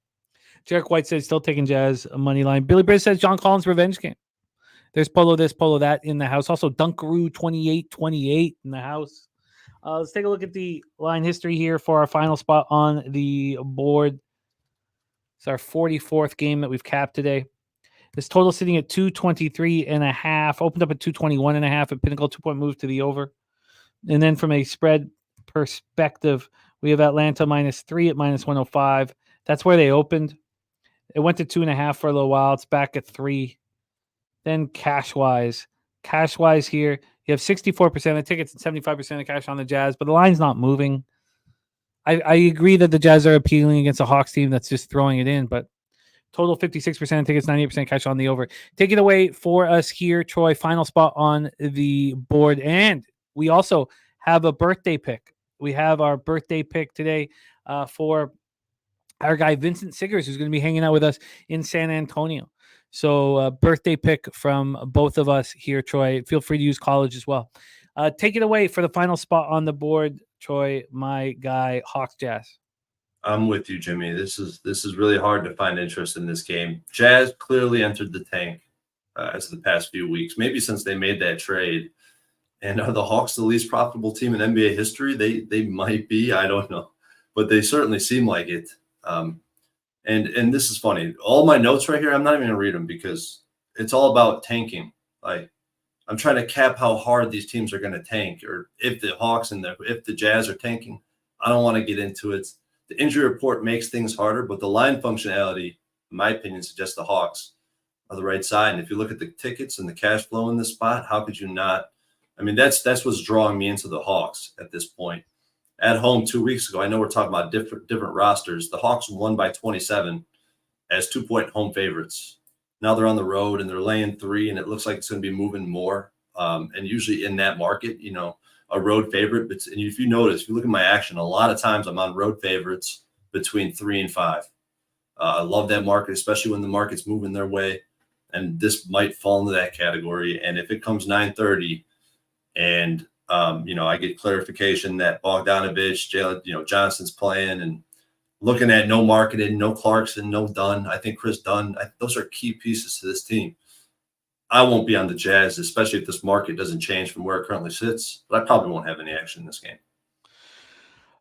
Jarek White says still taking Jazz money line. Billy Briz says John Collins revenge game. There's Polo this, Polo that in the house. Also, Dunkaroo 28-28 in the house. Let's take a look at the line history here for our final spot on the board. It's our 44th game that we've capped today. This total sitting at 223.5. Opened up at 221.5 at Pinnacle. 2-point move to the over. And then from a spread perspective, we have Atlanta -3 at -105. That's where they opened. It went to 2.5 for a little while. It's back at 3. Then cash-wise here, you have 64% of the tickets and 75% of cash on the Jazz, but the line's not moving. I agree that the Jazz are appealing against a Hawks team that's just throwing it in, but total 56% of tickets, 98% cash on the over. Take it away for us here, Troy. Final spot on the board. And we also have a birthday pick. We have our birthday pick today for our guy Vincent Siggers, who's going to be hanging out with us in San Antonio. So birthday pick from both of us here, Troy. Feel free to use college as well. Take it away for the final spot on the board, Troy, my guy, Hawks Jazz. I'm with you, Jimmy. This is really hard to find interest in this game. Jazz clearly entered the tank as the past few weeks, maybe since they made that trade. And are the Hawks the least profitable team in NBA history? They might be. I don't know. But they certainly seem like it. And this is funny. All my notes right here, I'm not even going to read them because it's all about tanking. Like, I'm trying to cap how hard these teams are going to tank, or if the Hawks and if the Jazz are tanking. I don't want to get into it. The injury report makes things harder, but the line functionality, in my opinion, suggests the Hawks are the right side. And if you look at the tickets and the cash flow in this spot, how could you not? I mean, that's what's drawing me into the Hawks at this point. At home 2 weeks ago, I know we're talking about different rosters. The Hawks won by 27 as 2-point home favorites. Now they're on the road and they're laying 3, and it looks like it's going to be moving more. And usually in that market, a road favorite. And if you notice, if you look at my action, a lot of times I'm on road favorites between 3 and 5. I love that market, especially when the market's moving their way. And this might fall into that category. And if it comes 9:30 and I get clarification that Bogdanovich, Jalen, Johnson's playing, and looking at no Markkanen, no Clarkson, no Dunn. I think Chris Dunn, those are key pieces to this team. I won't be on the Jazz, especially if this market doesn't change from where it currently sits, but I probably won't have any action in this game.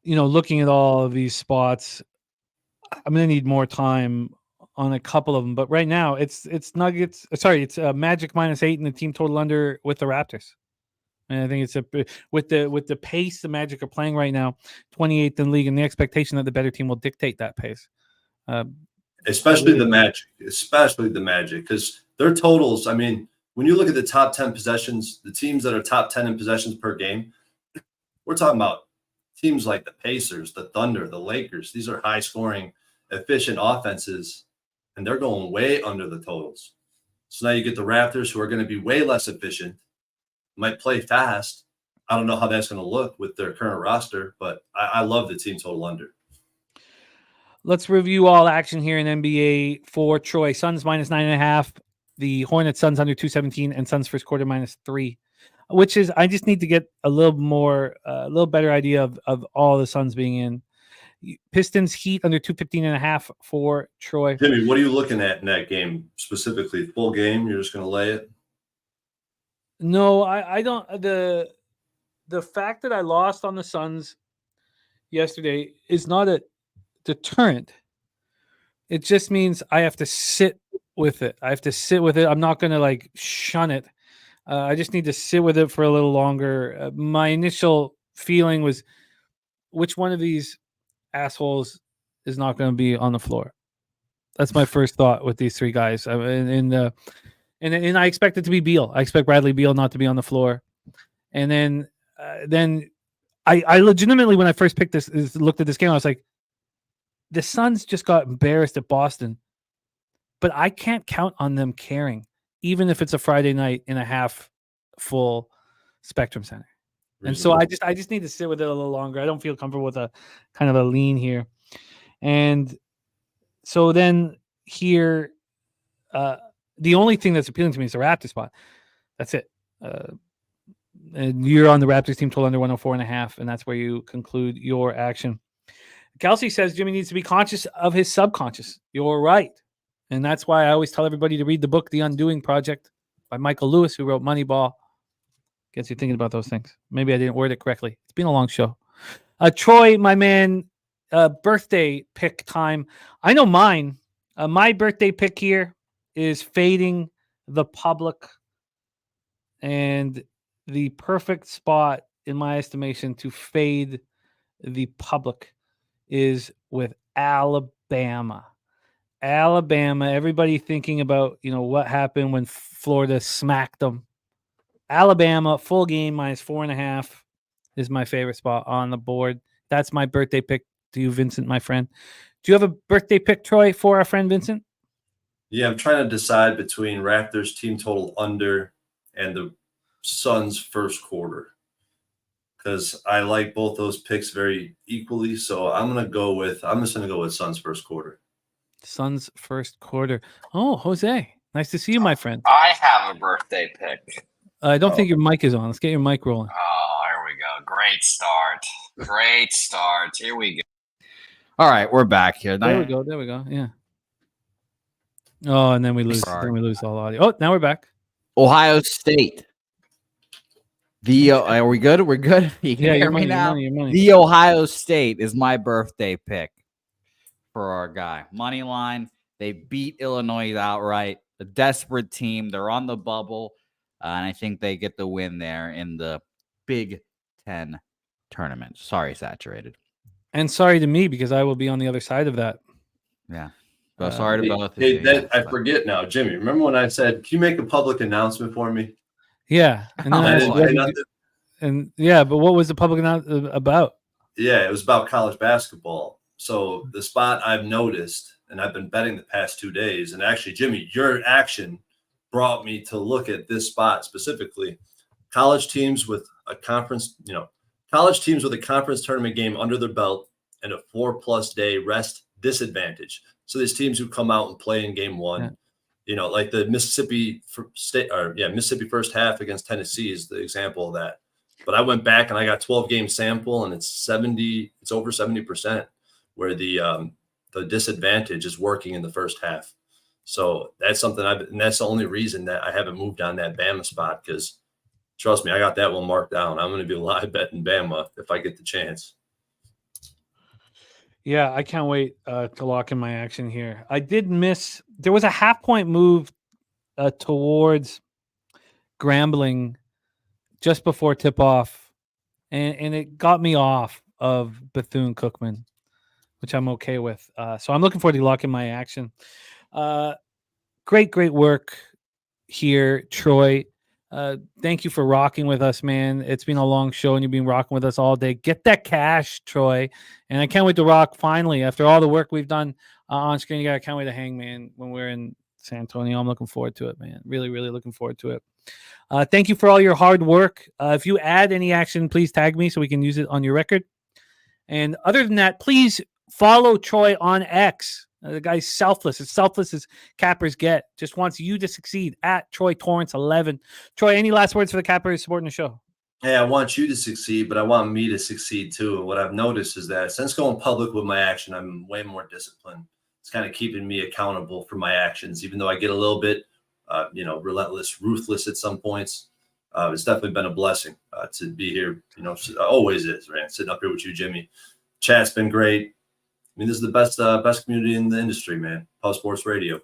Looking at all of these spots, I'm going to need more time on a couple of them, but right now it's Nuggets. Sorry, it's Magic -8 and the team total under with the Raptors. And I think it's with the pace the Magic are playing right now, 28th in the league, and the expectation that the better team will dictate that pace. Especially the Magic, because their totals, I mean, when you look at the top 10 possessions, the teams that are top 10 in possessions per game, we're talking about teams like the Pacers, the Thunder, the Lakers. These are high-scoring, efficient offenses, and they're going way under the totals. So now you get the Raptors, who are going to be way less efficient, might play fast. I don't know how that's going to look with their current roster, but I love the team total under. Let's review all action here in NBA for Troy. Suns -9.5. The Hornets, Suns under 217, and Suns first quarter -3, which is, I just need to get a little better idea of all the Suns being in. Pistons, Heat under 215.5 for Troy. Jimmy, what are you looking at in that game specifically? Full game? You're just going to lay it? No, I don't. The fact that I lost on the Suns yesterday is not a deterrent. It just means I have to sit with it. I'm not going to shun it. I just need to sit with it for a little longer. My initial feeling was, which one of these assholes is not going to be on the floor? That's my first thought with these three guys. And I expect it to be Beal. I expect Bradley Beal not to be on the floor. And then I legitimately, when I first looked at this game, I was like, the Suns just got embarrassed at Boston, but I can't count on them caring, even if it's a Friday night in a half full Spectrum Center. And so I just need to sit with it a little longer. I don't feel comfortable with a kind of a lean here. And so then here, the only thing that's appealing to me is the Raptor spot. That's it. And you're on the Raptors team total under 104.5, and that's where you conclude your action. Kelsey says Jimmy needs to be conscious of his subconscious. You're right. And that's why I always tell everybody to read the book, The Undoing Project by Michael Lewis, who wrote Moneyball. Gets you thinking about those things. Maybe I didn't word it correctly. It's been a long show. Troy, my man, birthday pick time. I know mine. My birthday pick here is fading the public. And the perfect spot, in my estimation, to fade the public is with Alabama. Everybody thinking about, what happened when Florida smacked them. Alabama, full game, -4.5 is my favorite spot on the board. That's my birthday pick to you, Vincent, my friend. Do you have a birthday pick, Troy, for our friend Vincent? Yeah, I'm trying to decide between Raptors team total under and the Suns first quarter, because I like both those picks very equally. So I'm just gonna go with Suns first quarter. Suns first quarter. Oh, Jose, nice to see you, my friend. I have a birthday pick. I don't think your mic is on. Let's get your mic rolling. Oh, here we go. Great start. Here we go. All right, we're back here. There we go. Yeah. Oh, and then we lose. Sorry. Then we lose all audio. Oh, now we're back. Ohio State. Are we good? We're good. You can hear me now. Your money. The Ohio State is my birthday pick for our guy. Money line. They beat Illinois outright. A desperate team. They're on the bubble. And I think they get the win there in the Big Ten tournament. Sorry, saturated. And sorry to me, because I will be on the other side of that. Yeah. Well, sorry to both of Hey, you. I forget now, Jimmy. Remember when I said, "Can you make a public announcement for me?" Yeah. And then but what was the public announcement about? Yeah, it was about college basketball. So the spot I've noticed, and I've been betting the past 2 days, and actually, Jimmy, your action brought me to look at this spot specifically. College teams with a conference tournament game under their belt and a 4+ day rest disadvantage. So there's teams who come out and play in game one, like the Mississippi first half against Tennessee is the example of that. But I went back and I got 12 game sample, and it's over 70% where the disadvantage is working in the first half. So that's something and that's the only reason that I haven't moved on that Bama spot, because trust me, I got that one marked down. I'm going to be live betting Bama if I get the chance. Yeah, I can't wait to lock in my action here. I did miss. There was a 0.5 point move towards Grambling just before tip off, and it got me off of Bethune-Cookman, which I'm okay with. So I'm looking forward to locking my action. Great work here, Troy. Thank you for rocking with us, man. It's been a long show, and you've been rocking with us all day. Get that cash, Troy. And I can't wait to rock finally after all the work we've done on screen. I can't wait to hang, man, when we're in San Antonio. I'm looking forward to it, man. Really looking forward to it. Thank you for all your hard work. If you add any action, please tag me so we can use it on your record. And other than that, please follow Troy on X. The guy's selfless. As selfless as cappers get. Just wants you to succeed at Troy Torrence 11. Troy, any last words for the cappers supporting the show? Hey, I want you to succeed, but I want me to succeed too. And what I've noticed is that since going public with my action, I'm way more disciplined. It's kind of keeping me accountable for my actions, even though I get a little bit, relentless, ruthless at some points. It's definitely been a blessing to be here. Always is, right? Sitting up here with you, Jimmy. Chat's been great. I mean, this is the best community in the industry, man. Pub Sports Radio.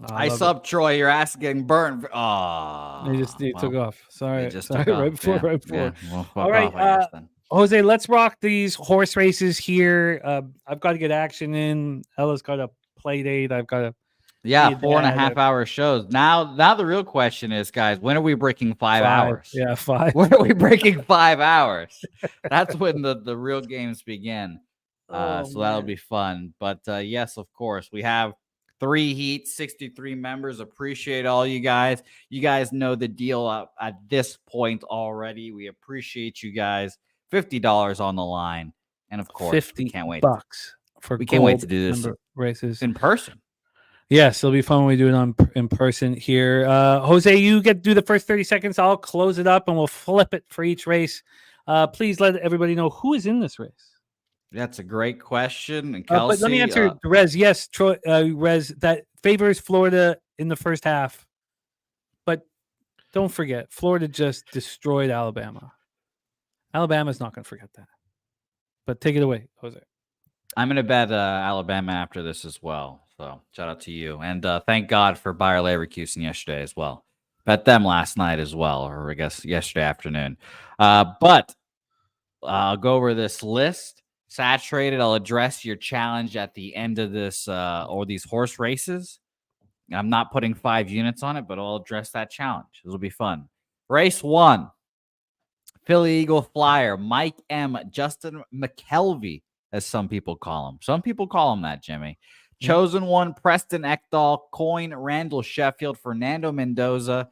I love sub Troy. You're asking burnt. Oh, He took off. Sorry, just sorry. took Right off. before, Yeah, right before. yeah. Well, fuck All right, off, I guess, then. Jose, let's rock these horse races here. I've got to get action in. Ella's got a play date. I've got to. Yeah, be a 4.5 dad. hour shows. Now the real question is, guys, when are we breaking 5 hours? Yeah, 5. When are we breaking 5 hours? That's when the real games begin. So that'll be fun. But yes, of course, we have 3 heats, 63 members. Appreciate all you guys. You guys know the deal at this point already. We appreciate you guys. $50 on the line, and of course, we can't wait. $50 for we can't wait to do this races in person. Yes, it'll be fun when we do it in person here. Jose, you do the first 30 seconds. I'll close it up and we'll flip it for each race. Please let everybody know who is in this race. That's a great question. And Kelsey, but let me answer, Rez. Yes, Troy, Rez, that favors Florida in the first half. But don't forget, Florida just destroyed Alabama. Alabama's not going to forget that. But take it away, Jose. I'm going to bet Alabama after this as well. So shout out to you. And thank God for Bayer Leverkusen yesterday as well. Bet them last night as well, or I guess yesterday afternoon. But I'll go over this list. Saturated, I'll address your challenge at the end of this or these horse races. I'm not putting 5 units on it, but I'll address that challenge. It'll be fun. Race 1, Philly Eagle Flyer, Mike M. Justin McKelvey, as some people call him. Some people call him that, Jimmy. Chosen One, Preston Ekdahl, Coin, Randall Sheffield, Fernando Mendoza,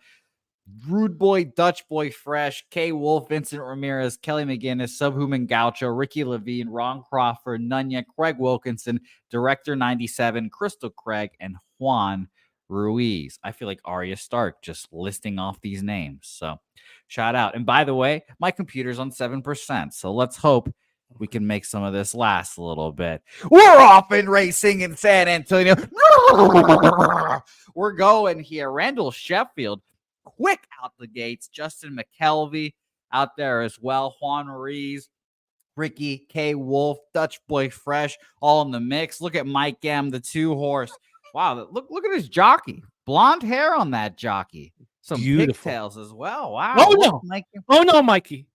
Rude Boy, Dutch Boy Fresh, K. Wolf, Vincent Ramirez, Kelly McGinnis, Subhuman Gaucho, Ricky Levine, Ron Crawford, Nunya, Craig Wilkinson, Director 97, Crystal Craig, and Juan Ruiz. I feel like Arya Stark just listing off these names. So shout out. And by the way, my computer's on 7%. So let's hope we can make some of this last a little bit. We're off and racing in San Antonio. We're going here. Randall Sheffield, quick out the gates. Justin McKelvey out there as well. Juan Ruiz, Ricky, K. Wolf, Dutch Boy Fresh, all in the mix. Look at Mike M, the 2-horse. Wow, look at his jockey. Blonde hair on that jockey. Some pigtails as well. Wow. Oh, no. Mikey. Oh, no, Mikey.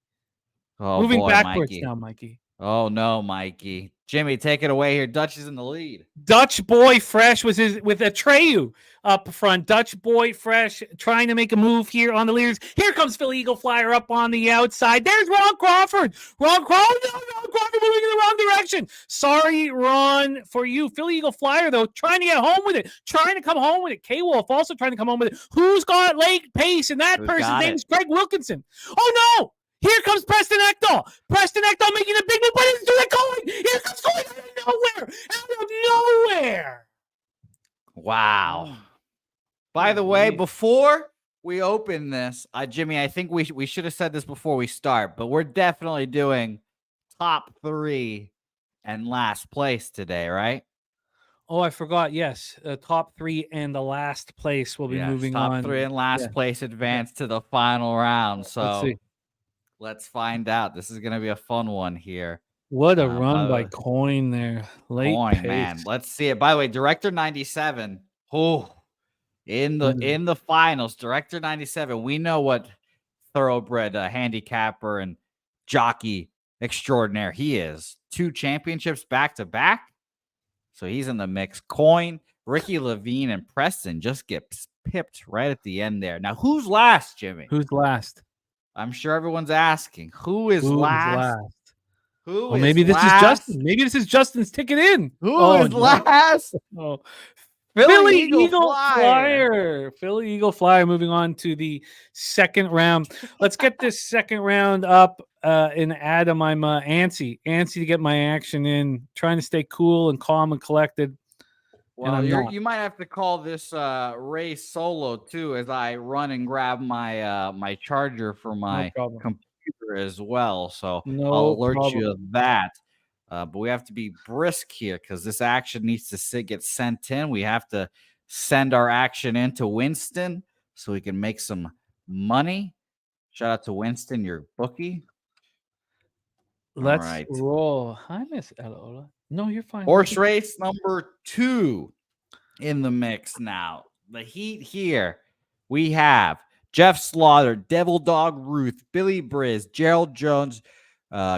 Oh, moving boy, backwards Mikey. now, Mikey. Oh, no, Mikey. Jimmy, take it away here. Dutch is in the lead. Dutch Boy Fresh with Atreyu up front. Dutch Boy Fresh trying to make a move here on the leaders. Here comes Philly Eagle Flyer up on the outside. There's Ron Crawford. Ron Crawford moving in the wrong direction. Sorry, Ron, for you. Philly Eagle Flyer, though, trying to get home with it. Trying to come home with it. K-Wolf also trying to come home with it. Who's got late pace? And that person's name is Craig Wilkinson. Oh, no. Here comes Preston Ekdahl. Preston Ekdahl making a big move, but it's doing going. Here comes going out of nowhere. Out of nowhere. Wow. By the way, before we open this, Jimmy, I think we should have said this before we start, but we're definitely doing top 3 and last place today, right? Oh, I forgot. Yes, top 3 and the last place will be moving top on. Top 3 and last place advance to the final round. So let's find out. This is going to be a fun one here. What a run by Coin there. Late Coin, pace. man. Let's see it. By the way, Director 97. Oh, in the finals, Director 97. We know what thoroughbred handicapper and jockey extraordinaire he is. 2 championships back to back. So he's in the mix. Coin, Ricky Levine, and Preston just get pipped right at the end there. Now, who's last, Jimmy? Who's last? I'm sure everyone's asking, who is last? Maybe this is Justin. Maybe this is Justin's ticket in. Who is last? Oh. Philly Eagle Flyer. Philly Eagle Flyer moving on to the second round. Let's get this second round up. And Adam, I'm antsy to get my action in, trying to stay cool and calm and collected. Well, you might have to call this race solo too, as I run and grab my my charger for my computer as well. So I'll alert you of that. But we have to be brisk here because this action needs to get sent in. We have to send our action into Winston so we can make some money. Shout out to Winston, your bookie. Let's roll. Hi, Miss Elola. No, you're fine. Horse race number 2 in the mix now. the heat here. We have Jeff Slaughter, Devil Dog Ruth, Billy Briz, Gerald Jones,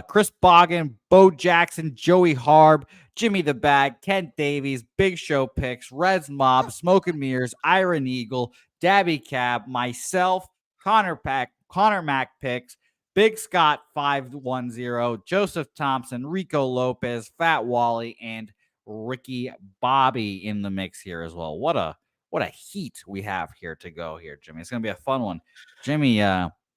Chris Boggin, Bo Jackson, Joey Harb, Jimmy the Bag, Kent Davies, Big Show Picks, Reds Mob, Smoke and Mirrors, Iron Eagle, Dabby Cab, myself, Connor Mack Picks, Big Scott 510, Joseph Thompson, Rico Lopez, Fat Wally, and Ricky Bobby in the mix here as well. What a heat we have here to go here, Jimmy. It's gonna be a fun one. Jimmy,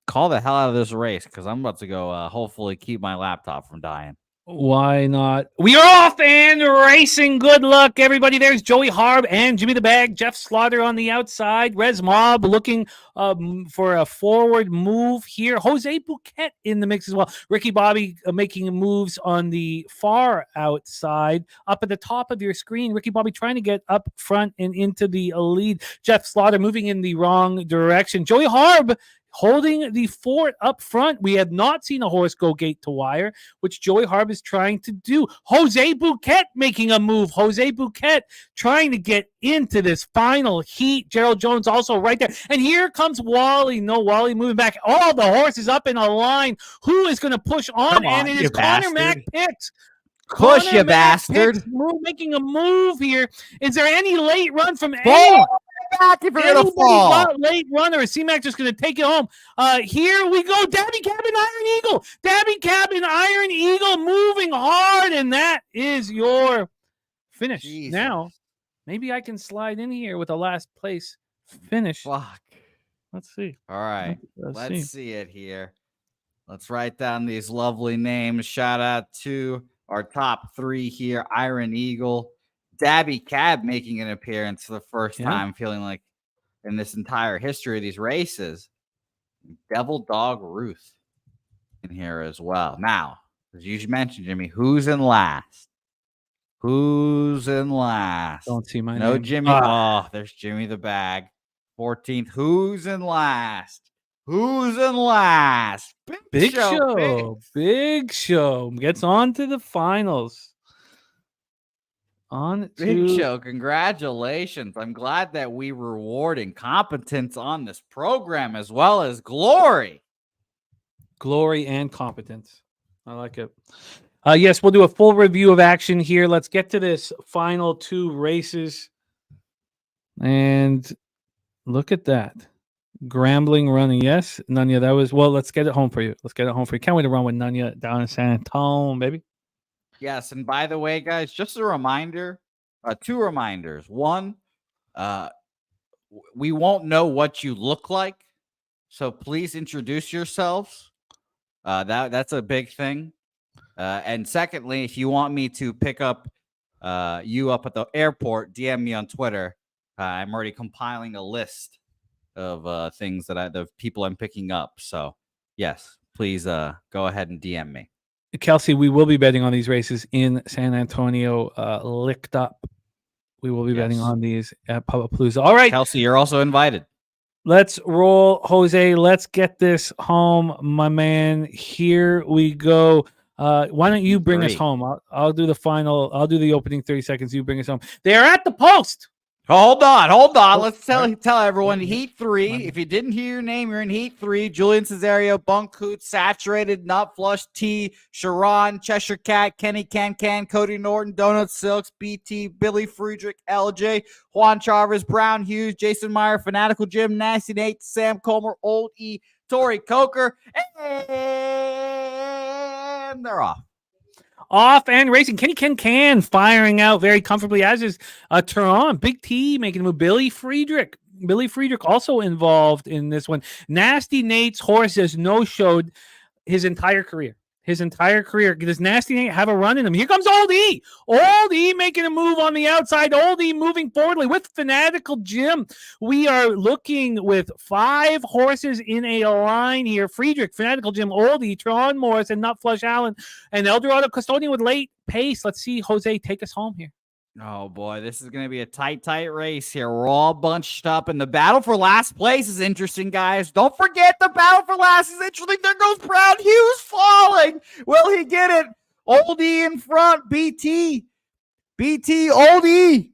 call the hell out of this race because I'm about to go hopefully keep my laptop from dying. Why not? We are off and racing. Good luck, everybody. There's Joey Harb and Jimmy the Bag. Jeff Slaughter on the outside. Rez Mob looking for a forward move here. Jose Bouquet in the mix as well. Ricky Bobby making moves on the far outside. Up at the top of your screen, Ricky Bobby trying to get up front and into the lead. Jeff Slaughter moving in the wrong direction. Joey Harb holding the fort up front. We have not seen a horse go gate to wire, which Joey Harb is trying to do. Jose Bouquet making a move. Jose Bouquet trying to get into this final heat. Gerald Jones also right there. And here comes Wally. No, Wally moving back. All the horses up in a line. Who is going to push on? And it is Connor Mack Picks. Push, you bastard. Making a move here. Is there any late run from anyone? Back if you're gonna fall. Late runner. Is C-Mac just gonna take it home? Here we go. Dabby Cab and Iron Eagle. Dabby Cab and Iron Eagle moving hard, and that is your finish. Jesus. Now, maybe I can slide in here with a last place finish. Fuck. Let's see. All right. Let's see it here. Let's write down these lovely names. Shout out to our top three here. Iron Eagle. Dabby Cab making an appearance for the first time, feeling like in this entire history of these races. Devil Dog Ruth in here as well. Now, as you mentioned, Jimmy, who's in last? Who's in last? Don't see my No name. Jimmy. Oh, there's Jimmy the Bag. 14th. Who's in last? Who's in last? Big Show. Big Show gets on to the finals. Big Show, congratulations. I'm glad that we reward incompetence on this program as well as glory. Glory and competence. I like it. Yes, we'll do a full review of action here. Let's get to this final two races. And look at that. Grambling running. Yes, Nunya, that was, well, let's get it home for you. Can't wait to run with Nunya down in San Antonio, baby. Yes, and by the way, guys, just a reminder, two reminders. One, we won't know what you look like, so please introduce yourselves. That's a big thing. And secondly, if you want me to pick up you up at the airport, DM me on Twitter. I'm already compiling a list of things the people I'm picking up. So yes, please go ahead and DM me. Kelsey, we will be betting on these races in San Antonio, licked up. We will be betting on these at Pubapalooza. All right. Kelsey, you're also invited. Let's roll, Jose. Let's get this home, my man. Here we go. Why don't you bring us home? I'll do the final. I'll do the opening 30 seconds. You bring us home. They are at the post. Hold on. Let's tell everyone. Heat 3. If you didn't hear your name, you're in Heat 3. Julian Cesario, Bunk Hoot, Saturated, Nut Flush, T, Sharon, Cheshire Cat, Kenny Can, Cody Norton, Donut Silks, BT, Billy Friedrich, LJ, Juan Chavez, Brown Hughes, Jason Meyer, Fanatical Jim, Nasty Nate, Sam Comer, Old E, Tori Coker, and they're off. Off and racing. Kenny Can firing out very comfortably, as is Turan. Big T making a move. Billy Friedrich also involved in this one. Nasty Nate's horse has no-showed his entire career. Does Nasty Nate have a run in him? Here comes Old E. Old E making a move on the outside. Old E moving forwardly with Fanatical Jim. We are looking with 5 horses in a line here. Friedrich, Fanatical Jim, Old E, Tron Morris, and Nut Flush Allen, and Eldorado Custodian with late pace. Let's see, Jose, take us home here. Oh, boy, this is going to be a tight race here. We're all bunched up, and the battle for last place is interesting, guys. Don't forget the battle for last is interesting. There goes Brown Hughes falling. Will he get it? Old E in front. BT, Old E.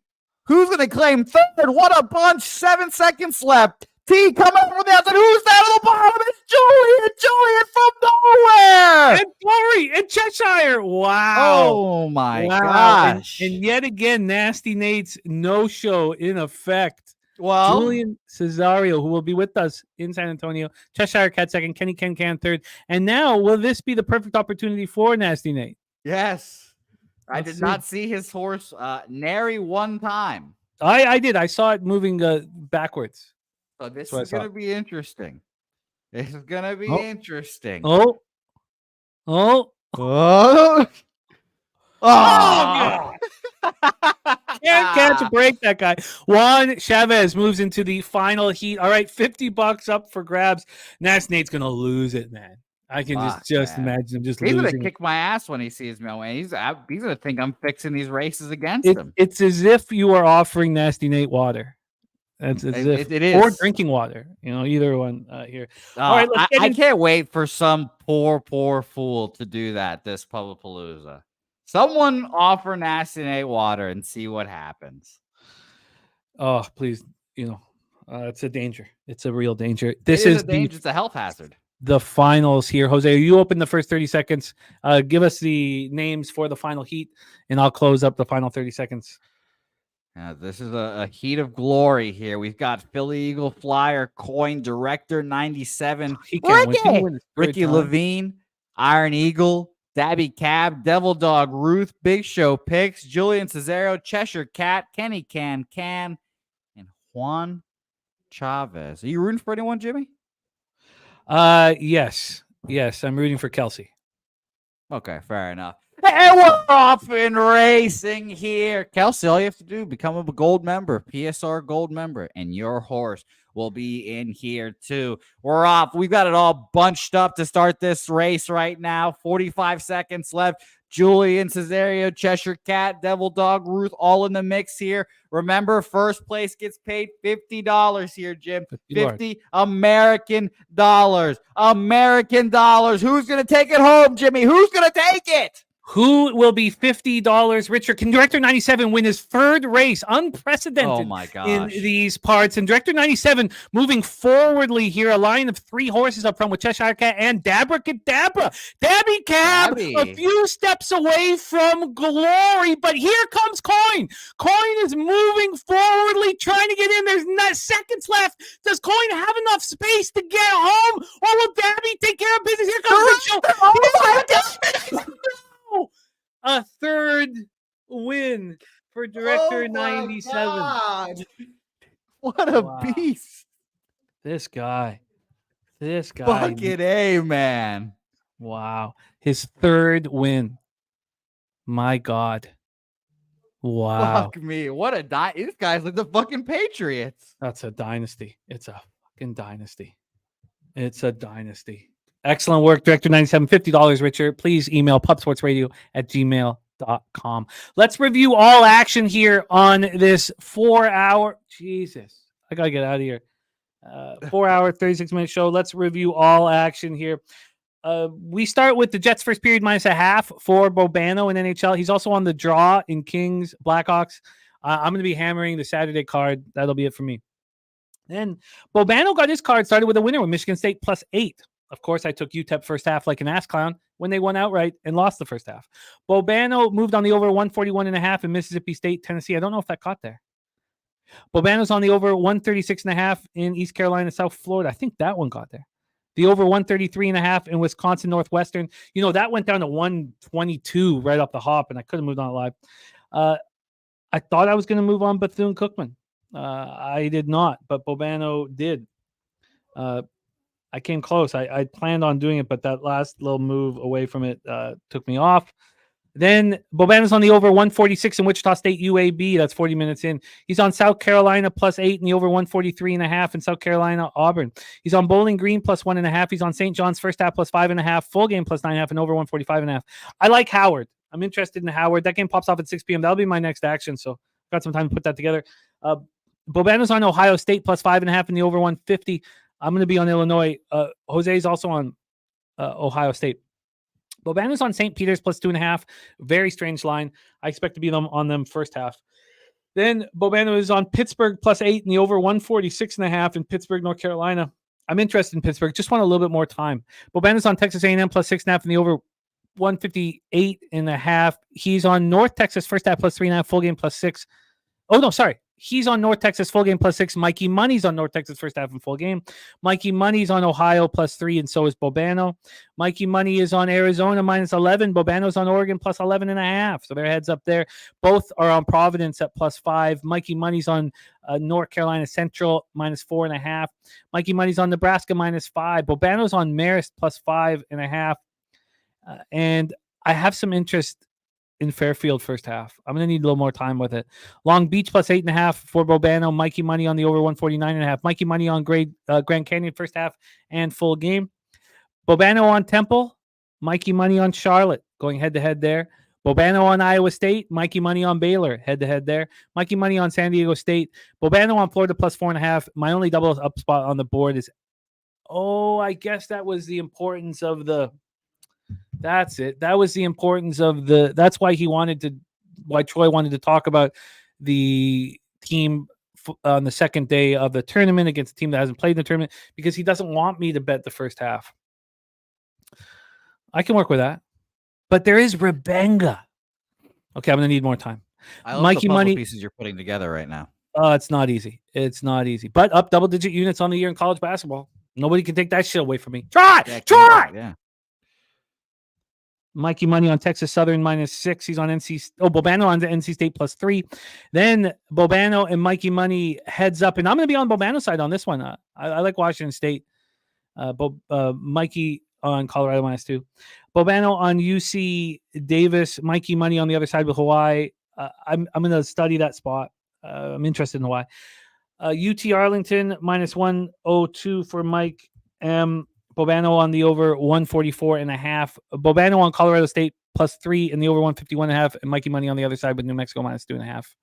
Who's going to claim third? What a bunch. 7 seconds left. T coming from the outside. Who's down at the bottom? It's Julian from nowhere. And Glory and Cheshire. Wow. Oh, my Wow. gosh. And yet again, Nasty Nate's no-show in effect. Well, Julian Cesario, who will be with us in San Antonio. Cheshire Cat second. Kenny Can third. And now, will this be the perfect opportunity for Nasty Nate? yes. I Let's did see. not see his horse nary one time. I did. I saw it moving backwards. So this That's what I is going to saw. be interesting. This is going to be Oh. interesting. Oh. Oh. God. Can't catch a break, that guy. Juan Chavez moves into the final heat. All right, $50 up for grabs. Nasty Nate's going to lose it, man. I can just man. imagine him just He's going to losing. kick my ass when he sees me. He's going to think I'm fixing these races against him. It's as if you are offering Nasty Nate water. That's as if, it is. or drinking water. Either one here. All right, let's get I in- can't wait for some poor fool to do that this Pullapalooza. Someone offer Nasty Nate water and see what happens. Oh, please. It's a danger. It's a real danger. This It is a danger. It's a health hazard. the finals here. Jose, you open the first 30 seconds. Give us the names for the final heat, and I'll close up the final 30 seconds. This is a heat of glory here. We've got Philly Eagle Flyer, Coin, Director 97, He can't win. He can win his third Ricky time. Levine, Iron Eagle, Dabby Cab, Devil Dog, Ruth, Big Show Picks, Julian Cesario, Cheshire Cat, Kenny Can, and Juan Chavez. Are you rooting for anyone, Jimmy? Yes. I'm rooting for Kelsey. Okay, fair enough. And we're off and racing here. Kelsey, all you have to do, become a gold member, PSR gold member, and your horse will be in here too. We're off. We've got it all bunched up to start this race right now. 45 seconds left. Julian Cesario, Cheshire Cat, Devil Dog, Ruth, all in the mix here. Remember, first place gets paid $50 here, Jim. $50 American dollars. American dollars. Who's going to take it home, Jimmy? Who's going to take it? Who will be $50 richer? Can Director 97 win his third race? Unprecedented Oh my gosh. in these parts. And Director 97 moving forwardly here. A line of 3 horses up front with Cheshire Cat and Dabby Cab. Dabby. A few steps away from glory, but here comes Coin. Coin is moving forwardly, trying to get in. There's not seconds left. Does Coin have enough space to get home, or will Dabby take care of business? Here comes the show. A third win for Director 97. God. What a Wow. beast. This guy. Fucking A, man. Wow. His third win. My God. Wow. Fuck me. What a This guy's like the fucking Patriots. That's a dynasty. It's a fucking dynasty. It's a dynasty. Excellent work, Director 97. $50 richer. Please email pupsportsradio@gmail.com. Let's review all action here on this 4-hour. Jesus. I got to get out of here. 4-hour, 36-minute show. Let's review all action here. We start with the Jets first period -0.5 for Bobano in NHL. He's also on the draw in Kings, Blackhawks. I'm going to be hammering the Saturday card. That'll be it for me. Then Bobano got his card started with a winner with Michigan State +8. Of course, I took UTEP first half like an ass clown when they won outright and lost the first half. Bobano moved on the over 141.5 in Mississippi State, Tennessee. I don't know if that caught there. Bobano's on the over 136.5 in East Carolina, South Florida. I think that one got there. The over 133.5 in Wisconsin, Northwestern. That went down to 122 right off the hop, and I could have moved on live. I thought I was going to move on Bethune-Cookman. I did not, but Bobano did. I came close. I planned on doing it, but that last little move away from it took me off. Then Bobano's on the over 146 in Wichita State UAB. That's 40 minutes in. He's on South Carolina +8 in the over 143.5 in South Carolina Auburn. He's on Bowling Green +1.5. He's on St. John's first half +5.5. Full game +9.5 and over 145.5. I like Howard. I'm interested in Howard. That game pops off at 6 p.m. That'll be my next action. So got some time to put that together. Bobano's on Ohio State +5.5 in the over 150. I'm going to be on Illinois. Jose's also on Ohio State. Bobano's on St. Peter's +2.5. Very strange line. I expect to be on them first half. Then Bobano is on Pittsburgh +8 in the over 146.5 in Pittsburgh, North Carolina. I'm interested in Pittsburgh. Just want a little bit more time. Bobano's on Texas A&M +6.5 in the over 158.5. He's on North Texas first half +3.5, full game +6. Oh, no, sorry. He's on North Texas full game +6. Mikey Money's on North Texas first half and full game. Mikey Money's on Ohio +3, and so is Bobano. Mikey Money is on Arizona -11. Bobano's on Oregon +11.5. So their heads up there. Both are on Providence at +5. Mikey Money's on North Carolina Central -4.5. Mikey Money's on Nebraska -5. Bobano's on Marist +5.5. And I have some interest in Fairfield first half. I'm going to need a little more time with it. Long Beach +8.5 for Bobano. Mikey Money on the over 149.5. Mikey Money on Grand Canyon first half and full game. Bobano on Temple. Mikey Money on Charlotte. Going head-to-head there. Bobano on Iowa State. Mikey Money on Baylor. Head-to-head there. Mikey Money on San Diego State. Bobano on Florida +4.5. My only double up spot on the board is, I guess that was the importance of the... That's it. That was the importance of the. That's why why Troy wanted to talk about the team on the second day of the tournament against a team that hasn't played in the tournament, because he doesn't want me to bet the first half. I can work with that, but there is Rebenga. Okay, I'm gonna need more time. I love Mikey the puzzle Money pieces you're putting together right now. It's not easy. It's not easy, but up double-digit units on the year in college basketball. Nobody can take that shit away from me. Try. Yeah. Mikey Money on Texas Southern -6. He's on Bobano on the NC State +3. Then Bobano and Mikey Money heads up, and I'm going to be on Bobano's side on this one. I like Washington State. Mikey on Colorado -2. Bobano on UC Davis. Mikey Money on the other side with Hawaii. I'm going to study that spot. I'm interested in Hawaii. UT Arlington -102 for Mike M. Bobano on the over 144.5. Bobano on Colorado State +3 in the over 151.5. And Mikey Money on the other side with New Mexico -2.5.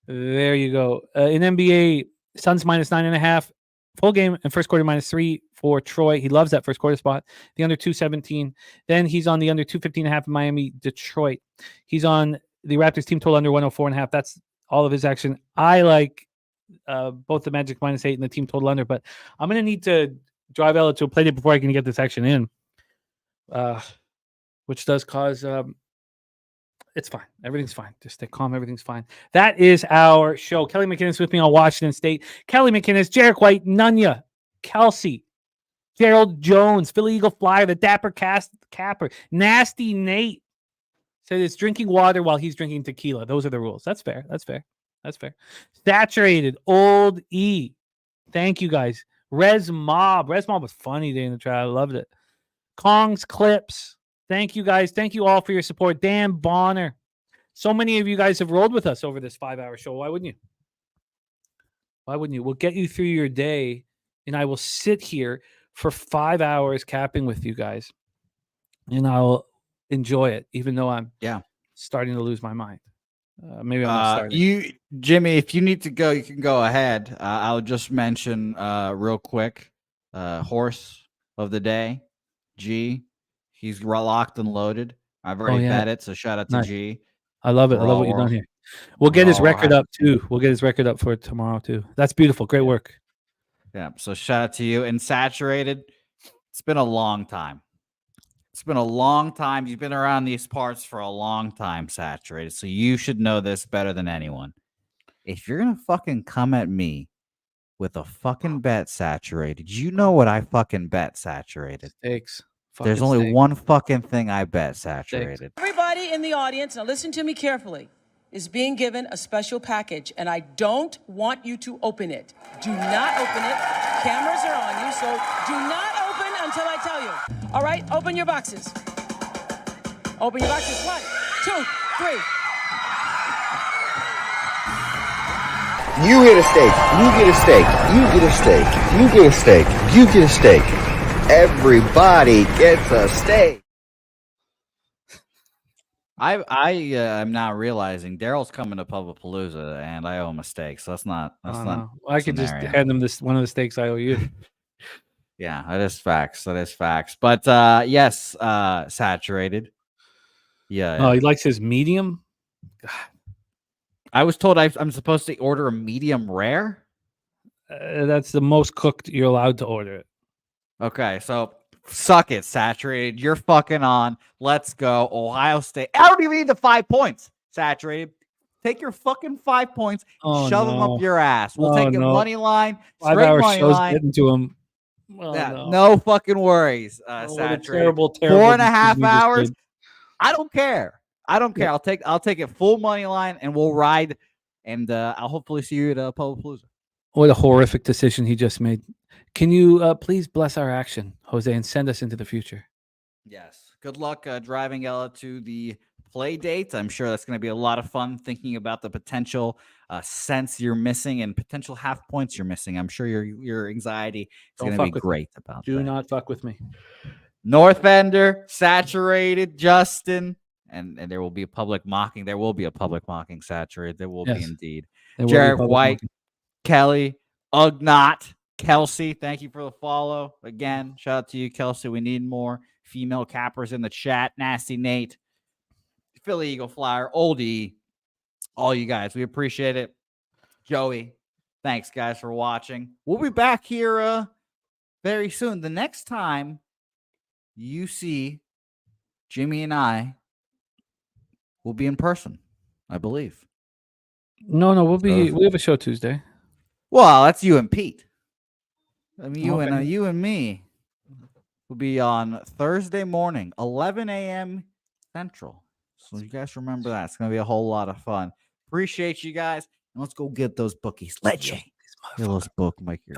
There you go. In NBA, Suns -9.5. Full game and first quarter -3 for Troy. He loves that first quarter spot. The under 217. Then he's on the under 215.5 in Miami, Detroit. He's on the Raptors team total under 104.5. That's all of his action. I like both the Magic -8 and the team total under, but I'm going to need to drive Ella to a play date before I can get this action in, which does cause it's fine. Everything's fine. Just stay calm. Everything's fine. That is our show. Kelly McInnes with me on Washington State. Kelly McInnes, Jarek White, Nunya, Kelsey, Gerald Jones, Philly Eagle Flyer, the Dapper Capper, Nasty Nate said it's drinking water while he's drinking tequila. Those are the rules. That's fair. That's fair. That's fair. Saturated, Old E. Thank you guys. Res Mob was funny today in the chat. I loved it. Kong's Clips. Thank you guys. Thank you all for your support. Dan Bonner. So many of you guys have rolled with us over this 5-hour show. Why wouldn't you? Why wouldn't you? We'll get you through your day, and I will sit here for 5 hours capping with you guys, and I'll enjoy it, even though I'm starting to lose my mind. Maybe I'm not starting. Jimmy, if you need to go, you can go ahead. I'll just mention real quick, horse of the day, G. He's locked and loaded. I've already bet it, so shout out to G. I love it. I love what you've done here. We'll get his record up too. We'll get his record up for tomorrow too. That's beautiful. Great work. Yeah. So shout out to you. And Saturated, it's been a long time. It's been a long time. You've been around these parts for a long time, Saturated. So you should know this better than anyone. If you're going to fucking come at me with a fucking bet, Saturated, you know what I fucking bet, Saturated. Steaks. There's only one fucking thing I bet, Saturated. Everybody in the audience, now listen to me carefully, is being given a special package, and I don't want you to open it. Do not open it. Cameras are on you, so do not open until I tell you. All right, open your boxes. Open your boxes. 1, 2, 3. You get a steak. You get a steak. You get a steak. You get a steak. You get a steak. Everybody gets a steak. I am now realizing Daryl's coming to Publipalooza, and I owe him a steak, so that's not. I could just hand him one of the steaks I owe you. Yeah, that is facts. That is facts. But yes, Saturated. Yeah. Oh, he likes his medium. God. I was told I'm supposed to order a medium rare. That's the most cooked you're allowed to order it. Okay, so suck it, Saturated. You're fucking on. Let's go. Ohio State. I don't even need the 5 points, Saturated. Take your fucking 5 points, shove them up your ass. We'll take it money line, straight 5-hour money shows line. getting to him. No fucking worries, Saturated. Terrible 4.5 hours. I don't care. I'll take it full money line, and we'll ride. And I'll hopefully see you at Public Palooza. What a horrific decision he just made. Can you please bless our action, Jose, and send us into the future? Yes. Good luck driving Ella to the play date. I'm sure that's going to be a lot of fun thinking about the potential cents you're missing and potential half points you're missing. I'm sure your anxiety is going to be great about that. Do not fuck with me. North Ender, Saturated, Justin, and there will be a public mocking. There will be a public mocking, Saturated. There will be indeed. Jared White, Kelly, Ugnot, Kelsey, thank you for the follow. Again, shout out to you, Kelsey. We need more female cappers in the chat. Nasty Nate, Philly Eagle Flyer, Oldie, all you guys. We appreciate it. Joey, thanks, guys, for watching. We'll be back here very soon. The next time you see Jimmy and I will be in person, I believe. No, we have a show Tuesday. Well, that's you and Pete. I mean, you and me will be on Thursday morning, 11 a.m. Central. So you guys remember that. It's going to be a whole lot of fun. Appreciate you guys. And let's go get those bookies. Let's get those bookmakers.